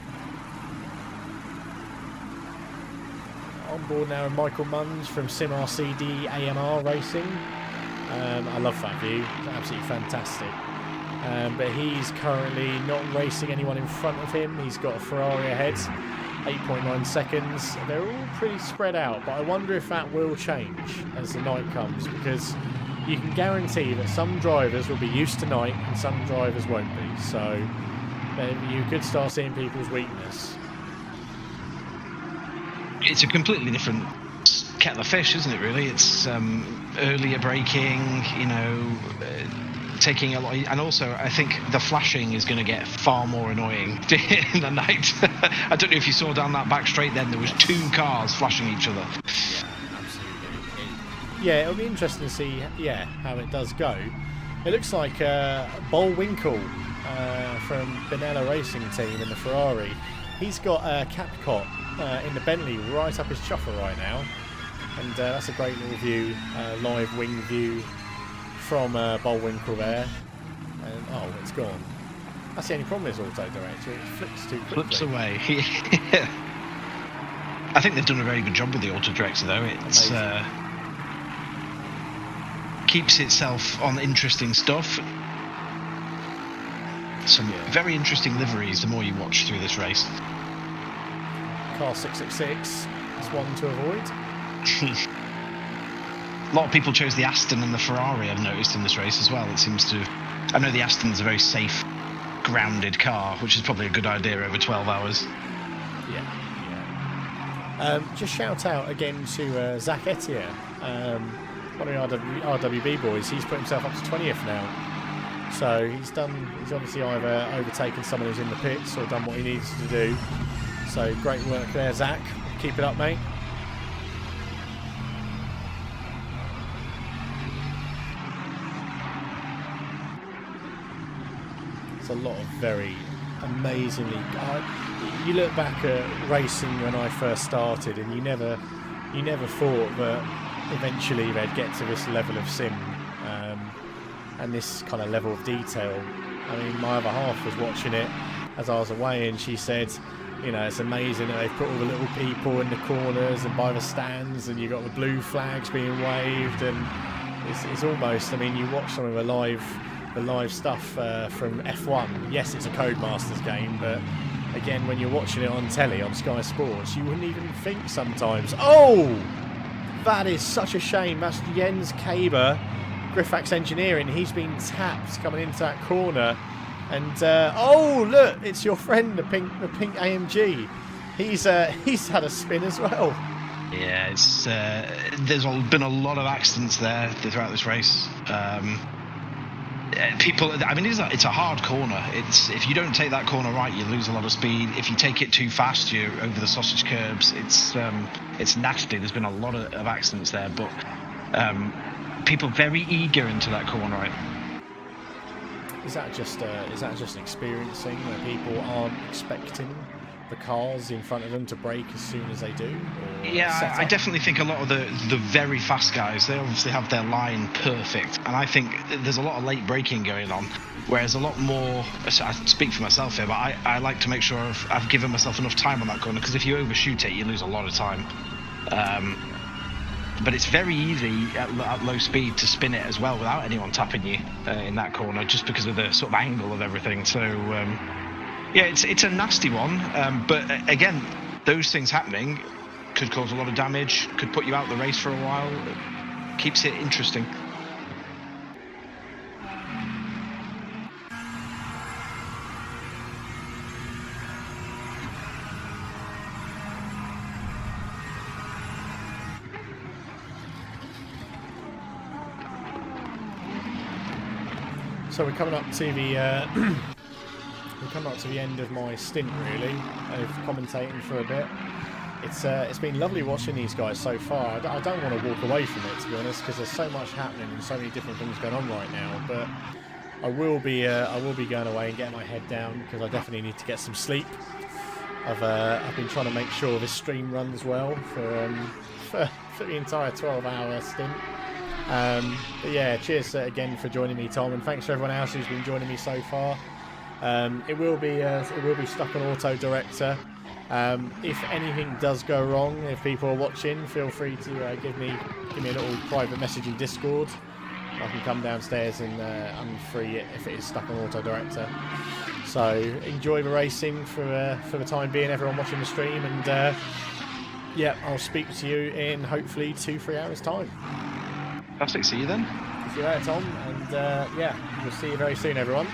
On board now, Michael Munns from SimRCD AMR Racing. I love that view, it's absolutely fantastic. But he's currently not racing anyone in front of him. He's got a Ferrari ahead, 8.9 seconds. They're all pretty spread out, but I wonder if that will change as the night comes, because you can guarantee that some drivers will be used to night and some drivers won't be. So you could start seeing people's weakness. It's a completely different kettle of fish, isn't it, really? It's earlier braking, taking a lot, and also I think the flashing is going to get far more annoying in the night. I don't know if you saw down that back straight then, there was 2 cars flashing each other. Yeah, absolutely. Yeah, it'll be interesting to see how it does go. It looks like Bullwinkle from Benella Racing Team in the Ferrari, he's got Capcom in the Bentley right up his chopper right now, and that's a great little view, live wing view from Bullwinkle there. And it's gone. That's the only problem with auto director, it flips too quickly. Flips away. I think they've done a very good job with the auto director though. It's keeps itself on interesting stuff. Some very interesting liveries the more you watch through this race. Car 666 is one to avoid. A lot of people chose the Aston and the Ferrari, I've noticed, in this race as well. It seems to... I know the Aston's a very safe, grounded car, which is probably a good idea over 12 hours. Yeah. Just shout out again to Zach Etienne, one of the RWB boys. He's put himself up to 20th now. So he's obviously either overtaken someone who's in the pits or done what he needs to do. So great work there, Zach. Keep it up, mate. It's a lot of very amazingly. You look back at racing when I first started, and you never thought that eventually they'd get to this level of sim and this kind of level of detail. I mean, my other half was watching it as I was away, and she said, you know, it's amazing that they've put all the little people in the corners and by the stands, and you've got the blue flags being waved, and it's almost, I mean, you watch some of the live stuff from F1. Yes, it's a Codemasters game, but again, when you're watching it on telly, on Sky Sports, you wouldn't even think sometimes, oh, that is such a shame. That's Jens Kaber, Griphax Engineering. He's been tapped coming into that corner. And oh, look, it's your friend, the pink AMG. He's had a spin as well. Yeah, it's there's been a lot of accidents there throughout this race. People, I mean, it's a hard corner. If you don't take that corner right, you lose a lot of speed. If you take it too fast, you're over the sausage curbs. It's nasty. There's been a lot of accidents there, but people very eager into that corner. Is that just experiencing where people aren't expecting the cars in front of them to brake as soon as they do? Yeah, I definitely think a lot of the very fast guys, they obviously have their line perfect, and I think there's a lot of late braking going on, whereas a lot more, I speak for myself here, but I like to make sure I've given myself enough time on that corner, because if you overshoot it, you lose a lot of time. But it's very easy at low speed to spin it as well without anyone tapping you in that corner, just because of the sort of angle of everything. So yeah, it's a nasty one. But again, those things happening could cause a lot of damage, could put you out the race for a while. It keeps it interesting. So we're coming up to the end of my stint, really, of commentating for a bit. It's been lovely watching these guys so far. I don't want to walk away from it, to be honest, because there's so much happening and so many different things going on right now. But I will be going away and getting my head down, because I definitely need to get some sleep. I've been trying to make sure this stream runs well for the entire 12-hour stint. But yeah, cheers again for joining me, Tom, and thanks for everyone else who's been joining me so far. It will be stuck on auto director. If anything does go wrong, if people are watching, feel free to give me a little private message in Discord. I can come downstairs and unfree it if it is stuck on auto director. So enjoy the racing for the time being, everyone watching the stream, and yeah, I'll speak to you in hopefully 2-3 hours time. Fantastic, see you then. See you later, Tom, and yeah, we'll see you very soon, everyone.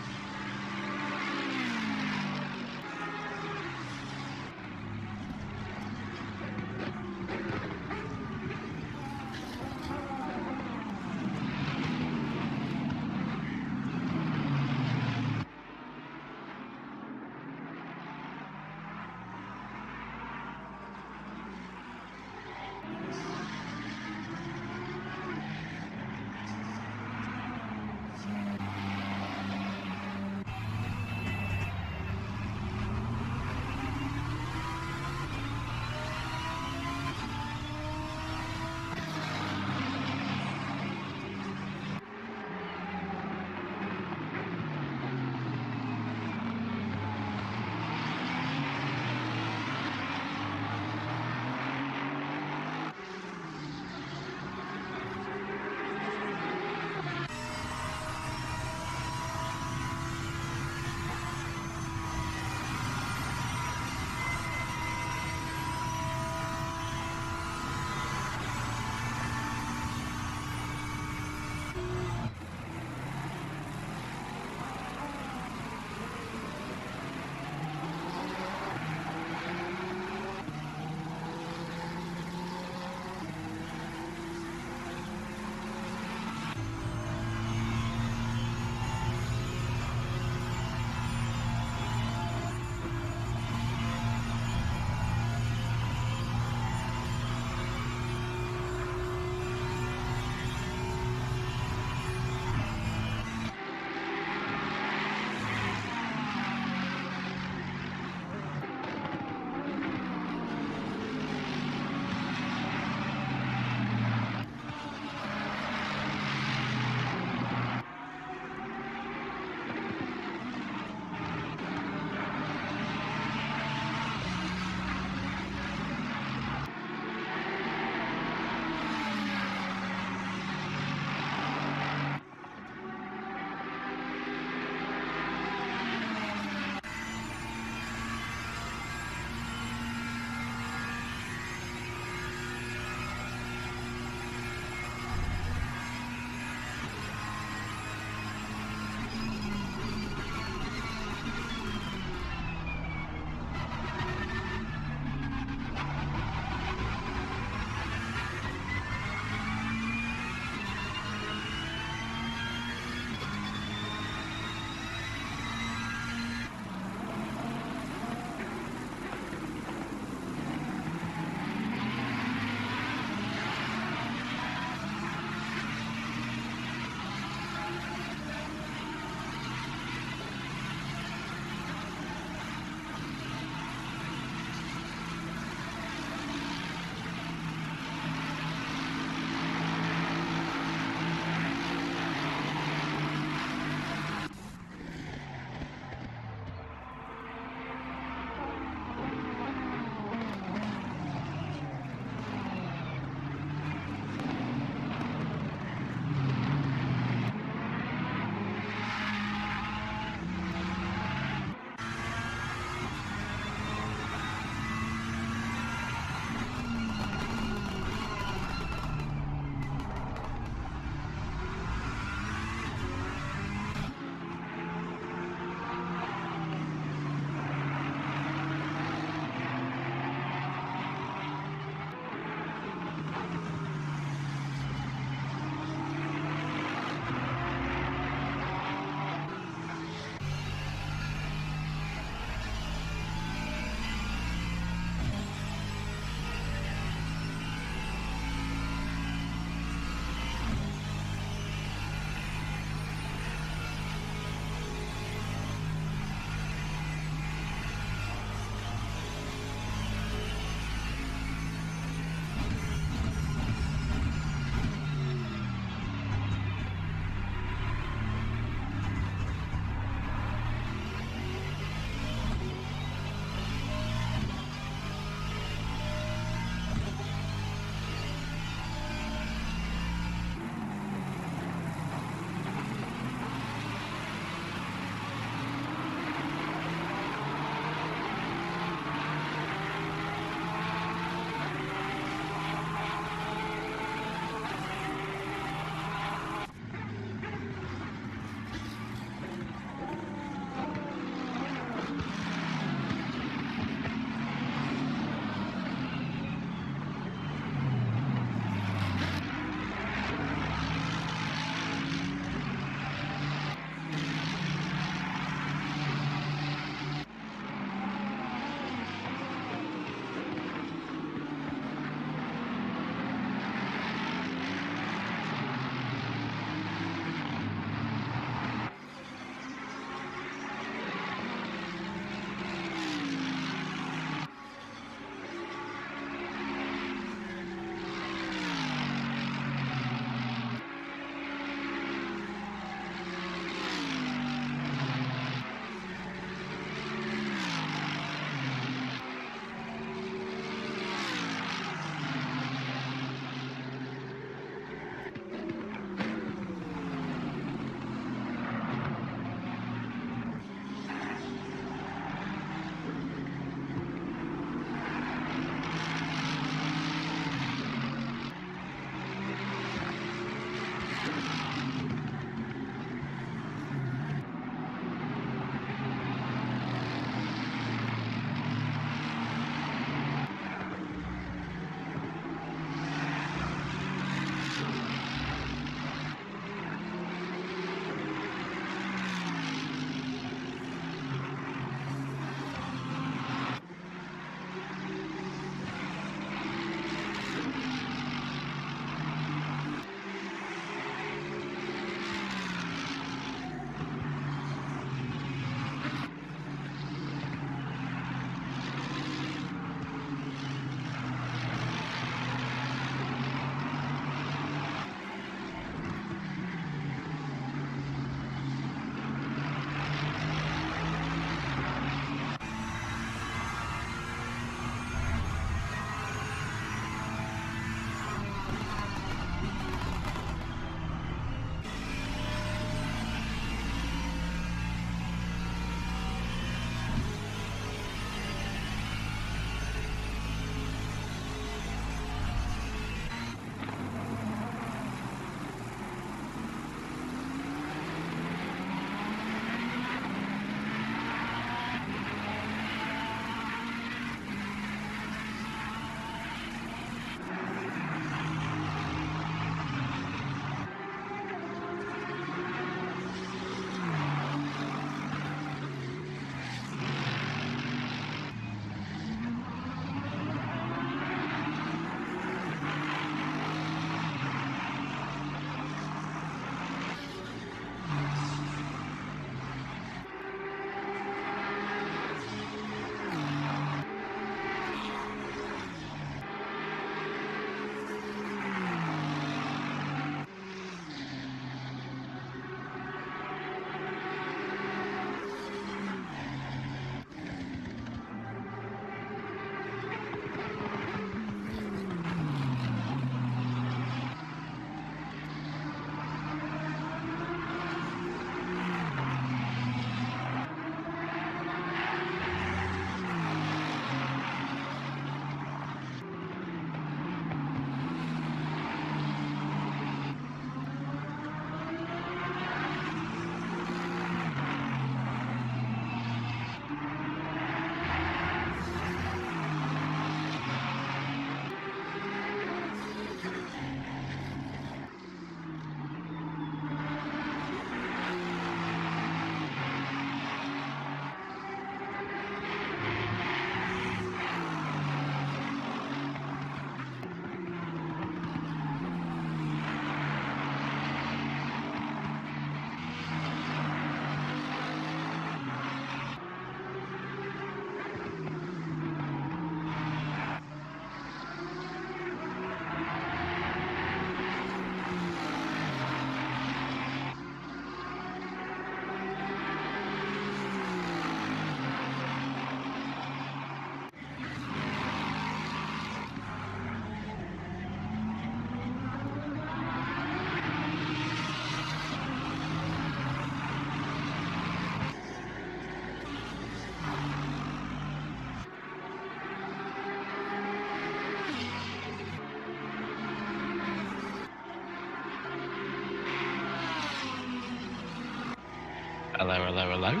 Hello.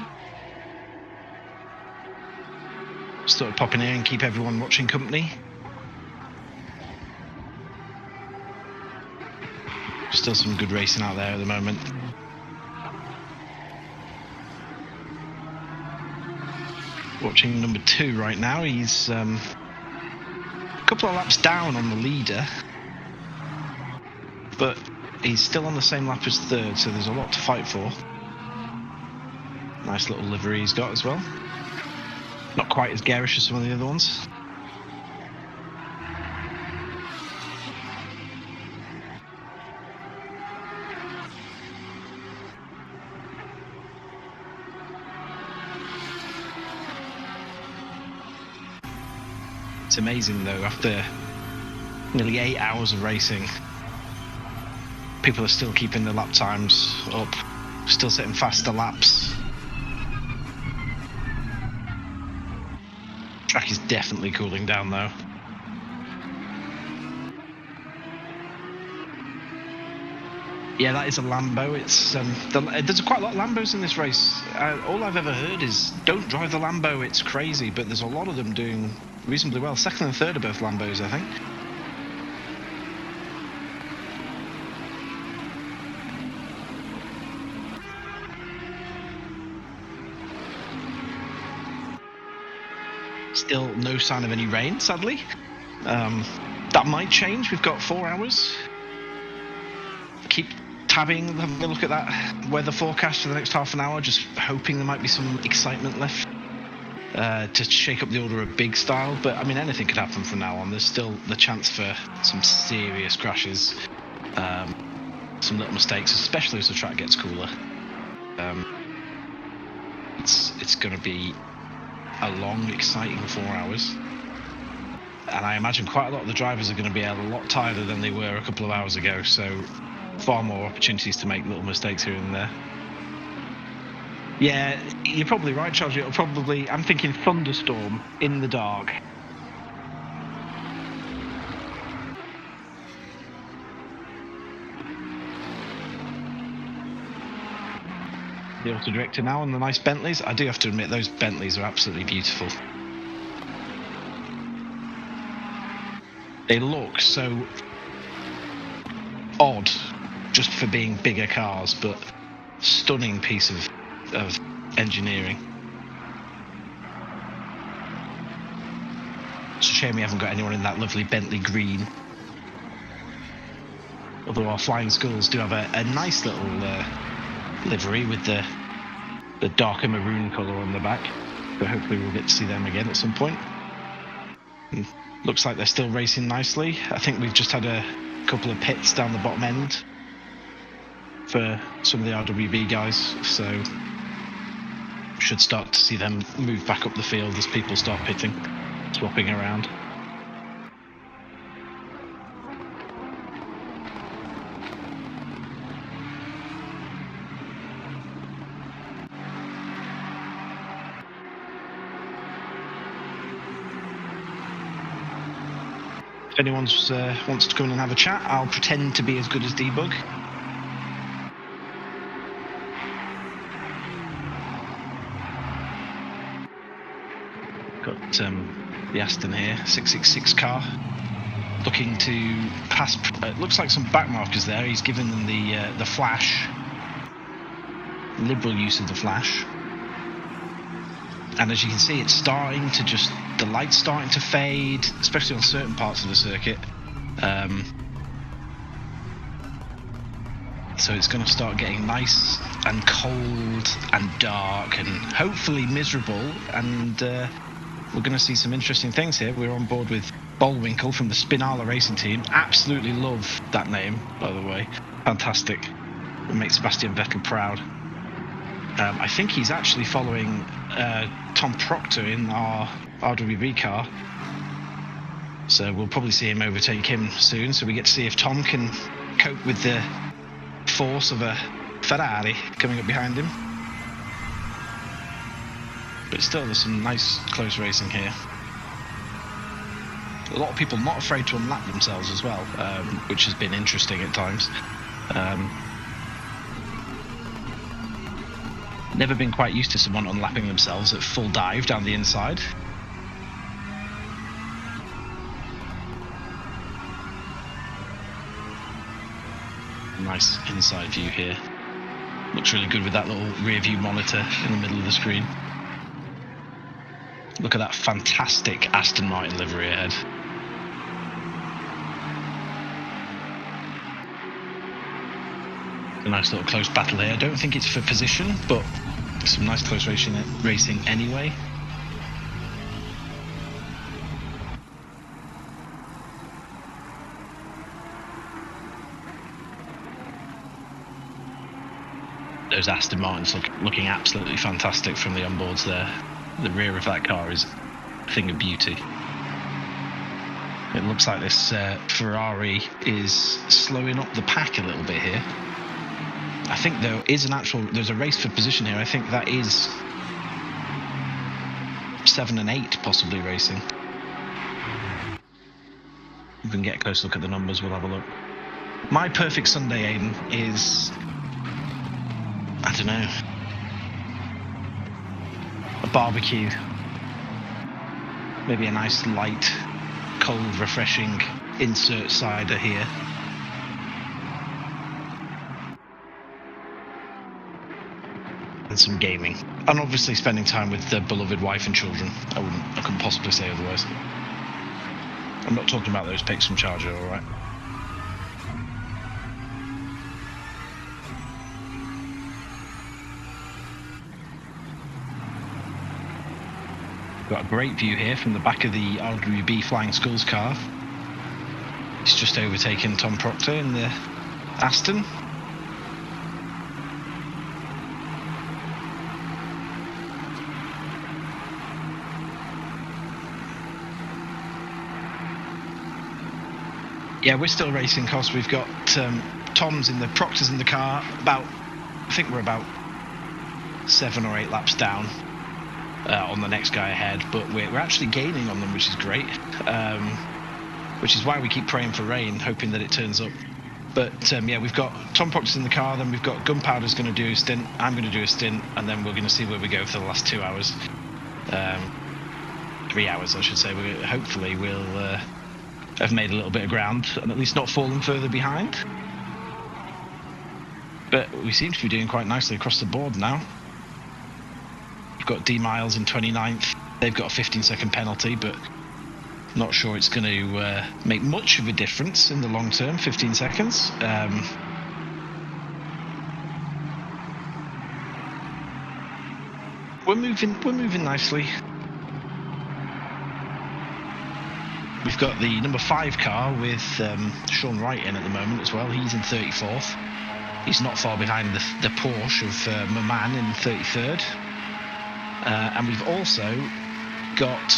Just thought I'd pop in here and keep everyone watching company. Still some good racing out there at the moment. Watching number 2 right now. He's a couple of laps down on the leader, but he's still on the same lap as 3rd, so there's a lot to fight for. Nice little livery he's got as well. Not quite as garish as some of the other ones. It's amazing though, after nearly 8 hours of racing, people are still keeping the lap times up, still setting faster laps. Track is definitely cooling down though. Yeah, that is a Lambo. It's there's quite a lot of Lambos in this race. All I've ever heard is don't drive the Lambo, it's crazy, but there's a lot of them doing reasonably well. 2nd and 3rd are both Lambos, I think. Still no sign of any rain, sadly. That might change. We've got 4 hours. Keep tabbing, having a look at that weather forecast for the next half an hour, just hoping there might be some excitement left to shake up the order a big style. But I mean, anything could happen from now on. There's still the chance for some serious crashes, some little mistakes, especially as the track gets cooler. It's going to be a long, exciting 4 hours, and I imagine quite a lot of the drivers are going to be a lot tireder than they were a couple of hours ago, so far more opportunities to make little mistakes here and there. Yeah, you're probably right, Charles. It'll probably, I'm thinking thunderstorm in the dark. The auto director now on the nice Bentleys. I do have to admit, those Bentleys are absolutely beautiful. They look so odd just for being bigger cars, but stunning piece of engineering. It's a shame we haven't got anyone in that lovely Bentley green. Although our Flying Skulls do have a nice little livery with the darker maroon colour on the back, but hopefully we'll get to see them again at some point. And looks like they're still racing nicely. I think we've just had a couple of pits down the bottom end for some of the RWB guys, so should start to see them move back up the field as people start pitting, swapping around. If anyone wants to come in and have a chat, I'll pretend to be as good as Debug. Got the Aston here, 666 car, looking to pass. It looks like some back markers there. He's given them the flash, liberal use of the flash, and as you can see, it's starting to just. The light's starting to fade, especially on certain parts of the circuit. So it's going to start getting nice and cold and dark and hopefully miserable. And we're going to see some interesting things here. We're on board with Bullwinkle from the Spinala Racing Team. Absolutely love that name, by the way. Fantastic. It makes Sebastian Vettel proud. I think he's actually following Tom Proctor in our RWB car, so we'll probably see him overtake him soon, so we get to see if Tom can cope with the force of a Ferrari coming up behind him. But still, there's some nice close racing here. A lot of people not afraid to unlap themselves as well, which has been interesting at times. Never been quite used to someone unlapping themselves at full dive down the inside. Nice inside view here. Looks really good with that little rear view monitor in the middle of the screen. Look at that fantastic Aston Martin livery ahead. A nice little close battle here. I don't think it's for position, but some nice close racing anyway. Those Aston Martins looking absolutely fantastic from the onboards there. The rear of that car is a thing of beauty. It looks like this Ferrari is slowing up the pack a little bit here. I think there's a race for position here. I think that is 7 and 8 possibly racing. If we can get a close look at the numbers, we'll have a look. My perfect Sunday aim is, I don't know, a barbecue, maybe a nice light, cold, refreshing insert cider here. And some gaming, and obviously spending time with the beloved wife and children. I couldn't possibly say otherwise. I'm not talking about those pics from Charger, all right? Got a great view here from the back of the RWB Flying Skulls car. It's just overtaken Tom Proctor in the Aston. Yeah, we're still racing, Cos. We've got Tom's in the Proctor's in the car. I think we're about 7 or 8 laps down on the next guy ahead, but we're actually gaining on them, which is great. Which is why we keep praying for rain, hoping that it turns up. But yeah, we've got Tom Proctor's in the car, then we've got Gunpowder's going to do a stint, I'm going to do a stint, and then we're going to see where we go for the last 2 hours. 3 hours, I should say. Hopefully we'll have made a little bit of ground and at least not fallen further behind. But we seem to be doing quite nicely across the board now. We've got D Miles in 29th. They've got a 15-second penalty, but not sure it's going to make much of a difference in the long term. 15 seconds. We're moving nicely. We've got the number 5 car with Sean Wright in at the moment as well. He's in 34th. He's not far behind the Porsche of Maman in 33rd. And we've also got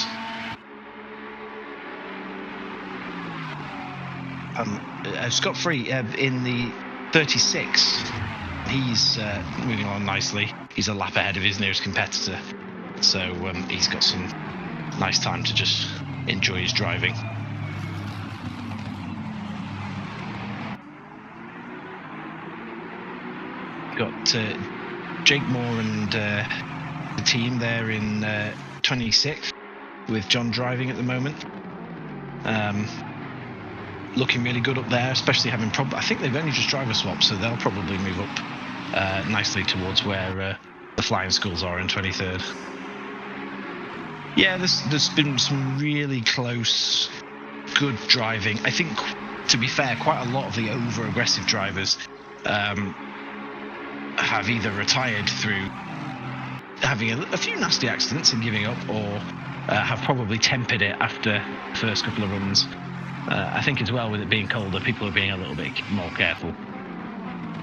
Scott Free in the 36. He's moving on nicely. He's a lap ahead of his nearest competitor. So he's got some nice time to just enjoy his driving. Got Jake Moore and the team there in 26th with John driving at the moment. Looking really good up there, especially having I think they've only just driver swapped, so they'll probably move up nicely towards where the Flying Skulls are in 23rd. Yeah, there's been some really close, good driving. I think, to be fair, quite a lot of the over-aggressive drivers have either retired through having a few nasty accidents and giving up, or have probably tempered it after the first couple of runs. I think as well, with it being colder, people are being a little bit more careful.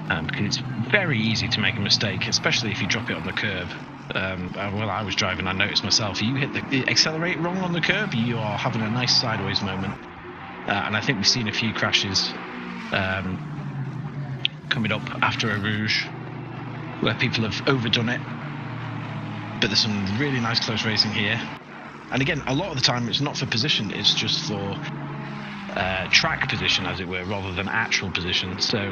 Because it's very easy to make a mistake, especially if you drop it on the curb. Well, I was driving, I noticed myself, you hit the accelerate wrong on the curb, you are having a nice sideways moment. And I think we've seen a few crashes coming up after a Rouge where people have overdone it. But there's some really nice close racing here. And again, a lot of the time it's not for position, it's just for track position, as it were, rather than actual position. So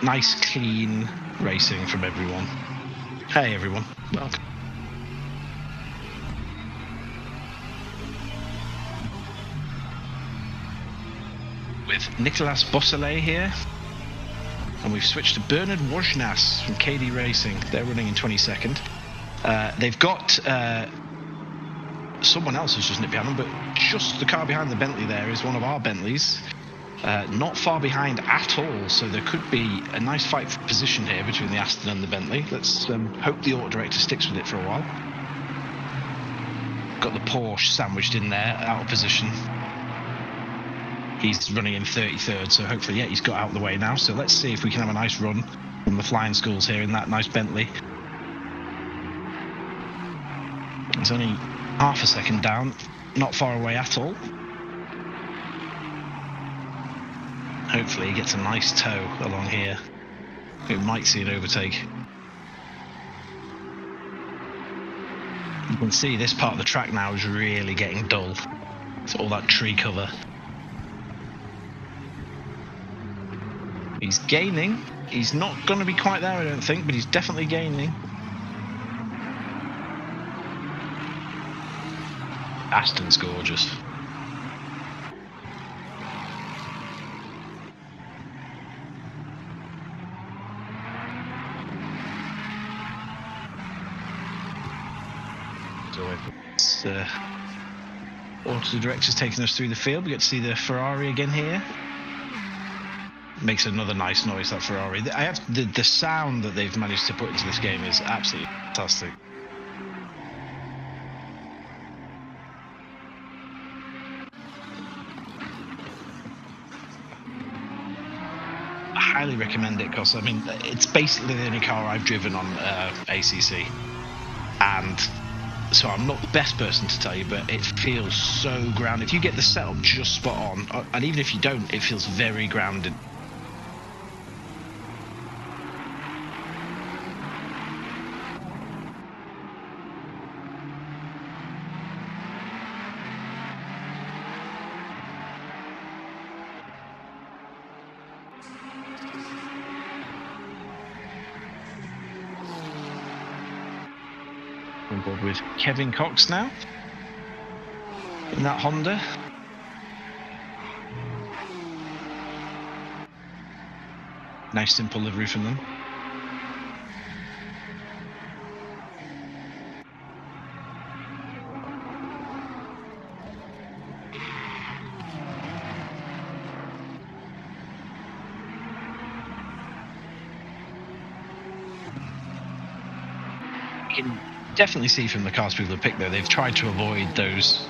nice, clean racing from everyone. Hey everyone, welcome. With Nicolas Bosselet here, and we've switched to Bernard Wojnas from KD Racing. They're running in 22nd. They've got someone else who's just nipped behind them, but just the car behind the Bentley there is one of our Bentleys. Not far behind at all, so there could be a nice fight for position here between the Aston and the Bentley. Let's hope the auto director sticks with it for a while. Got the Porsche sandwiched in there, out of position. He's running in 33rd, so hopefully, yeah, he's got out of the way now. So let's see if we can have a nice run from the flying schools here in that nice Bentley. It's only half a second down, not far away at all. Hopefully he gets a nice tow along here. We might see an overtake. You can see this part of the track now is really getting dull. It's all that tree cover. He's gaining. He's not going to be quite there, I don't think, but he's definitely gaining. Aston's gorgeous. So auto director's taking us through the field. We get to see the Ferrari again here. Makes another nice noise, that Ferrari. I have the sound that they've managed to put into this game is absolutely fantastic. I highly recommend it because, I mean, it's basically the only car I've driven on ACC. And so I'm not the best person to tell you, but it feels so grounded. If you get the setup just spot on, and even if you don't, it feels very grounded. On board with Kevin Cox now in that Honda. Nice simple livery from them. You can definitely see from the cars people have picked, though, they've tried to avoid those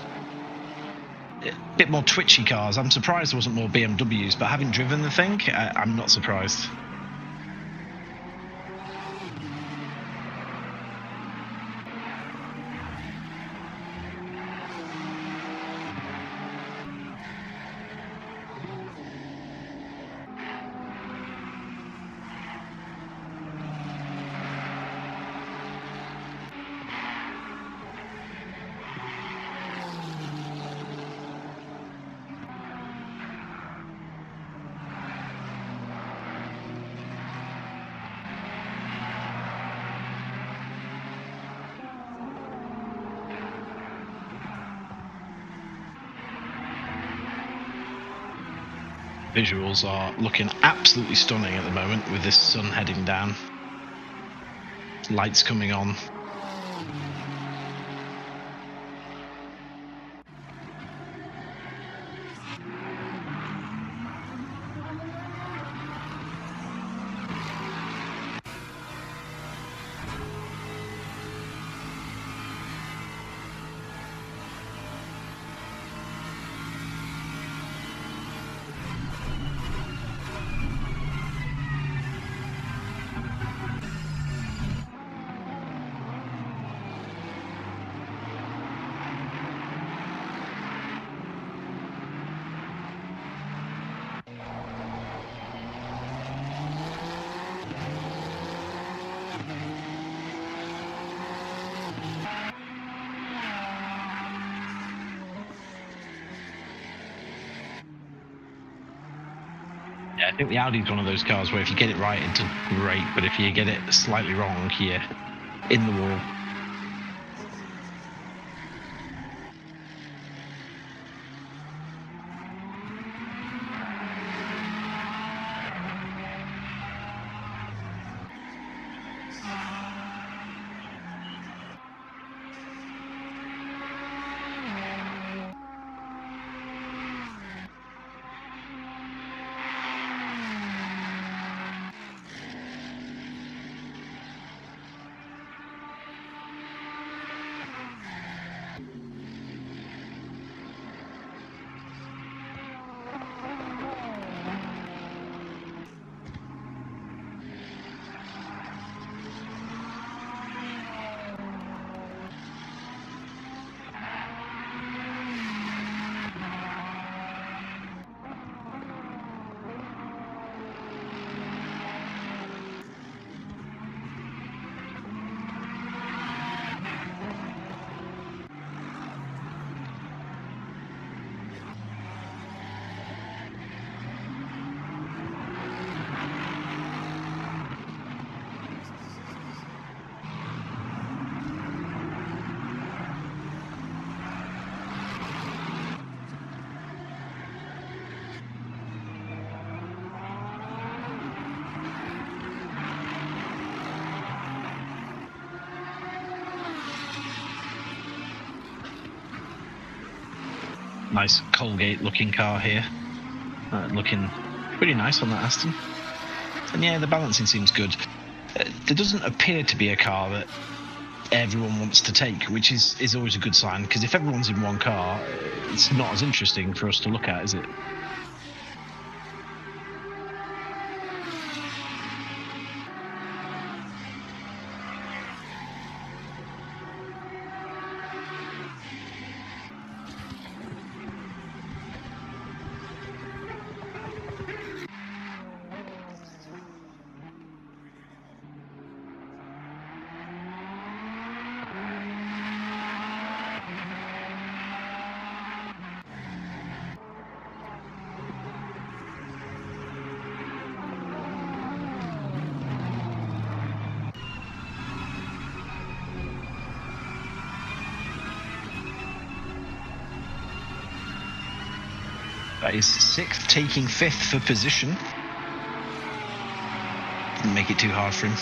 bit more twitchy cars. I'm surprised there wasn't more BMWs, but having driven the thing, I'm not surprised. Visuals are looking absolutely stunning at the moment with this sun heading down. Lights coming on. I think the Audi's one of those cars where if you get it right, it's great, but if you get it slightly wrong, yeah, in the wall. Nice Colgate-looking car here. Looking pretty nice on that Aston. And yeah, the balancing seems good. There doesn't appear to be a car that everyone wants to take, which is always a good sign, because if everyone's in one car, it's not as interesting for us to look at, is it? That is 6th, taking 5th for position. Didn't make it too hard for him.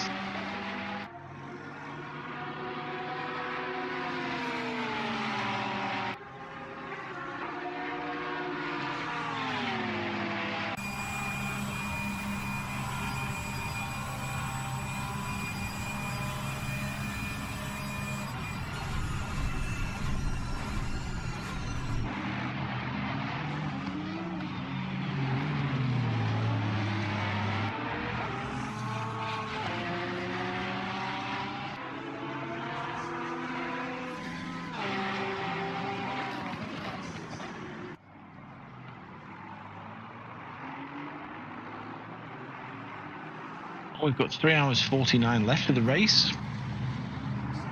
We've got 3 hours 49 left of the race,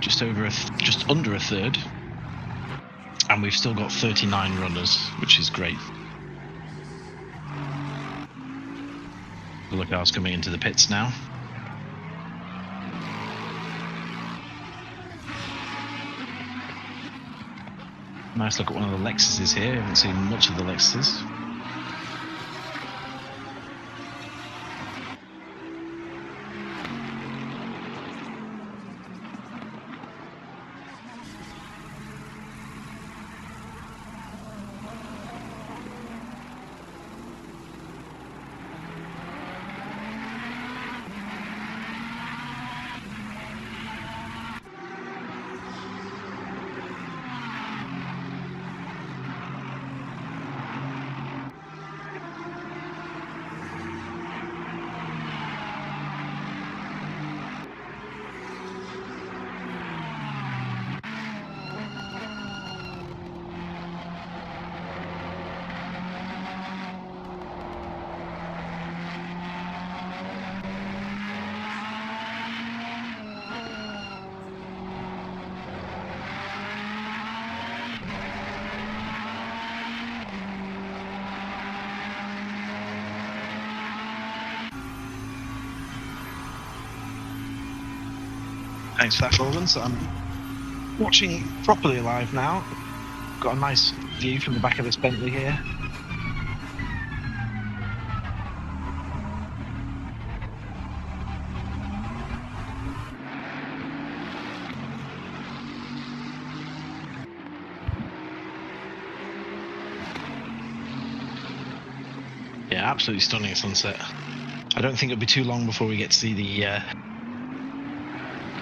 just under a third, and we've still got 39 runners, which is great. The cars coming into the pits now. Nice look at one of the Lexuses here. I haven't seen much of the Lexuses. Thanks for that, Roland. So I'm watching properly live now. Got a nice view from the back of this Bentley here. Yeah, absolutely stunning sunset. I don't think it'll be too long before we get to see the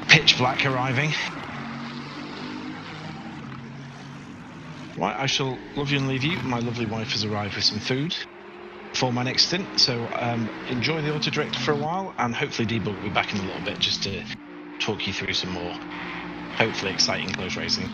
pitch black arriving. Right, I shall love you and leave you. My lovely wife has arrived with some food for my next stint, so enjoy the auto director for a while, and hopefully D-Bug will be back in a little bit just to talk you through some more, hopefully exciting close racing.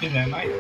You there, mate?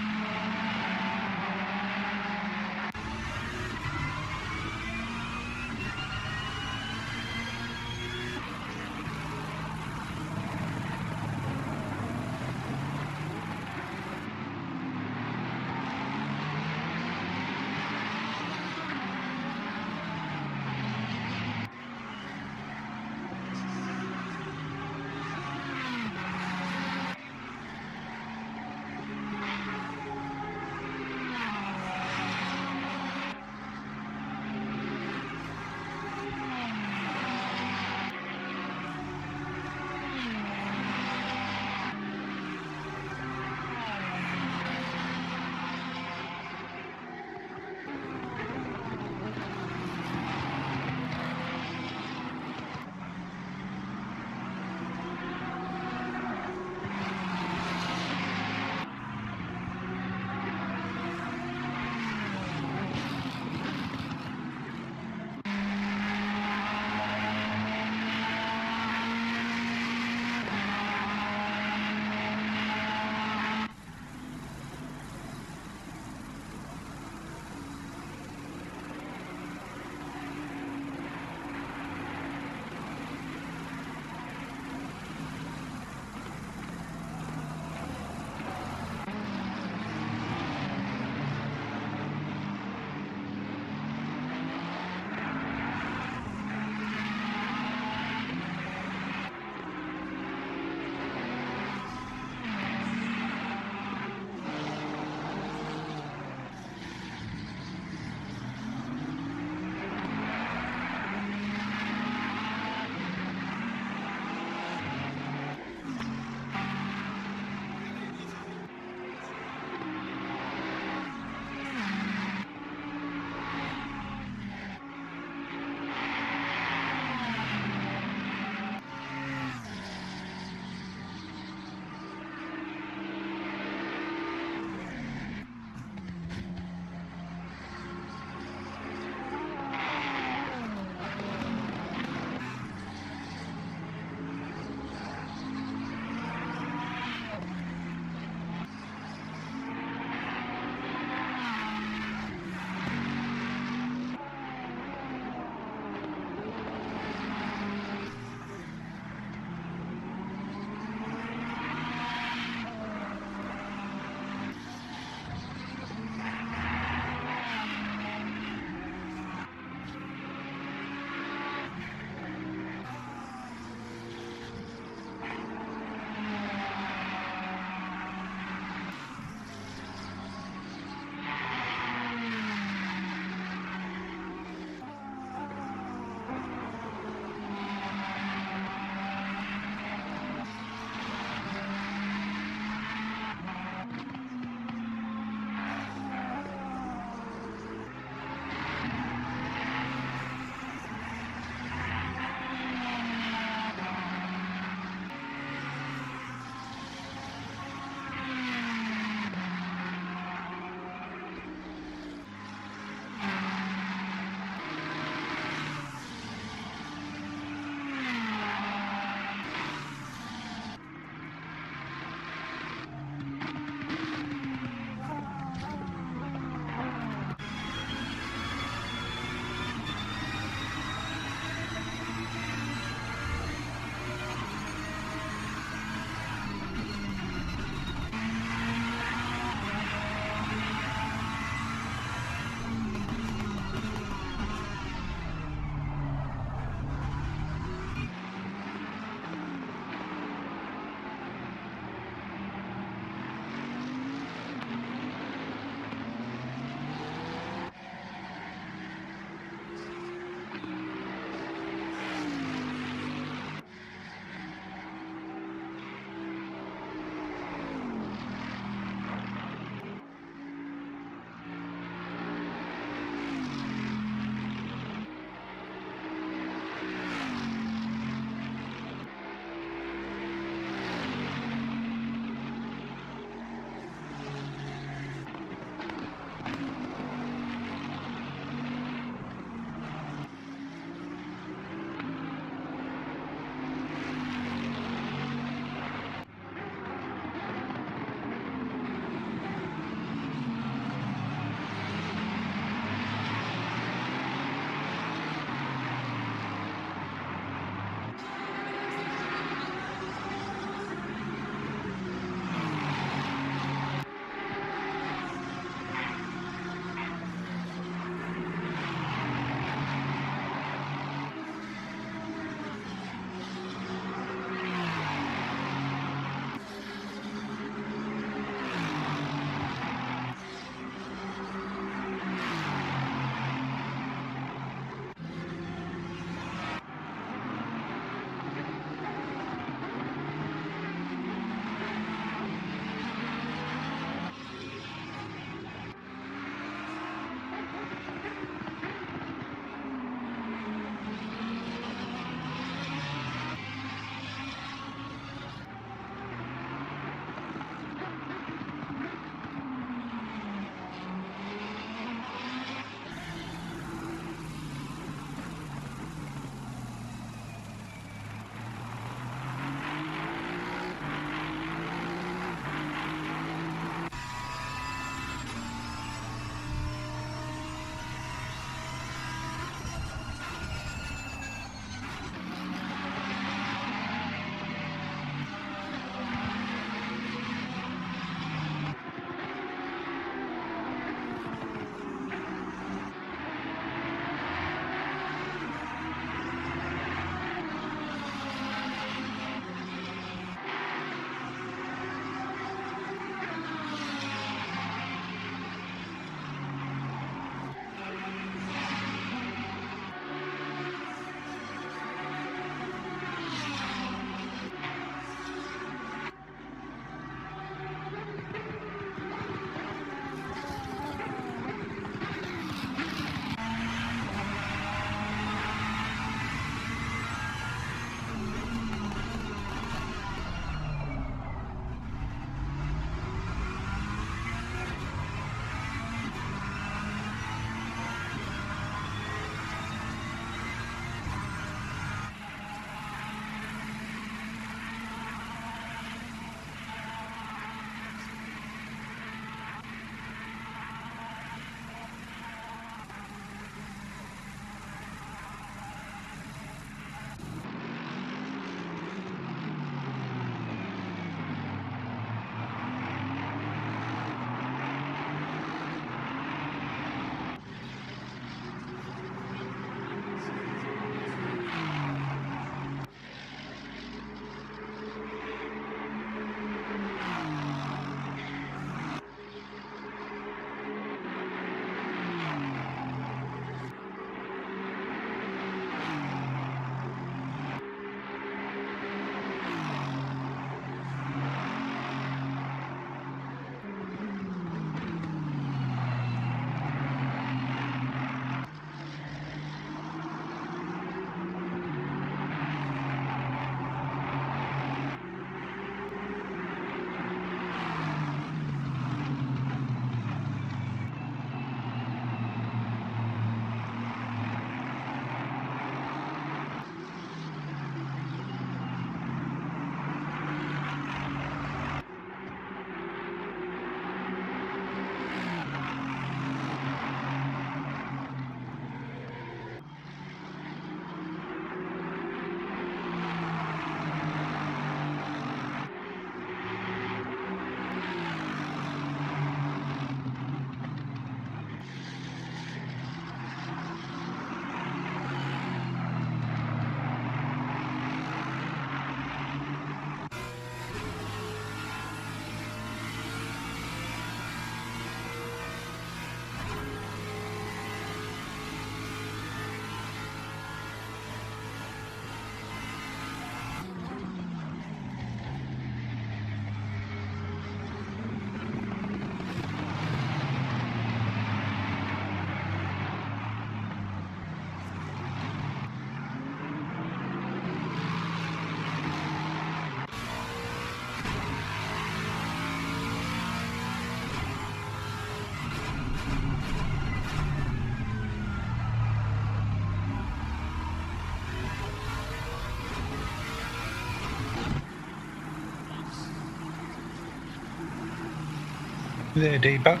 There, Debo.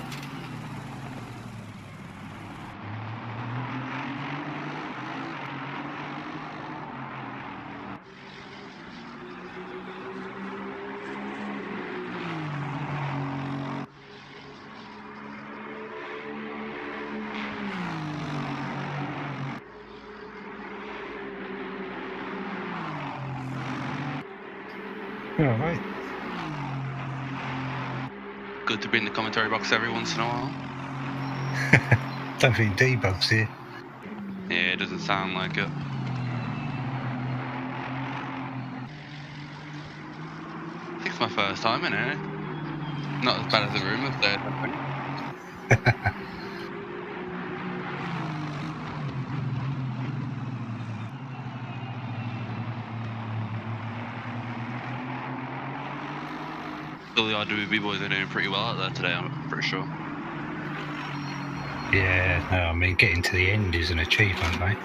All right. Good to be in the commentary box every once in a while. Don't think Debug's here. Yeah, it doesn't sound like it. I think it's my first time in it. Not as bad as the rumours said, I think. Still, the RWB boys are doing pretty well out there today, I'm pretty sure. Yeah, no, I mean, getting to the end is an achievement, mate.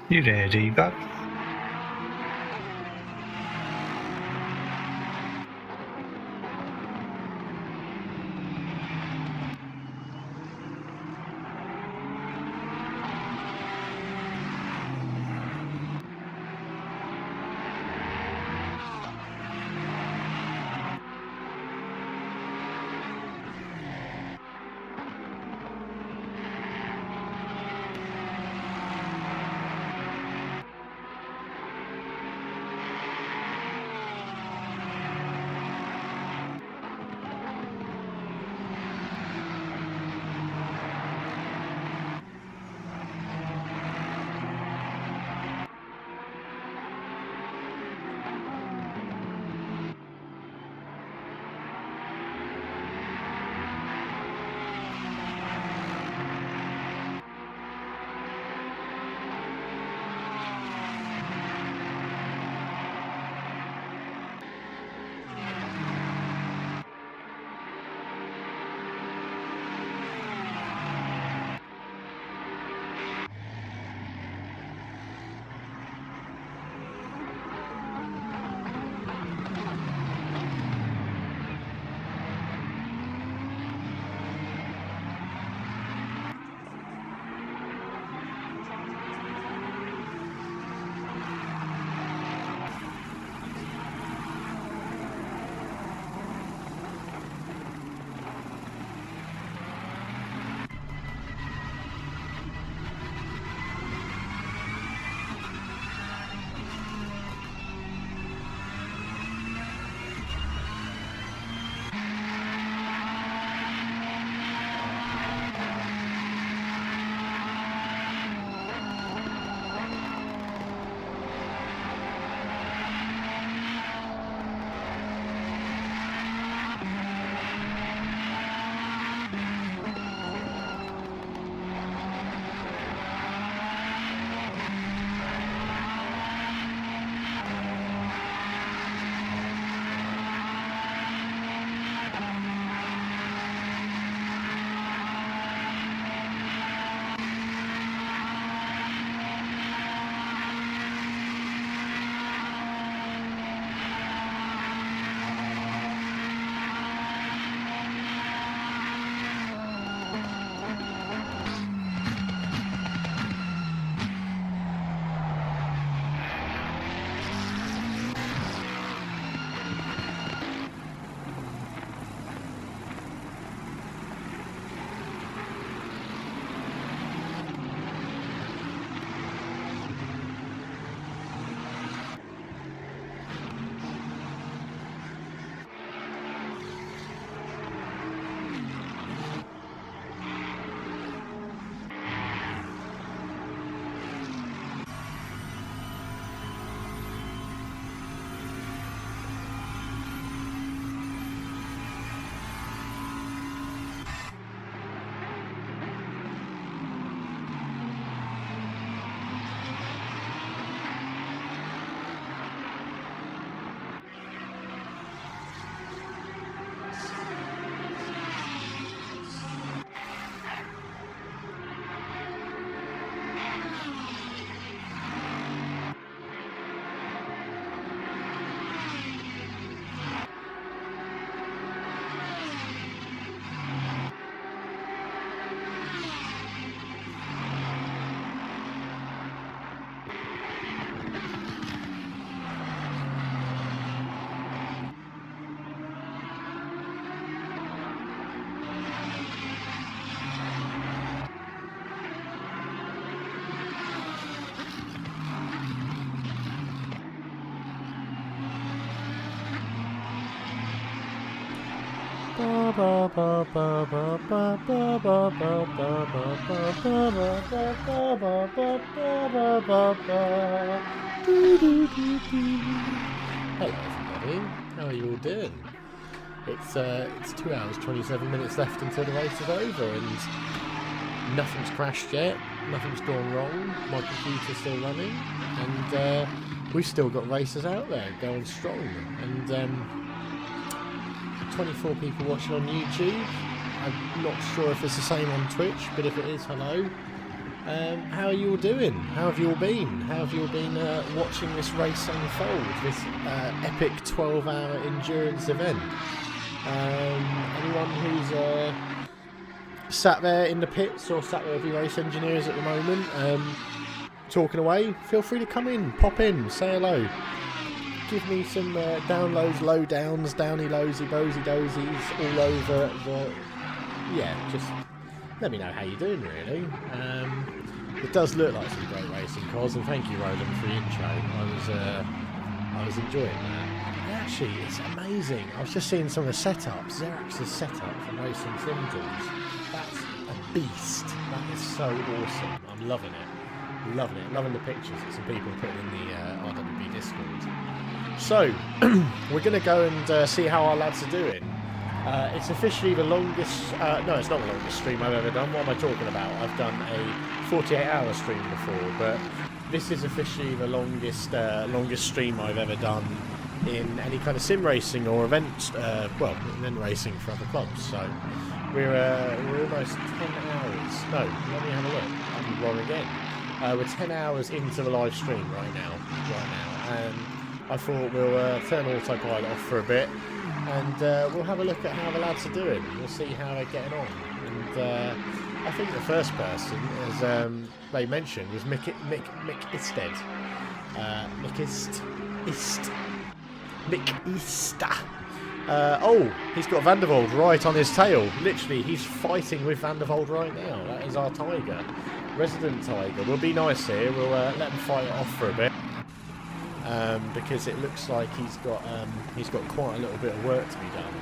You there, D-Bud? Hello everybody, how are you all doing? It's 2 hours 27 minutes left until the race is over and nothing's crashed yet, nothing's gone wrong, my computer's still running and we've still got racers out there going strong and 24 people watching on YouTube. I'm not sure if it's the same on Twitch, but if it is, hello. How are you all doing? How have you all been? How have you all been watching this race unfold? This epic 12-hour endurance event? Anyone who's sat there in the pits or sat there with your race engineers at the moment, talking away, feel free to come in, pop in, say hello. Give me some downloads, low downs, downy lowsy, bosy dosies all over the... Yeah, just let me know how you're doing, really. It does look like some great racing cars, and thank you, Roland, for the intro. I was enjoying that. And actually, it's amazing. I was just seeing some of the setups. Xerax's setup for racing sim tools. That's a beast. That is so awesome. I'm loving it. Loving it. Loving the pictures that some people put in the RWB Discord. So, we're going to go and see how our lads are doing. It's officially the longest... no, it's not the longest stream I've ever done. What am I talking about? I've done a 48-hour stream before, but this is officially the longest stream I've ever done in any kind of sim racing or event racing for other clubs. So, we're almost 10 hours. No, let me have a look. I'm wrong again. We're 10 hours into the live stream right now. And I thought we'll turn autopilot off for a bit, and we'll have a look at how the lads are doing. We'll see how they're getting on. And I think the first person, as they mentioned, was Mick Isted. Mick Easter. Oh, he's got Van der Vold right on his tail. Literally, he's fighting with Van der Vold right now. That is our Tiger. Resident Tiger. We'll be nice here. We'll let him fight it off for a bit. Because it looks like he's got quite a little bit of work to be done.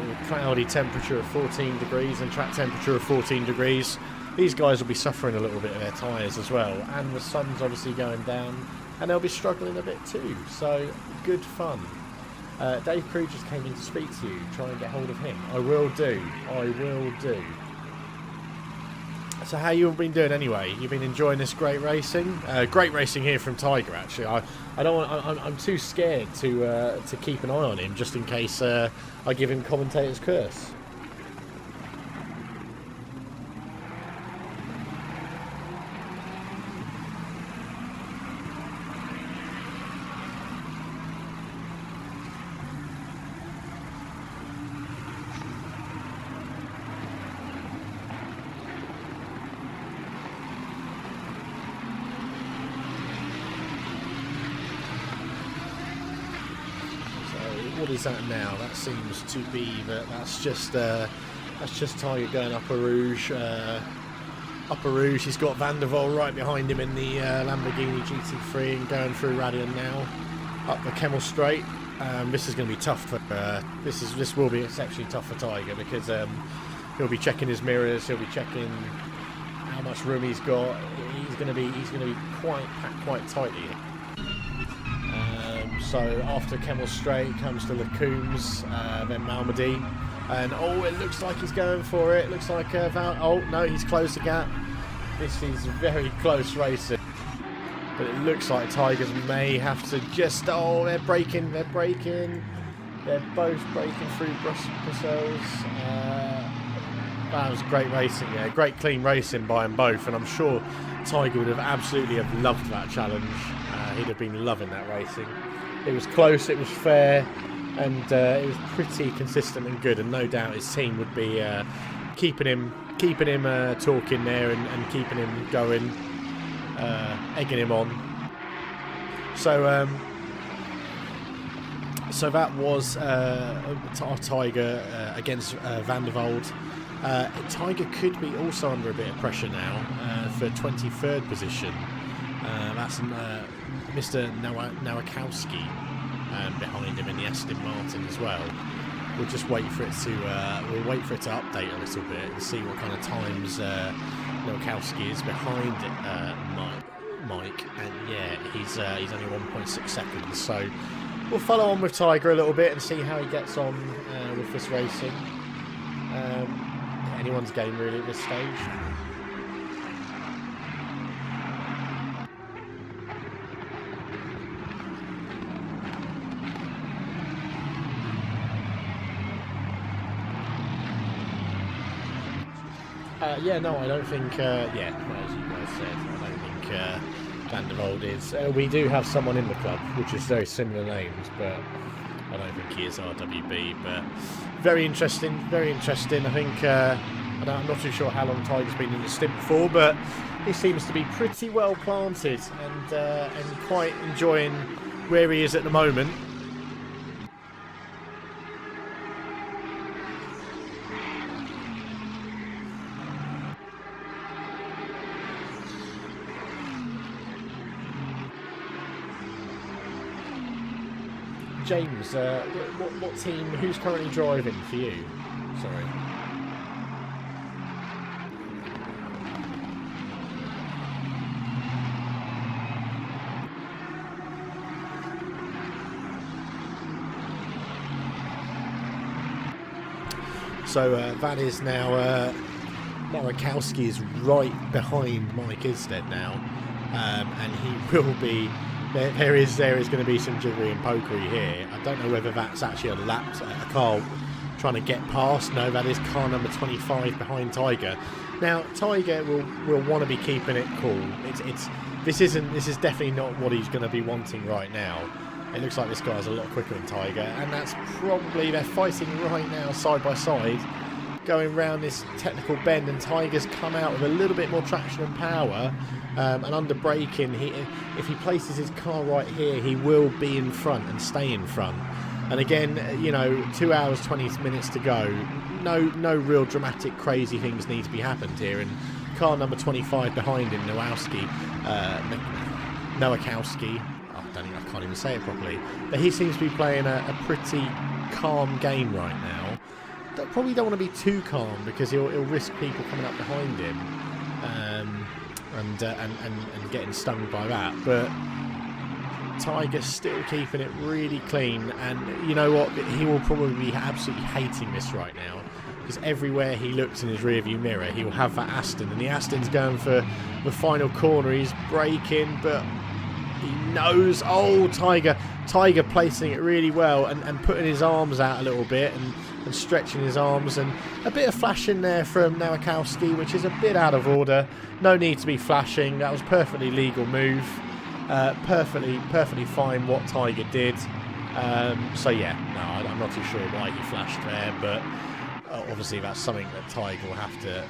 With cloudy temperature of 14 degrees and track temperature of 14 degrees, these guys will be suffering a little bit of their tyres as well. And the sun's obviously going down, and they'll be struggling a bit too. So good fun. Dave Crew just came in to speak to you. Try and get hold of him. I will do. So how you all been doing anyway? You've been enjoying this great racing? Great racing here from Tiger, actually. I don't want. I'm too scared to keep an eye on him just in case I give him commentator's curse. What is that now? That seems to be that's just Tiger going up a Rouge. He's got Van der Vold right behind him in the Lamborghini GT3 and going through Radion now up the Kemmel Straight. This is going to be tough for this will be exceptionally tough for Tiger because he'll be checking his mirrors. He'll be checking how much room he's got. He's going to be packed quite tightly. So after Kemmel Straight comes to Lacooms, then Malmedy, and it looks like he's going for it. Looks like oh no, he's closed the gap. This is very close racing, but it looks like Tigers may have to just they're braking. They're both braking through Brussels. That was great racing. Yeah, great clean racing by them both, and I'm sure Tiger would have absolutely loved that challenge. He'd have been loving that racing. It was close, it was fair, and it was pretty consistent and good. And no doubt his team would be keeping him talking there and keeping him going, egging him on. So that was our Tiger against Van der Vold. Tiger could be also under a bit of pressure now for 23rd position. That's Mr. Nowakowski behind him in the Aston Martin as well. We'll just wait for it to update a little bit and see what kind of times Nowakowski is behind Mike. And yeah, he's only 1.6 seconds. So we'll follow on with Tiger a little bit and see how he gets on with this racing. Anyone's game really at this stage. Yeah, no, I don't think, as you guys said, I don't think Van der Vold is. We do have someone in the club, which is very similar names, but I don't think he is RWB. But very interesting, very interesting. I think, I'm not too sure how long Tiger's been in the stint for, but he seems to be pretty well planted and quite enjoying where he is at the moment. James, what team, who's currently driving for you? Sorry. So that is now, Marikowski is right behind Mike Isstead now, and he will be. There is going to be some jiggery and pokery here. I don't know whether that's actually a car trying to get past. No, that is car number 25 behind Tiger. Now Tiger will want to be keeping it cool. This is definitely not what he's going to be wanting right now. It looks like this guy's a lot quicker than Tiger, and that's probably, they're fighting right now side by side, going round this technical bend, and Tiger's come out with a little bit more traction and power. And under braking, if he places his car right here, he will be in front and stay in front. And again, 2 hours 20 minutes to go. No real dramatic, crazy things need to be happened here. And car number 25 behind him, Nowakowski. I can't even say it properly. But he seems to be playing a pretty calm game right now. Probably don't want to be too calm because he'll risk people coming up behind him. And getting stung by that, but Tiger's still keeping it really clean, and you know what, he will probably be absolutely hating this right now, because everywhere he looks in his rearview mirror he will have that Aston, and the Aston's going for the final corner. He's braking, but he knows, Tiger placing it really well and putting his arms out a little bit and stretching his arms, and a bit of flashing there from Nowakowski, which is a bit out of order. No need to be flashing. That was perfectly legal move. Perfectly fine what Tiger did. So yeah, no, I'm not too sure why he flashed there, but obviously that's something that Tiger will have to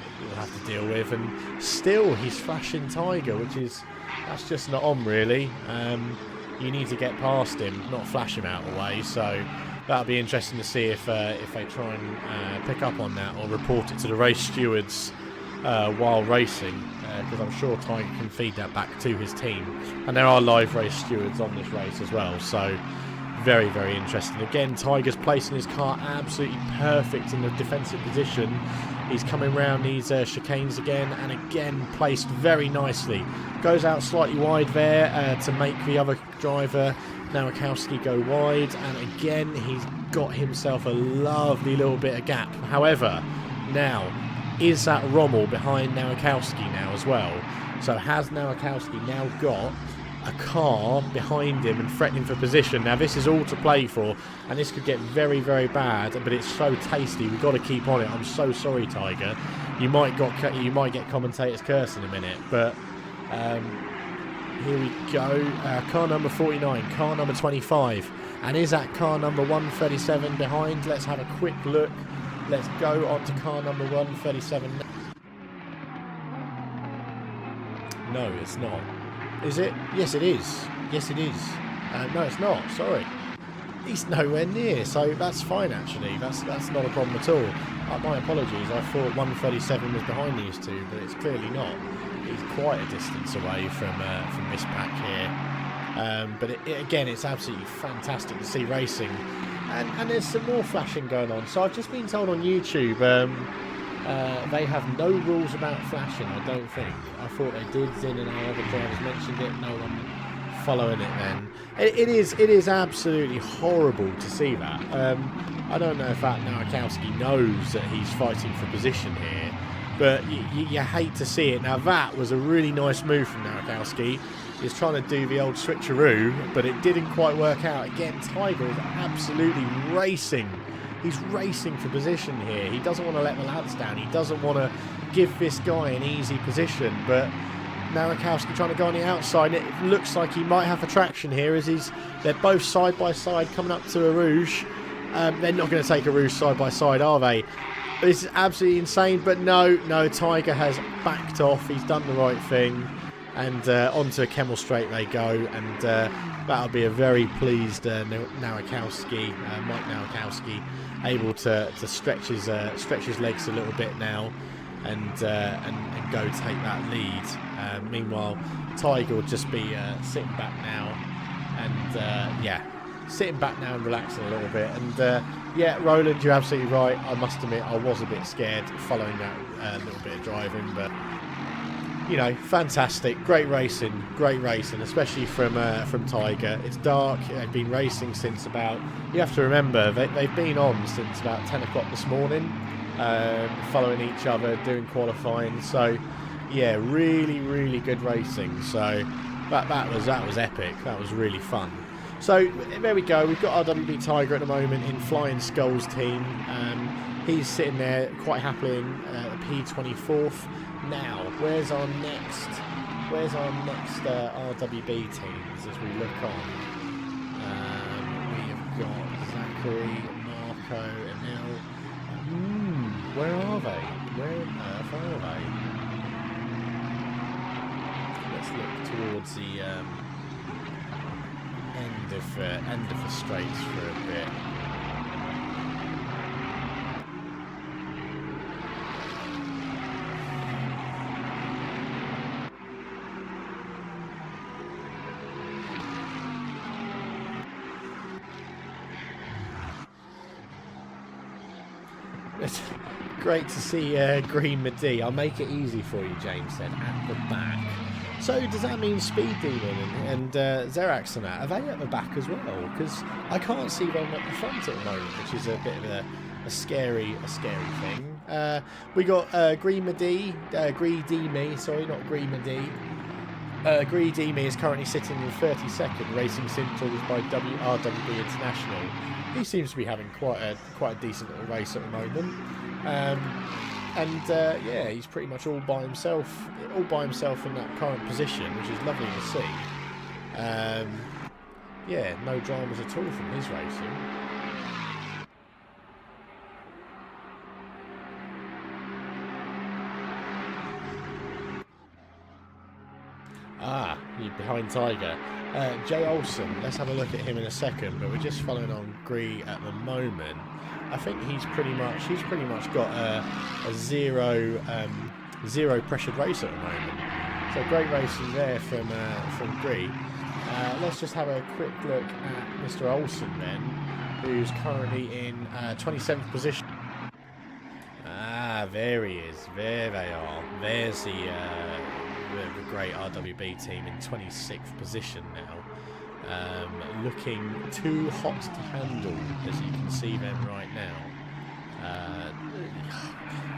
deal with. And still, he's flashing Tiger, that's just not on really. You need to get past him, not flash him out of the way. So that'll be interesting to see if they try and pick up on that or report it to the race stewards while racing, because I'm sure Tiger can feed that back to his team. And there are live race stewards on this race as well, so very, very interesting. Again, Tiger's placing his car absolutely perfect in the defensive position. He's coming round these chicanes again, and again placed very nicely. Goes out slightly wide there to make the other driver, Nowakowski, go wide, and again he's got himself a lovely little bit of gap. However, now, is that Rommel behind Nowakowski now as well? So has Nowakowski now got a car behind him and threatening for position? Now this is all to play for, and this could get very, very bad, but it's so tasty, we've got to keep on it. I'm so sorry, Tiger. You might get commentators cursing in a minute, but here we go. Car number 49, car number 25, and is that car number 137 behind? Let's have a quick look. Let's go on to car number 137. No, it's not. Is it? Yes, it is. Yes, it is. No, it's not. Sorry. He's nowhere near, so that's fine actually. That's not a problem at all. My apologies. I thought 137 was behind these two, but it's clearly not. He's quite a distance away from this pack here. But again, it's absolutely fantastic to see racing. And there's some more flashing going on. So I've just been told on YouTube they have no rules about flashing, I don't think. I thought they did. Zin and our other drivers mentioned it. No one following it then. It is absolutely horrible to see that. I don't know if that Nowakowski knows that he's fighting for position here, but you hate to see it. Now that was a really nice move from Nowakowski. He's trying to do the old switcheroo, but it didn't quite work out. Again, Tiger is absolutely racing He's racing for position here. He doesn't want to let the lads down. He doesn't want to give this guy an easy position, but Narakowski trying to go on the outside. It looks like he might have a traction here as they're both side by side coming up to a Rouge. They're not going to take a Rouge side by side, are they? This is absolutely insane, but no, Tiger has backed off. He's done the right thing, and onto a Kemmel straight they go, and that'll be a very pleased Narakowski, Mike Narakowski, able to stretch his legs a little bit now, and go take that lead. Meanwhile, Tiger will just be sitting back now, and sitting back now and relaxing a little bit. And Roland, you're absolutely right. I must admit, I was a bit scared following that little bit of driving, but you know, fantastic, great racing, especially from Tiger. It's dark. They've been racing since about. You have to remember they've been on since about 10 o'clock this morning, following each other, doing qualifying. So yeah, really good racing. So that was epic. That was really fun. So there we go. We've got RWB Tiger at the moment in Flying Skulls team. He's sitting there quite happily in P24th. Now, where's our next RWB teams as we look on? We have got Zachary, Marco, Emil. Where are they? Where on earth are they? Let's look towards the end of the straights for a bit. It's great to see Green Madi. I'll make it easy for you, James said, at the back. So does that mean Speed Demon and Xerax and that, are they at the back as well? Because I can't see them at the front at the moment, which is a bit of a scary thing. We got Greedy Me, sorry, not Green Madi. Greedy Me is currently sitting in 32nd, racing Sintles by RWB International. He seems to be having quite a decent little race at the moment. He's pretty much all by himself in that current position, which is lovely to see. No dramas at all from his racing. You're behind Tiger. Jay Olsen, let's have a look at him in a second, but we're just following on Gree at the moment. I think he's pretty much got a zero pressured race at the moment. So great racing there from Gree. Let's just have a quick look at Mr. Olsen then, who's currently in 27th position. There he is. There they are. There's the great RWB team in 26th position now. Looking too hot to handle, as you can see them right now.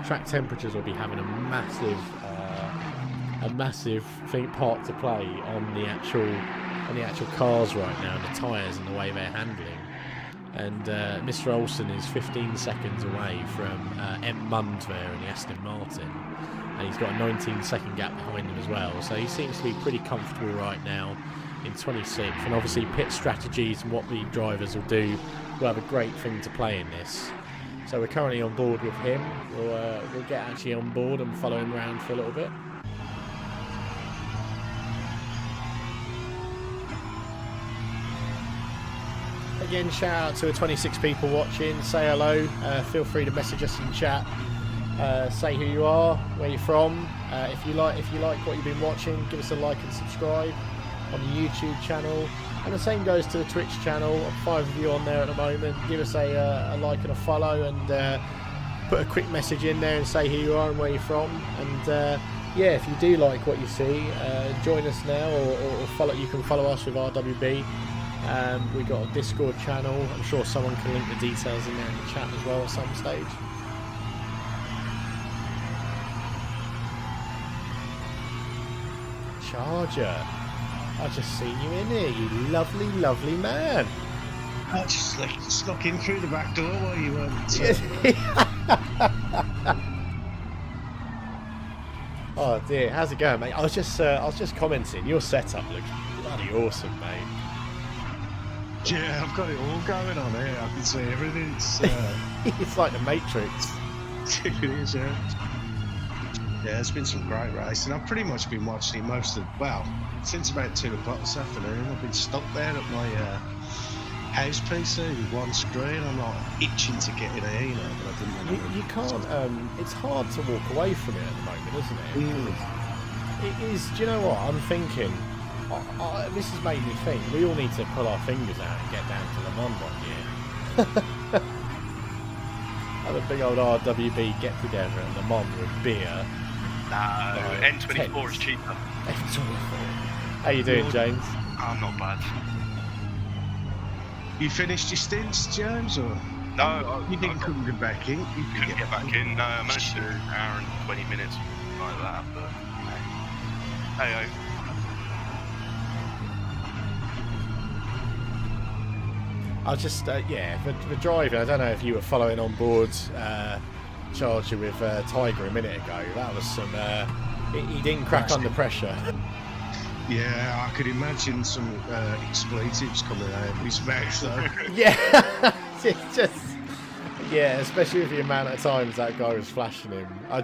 Track temperatures will be having a massive part to play on the actual cars right now, and the tyres and the way they're handling. And Mr. Olsen is 15 seconds away from M. Mund there in the Aston Martin, and he's got a 19-second gap behind him as well. So he seems to be pretty comfortable right now in 26th, and obviously pit strategies and what the drivers will do will have a great thing to play in this. So we're currently on board with him. We'll get actually on board and follow him around for a little bit. Again, shout out to the 26 people watching. Say hello. Feel free to message us in chat. Say who you are, where you're from. If you like what you've been watching, give us a like and subscribe on the YouTube channel. And the same goes to the Twitch channel. 5 of you on there at the moment. Give us a like and a follow, and put a quick message in there and say who you are and where you're from. And if you do like what you see, join us now, or follow. You can follow us with RWB. We've got a Discord channel. I'm sure someone can link the details in there in the chat as well at some stage. Charger, I just seen you in here, you lovely man. I just like snuck in through the back door while you weren't. Oh dear, how's it going, mate? I was just commenting. Your setup looks bloody awesome, mate. Yeah, I've got it all going on here. I can see everything. It's like the Matrix. It is, yeah. Yeah, there's been some great racing. I've pretty much been watching it since about 2 o'clock this afternoon. I've been stuck there at my house PC with one screen. I'm like itching to get in here, but I didn't. You can't. It's hard to walk away from it at the moment, isn't it? It is. Do you know what I'm thinking? This has made me think. We all need to pull our fingers out and get down to Le Mans one year. Have a big old RWB get together at Le Mans with beer. No, N24 is cheaper. N24. How you doing, James? I'm not bad. You finished your stints, James, or no? Couldn't get back in. You couldn't get back in. No, I managed to do an hour and 20 minutes like that, but hey. I just, for driving, I don't know if you were following on board Charger with Tiger a minute ago. That was some, he didn't crack under pressure. Yeah, I could imagine some expletives coming out of his mouth, though. Yeah, it's just, especially with the amount of times that guy was flashing him. I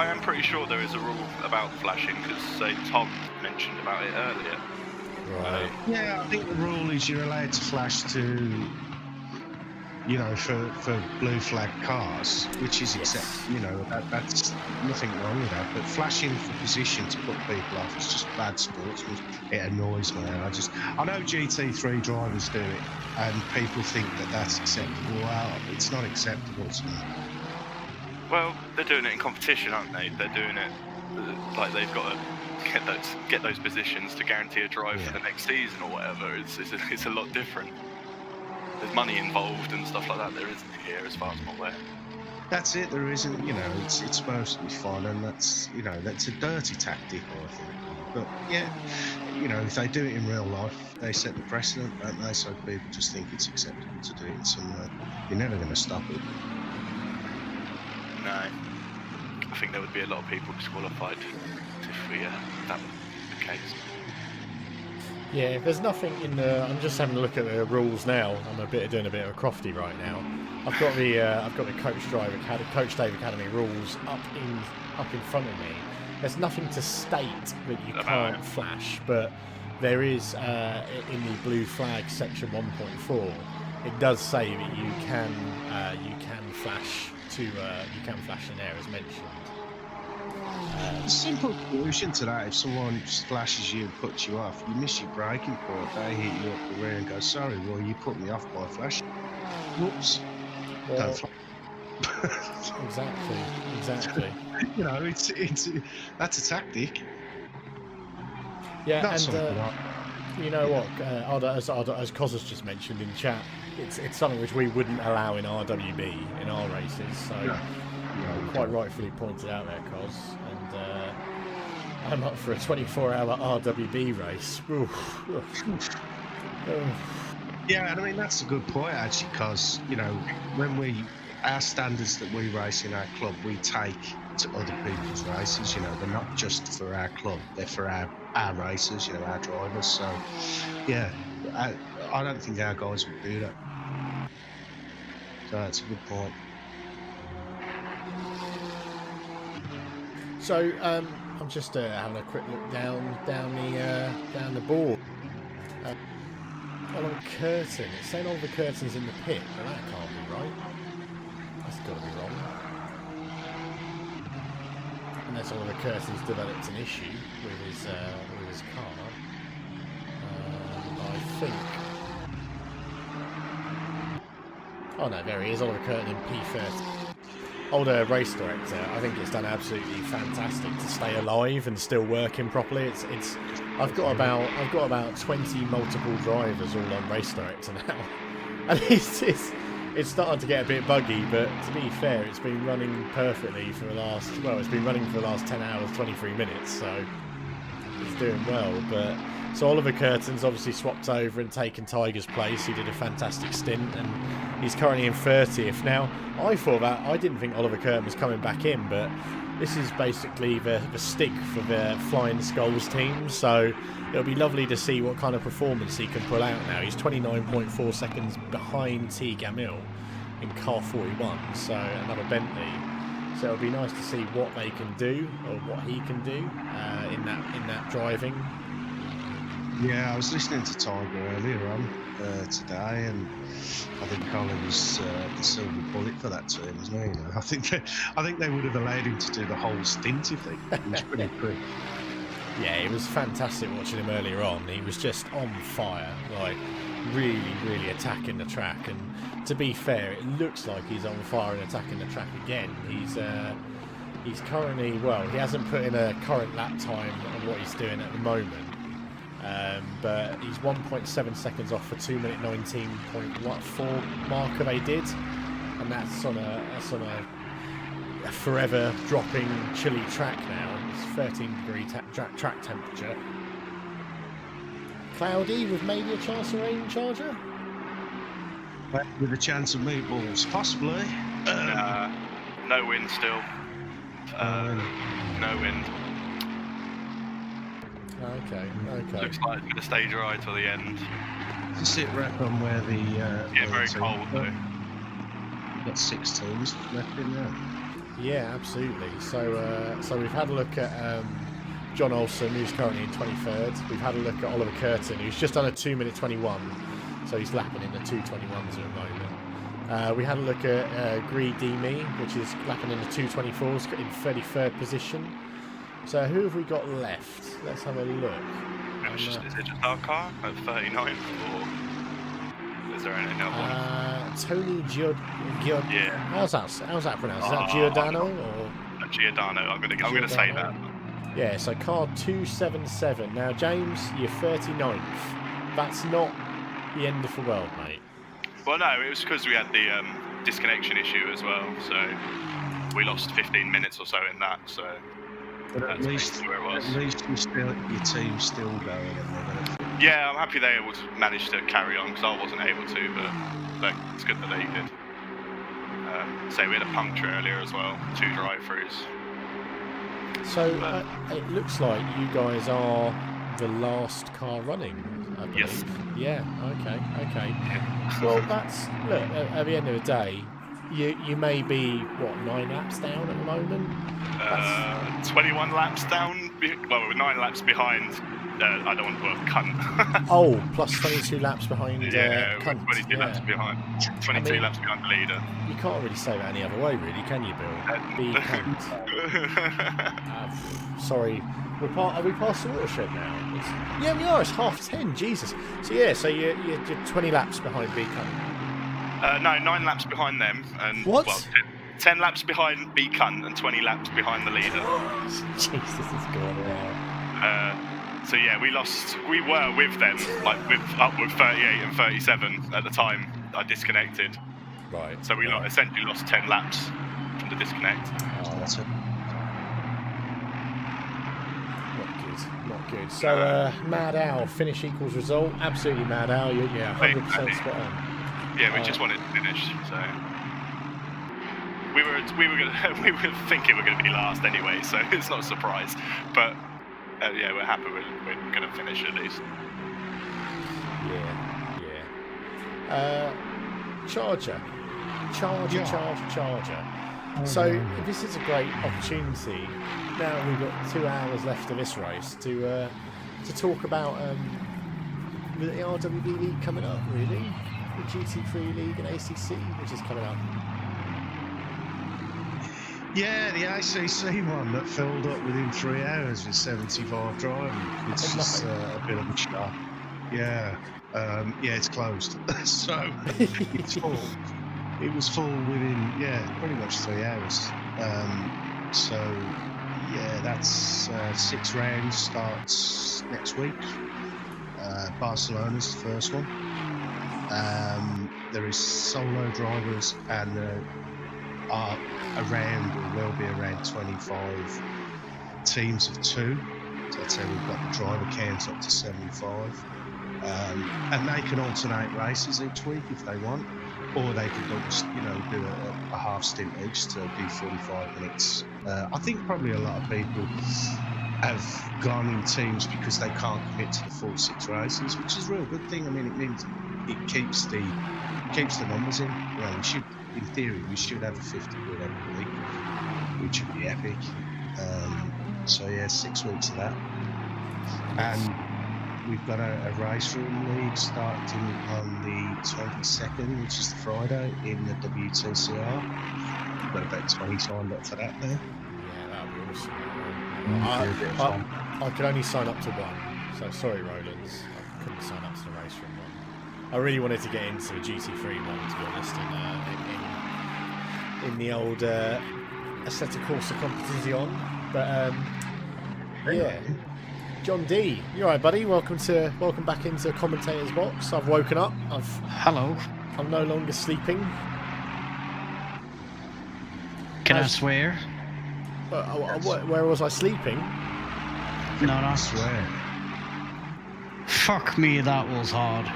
am pretty sure there is a rule about flashing, because Tom mentioned about it earlier. Right. Yeah, I think the rule is you're allowed to flash to, for blue flag cars, which is accepted. That's nothing wrong with that. But flashing for position to put people off is just bad sportsmanship. It annoys me. I know GT3 drivers do it, and people think that that's acceptable. Well, it's not acceptable to me. Well, they're doing it in competition, aren't they? They're doing it like they've got to get those positions to guarantee a drive for the next season or whatever. It's a lot different. There's money involved and stuff like that. There isn't here, as far as I'm aware. That's it. There isn't. It's supposed to be fun, and that's a dirty tactic, I think. But if they do it in real life, they set the precedent, don't they? So people just think it's acceptable to do it somewhere. You're never going to stop it. No, I think there would be a lot of people disqualified if that was the case. Yeah, there's nothing in the. I'm just having a look at the rules now. I'm doing a bit of a crofty right now. I've got the Coach Dave Academy rules up in front of me. There's nothing to state that you can't flash, but there is in the blue flag section 1.4. It does say that you can flash in there as mentioned. The simple solution to that, if someone flashes you and puts you off, you miss your braking point, they hit you up the rear and go, sorry, well, you put me off by flashing. Whoops. Well, Don't exactly. It's that's a tactic. Yeah, Not and something you know what, as Cos just mentioned in chat, it's something which we wouldn't allow in RWB, in our races, so quite rightfully pointed out there, Cos, and I'm up for a 24-hour RWB race. Yeah, and I mean, that's a good point, actually, because, when our standards that we race in our club, we take to other people's races, they're not just for our club, they're for our racers, our drivers, so, yeah, I don't think our guys would do that. So that's a good point. So, I'm just having a quick look down the board. On curtain, it's saying all the curtains in the pit, but that can't be right. That's got to be wrong. Unless all of the curtains developed an issue with his car. I think. Oh no, there he is. Oliver Curtin in P30. Older race director, I think it's done absolutely fantastic to stay alive and still working properly. It's I've got about 20 multiple drivers all on race director now, and it's starting to get a bit buggy. But to be fair, it's been running perfectly for the last 10 hours 23 minutes. So is doing well. But so Oliver Curtin's obviously swapped over and taken Tiger's place. He did a fantastic stint, and he's currently in 30th. Now, I didn't think Oliver Curtin was coming back in, but this is basically the stick for the Flying Skulls team. So it'll be lovely to see what kind of performance he can pull out now. He's 29.4 seconds behind T. Gamil in car 41, so another Bentley. So it'll be nice to see what they can do, or what he can do in that driving. Yeah, I was listening to Tiger earlier on today, and I think Colin was the silver bullet for that team, wasn't he? You know, I think they would have allowed him to do the whole stint if he was pretty quick. Yeah, it was fantastic watching him earlier on. He was just on fire, like really attacking the track. And to be fair, it looks like he's on fire and attacking the track again. He's currently, well, he hasn't put in a current lap time on what he's doing at the moment. But he's 1.7 seconds off for 2 minute 19.4 marker they did, and that's on a forever dropping chilly track now. It's 13-degree track temperature. Cloudy with maybe a chance of rain, Charger? With a chance of meatballs, possibly. No wind still. No wind. Okay. Looks like it's going to stay dry till the end. To sit rep on where the yeah, very cold though. Got 6 teams left in there. Yeah, absolutely. So we've had a look at John Olsen, who's currently in 23rd. We've had a look at Oliver Curtin, who's just done a 2 minute 21, so he's lapping in the 2:21s at the moment. We had a look at Gree Demi, which is lapping in the 2:24s, in 33rd position. So who have we got left? Let's have a look. Is it just our car at 39th, or is there any other one? Tony Giordano. Yeah. How's that pronounced? Is that Giordano or? Giordano. I'm gonna say that. Yeah. So car 277. Now, James, you're 39th. That's not the end of the world, mate. Well, no, it was because we had the disconnection issue as well. So we lost 15 minutes or so in that. So. But at least your team's still going. Yeah, I'm happy they were able to manage to carry on because I wasn't able to, but it's good that they did. So we had a puncture earlier as well, 2 drive-throughs. So it looks like you guys are the last car running, I believe. Yes. Yeah, okay. Well, that's, look, at the end of the day, you may be, 9 laps down at the moment? 21 laps down. Well, we're 9 laps behind. I don't want to work cunt. Oh, plus 22 laps behind. Yeah, cunt. 22 laps behind. 22 laps behind the leader. You can't really say that any other way, really, can you, Bill? Be cunt. Sorry. Are we past the watershed now? Yeah, we are. It's 10:30. Jesus. So yeah, so you're 20 laps behind B cunt. No, 9 laps behind them, and what? Well, 10 laps behind B cunt and 20 laps behind the leader. Jesus, it's going on. So yeah, we were with them, like up with 38 and 37 at the time I disconnected. Right. So we essentially lost 10 laps from the disconnect. Oh, that's it. Not good. So Mad Owl, finish equals result. Absolutely Mad Owl. Yeah, 100% spot on. Yeah, we just wanted to finish. So we were thinking we're going to be last anyway, so it's not a surprise. But yeah, we're happy we're going to finish at least. Yeah. Charger. So this is a great opportunity. Now we've got 2 hours left of this race to talk about the RWB League coming up, really. The GT3 League and ACC, which is coming up. Yeah, the ACC one that filled up within 3 hours with 75 driving. It's just a bit of a shock. Yeah. It's closed. So it's full. It was full within, pretty much 3 hours. So, yeah, that's 6 rounds, starts next week. Barcelona's the first one. There is solo drivers, and there will be around 25 teams of 2. That's how we've got the driver counts up to 75. And they can alternate races each week if they want, or they could just, do a half stint each to be 45 minutes. I think probably a lot of people have gone in teams because they can't commit to the full 6 races, which is a real good thing. I mean, it means it keeps the numbers in. We should, in theory, we should have a 50 win every week, which would be epic. So yeah, 6 weeks of that, and we've got a race room league starting on the 22nd, which is the Friday, in the WTCR. We've got about 20 signed up for that now. Yeah, that would be awesome. I could only sign up to 1, so sorry, Rolands. I couldn't sign up to the race room 1. I really wanted to get into the GT3 one, to be honest, in the old Assetto Corsa Competizione. But yeah, John D, you alright, buddy? Welcome back into commentator's box. I've woken up. Hello. I'm no longer sleeping. Can I swear? Where was I sleeping? No. I swear. Fuck me, that was hard.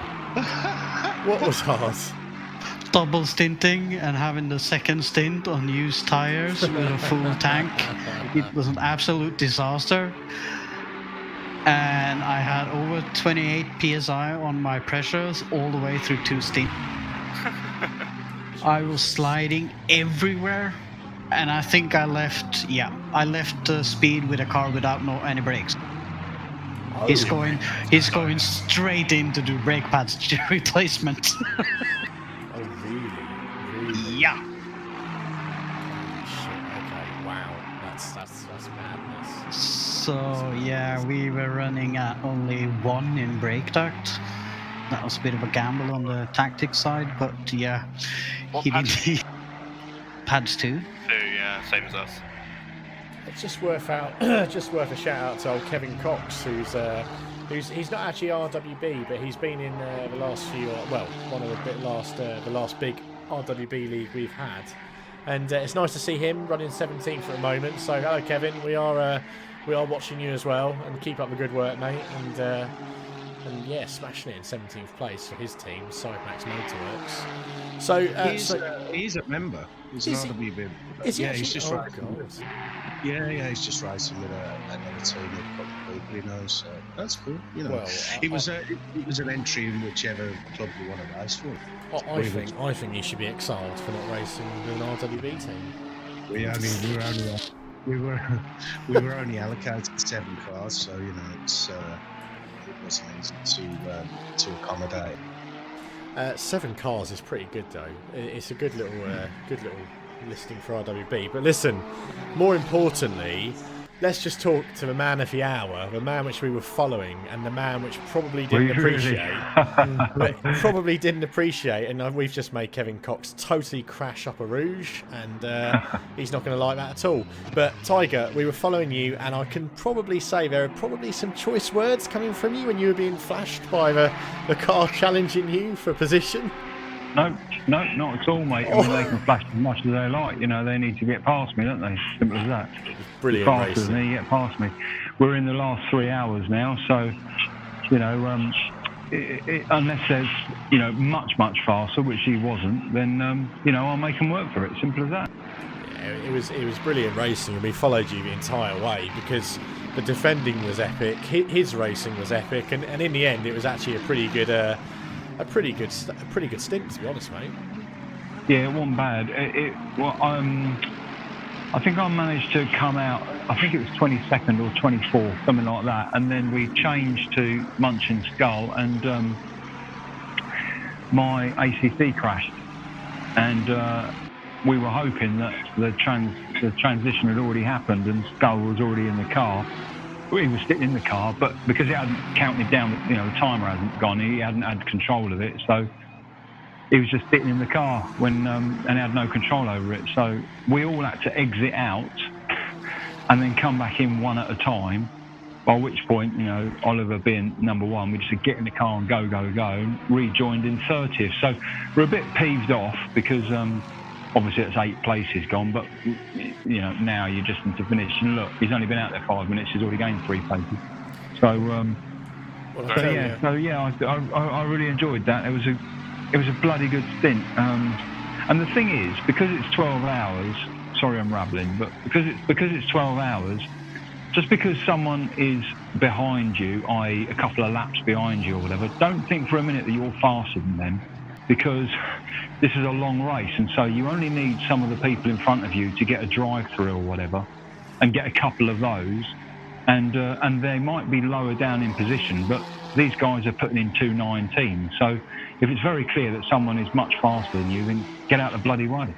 What was hard? Double stinting and having the second stint on used tires with a full tank. It was an absolute disaster. And I had over 28 psi on my pressures all the way through 2 stints. I was sliding everywhere, and I think I left speed with a car without any brakes. Oh. He's going straight in to do brake pads replacement. Oh, really? Yeah. Shit, okay, wow. That's madness. So, yeah, we were running at only 1 in brake duct. That was a bit of a gamble on the tactics side, but yeah, he did pads too. Yeah, same as us. It's just worth a shout out to old Kevin Cox, who's he's not actually RWB, but he's been in the last few, one of the last big RWB league we've had, and it's nice to see him running 17th at the moment. So hello, Kevin. We are watching you as well, and keep up the good work, mate. And yeah, smashing it in 17th place for his team, Sidemax Motorworks. So he's a member. He's an RWB. He's just racing. Yeah, he's just racing with another team of a couple of people he knows. So that's cool. It was an entry in whichever club you want to race for. I think he should be exiled for not racing with an RWB team. We were only allocated 7 cars, so it's. It wasn't easy to accommodate. 7 cars is pretty good though. It's a good little listing for RWB. But listen, more importantly, let's just talk to the man of the hour, the man which we were following, and the man which probably didn't appreciate. And we've just made Kevin Cox totally crash up a Rouge, and he's not going to like that at all. But Tiger, we were following you, and I can probably say there are probably some choice words coming from you when you were being flashed by the car challenging you for position. No, not at all, mate. I mean, they can flash as much as they like. They need to get past me, don't they? Simple as that. Brilliant faster racing. than they get past me. We're in the last 3 hours now, so unless there's much faster, which he wasn't, then I'll make them work for it. Simple as that. Yeah, it was brilliant racing, and we followed you the entire way because the defending was epic, his racing was epic, and in the end, it was actually a pretty good stint, to be honest, mate. Yeah, it wasn't bad. I think I managed to come out, I think it was 22nd or 24th, something like that, and then we changed to Munch and Schill, and my ACC crashed, and we were hoping that the transition had already happened and Schill was already in the car. Well, he was sitting in the car, but because it hadn't counted down, the timer hadn't gone, he hadn't had control of it, so he was just sitting in the car and had no control over it. So we all had to exit out and then come back in one at a time, by which point, Oliver being number 1, we just said, get in the car and go, and rejoined in 30th. So we're a bit peeved off because obviously it's 8 places gone, but you know, now you're just into finish. And look, he's only been out there 5 minutes. He's already gained 3 places. So, I really enjoyed that. It was a bloody good stint. And the thing is, because it's 12 hours. Sorry, I'm rambling, but because it's 12 hours. Just because someone is behind you, i.e. a couple of laps behind you or whatever, don't think for a minute that you're faster than them, because this is a long race, and so you only need some of the people in front of you to get a drive-through or whatever, and get a couple of those, and they might be lower down in position, but these guys are putting in 2:19, so if it's very clear that someone is much faster than you, then get out the bloody way.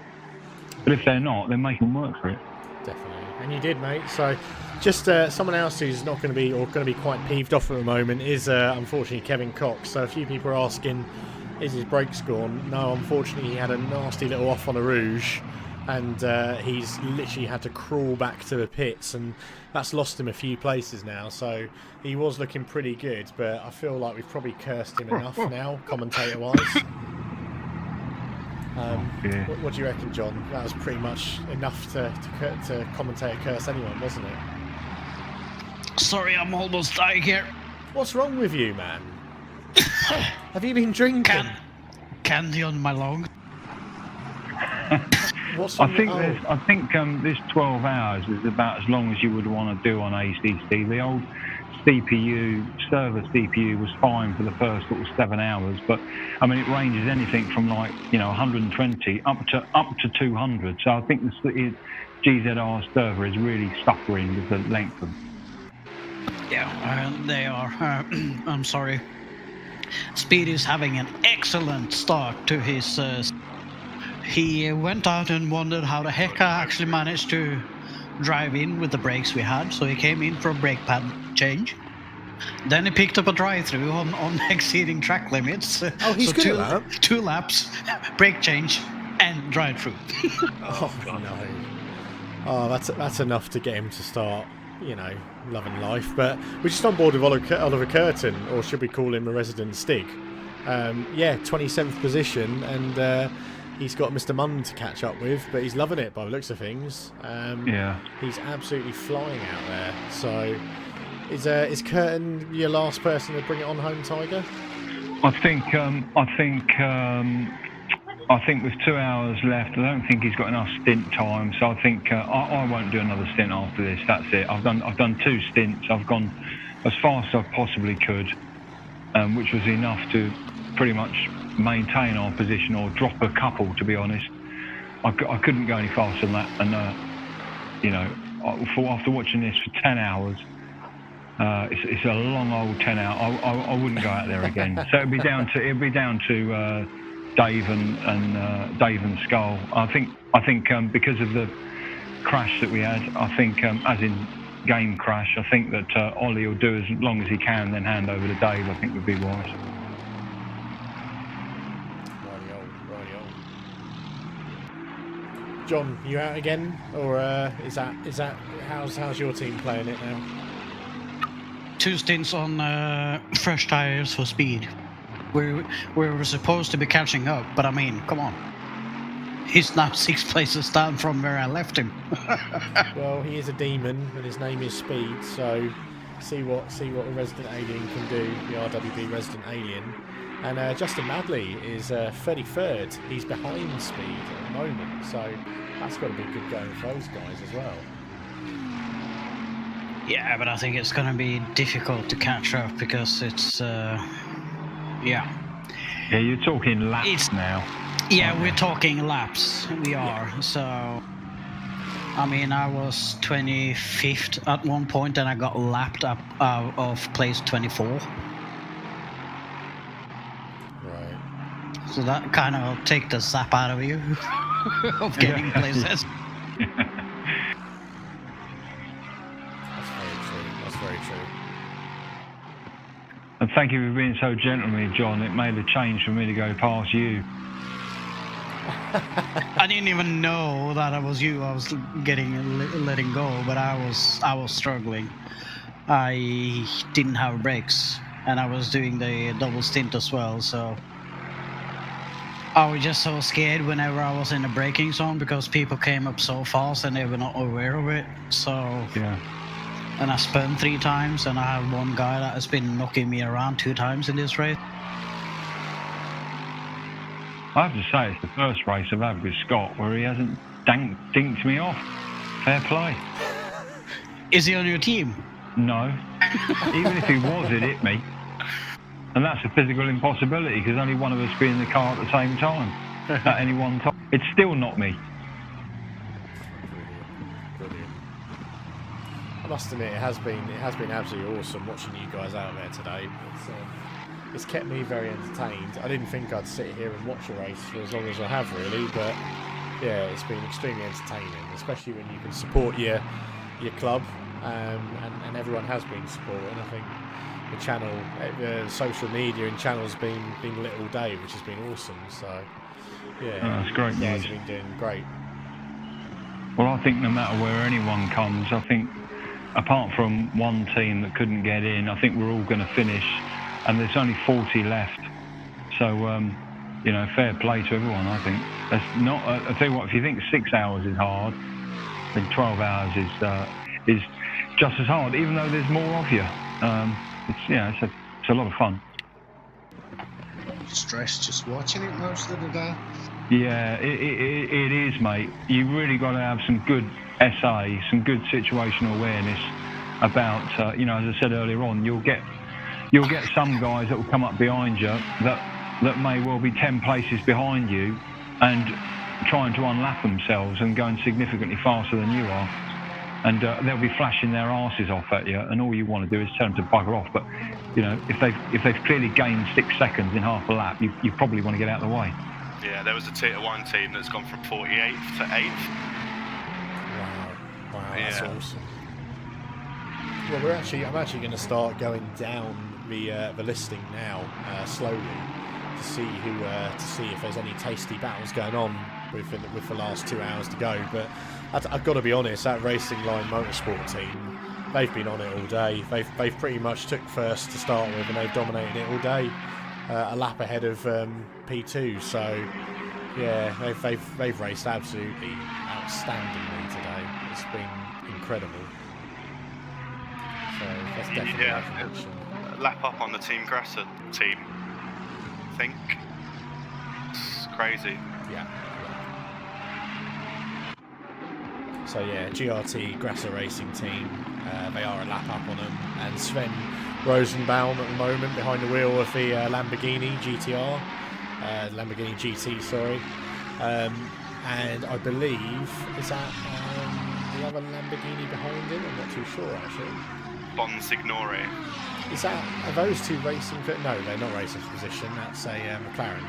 But if they're not, then make them work for it. Definitely. And you did, mate. So just someone else who's not going to be, or going to be quite peeved off at the moment is, unfortunately, Kevin Cox. So a few people are asking, is his brakes gone? No, unfortunately, he had a nasty little off on a Rouge, and he's literally had to crawl back to the pits, and that's lost him a few places now. So he was looking pretty good, but I feel like we've probably cursed him enough now, commentator-wise. What do you reckon, John? That was pretty much enough to commentate a curse anyone, wasn't it? Sorry, I'm almost dying here. What's wrong with you, man? Have you been drinking? Candy on my lung. I think this 12 hours is about as long as you would want to do on ACC. The old CPU, server CPU, was fine for the first sort of 7 hours, but I mean it ranges anything from 120 up to 200. So I think the GZR server is really suffering with the length of. Yeah, they are. I'm sorry. Speed is having an excellent start to his. He went out and wondered how the heck I actually managed to drive in with the brakes we had, so he came in for a brake pad change. Then he picked up a drive-through on exceeding track limits. Oh, he's so good at that. 2 laps, brake change, and drive-through. Oh no! Oh, that's enough to get him to start, loving life. But we're just on board with Oliver Curtin, or should we call him a resident Stig? 27th position, and he's got Mr. Munn to catch up with, but he's loving it by the looks of things. He's absolutely flying out there. So, is Curtin your last person to bring it on home, Tiger? I think with 2 hours left, I don't think he's got enough stint time. So I think I won't do another stint after this. That's it. I've done 2 stints. I've gone as fast as I possibly could, which was enough to pretty much maintain our position or drop a couple, to be honest. I couldn't go any faster than that, and after watching this for 10 hours, it's a long old 10 hours. I wouldn't go out there again. So it'd be down to Dave and Schill. I think because of the crash that we had, I think as in game crash, I think that Ollie will do as long as he can, then hand over to Dave. I think would be wise. John, you out again, or is that how's your team playing it now? 2 stints on fresh tires for speed. We were supposed to be catching up, but I mean, come on. He's now 6 places down from where I left him. Well, he is a demon, and his name is Speed. So, see what the Resident Alien can do. The RWB Resident Alien. And Justin Madley is 33rd. He's behind Speed at the moment, so that's got to be good going for those guys as well. Yeah, but I think it's going to be difficult to catch up because it's, Yeah, you're talking laps now. Yeah, we're talking laps. We are. So, I mean, I was 25th at one point, and I got lapped up out of place 24. So that kind of will take the zap out of you of getting places. That's very true. And thank you for being so gentle with me, John. It made a change for me to go past you. I didn't even know that it was you. I was letting go, but I was struggling. I didn't have brakes, and I was doing the double stint as well, so. I was just so scared whenever I was in the braking zone because people came up so fast and they were not aware of it. So Yeah. and I spun 3 times, and I have one guy that has been knocking me around 2 times in this race. I have to say, it's the first race I've had with Scott where he hasn't dinked me off. Fair play. Is he on your team? No. Even if he was, he'd hit me. And that's a physical impossibility because only one of us be in the car at the same time at any one time. It's still not me. Brilliant. I must admit, it has been absolutely awesome watching you guys out there today. It's kept me very entertained. I didn't think I'd sit here and watch a race for as long as I have, really, but yeah, it's been extremely entertaining, especially when you can support your club, and everyone has been supporting. I think the channel, social media and channel's been lit all day, which has been awesome. So yeah, that's great you guys news. have been doing great. Well, I think no matter where anyone comes, I think apart from one team that couldn't get in, I think we're all going to finish, and there's only 40 left. So, fair play to everyone, I think. That's not. I tell you what, if you think 6 hours is hard, then 12 hours is just as hard, even though there's more of you. It's a lot of fun. Stressed just watching it most of the day. Yeah, it is, mate. You really got to have some good SA, some good situational awareness about, as I said earlier on, you'll get some guys that will come up behind you that may well be 10 places behind you and trying to unlap themselves and going significantly faster than you are. And they'll be flashing their arses off at you, and all you want to do is tell them to bugger off. But, if they've clearly gained 6 seconds in half a lap, you probably want to get out of the way. Yeah, there was a Tier 1 team that's gone from 48th to 8th. Wow, that's awesome. Well, I'm actually going to start going down the listing now slowly to see if there's any tasty battles going on with the last 2 hours to go. But I've got to be honest, that Racing Line Motorsport team, they've been on it all day. They've pretty much took first to start with, and they've dominated it all day, a lap ahead of P2. So yeah, they've raced absolutely outstandingly today. It's been incredible. So that's definitely recognition. Lap up on the Team Grasser team, I think. It's crazy. Yeah. So yeah, GRT Grasser Racing team, they are a lap up on them, and Sven Rosenbaum at the moment behind the wheel of the Lamborghini GTR, Lamborghini GT, sorry, and I believe is that the other Lamborghini behind him. I'm not too sure actually. Bonsignore. Are those two racing? No, they're not racing for position. That's a McLaren.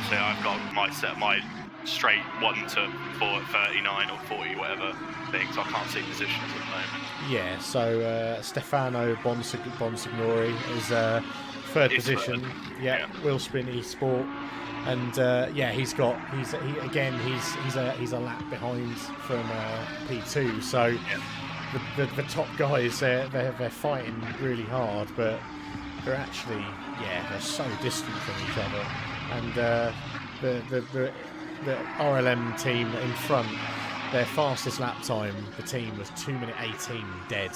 So I've got my straight 1 to 39 or 40, whatever thing, so I can't see positions at the moment. Yeah, so Stefano Bonsignore is third position. Yeah, Wheel Spin Esport, and he's a lap behind from P2. So the top guys, they're fighting really hard, but they're actually they're so distant from each other, and the RLM team in front, their fastest lap time, the team was 2:18 dead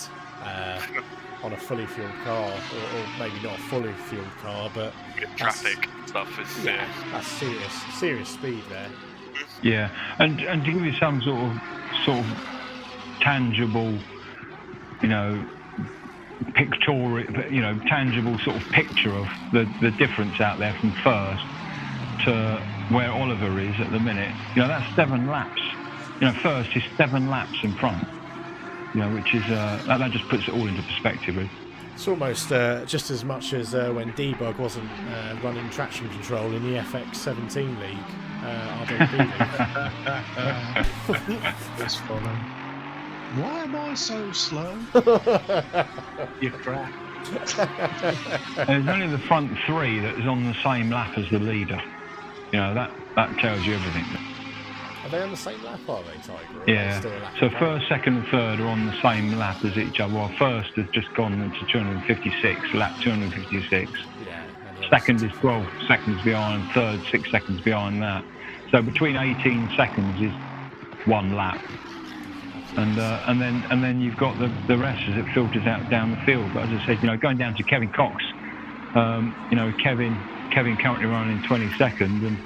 on a fully fueled car, or maybe not a fully fueled car, but traffic stuff is that's serious speed there. Yeah, and to give you some sort of tangible, tangible sort of picture of the difference out there from first to where Oliver is at the minute. That's 7 laps. First is 7 laps in front. Which is that just puts it all into perspective, really. It's almost just as much as when Debug wasn't running traction control in the FX17 league, RWB league. That's funny. Why am I so slow? You crap. There's only the front 3 that is on the same lap as the leader. That tells you everything. Are they on the same lap, are they, Tiger? Yeah. So first, second and third are on the same lap as each other. Well, first has just gone to 256, lap 256. Yeah, second is 12 seconds behind, third 6 seconds behind that. So between 18 seconds is 1 lap. And then you've got the rest as it filters out down the field. But as I said, going down to Kevin Cox, Kevin currently running 22nd, and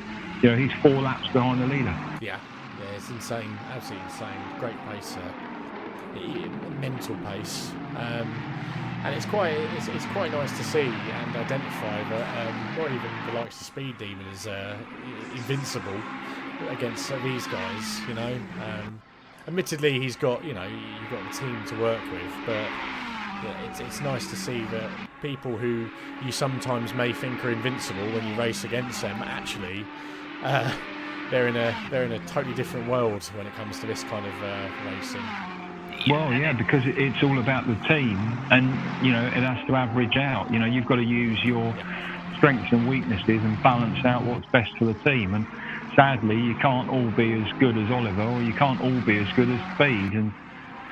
he's 4 laps behind the leader. Yeah, it's insane, absolutely insane. Great pace, mental pace, and it's quite nice to see and identify that not even the likes of Speed Demon is invincible against these guys. Admittedly, he's got you've got the team to work with, but it's nice to see that people who you sometimes may think are invincible when you race against them, actually they're in a totally different world when it comes to this kind of racing. Well, yeah, because it's all about the team, and it has to average out. You've got to use your strengths and weaknesses and balance out what's best for the team. And sadly, you can't all be as good as Oliver, or you can't all be as good as Speed, and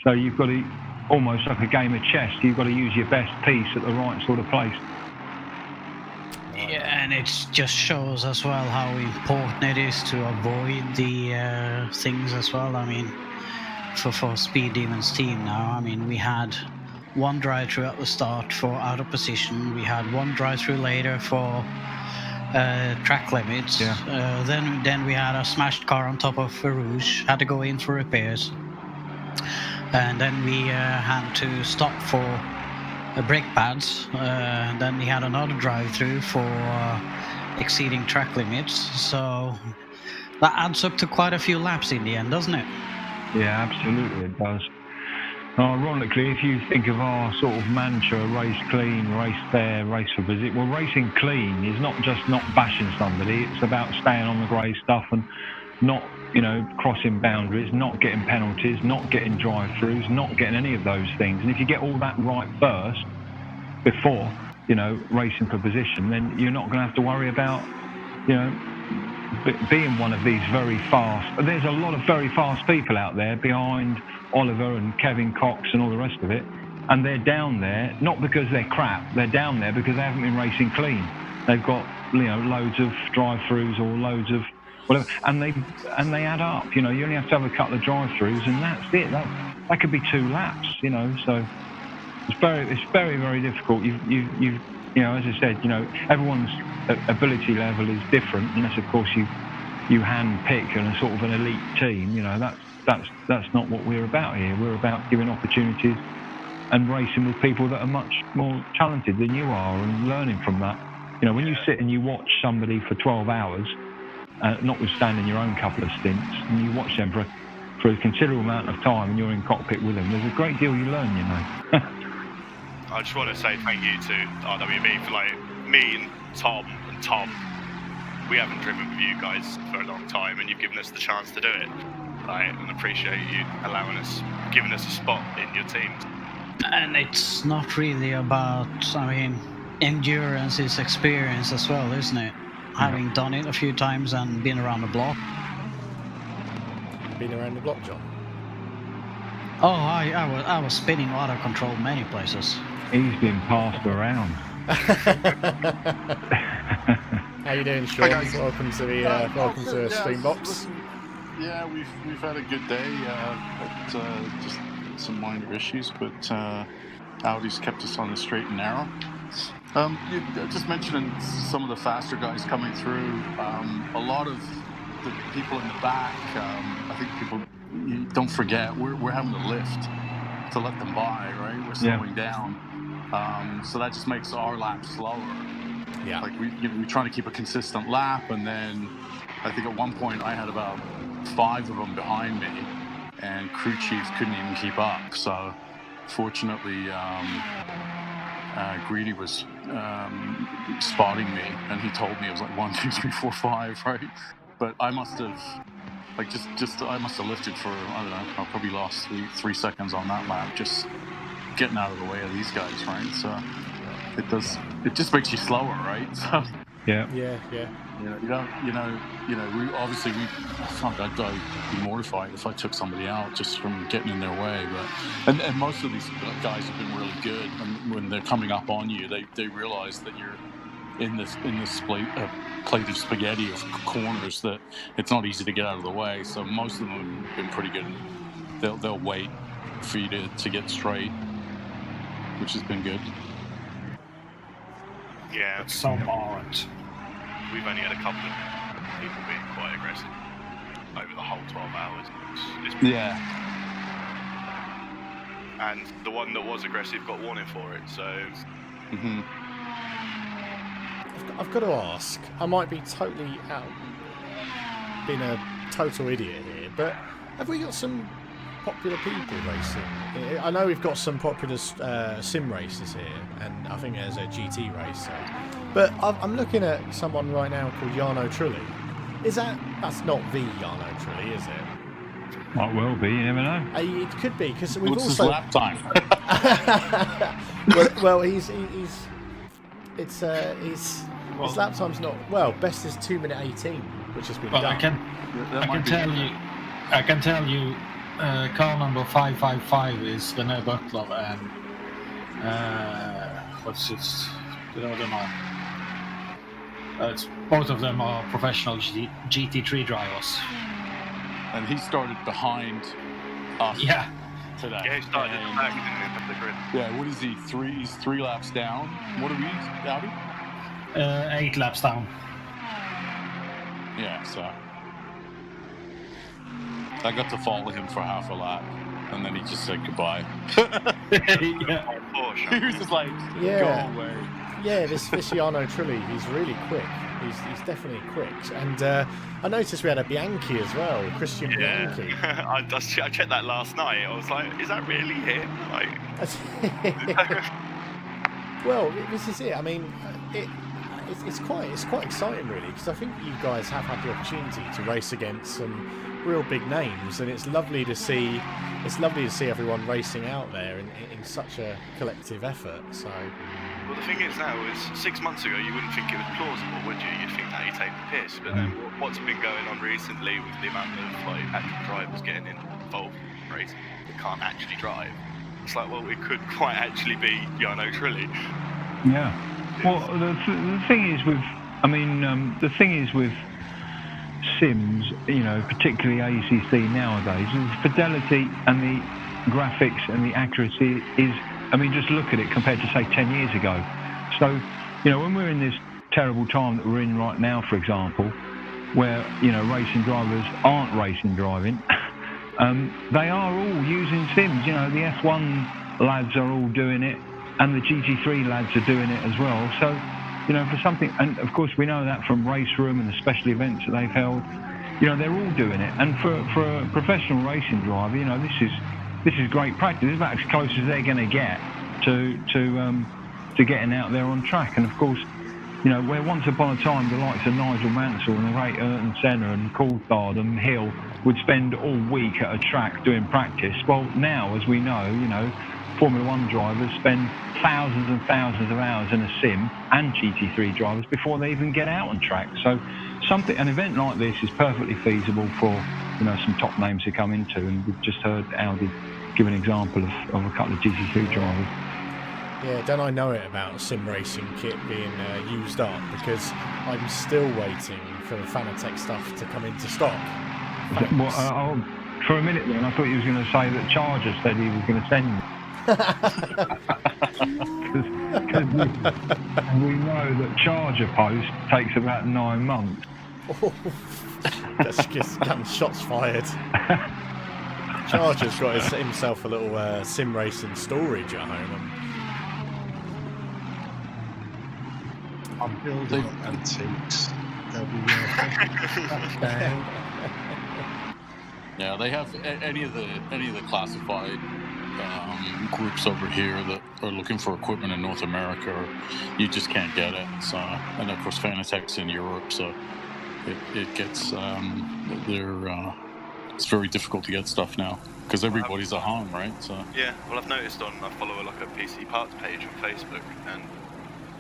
so you've got to, almost like a game of chess, you've got to use your best piece at the right sort of place. Yeah, and it just shows as well how important it is to avoid the things as well. I mean, for Speed Demon's team now, I mean, we had 1 drive-through at the start for out of position. We had 1 drive-through later for track limits. Yeah. Then we had a smashed car on top of Rouge, had to go in for repairs. And then we had to stop for brake pads. Then we had another drive-through for exceeding track limits. So that adds up to quite a few laps in the end, doesn't it? Yeah, absolutely it does. Ironically, if you think of our sort of mantra, race clean, race fair, race for position, well, racing clean is not just not bashing somebody, it's about staying on the grey stuff and not, crossing boundaries, not getting penalties, not getting drive-throughs, not getting any of those things. And if you get all that right first, before, racing for position, then you're not going to have to worry about, being one of these very fast. There's a lot of very fast people out there behind Oliver and Kevin Cox and all the rest of it, and they're down there not because they're crap. They're down there because they haven't been racing clean. They've got loads of drive-throughs or loads of whatever, and they add up. You only have to have a couple of drive-throughs, and that's it. That could be 2 laps. So it's very very difficult. You've as I said, everyone's ability level is different, unless of course you hand pick and a sort of an elite team. That's not what we're about here. We're about giving opportunities and racing with people that are much more talented than you are, and learning from that. When you sit and you watch somebody for 12 hours, notwithstanding your own couple of stints, and you watch them for a considerable amount of time, and you're in cockpit with them, there's a great deal you learn. I just want to say thank you to RWB for me and Tom. We haven't driven with you guys for a long time, and you've given us the chance to do it. And appreciate you giving us a spot in your team. And it's not really about, endurance is experience as well, isn't it? Having done it a few times and been around the block. Been around the block, John? Oh, I was spinning out of control many places. He's been passed around. How you doing, Sean? Hi, guys. Welcome to the Streambox. Listen, yeah, we've had a good day. Just some minor issues, but Audi's kept us on the straight and narrow. You just mentioning some of the faster guys coming through. A lot of the people in the back. I think people don't forget we're having to lift to let them by, right? We're slowing down. So that just makes our laps slower. Yeah. We're trying to keep a consistent lap, and then I think at one point I had about 5 of them behind me, and crew chief couldn't even keep up. So fortunately, Greedy was spotting me, and he told me it was like 1, 2, 3, 4, 5, right? But I must have I must have lifted for, I don't know, I probably lost 3 seconds on that lap, just getting out of the way of these guys, right? So it just makes you slower, right? So yeah. I'd be mortified if I took somebody out just from getting in their way. But and most of these guys have been really good, and when they're coming up on you, they realize that in this plate of spaghetti of corners that it's not easy to get out of the way. So most of them have been pretty good. They'll wait for you to get straight, which has been good. Yeah, some aren't. We've only had a couple of people being quite aggressive over the whole 12 hours. Yeah. And the one that was aggressive got warning for it, so... Mm-hmm. I've got to ask, I might be totally being a total idiot here, but have we got some popular people racing? I know we've got some popular sim races here, and I think there's a GT racer. But I'm looking at someone right now called Jarno Trulli. That's not the Jarno Trulli, is it? Might well be, you never know. It could be, because we've What's also... his lap time? well, his lap time's not... Well, best is 2:18, which has been done. I can tell you, car number 555 is René Butler, and what's it? The other one. Both of them are professional GT3 drivers. And he started behind us today. Yeah, he started at the back in the grid. Yeah, what is he? He's 3 laps down. What are we, Audi? 8 laps down. Yeah, so I got to follow him for half a lap, and then he just said goodbye. Porsche. He was just like, Yeah. go away. Yeah, this Jarno Trulli, he's really quick. He's definitely quick. And I noticed we had a Bianchi as well, Christian Bianchi. I checked that last night. I was like, is that really him? Like... Well, this is it. I mean, it's quite exciting, really, because I think you guys have had the opportunity to race against some real big names, and it's lovely to see everyone racing out there in such a collective effort. So. Well, the thing is now, 6 months ago you wouldn't think it was plausible, would you? You'd think that he'd take the piss. But then what's been going on recently with the amount of actual drivers getting involved in racing that can't actually drive? It's like, well, it could quite actually be Jarno Trulli. Yeah. Well, the thing is with sims, particularly ACC nowadays, the fidelity and the graphics and the accuracy is, just look at it compared to, say, 10 years ago. So, when we're in this terrible time that we're in right now, for example, where, racing drivers aren't driving, they are all using sims. The F1 lads are all doing it, and the GT3 lads are doing it as well. So, for something, and of course we know that from Race Room and the special events that they've held, they're all doing it. And for a professional racing driver, this is great practice. It's about as close as they're going to get to getting out there on track. And of course, where once upon a time the likes of Nigel Mansell and the great Ayrton Senna and Coulthard and Hill would spend all week at a track doing practice, well, now, as we know, Formula One drivers spend thousands and thousands of hours in a sim, and GT3 drivers, before they even get out on track. So an event like this is perfectly feasible for some top names to come into, and we've just heard Audi give an example of a couple of GT3 drivers. Yeah, don't I know it about sim racing kit being used up, because I'm still waiting for the Fanatec stuff to come into stock. Well, for a minute then, I thought you was going to say that Charger said he was going to send me. Because we know that Charger post takes about 9 months. Oh, that's just shots fired. Charger's got himself a little sim racing storage at home. I'm building antiques. They'll be Yeah, they have any of the classified groups over here that are looking for equipment in North America. You just can't get it. So, and of course, Fanatec's in Europe, so it gets it's very difficult to get stuff now because everybody's at home, right? So yeah, well, I've noticed I follow a PC parts page on Facebook, and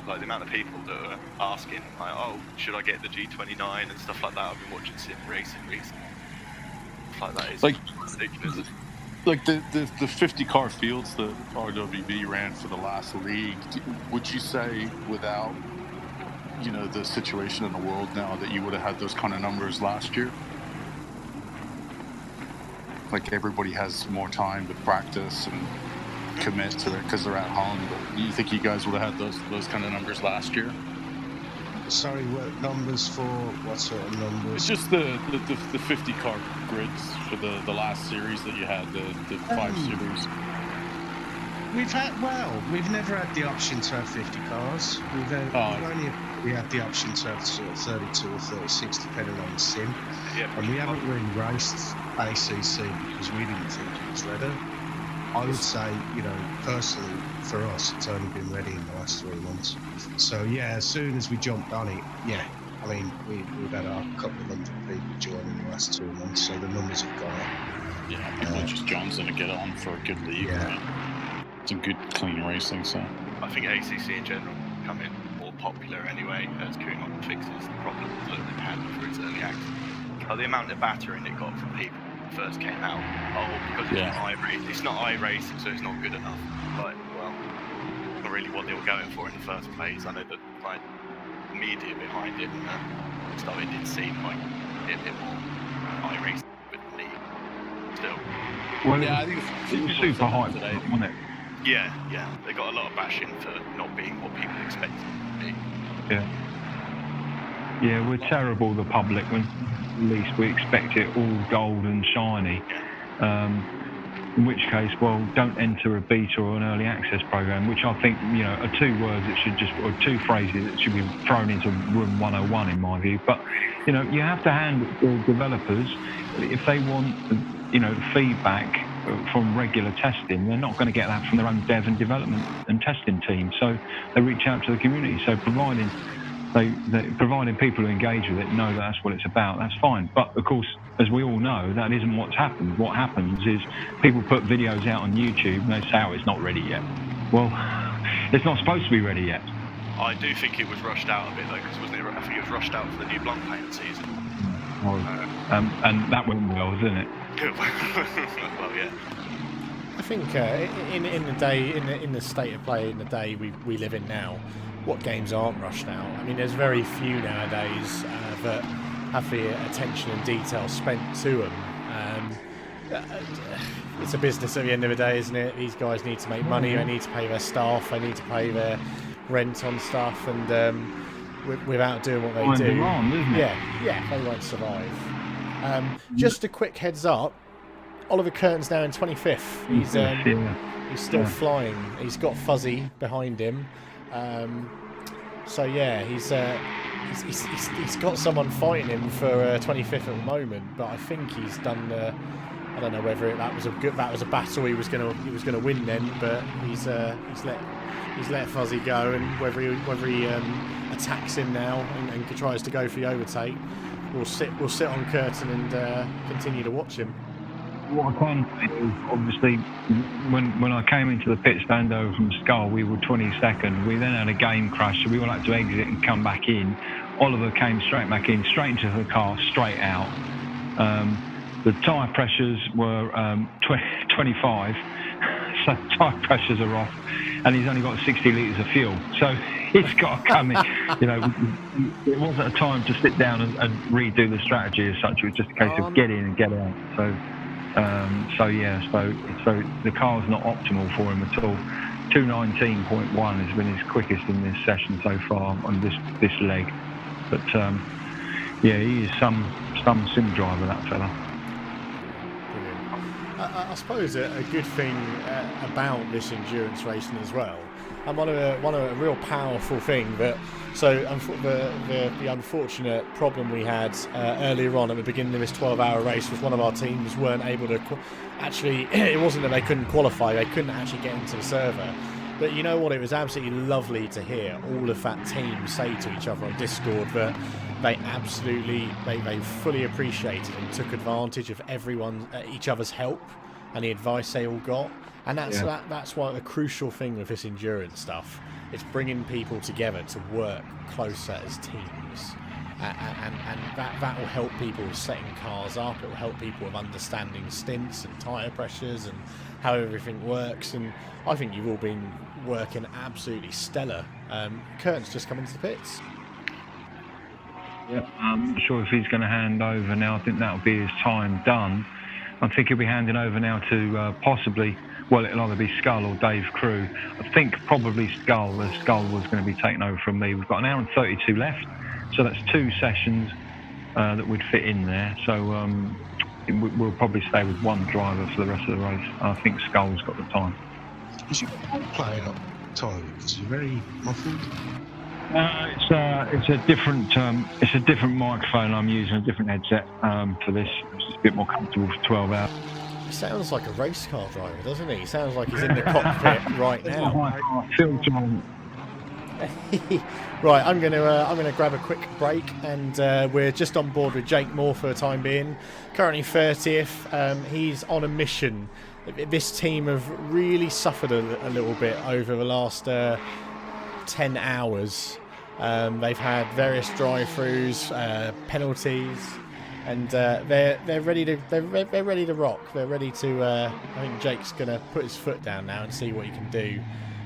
like the amount of people that are asking, like, oh, should I get the G29 and stuff like that? I've been watching sim racing recently. Like that is ridiculous. Like the 50 car fields that RWB ran for the last league, would you say without you know, the situation in the world now that you would have had those kind of numbers last year? Like everybody has more time to practice and commit to it because they're at home. But you think you guys would have had those kind of numbers last year? Sorry, what numbers for? What sort of numbers? It's just the 50 car grids for the last series that you had, the 5 series. We've never had the option to have 50 cars. We had the option to have sort of 32 or 36 depending on the sim. Yeah, and we haven't really raced ACC because we didn't think it was ready. I would say, you know, personally, for us, it's only been ready in the last 3 months. So, yeah, as soon as we jumped on it, yeah, I mean, we've had a couple of hundred people join in the last 2 months, so the numbers have gone up. Yeah, people are just jonesing to get on for a good league. Yeah. Right? Some good, clean racing, so. I think ACC in general becoming more popular anyway as Kumar fixes the problems that they've had for its early access. The amount of battering it got from people first came out, because it's not iRacing, so it's not good enough. Like, well, not really what they were going for in the first place. I know that like media behind it and stuff, it did seem like a bit more iRacing with the league. Still, well, yeah, I think it's super hype today, wasn't it? Yeah, they got a lot of bashing for not being what people expected it to be. Yeah, we're terrible, the public, when at least we expect it all gold and shiny. In which case, well, don't enter a beta or an early access program, which I think, you know, are 2 words that should just, or 2 phrases that should be thrown into room 101 in my view. But, you know, you have to hand the developers, if they want, you know, feedback from regular testing, they're not going to get that from their own dev and development and testing team. So they reach out to the community. So providing people who engage with it know that that's what it's about, that's fine. But of course, as we all know, that isn't what's happened. What happens is people put videos out on YouTube and they say, oh, it's not ready yet. Well, it's not supposed to be ready yet. I do think it was rushed out a bit though, because wasn't it? I think it was rushed out for the new blunt paint season. And that went well, didn't it? Well, yeah. I think in the state of play in the day we live in now, what games aren't rushed out? I mean, there's very few nowadays that have the attention and detail spent to them. It's a business at the end of the day, isn't it? These guys need to make money, they need to pay their staff, they need to pay their rent on stuff, and without doing what they do, they won't survive. Just a quick heads up, Oliver Curtin's now in 25th. He's still flying. He's got Fuzzy behind him. So yeah, he's got someone fighting him for 25th at the moment. But I think he's done. I don't know whether that was a battle he was gonna win then, but he's let Fuzzy go, and whether he attacks him now and tries to go for the overtake, we'll sit on Curtin and continue to watch him. What I can say is, obviously, when I came into the pit stand over from Schill, we were 22nd. We then had a game crash, so we all had to exit and come back in. Oliver came straight back in, straight into the car, straight out. The tyre pressures were 25, so tyre pressures are off, and he's only got 60 litres of fuel. So he's got to come in. You know, it wasn't a time to sit down and redo the strategy as such. It was just a case of get in and get out. So the car's not optimal for him at all. 219.1 has been his quickest in this session so far on this leg. But he is some sim driver, that fella. I suppose a good thing about this endurance racing as well, and one of a real powerful thing that. So the unfortunate problem we had earlier on at the beginning of this 12-hour race was one of our teams weren't able to actually. It wasn't that they couldn't qualify; they couldn't actually get into the server. But you know what? It was absolutely lovely to hear all of that team say to each other on Discord that they fully appreciated and took advantage of each other's help and the advice they all got. And that's why the crucial thing with this endurance stuff. It's bringing people together to work closer as teams, and that will help people with setting cars up. It will help people with understanding stints and tyre pressures and how everything works. And I think you've all been working absolutely stellar. Curtin's just come into the pits. Yeah, I'm not sure if he's going to hand over now. I think that'll be his time done. I think he'll be handing over now to possibly, well, it'll either be Schill or Dave Crew. I think probably Schill, as Schill was going to be taken over from me. We've got an hour and 32 left, so that's 2 sessions that would fit in there. So we'll probably stay with 1 driver for the rest of the race. I think Schull's got the time. Is your play up, Tariq? Because you're very muffled. It's a different microphone I'm using, a different headset for this. It's just a bit more comfortable for 12 hours. He sounds like a race car driver, doesn't he? He sounds like he's in the cockpit right now. Right, I'm gonna grab a quick break, and we're just on board with Jake Moore for the time being. Currently 30th. He's on a mission. This team have really suffered a little bit over the last 10 hours. They've had various drive-throughs, penalties, and they're ready to rock. They're ready to. I think Jake's gonna put his foot down now and see what he can do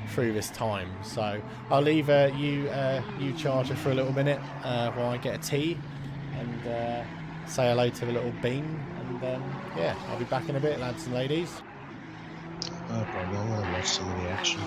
through this time. So I'll leave you Charger for a little minute while I get a tea and say hello to the little bean, and yeah, I'll be back in a bit, lads and ladies. No problem. I want to watch some of the action.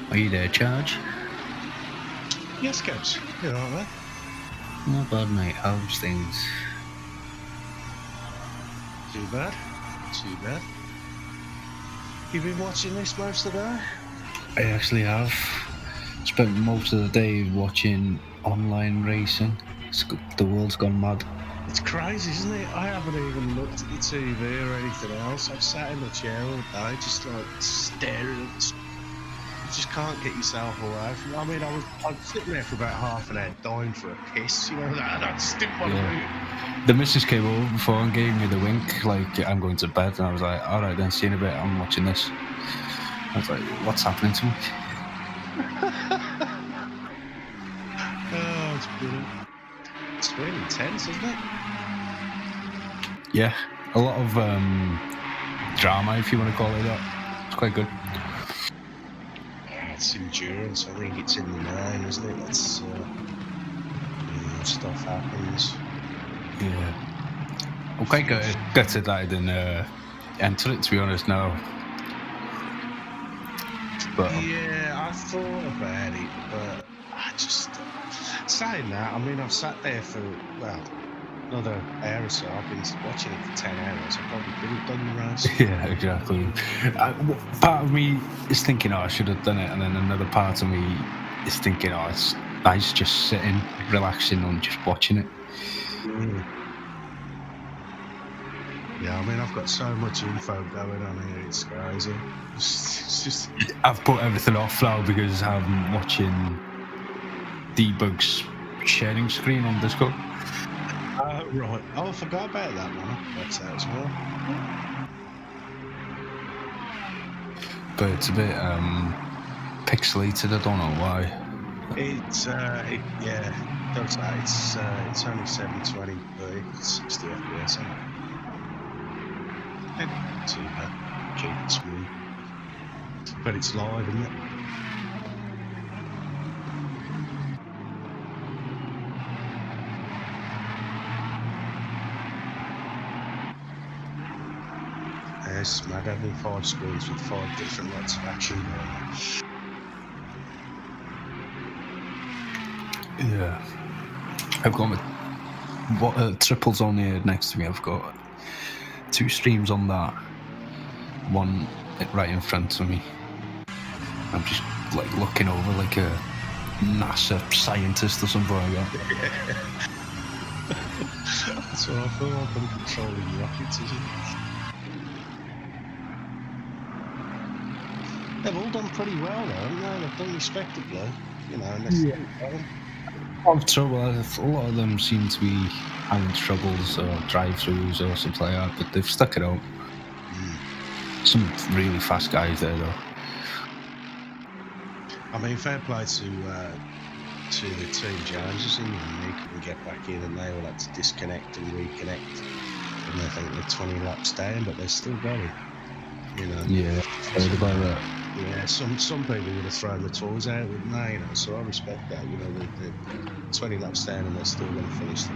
Are you there, Charge? Yes, Gabs. You alright, mate? Not bad, mate. How's things? Too bad. Too bad. You been watching this most of the day? I actually have. Spent most of the day watching online racing. The world's gone mad. It's crazy, isn't it? I haven't even looked at the TV or anything else. I've sat in the chair all day, just like staring at the. You just can't get yourself away from it. I mean, I was sitting there for about half an hour dying for a piss, you know, I just didn't want to move. The missus came over before and gave me the wink, like, I'm going to bed, and I was like, alright then, see you in a bit, I'm watching this. I was like, what's happening to me? Oh, it's brilliant. It's really intense, isn't it? Yeah, a lot of drama, if you want to call it that. It's quite good. It's endurance. I think it's in the name, isn't it? That's stuff happens. Yeah. I'm quite gutted that I didn't enter it, to be honest, now. But yeah, I thought about it, but I just saying that. I mean, I've sat there for another hour or so. I've been watching it for 10 hours. I probably could have done the race. yeah, exactly. Part of me is thinking, I should have done it, and then another part of me is thinking, it's nice just sitting, relaxing, and just watching it. Mm. Yeah, I mean, I've got so much info going on here, it's crazy. It's just... I've put everything off now because I'm watching Debug's sharing screen on Discord. Right. Oh, I forgot about that one. That's that as well. But it's a bit pixelated, I don't know why. It's yeah, does that. It's only 720p, 60 FPS. Not too bad. Keep it smooth. But it's live, isn't it? Yeah, it's mad having 5 screens with 5 different lots of action going on. Yeah. I've got my triples on here next to me. I've got 2 streams on that. One right in front of me. I'm just like looking over like a NASA scientist or something like that. That's what I feel like. I'm controlling rockets, isn't it? They've all done pretty well, though, haven't they? They've done respectably, you know, and they're still going. A lot of trouble. A lot of them seem to be having troubles or drive-throughs or something like that, but they've stuck it out. Some really fast guys there, though. I mean, fair play to the Team Joneses, and Nico can get back in, and they all had to disconnect and reconnect. And I think they're 20 laps down, but they're still going. You know. Yeah, heard about that. Yeah, some people would have thrown the tools out, wouldn't they? You know, so I respect that. You know, they're 20 laps down and they're still going to finish the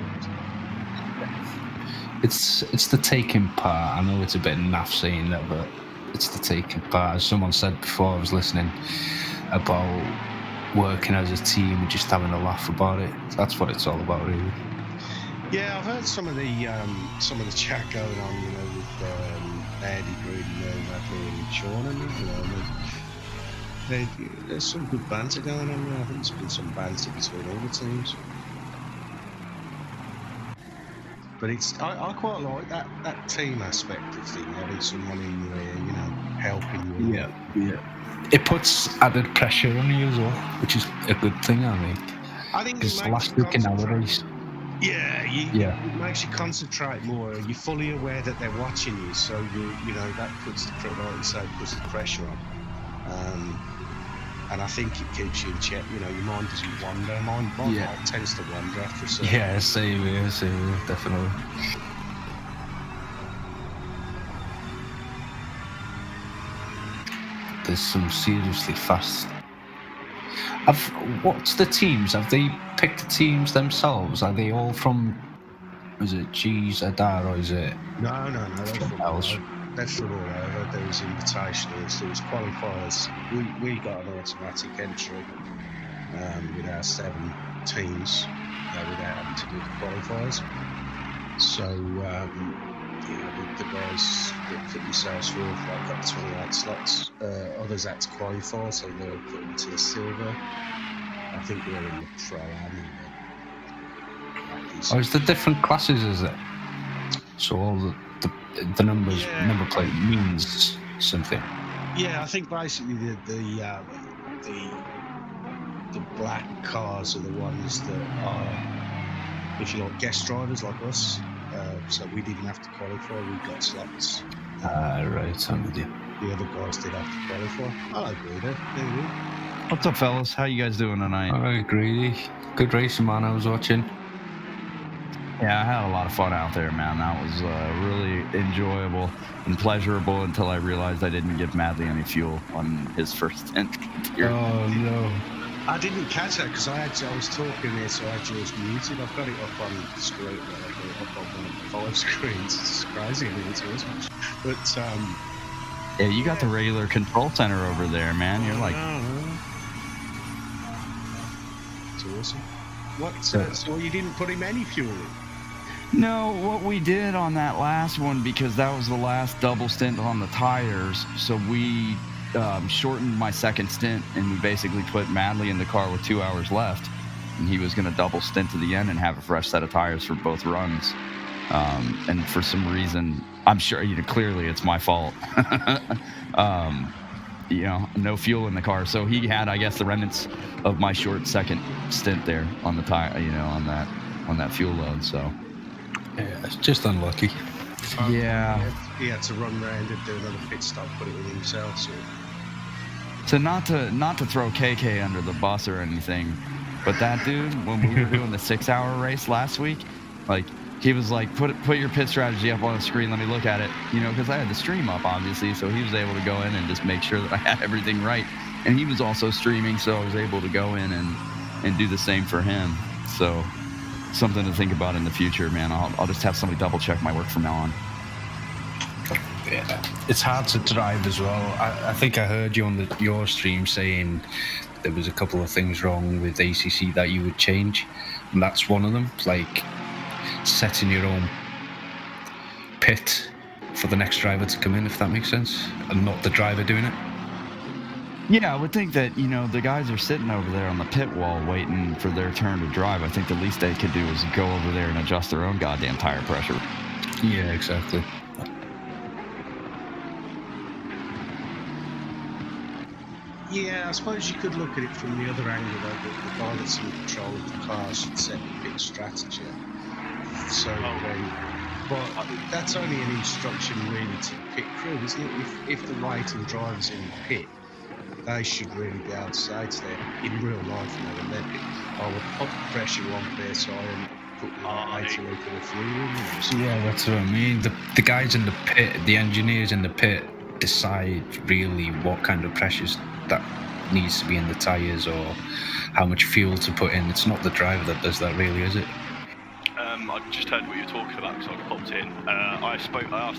race. It's the taking part. I know it's a bit naff saying that, but it's the taking part. As someone said before, I was listening about working as a team and just having a laugh about it. That's what it's all about, really. Yeah, I've heard some of the chat going on, you know, with Andy, Greedy, Madley, and Sean, and you know, there's some good banter going on there. I think there's been some banter between all the teams. But I quite like that team aspect of things, having someone in your ear, you know, helping you. Yeah. It puts added pressure on you as well, which is a good thing, I think. I think because last week in our race. Yeah, it makes you concentrate more. You're fully aware that they're watching you, so you know that puts the pressure on. And I think it keeps you in check. You know, your mind doesn't wander. Mine tends to wander after a certain. Yeah, same here, definitely. There's some seriously fast. What's the teams? Have they picked the teams themselves? Are they all from? Is it GZR or is it? No. That's from all over. There was invitationals. There was qualifiers. We got an automatic entry with our 7 teams without having to do the qualifiers. So the guys that put themselves forward got 28 slots. Others had to qualify, so they were put into the silver. I think we're in the pro-am. Oh, it's the different classes, is it? So all the numbers, number plate means something. Yeah, I think basically the black cars are the ones that are, if you like, guest drivers like us. So we didn't have to qualify, we got slots. Right, I'm with you. The other guys did have to qualify. I agree there. What's up, fellas? How you guys doing tonight? Alright, Greedy. Good racing, man. I was watching. Yeah, I had a lot of fun out there, man. That was really enjoyable and pleasurable until I realized I didn't give Madley any fuel on his first stint. Oh, no. I didn't catch that because I was talking there, so I had yours muted. I've got it up on the screen. I've got it up on 5 screens. It's crazy. I think it's awesome. But, yeah, you got the regular control center over there, man. You're like... It's awesome. What? So you didn't put him any fuel in? No, what we did on that last one, because that was the last double stint on the tires, so we shortened my second stint, and we basically put Madley in the car with 2 hours left, and he was going to double stint to the end and have a fresh set of tires for both runs. And for some reason, I'm sure, clearly it's my fault. No fuel in the car, so he had, I guess, the remnants of my short second stint there on the tire, on that fuel load. So yeah, it's just unlucky. Yeah, he had to run around and do another pit stop, put it in himself. So not to throw KK under the bus or anything, but that dude, when we were doing the 6-hour race last week, like, he was like, put your pit strategy up on the screen, let me look at it, because I had the stream up, obviously, so he was able to go in and just make sure that I had everything right. And he was also streaming, so I was able to go in and do the same for him. So something to think about in the future, man. I'll just have somebody double check my work from now on. It's hard to drive as well. I think I heard you on your stream saying there was a couple of things wrong with ACC that you would change, and that's one of them. Like setting your own pit for the next driver to come in, if that makes sense, and not the driver doing it. Yeah, I would think that, the guys are sitting over there on the pit wall waiting for their turn to drive. I think the least they could do is go over there and adjust their own goddamn tire pressure. Yeah, exactly. Yeah, I suppose you could look at it from the other angle, though, that the guy that's in control of the car should set the pit strategy. So, but that's only an instruction really to the pit crew, isn't it? If the waiting driver's in the pit, they should really be able to say to them, in real life, when they're pit, I would put the pressure on PSI and put the 80 litre of fuel in. Yeah, that's what I mean. The guys in the pit, the engineers in the pit, decide really what kind of pressures that needs to be in the tyres or how much fuel to put in. It's not the driver that does that, really, is it? I just heard what you were talking about because I popped in. I asked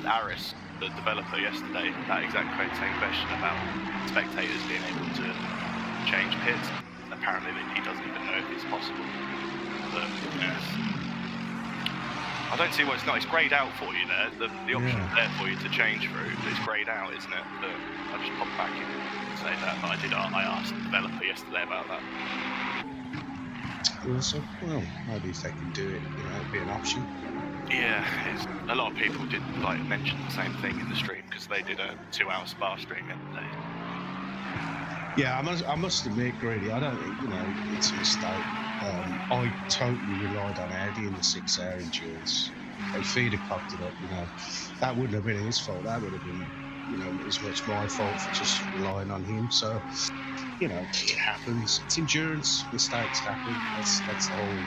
Aris, the developer, yesterday that exact same question about spectators being able to change pits. Apparently he doesn't even know if it's possible. But yes, I don't see why it's not. It's greyed out for you there. The option's there for you to change through. But it's greyed out, isn't it? But I just popped back in and say that. But I asked the developer yesterday about that. Also, well, maybe if they can do it, it'd be an option. Yeah, a lot of people did mention the same thing in the stream because they did a 2-hour Spa stream yesterday. Yeah, I must admit, Greedy, I don't think, it's a mistake. I totally relied on Audi in the 6-hour endurance. If he'd have cocked it up, that wouldn't have been his fault. That would have been, as much my fault for just relying on him. So, it happens. It's endurance. Mistakes happen. That's the whole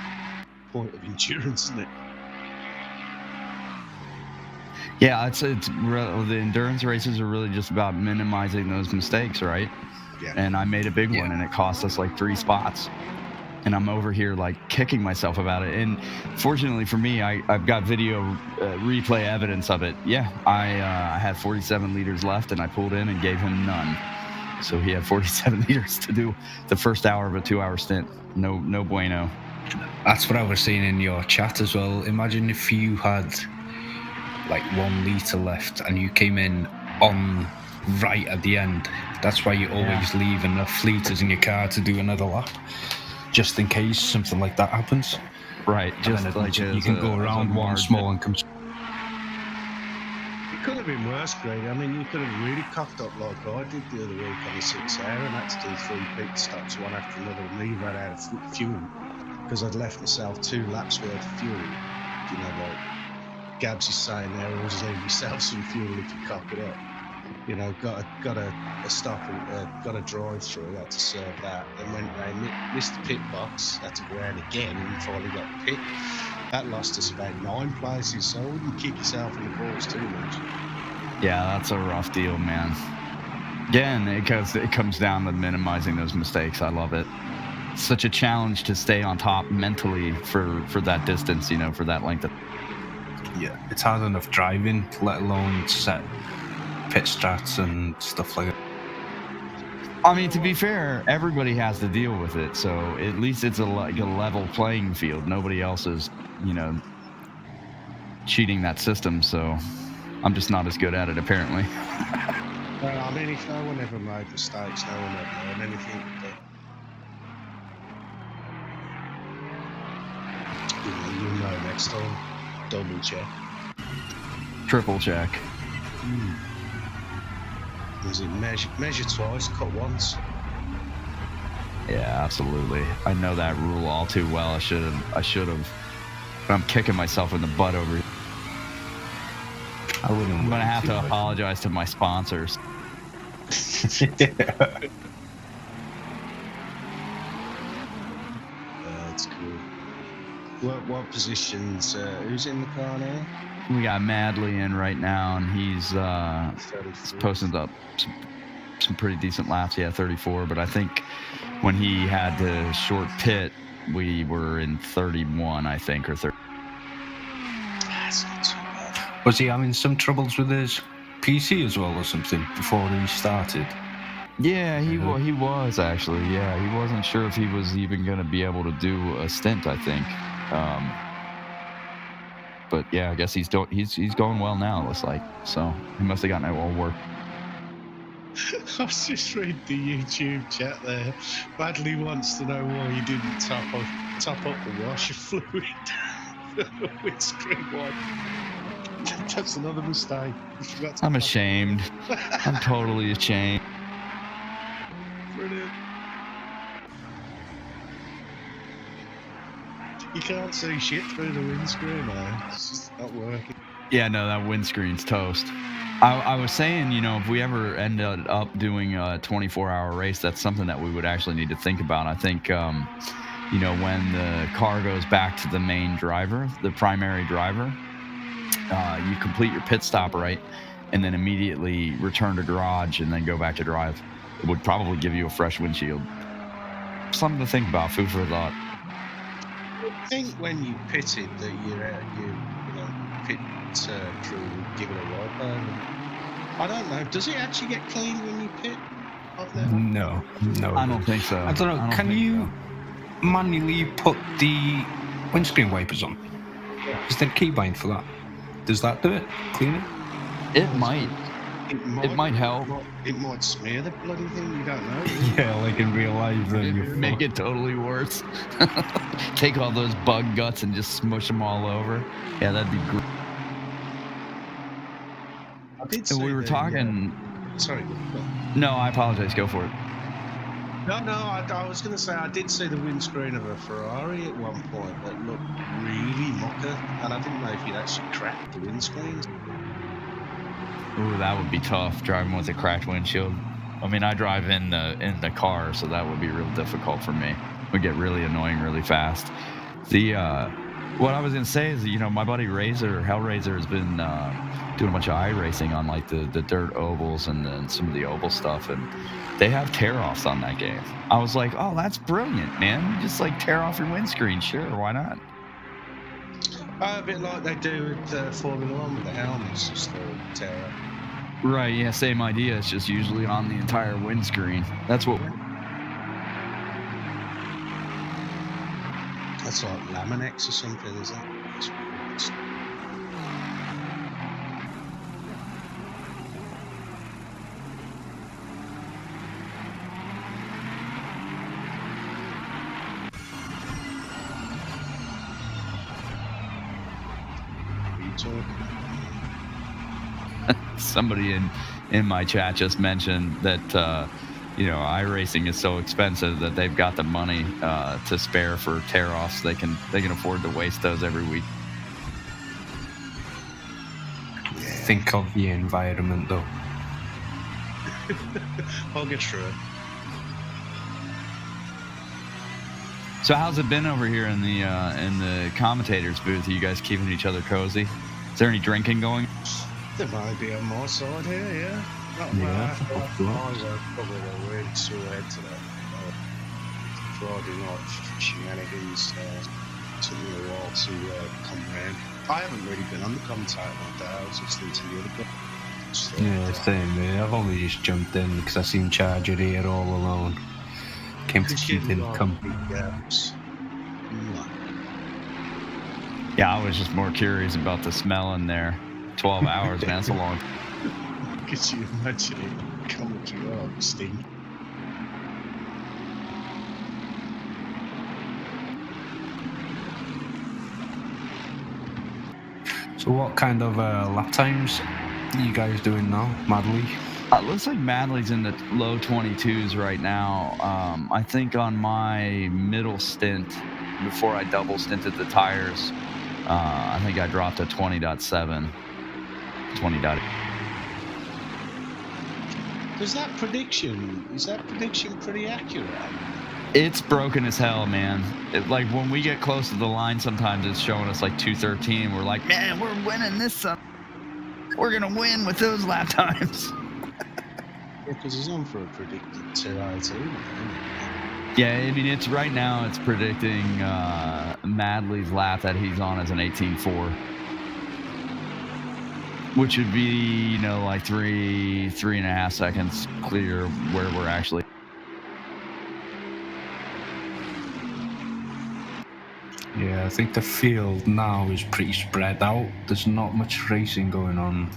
point of endurance, isn't it? Yeah, the endurance races are really just about minimizing those mistakes, right? Yeah. And I made a big one, and it cost us 3 spots. And I'm over here kicking myself about it. And fortunately for me, I've got video replay evidence of it. Yeah, I had 47 liters left, and I pulled in and gave him none. So he had 47 liters to do the first hour of a 2-hour stint. No bueno. That's what I was saying in your chat as well. Imagine if you had 1 litre left and you came in on right at the end. That's why you always leave enough litres in your car to do another lap, just in case something like that happens. Right, just you can go around one small and come. It could have been worse, Greg. I mean, you could have really cocked up like I did the other week on the 6-hour and had to do 3 pit stops one after another, and me ran out of fuel because I'd left myself 2 laps worth of fuel. Gabs is saying there, always leave yourself some fuel if you cock it up. Got a stop and got a drive through, had to serve that, and went round, missed the pit box, had to go around again, and finally got the pit. That lost us about 9 places, so I wouldn't kick yourself in the balls too much. Yeah, that's a rough deal, man. Again, it comes down to minimizing those mistakes. I love it. It's such a challenge to stay on top mentally for that distance, for that length of. Yeah, it's hard enough driving, let alone set pit strats and stuff like that. I mean, to be fair, everybody has to deal with it, so at least it's a level playing field. Nobody else is, cheating that system, so I'm just not as good at it, apparently. Well, I mean, if no one ever made mistakes, no one ever learned anything. But you'll know next time. Double check. Triple check. Was it measure twice, cut once? Yeah, absolutely. I know that rule all too well. I should have. I'm kicking myself in the butt over here. I'm gonna have to apologize to my sponsors. That's cool. What positions? Who's in the car now? We got Madley in right now, and he's posting up some pretty decent laps. Yeah, 34. But I think when he had the short pit, we were in 31, I think, or 30. That's not too bad. Was he having some troubles with his PC as well or something before he started? Yeah, he was actually. Yeah, he wasn't sure if he was even going to be able to do a stint, I think. But yeah, I guess he's going well now, it looks like. So he must have gotten it all worked. I was just reading the YouTube chat there. Badly wants to know why you didn't top up the washer fluid. Windscreen wipe. That's another mistake. I'm ashamed. I'm totally ashamed. Brilliant. You can't see shit through the windscreen now. It's just not working. Yeah, no, that windscreen's toast. I was saying, you know, if we ever ended up doing a 24-hour race, that's something that we would actually need to think about. I think, you know, when the car goes back to the main driver, the primary driver, you complete your pit stop, right? And then immediately return to garage and then go back to drive. It would probably give you a fresh windshield. Something to think about, food for thought. I think when you pitted that you pit crew give it a wipe. I don't know. Does it actually get cleaned when you pit? No. I don't think so. I don't know. Can you manually put the windscreen wipers on? Is there a keybind for that? Does that do it? Clean it? It might help. It might smear the bloody thing. You don't know. Yeah, like in real life. Make it totally worse. Take all those bug guts and just smush them all over. Yeah, that'd be great. And we were talking. Sorry. No, I apologize. Go for it. No, I was going to say I did see the windscreen of a Ferrari at one point that looked really mucker, and I didn't know if you'd actually cracked the windscreen. Ooh, that would be tough, driving with a cracked windshield. I mean, I drive in the car, so that would be real difficult for me. It would get really annoying really fast. What I was going to say is, you know, my buddy Hellraiser has been doing a bunch of iRacing on like the dirt ovals and then some of the oval stuff, and they have tear-offs on that game. I was like, oh, that's brilliant, man. Just like tear off your windscreen, sure, why not? A bit like they do with Formula 1 with the helmets, just tear up. Right, yeah, same idea. It's just usually on the entire windscreen. That's what... That's like Laminex or something, is that? Somebody in my chat just mentioned that you know, iRacing is so expensive that they've got the money to spare for tear-offs. They can afford to waste those every week. Think of the environment, though. I'll get through it. So how's it been over here in the commentators booth? Are you guys keeping each other cozy? Is there any drinking going? There might be on my side here, yeah. Not bad. I was probably a really sore head today. Friday night shenanigans took me a while to come round. I haven't really been on the commentator like that. I was listening to the other guy. Yeah, same here. I've only just jumped in because I seen Charger here all alone. Came to keep him company. Yeah, I was just more curious about the smell in there. 12 hours, man, that's a long time. Could you imagine it coming through our stink? So what kind of lap times are you guys doing now, Madly? It looks like Madly's in the low 22s right now. I think on my middle stint, before I double stinted the tires, I think I dropped a 20.7. 20. Is that prediction pretty accurate? It's broken as hell, man. Like when we get close to the line, sometimes it's showing us like 2:13. We're like, man, we're winning this. We're gonna win with those lap times. Because he's on for a predicted 2:18. Yeah, I mean, it's right now. It's predicting Madly's lap that he's on as an 18.4. which would be, like 3.5 seconds clear where we're actually. Yeah, I think the field now is pretty spread out. There's not much racing going on.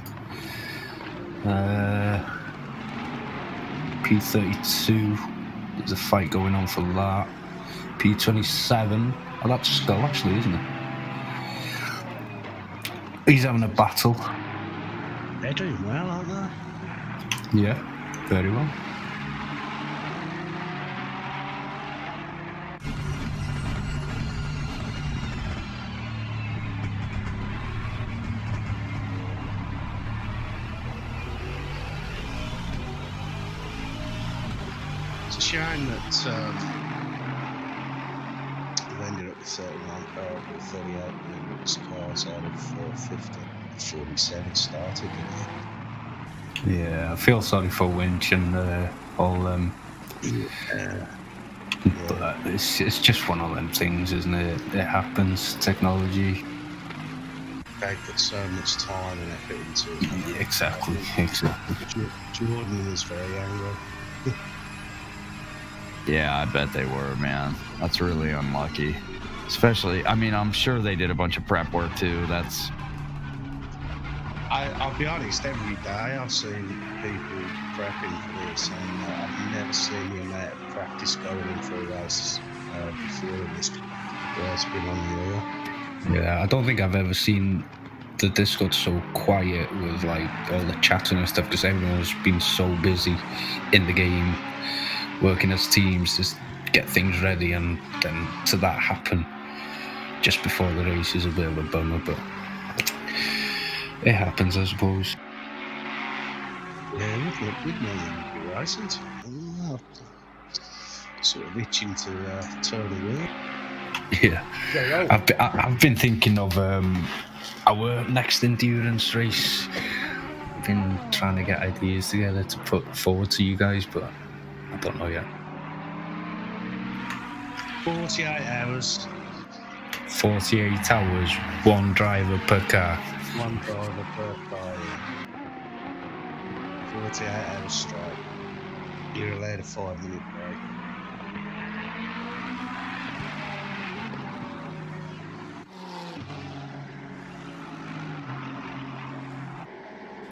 P32, there's a fight going on for that. P27, oh, that's Schill actually, isn't it? He's having a battle. They're doing well, aren't they? Yeah, very well. It's a shame that we ended up with 39 cars or 38 minutes cars out of 450. 47 started, didn't it? Yeah, I feel sorry for Winch and all them. But it's just one of them things, isn't it? It happens. Technology. They put so much time and effort into it. Yeah, exactly. Jordan was very angry. Yeah, I bet they were, man. That's really unlucky. Especially, I mean, I'm sure they did a bunch of prep work too. I'll be honest, every day I've seen people prepping for this, and I've never seen the amount of practice going in for a race before in this. Yeah, it's been unreal. Yeah, I don't think I've ever seen the Discord so quiet with like all the chatting and stuff, because everyone's been so busy in the game, working as teams to get things ready, and then to that happen just before the race is a bit of a bummer, but it happens, I suppose. Yeah, we've known you'd be racing. Sort of itching to turn the wheel. Yeah, I've been thinking of our next endurance race. I've been trying to get ideas together to put forward to you guys, but I don't know yet. 48 hours. 48 hours, one driver per car. One driver per car, yeah. 48 hours straight. You're allowed a 5-minute break.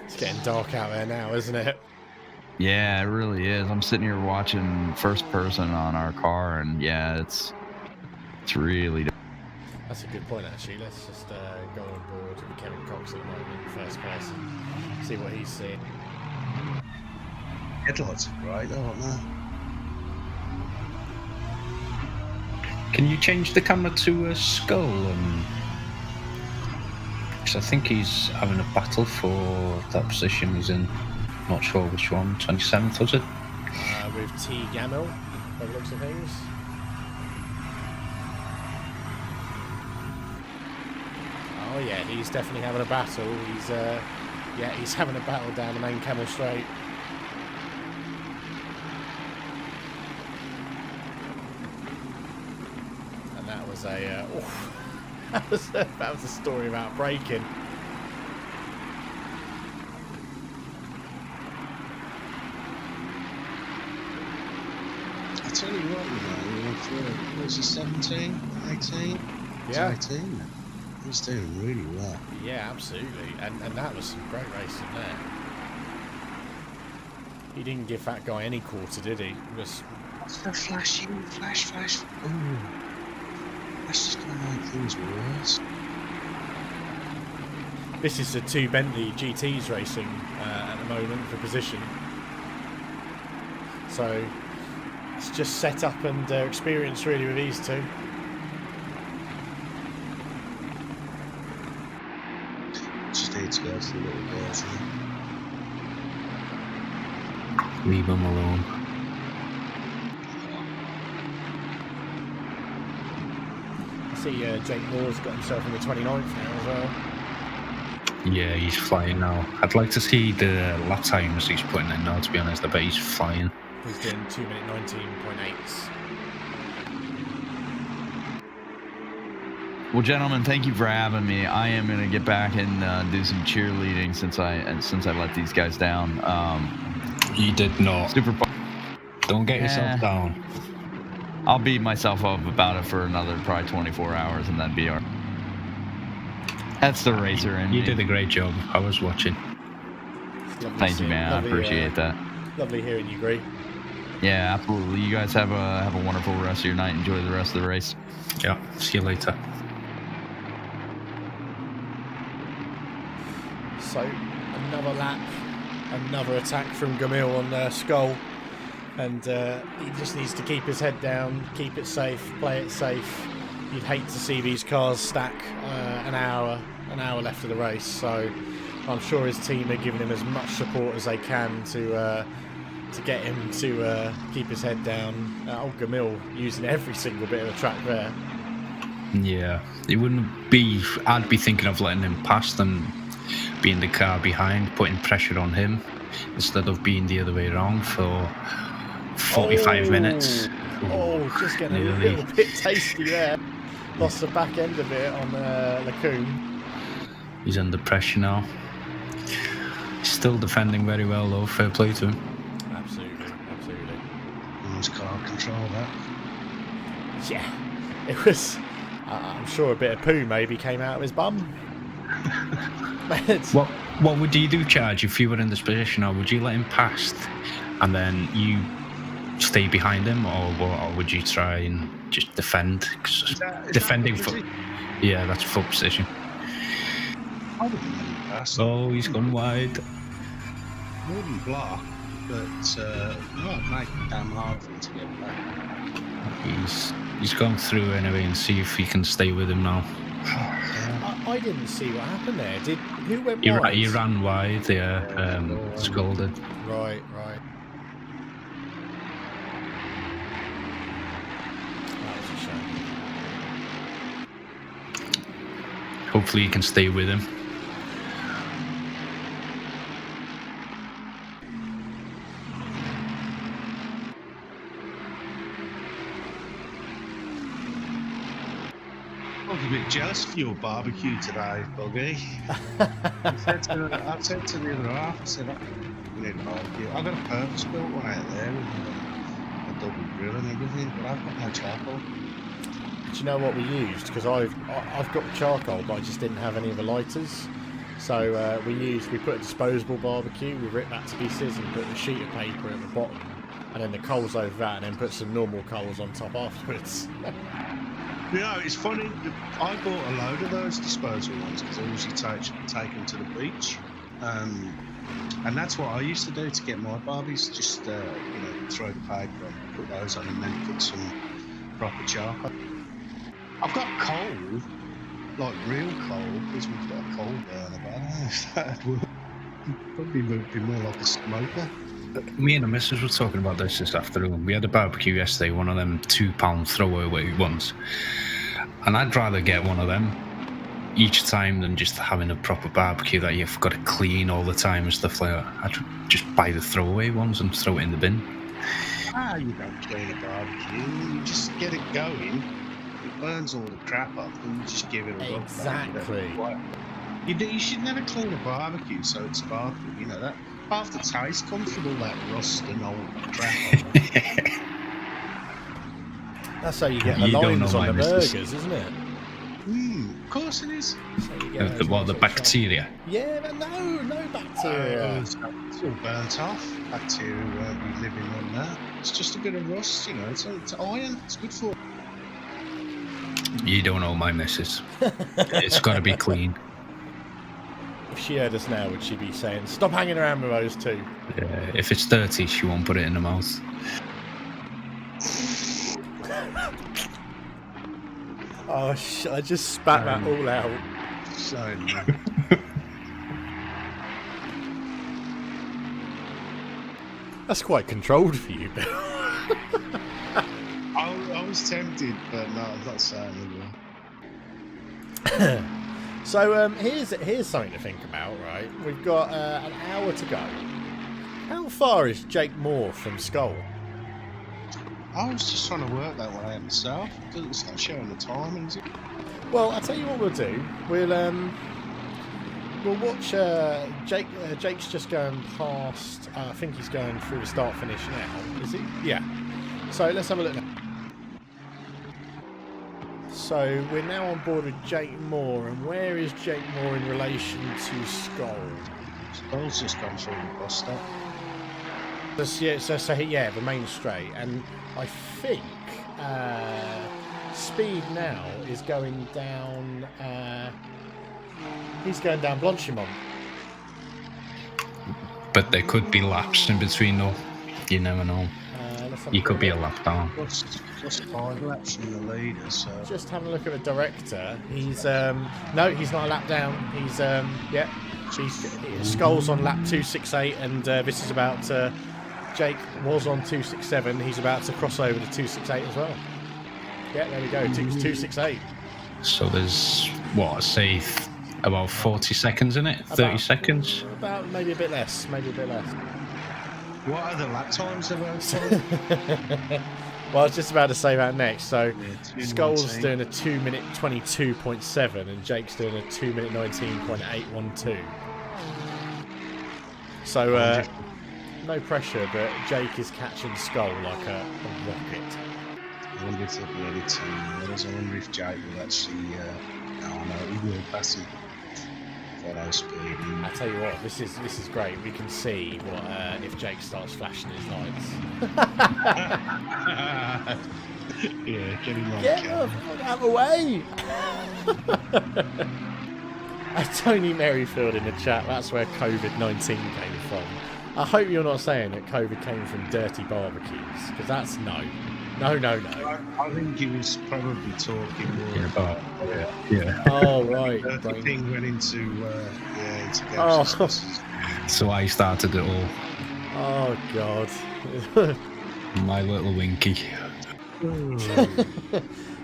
It's getting dark out there now, isn't it? Yeah, it really is. I'm sitting here watching first person on our car, and yeah, it's really. That's a good point, actually. Let's just go on board with Kevin Cox at the moment, first person, see what he's seeing. Headlights are great, aren't they? Can you change the camera to a Schill? Because I think he's having a battle for that position he's in. Not sure which one. 27th, was it? With T. Gamil, by the looks of things. Oh yeah, he's definitely having a battle. He's having a battle down the main Camel Straight. And that was that was a story about braking. I tell you what, what was he, 17, 18? Yeah. 18 then. He was doing really well. Yeah, absolutely. And that was some great racing there. He didn't give that guy any quarter, did he? What's the flashing? Flash. Ooh. That's just going to make things worse. This is the two Bentley GTs racing at the moment for position. So it's just set up and experience really with these two. Just need to go to the little girls. Leave them alone. I see Jake Moore's got himself in the 29th now as well. Yeah, he's flying now. I'd like to see the lap times he's putting in now, to be honest. I bet he's flying. He's doing 2:19.8. Well, gentlemen, thank you for having me. I am going to get back and do some cheerleading since I let these guys down. You did not. Super fun. Don't get yourself down. I'll beat myself up about it for another probably 24 hours, and that'd be our. That's the racer in You me. did a great job. I was watching. Thank you, man. I appreciate that. Lovely hearing you, Greg. Yeah, absolutely. You guys have a wonderful rest of your night. Enjoy the rest of the race. Yeah. See you later. So, another lap, another attack from Gamil on Skull. And he just needs to keep his head down, keep it safe, play it safe. You'd hate to see these cars stack an hour left of the race. So I'm sure his team are giving him as much support as they can to get him to keep his head down. Old Gamil using every single bit of the track there. Yeah, it wouldn't be. I'd be thinking of letting him pass and being the car behind, putting pressure on him instead of being the other way around for 45 minutes. Oh, just getting a little bit tasty there. Lost the back end of it on Lacoon. He's under pressure now. Still defending very well though, fair play to him. Absolutely. Nice car control, that. Yeah, it was. I'm sure a bit of poo maybe came out of his bum. What would you do, Charge, if you were in this position? Or would you let him pass and then you stay behind him, or would you try and just defend? Defending foot. Yeah, that's full position. I wouldn't let him pass. Oh, he's gone wide. Wouldn't block, but I'd make it damn hard for him to get back. He's gone through anyway, and see if he can stay with him now. I didn't see what happened there. Who went wide? He ran wide, scolded. Right. That was a shame. Hopefully he can stay with him. I was a bit jealous of your barbecue today, Buggy. I've said to the other half, I said, we need a barbecue. I've got a purpose-built one out there with a double grill and everything, but I've got no charcoal. Do you know what we used? Because I've got the charcoal, but I just didn't have any of the lighters. So we put a disposable barbecue, we ripped that to pieces and put a sheet of paper at the bottom, and then the coals over that, and then put some normal coals on top afterwards. You know, it's funny, I bought a load of those disposable ones because I usually take them to the beach. And that's what I used to do to get my barbies, just throw the paper on, put those on, and then put some proper charcoal. I've got coal, like real coal, because we've got a coal burner, but I don't know if that'd work. Probably would be more like a smoker. Me and the missus were talking about this afternoon. We had a barbecue yesterday, one of them £2 throwaway ones. And I'd rather get one of them each time than just having a proper barbecue that you've got to clean all the time and stuff like that. I'd just buy the throwaway ones and throw it in the bin. You don't clean a barbecue, you just get it going. It burns all the crap up and you just give it a rub. Exactly. You should never clean a barbecue so it's sparkling, you know that. Half the taste comes from all that rust and old crap. That's how you get the lines on the burgers, isn't it? Of course it is. The bacteria? Yeah, but no bacteria. It's all burnt off. Bacteria won't be living on that. It's just a bit of rust, you know. It's iron. It's good for it. You don't know my missus. It's got to be clean. If she heard us now, would she be saying, stop hanging around with those two? Yeah, if it's dirty, she won't put it in the mouth. Oh, I just spat that all out. So That's quite controlled for you, Bill. I was tempted, but no, I'm not saying it. So here's something to think about, right? We've got an hour to go. How far is Jake Moore from Skull? I was just trying to work that one out myself. It's not showing the timing, is it? Well, I'll tell you what we'll do. We'll watch Jake. Jake's just going past. I think he's going through the start finish now. Is he? Yeah. So let's have a look now. So we're now on board with Jake Moore, and where is Jake Moore in relation to Schill? Schill's just gone through the bus stop. Yeah, the main straight, and I think Speed now is going down. He's going down Blanchimont. But there could be laps in between, though. You never know. He could be a lap down. Just 5 laps in the leader, so... Just having a look at the director. He's no, he's not a lap down. He's Schull's on lap 268, and this is about Jake was on 267. He's about to cross over to 268 as well. Yeah, there we go. 268. So there's what, say, about 40 seconds in it. 30 seconds. About maybe a bit less. Maybe a bit less. What are the lap times of those? Well, I was just about to say that next. So, Schull's doing a 2 minute 22.7, and Jake's doing a 2 minute 19.812. So, no pressure, but Jake is catching Schill like a rocket. I wonder if there'll be any team wars. I wonder if Jake will actually. He will pass him. Follow Speed. I tell you what, this is great. We can see what if Jake starts flashing his lights. Yeah, get him on. Get out of the way! Tony Merrifield in the chat. That's where COVID-19 came from. I hope you're not saying that COVID came from dirty barbecues, because that's no. I think he was probably talking more about. Yeah. Oh right. The thing went into So I started it all. Oh God. My little Winky.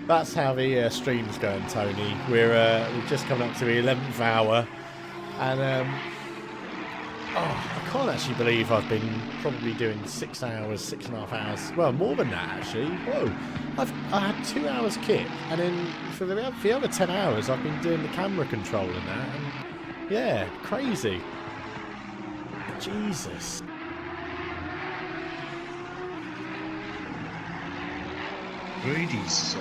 That's how the stream's going, Tony. We're just coming up to the 11th hour, and I can't actually believe I've been probably doing 6 hours, 6.5 hours. Well, more than that actually. Whoa! I had 2 hours kit, and then for the other 10 hours, I've been doing the camera control and that. And yeah, crazy. Jesus. Brady's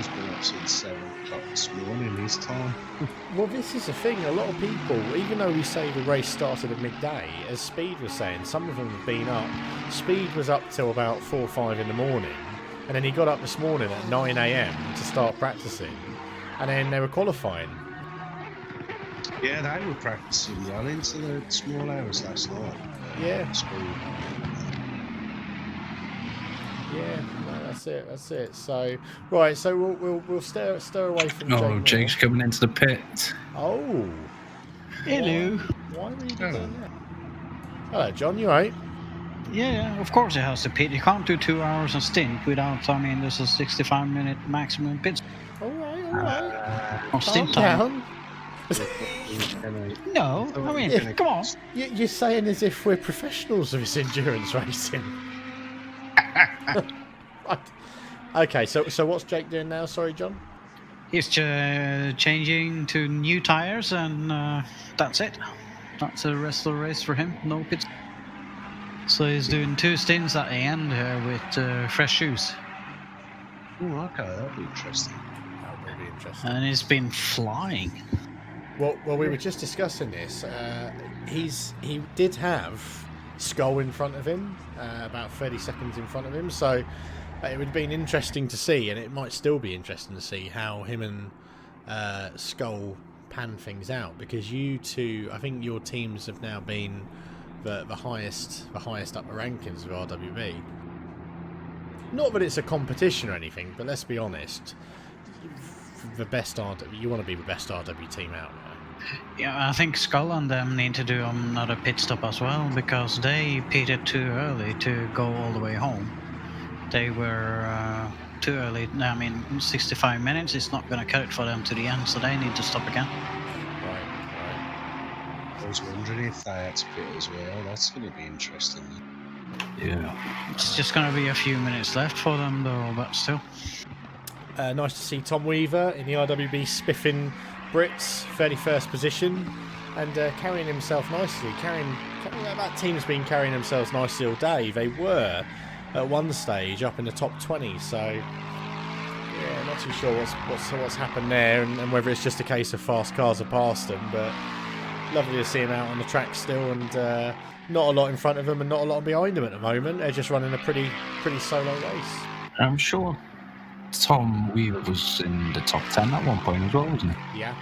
been up since 7 o'clock this morning his time. Well, this is the thing. A lot of people, even though we say the race started at midday, as Speed was saying, some of them have been up. Speed was up till about 4 or 5 in the morning, and then he got up this morning at 9 a.m. to start practicing, and then they were qualifying. Yeah, they were practicing well into the small hours last night. Yeah. Speed. Yeah, no, that's it. So, right, so we'll stir away from. Oh, Jake's coming into the pit. Oh, hello. Why were you doing that? Hello, John. You right? Yeah, of course it has to pit. You can't do 2 hours a stint without. I mean, there's a 65-minute maximum pit. All right. Or stint time. No, I mean, come on. You're saying as if we're professionals of this endurance racing. Right. Okay, so what's Jake doing now? Sorry, John. He's changing to new tires, and that's it. That's the rest of the race for him. No pits. So he's doing 2 stints at the end with fresh shoes. Oh, okay, that'll be interesting. That'll be interesting. And he's been flying. Well, we were just discussing this. He did have Schill in front of him, about 30 seconds in front of him. So it would have been interesting to see, and it might still be interesting to see how him and Schill pan things out, because you two, I think your teams have now been the highest upper rankings of RWB. Not that it's a competition or anything, but let's be honest. You want to be the best RW team out there. Yeah, I think Schill and them need to do another pit stop as well, because they pitted too early to go all the way home. They were too early. I mean, 65 minutes is not going to cut it for them to the end, so they need to stop again. Right. I was wondering if they had to pit as well. That's going to be interesting. Yeah. It's just going to be a few minutes left for them, though, but still. Nice to see Tom Weaver in the RWB Spiffing Brits, 31st position, and carrying himself nicely. That team's been carrying themselves nicely all day. They were at one stage up in the top 20, so yeah, not too sure what's happened there, and whether it's just a case of fast cars have passed them. But lovely to see him out on the track still, and not a lot in front of them and not a lot behind them at the moment. They're just running a pretty solo race. I'm sure Tom Weaver was in the top 10 at one point as well, wasn't he? Yeah.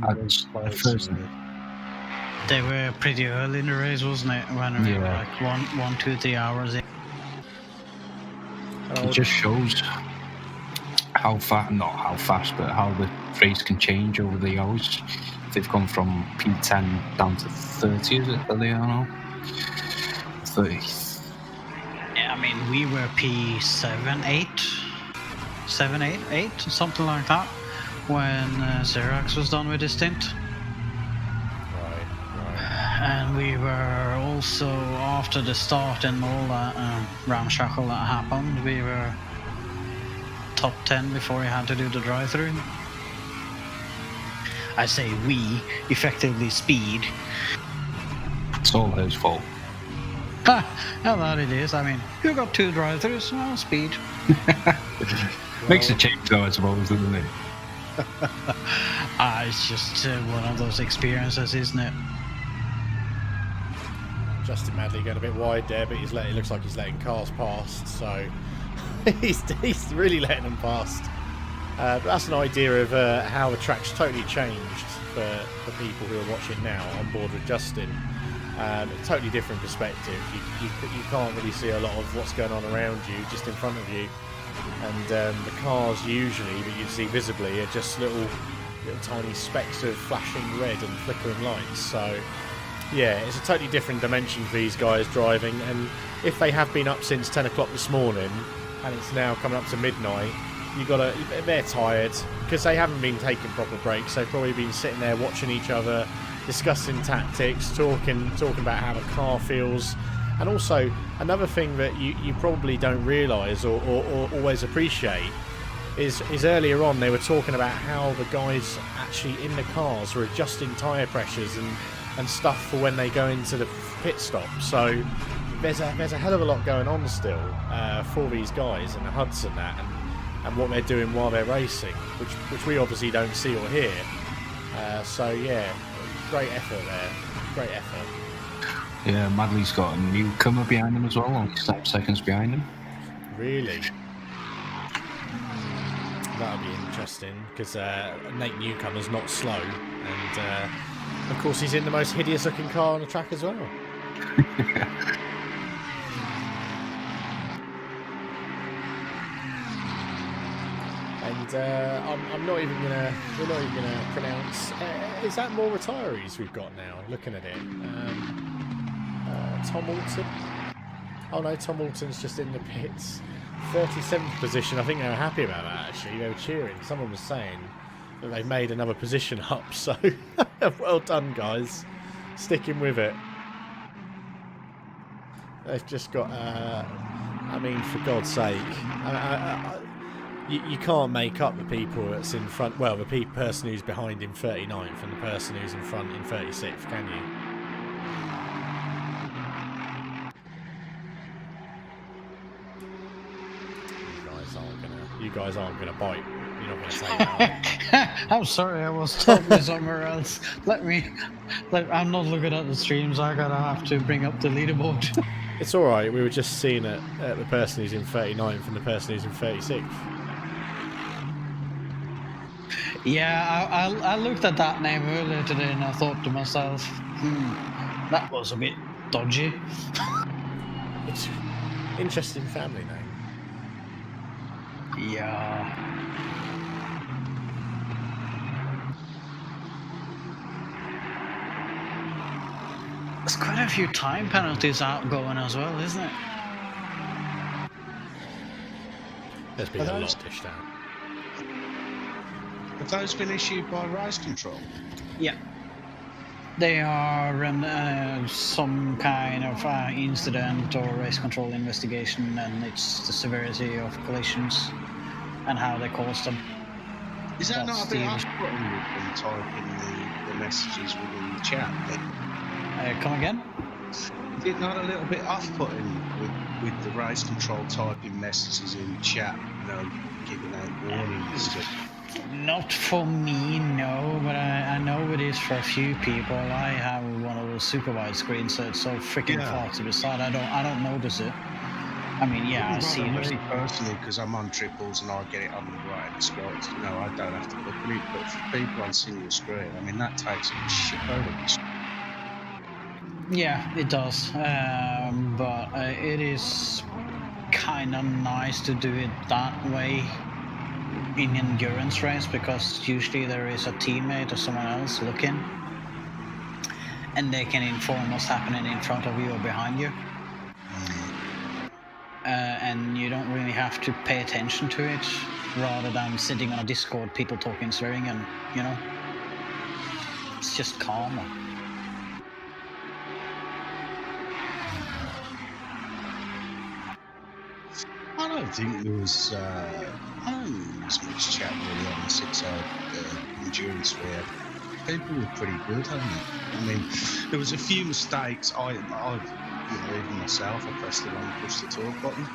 At first. They were pretty early in the race, wasn't it? When we were like 1, 2, 3 hours in. It just shows how fast, not how fast, but how the race can change over the hours. They've gone from P10 down to 30, is it, that they are now? 30. Yeah, I mean, we were P7, 8, 7, 8, 8, something like that, when Xerox was done with his stint. And we were also, after the start and all that ramshackle that happened, we were top 10 before he had to do the drive-through. I say we, effectively Speed. It's all his fault. Ha! How that it is. I mean, you got 2 drive-throughs, well, Speed. Makes a change though, I suppose, doesn't it? It's just one of those experiences, isn't it? Justin Madley going a bit wide there, but it looks like he's letting cars past, so he's really letting them past. But that's an idea of how the track's totally changed for people who are watching now on board with Justin. A totally different perspective. You can't really see a lot of what's going on around you, just in front of you. And the cars usually that you see visibly are just little tiny specks of flashing red and flickering lights. So yeah, it's a totally different dimension for these guys driving, and if they have been up since 10 o'clock this morning and it's now coming up to midnight, they're tired because they haven't been taking proper breaks. They've probably been sitting there watching each other, discussing tactics, talking about how the car feels. And also another thing that you probably don't realise or always appreciate is earlier on they were talking about how the guys actually in the cars were adjusting tyre pressures and stuff for when they go into the pit stop. So there's a hell of a lot going on still for these guys and the HUDs and that, and what they're doing while they're racing, which we obviously don't see or hear. So yeah, great effort there, great effort. Yeah, Madley's got a newcomer behind him as well, only 7 seconds behind him. Really? That'll be interesting, because Nate Newcomer's not slow, and of course he's in the most hideous looking car on the track as well. And we're not even gonna pronounce. Is that more retirees we've got now? Looking at it, Tom Alton. Oh no, Tom Alton's just in the pits. 37th position. I think they were happy about that. Actually, they were cheering. Someone was saying that they've made another position up. So well done, guys. Sticking with it. They've just got. I mean, for God's sake. You can't make up the people that's in front. Well, the person who's behind in 39th and the person who's in front in 36th, can you? You guys aren't gonna bite. You're not gonna say that. I'm sorry, I was talking somewhere else. I'm not looking at the streams. Have to bring up the leaderboard. It's all right. We were just seeing it at the person who's in 39th and the person who's in 36th. Yeah, I looked at that name earlier today and I thought to myself, that was a bit dodgy. It's interesting family name. Yeah. There's quite a few time penalties outgoing as well, isn't it? There's been a lot dished out. Have those been issued by Race Control? Yeah. They are some kind of incident or race control investigation, and it's the severity of collisions. and how they caused them. Is that That's not a bit the- off-putting when typing the messages within the chat? Come again? Is it not a little bit off-putting with the race control typing messages in the chat, giving out warnings? Not for me, no, but I know it is for a few people. I have one of those super wide screens, so it's so freaking far to the side. I don't notice it. I mean, yeah, I see it. Me personally, because I'm on triples and I get it on the right hand squats. I don't have to look at it. But for people on single screen, I mean, that takes a shit out of it. Yeah, it does. But it is kind of nice to do it that way in endurance race, because usually there is a teammate or someone else looking, and they can inform what's happening in front of you or behind you. And you don't really have to pay attention to it, rather than sitting on a Discord, people talking, swearing, and it's just calmer. I don't think there was much chat really on the 6-hour endurance where people were pretty good, hadn't they? I mean, there was a few mistakes. I even myself, I pressed the wrong push the talk button.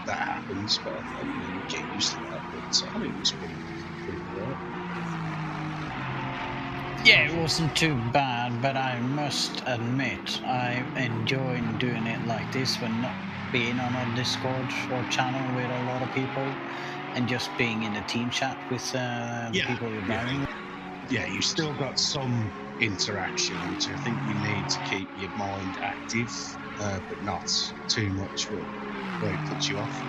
That happens, but you get used to that. But I think it was pretty good. Yeah, it wasn't too bad, but I must admit I enjoy doing it like this when not being on a Discord or channel with a lot of people, and just being in a team chat with people you're driving with. Yeah, you still got some interaction, which I think you need to keep your mind active, but not too much where it puts you off.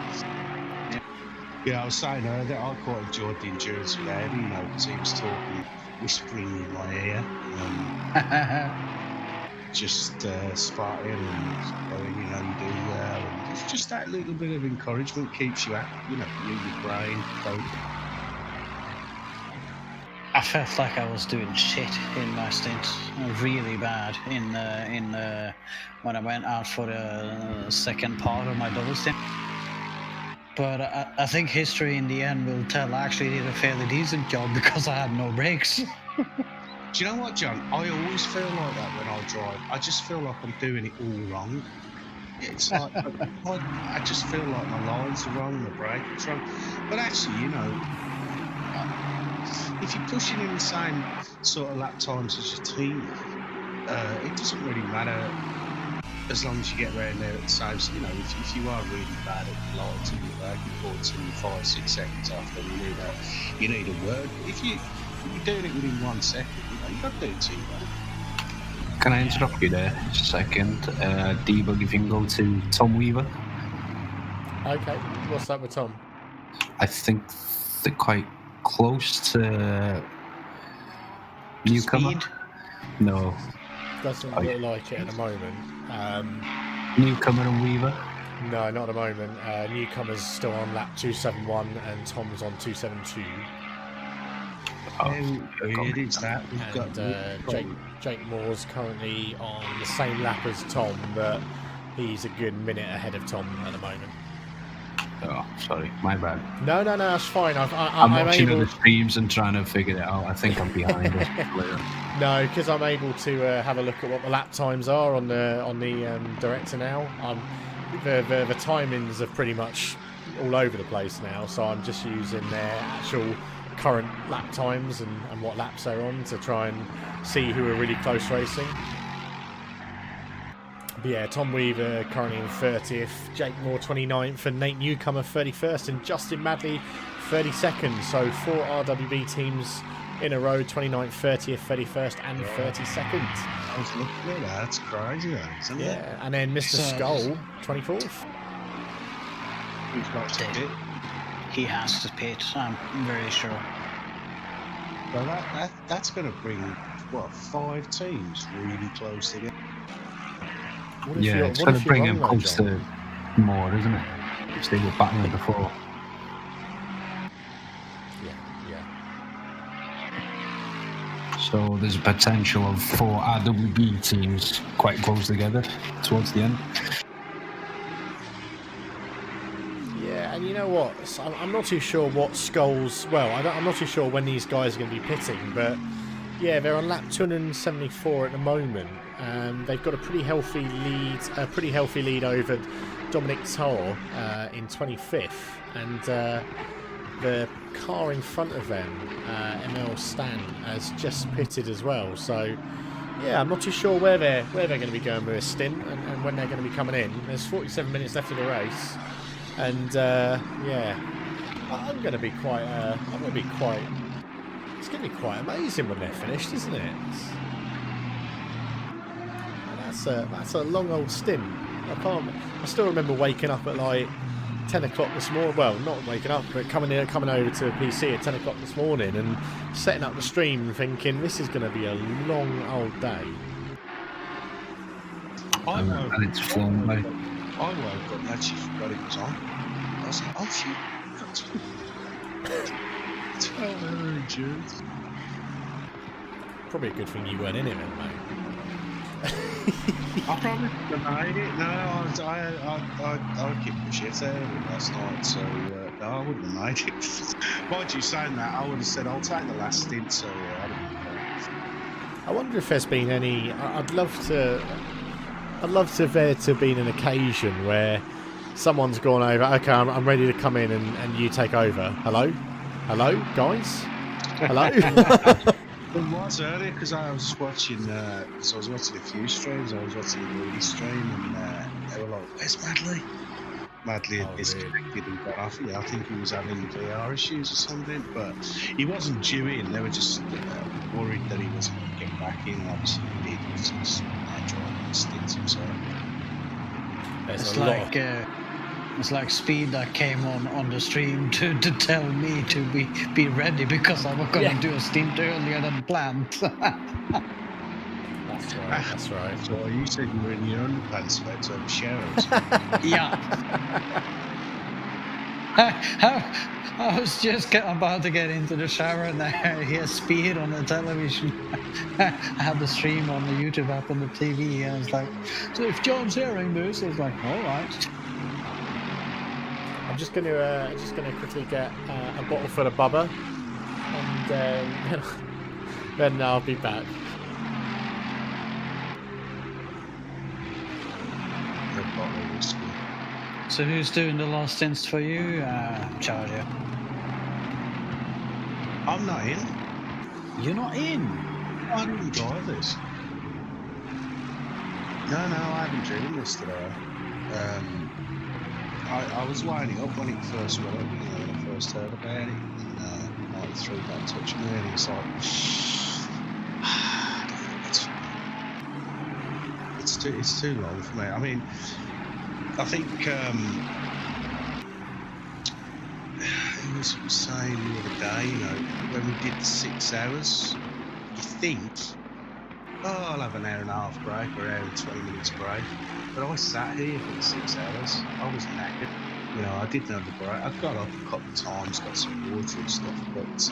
Yeah, I was saying earlier, I quite enjoyed the endurance with Audi, because he was talking, whispering in my ear, just spotting and going, you do well, and it's just that little bit of encouragement keeps you active, your brain focused. I felt like I was doing shit in my stint, really bad when I went out for the second part of my double stint. But I think history in the end will tell I actually did a fairly decent job because I had no brakes. Do you know what, John? I always feel like that when I drive. I just feel like I'm doing it all wrong. It's like I just feel like my lines are wrong, my brake's wrong. But actually, if you're pushing in the same sort of lap times as your team, it doesn't really matter as long as you get around there at the same. If you are really bad at the lines and your braking points and you're 5-6 seconds off, then you need a word. If you're doing it within 1 second, you don't do it too bad. Can I interrupt you there just a second? Debug, if you can go to Tom Weaver. Okay, what's up with Tom? I think they're quite close to newcomer. Speed? No. Doesn't look like it at the moment. Newcomer and Weaver? No, not at the moment. Newcomer's still on lap 271 and Tom's on 272. How weird is that? And Jake Moore's currently on the same lap as Tom, but he's a good minute ahead of Tom at the moment. Oh, sorry, my bad. No, that's fine. I'm watching the streams and trying to figure it out. I think I'm behind it later. No, because I'm able to have a look at what the lap times are on the director now. The timings are pretty much all over the place now, so I'm just using their actual current lap times and what laps they're on to try and see who are really close racing. But yeah, Tom Weaver currently in 30th, Jake Moore 29th, and Nate Newcomer 31st, and Justin Madley 32nd. So 4 RWB teams in a row, 29th, 30th, 31st, and 32nd. I was looking at that. That's crazy, isn't it? Yeah, and then Mr. Skull 24th. He's got to pit. He has to pit, I'm very sure. Well, that's going to bring 5 teams really close together. Yeah, it's going to bring him close to more, isn't it? Which they were battling before. Yeah. So there's a potential of 4 RWB teams quite close together towards the end. Yeah, and you know what? I'm not too sure what Skulls. Well, I'm not too sure when these guys are going to be pitting, but yeah, they're on lap 274 at the moment. They've got a pretty healthy lead over Dominic Tar in 25th, and the car in front of them, ML Stan, has just pitted as well. So yeah, I'm not too sure where they're going to be going with a stint and when they're going to be coming in. There's 47 minutes left of the race, and yeah, I'm going to be quite. It's going to be quite amazing when they're finished, isn't it? That's a long old stint. I still remember waking up at like 10 o'clock this morning. Well, not waking up, but coming over to the PC at 10 o'clock this morning and setting up the stream and thinking this is going to be a long old day. And it's flown by. I woke up and actually forgot it was on. I was like, oh shit, 12 hour endurance. Probably a good thing you weren't in it then, mate. I probably could have made it. No, I kicked the shit out of it last night, so no, I wouldn't have made it. Mind you saying that, I would have said I'll take the last stint, so I wonder if there's been any. I'd love to there to have been an occasion where someone's gone over. Okay, I'm ready to come in and you take over. Hello, guys. Hello. It was earlier because I was watching. Because I was watching a few streams. I was watching the movie stream, and they were like, "Where's Madley?" Madley had disconnected and got off. Yeah, I think he was having VR issues or something, but he wasn't due in. They were just worried that he wasn't going to get back in. Obviously, he did. He was just driving stints himself. It's like Speed that came on the stream to tell me to be ready because I was going to do a stint earlier than planned. That's right. So you said you were in your underpants, mate, so showers. Yeah. I was just about to get into the shower and I hear Speed on the television. I had the stream on the YouTube app on the TV, and I was like, so if John's hearing this, I was like, all right. I'm just going to quickly get a bottle full of bubba, and then I'll be back. So who's doing the last stints for you, Charger? I'm not in. You're not in? I didn't drive this. No, I haven't driven this today. I was lining up when it first went up, when I first heard about it, and 93 got in touch with me, and it's like, it's too long for me. I mean, I think he was saying the other day, when we did 6 hours, you think, I'll have an hour and a half break or an hour and 20 minutes break. But I sat here for the 6 hours. I was knackered. I didn't have the break. I got up a couple of times, got some water and stuff, but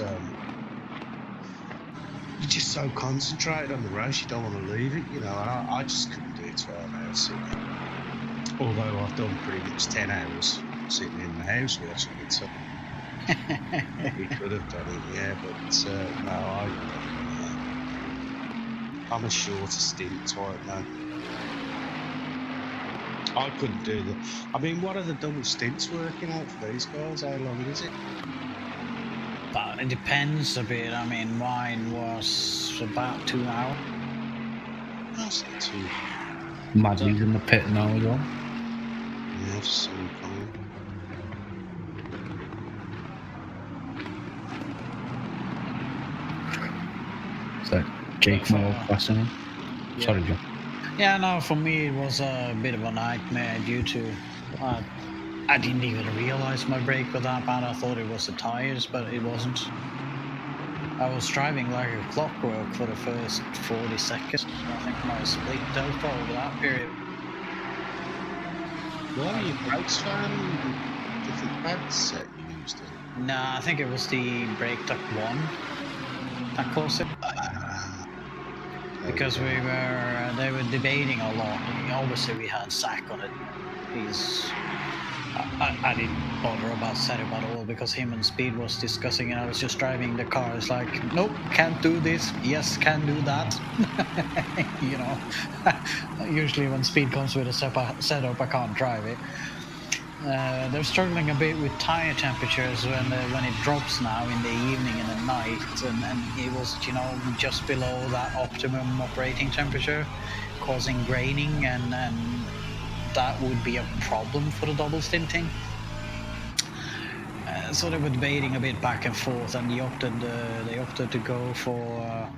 you're just so concentrated on the race, you don't want to leave it, and I just couldn't do it 12 hours sitting there. Although I've done pretty much 10 hours sitting in the house watching it, so we could have done it, yeah, but no, I'm a shorter stint type, man. I couldn't do that. I mean, what are the double stints working out for these guys? How long is it? But it depends a bit. I mean, mine was about 2 hours. That's not too. Madly's in the pit now as well. Yeah, I've seen him coming. So, Jake Moore passing him. Yeah. Sorry, John. Yeah, no, for me it was a bit of a nightmare due to I didn't even realise my brake was that bad. I thought it was the tyres, but it wasn't. I was driving like a clockwork for the first 40 seconds. I think my split delta over that period. What are your brakes found? Different pads set you used in? Nah, I think it was the brake duct 1 that caused it. Because they were debating a lot. Obviously we had Zach on it. I didn't bother about setup at all because him and Speed was discussing and I was just driving the car. It's like, nope, can't do this. Yes, can do that. You know, usually when Speed comes with a setup, I can't drive it. They're struggling a bit with tire temperatures when it drops now in the evening and the night, and it was, you know, just below that optimum operating temperature, causing graining, and that would be a problem for the double stinting. So they were debating a bit back and forth, and they opted to go for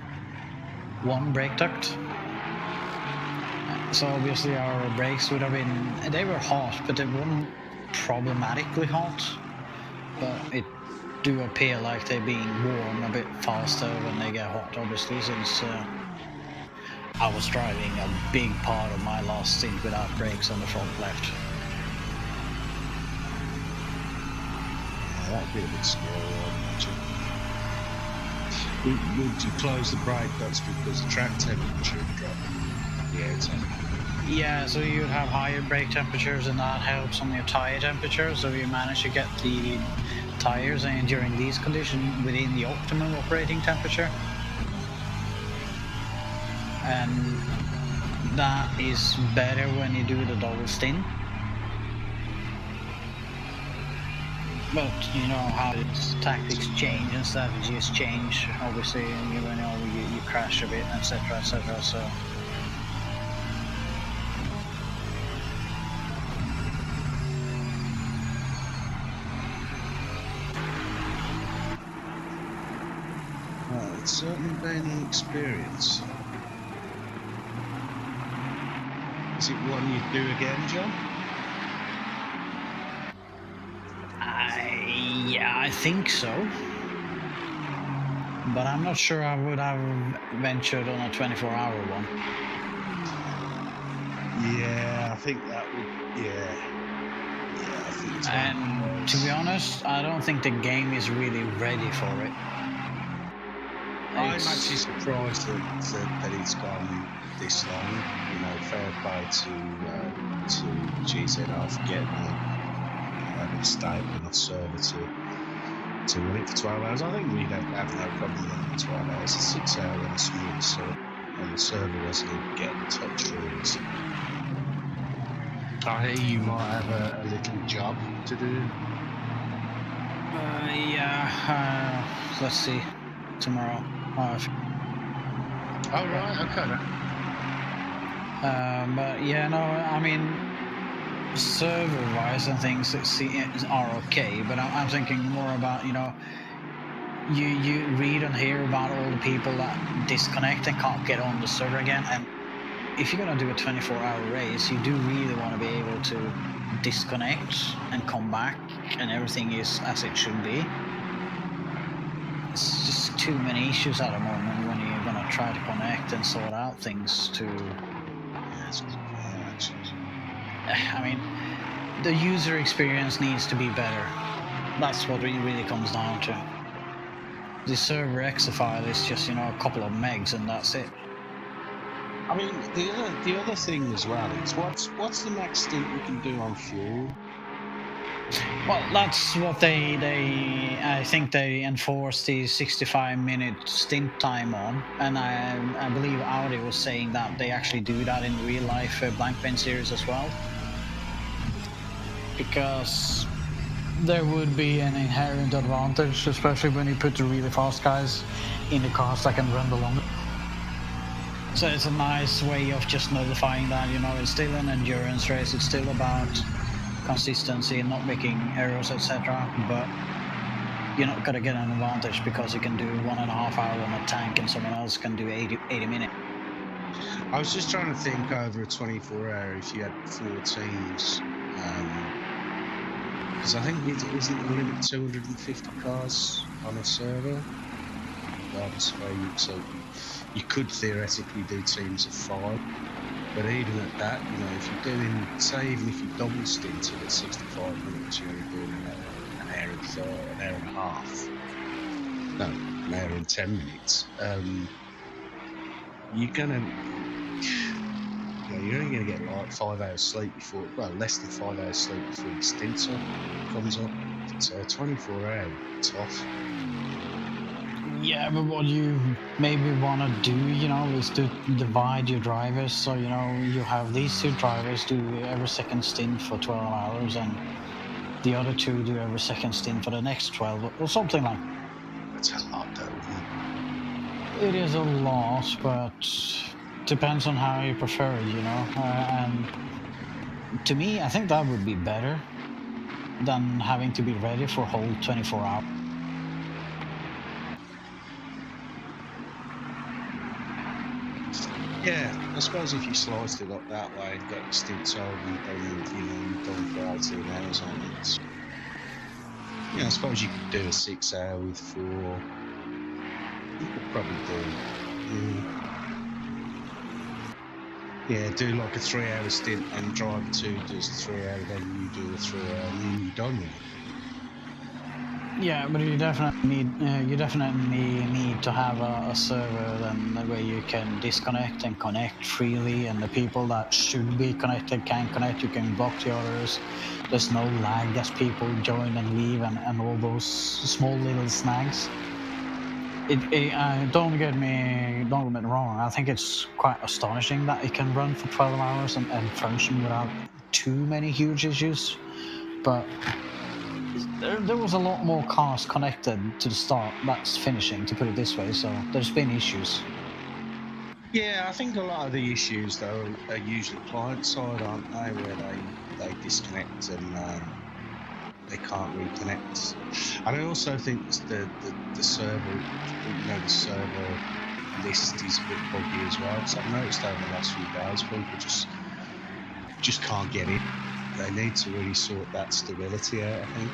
one brake duct. So obviously our brakes would have been, they were hot, but they weren't problematically hot. But it do appear like they're being warm a bit faster when they get hot, obviously, since I was driving a big part of my last stint without brakes on the front left. Yeah, that'd be a bit scary, I imagine. Would you close the brake ducts because the track temperature would drop? Yeah, so you'd have higher brake temperatures and that helps on your tire temperature, so you manage to get the tires and during these conditions within the optimum operating temperature. And that is better when you do the double stint. But you know how tactics change and strategies change, obviously, and you know you crash a bit, etc., etc. So. Well, it's certainly been an experience. Is it one you'd do again, John? Yeah, I think so. But I'm not sure I would have ventured on a 24-hour one. Yeah, I think that would, yeah, I think so. And to be honest, I don't think the game is really ready for it. I'm actually surprised that it's gone this long. You know, fair play to GZR for getting a stable enough server to run it for 12 hours. I think we'd have no problem running it for 12 hours. It's 6 hours on a smooth server, and the server wasn't even getting touched really. So I hear you might have a little job to do. Let's see, tomorrow. Oh right, okay. But yeah, no, I mean, server-wise and things are okay, but I'm thinking more about, you know, you read and hear about all the people that disconnect and can't get on the server again, and if you're gonna do a 24-hour race, you do really want to be able to disconnect and come back, and everything is as it should be. It's just too many issues at the moment when you're gonna try to connect and sort out things to. I mean, the user experience needs to be better. That's what it really comes down to. The server exe file is just, you know, a couple of megs and that's it. I mean, the other thing as well is what's the max stint you can do on fuel? Well, that's what I think they enforced the 65-minute stint time on, and I believe Audi was saying that they actually do that in real life Blank Paint series as well. Because there would be an inherent advantage, especially when you put the really fast guys in the cars that can run the longest. So it's a nice way of just notifying that, you know, it's still an endurance race, it's still about consistency and not making errors, etc. But you're not going to get an advantage because you can do 1.5 hours on a tank and someone else can do 80 minutes. I was just trying to think over a 24-hour if you had 4 teams. Because I think isn't the limit 250 cars on a server? So you could theoretically do teams of 5. But even at that, you know, if you're doing, say, even if you double stint at 65 minutes, you're only doing an hour and a half. No, an hour and 10 minutes. You're gonna, you know, you're only going to get like 5 hours sleep before, well, less than 5 hours sleep before the stint comes up. So 24 hours, tough. Yeah, but what you maybe want to do, you know, is to divide your drivers. So, you know, you have these 2 drivers do every second stint for 12 hours and the other 2 do every second stint for the next 12 or something like that. That's a lot, though, isn't it? It is a lot, but depends on how you prefer it, you know. And to me, I think that would be better than having to be ready for a whole 24 hours. Yeah, I suppose if you sliced it up that way and got your stints over and you know, you've done for 18 hours on it. Yeah, I suppose you could do a 6 hour with 4. You could probably do, do like a 3 hour stint and driver 2 does the 3 hour, then you do the 3 hour, and then you're done with it. Yeah, but you definitely need to have a server then where you can disconnect and connect freely, and the people that should be connected can connect. You can block the others. There's no lag as people join and leave and all those small little snags. Don't get me wrong. I think it's quite astonishing that it can run for 12 hours and function without too many huge issues, but there was a lot more cars connected to the start that's finishing, to put it this way, so there's been issues. Yeah, I think a lot of the issues though are usually client side, aren't they, where they disconnect and they can't reconnect. And I also think the server, you know, the server list is a bit buggy as well. So I've noticed over the last few days people just can't get in. They need to really sort that stability out, I think.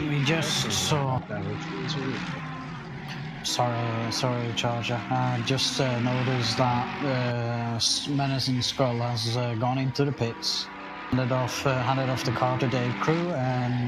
We just saw. Sorry, Charger. Just noticed that Menacing Skull has gone into the pits, handed off the car to Dave Crew, and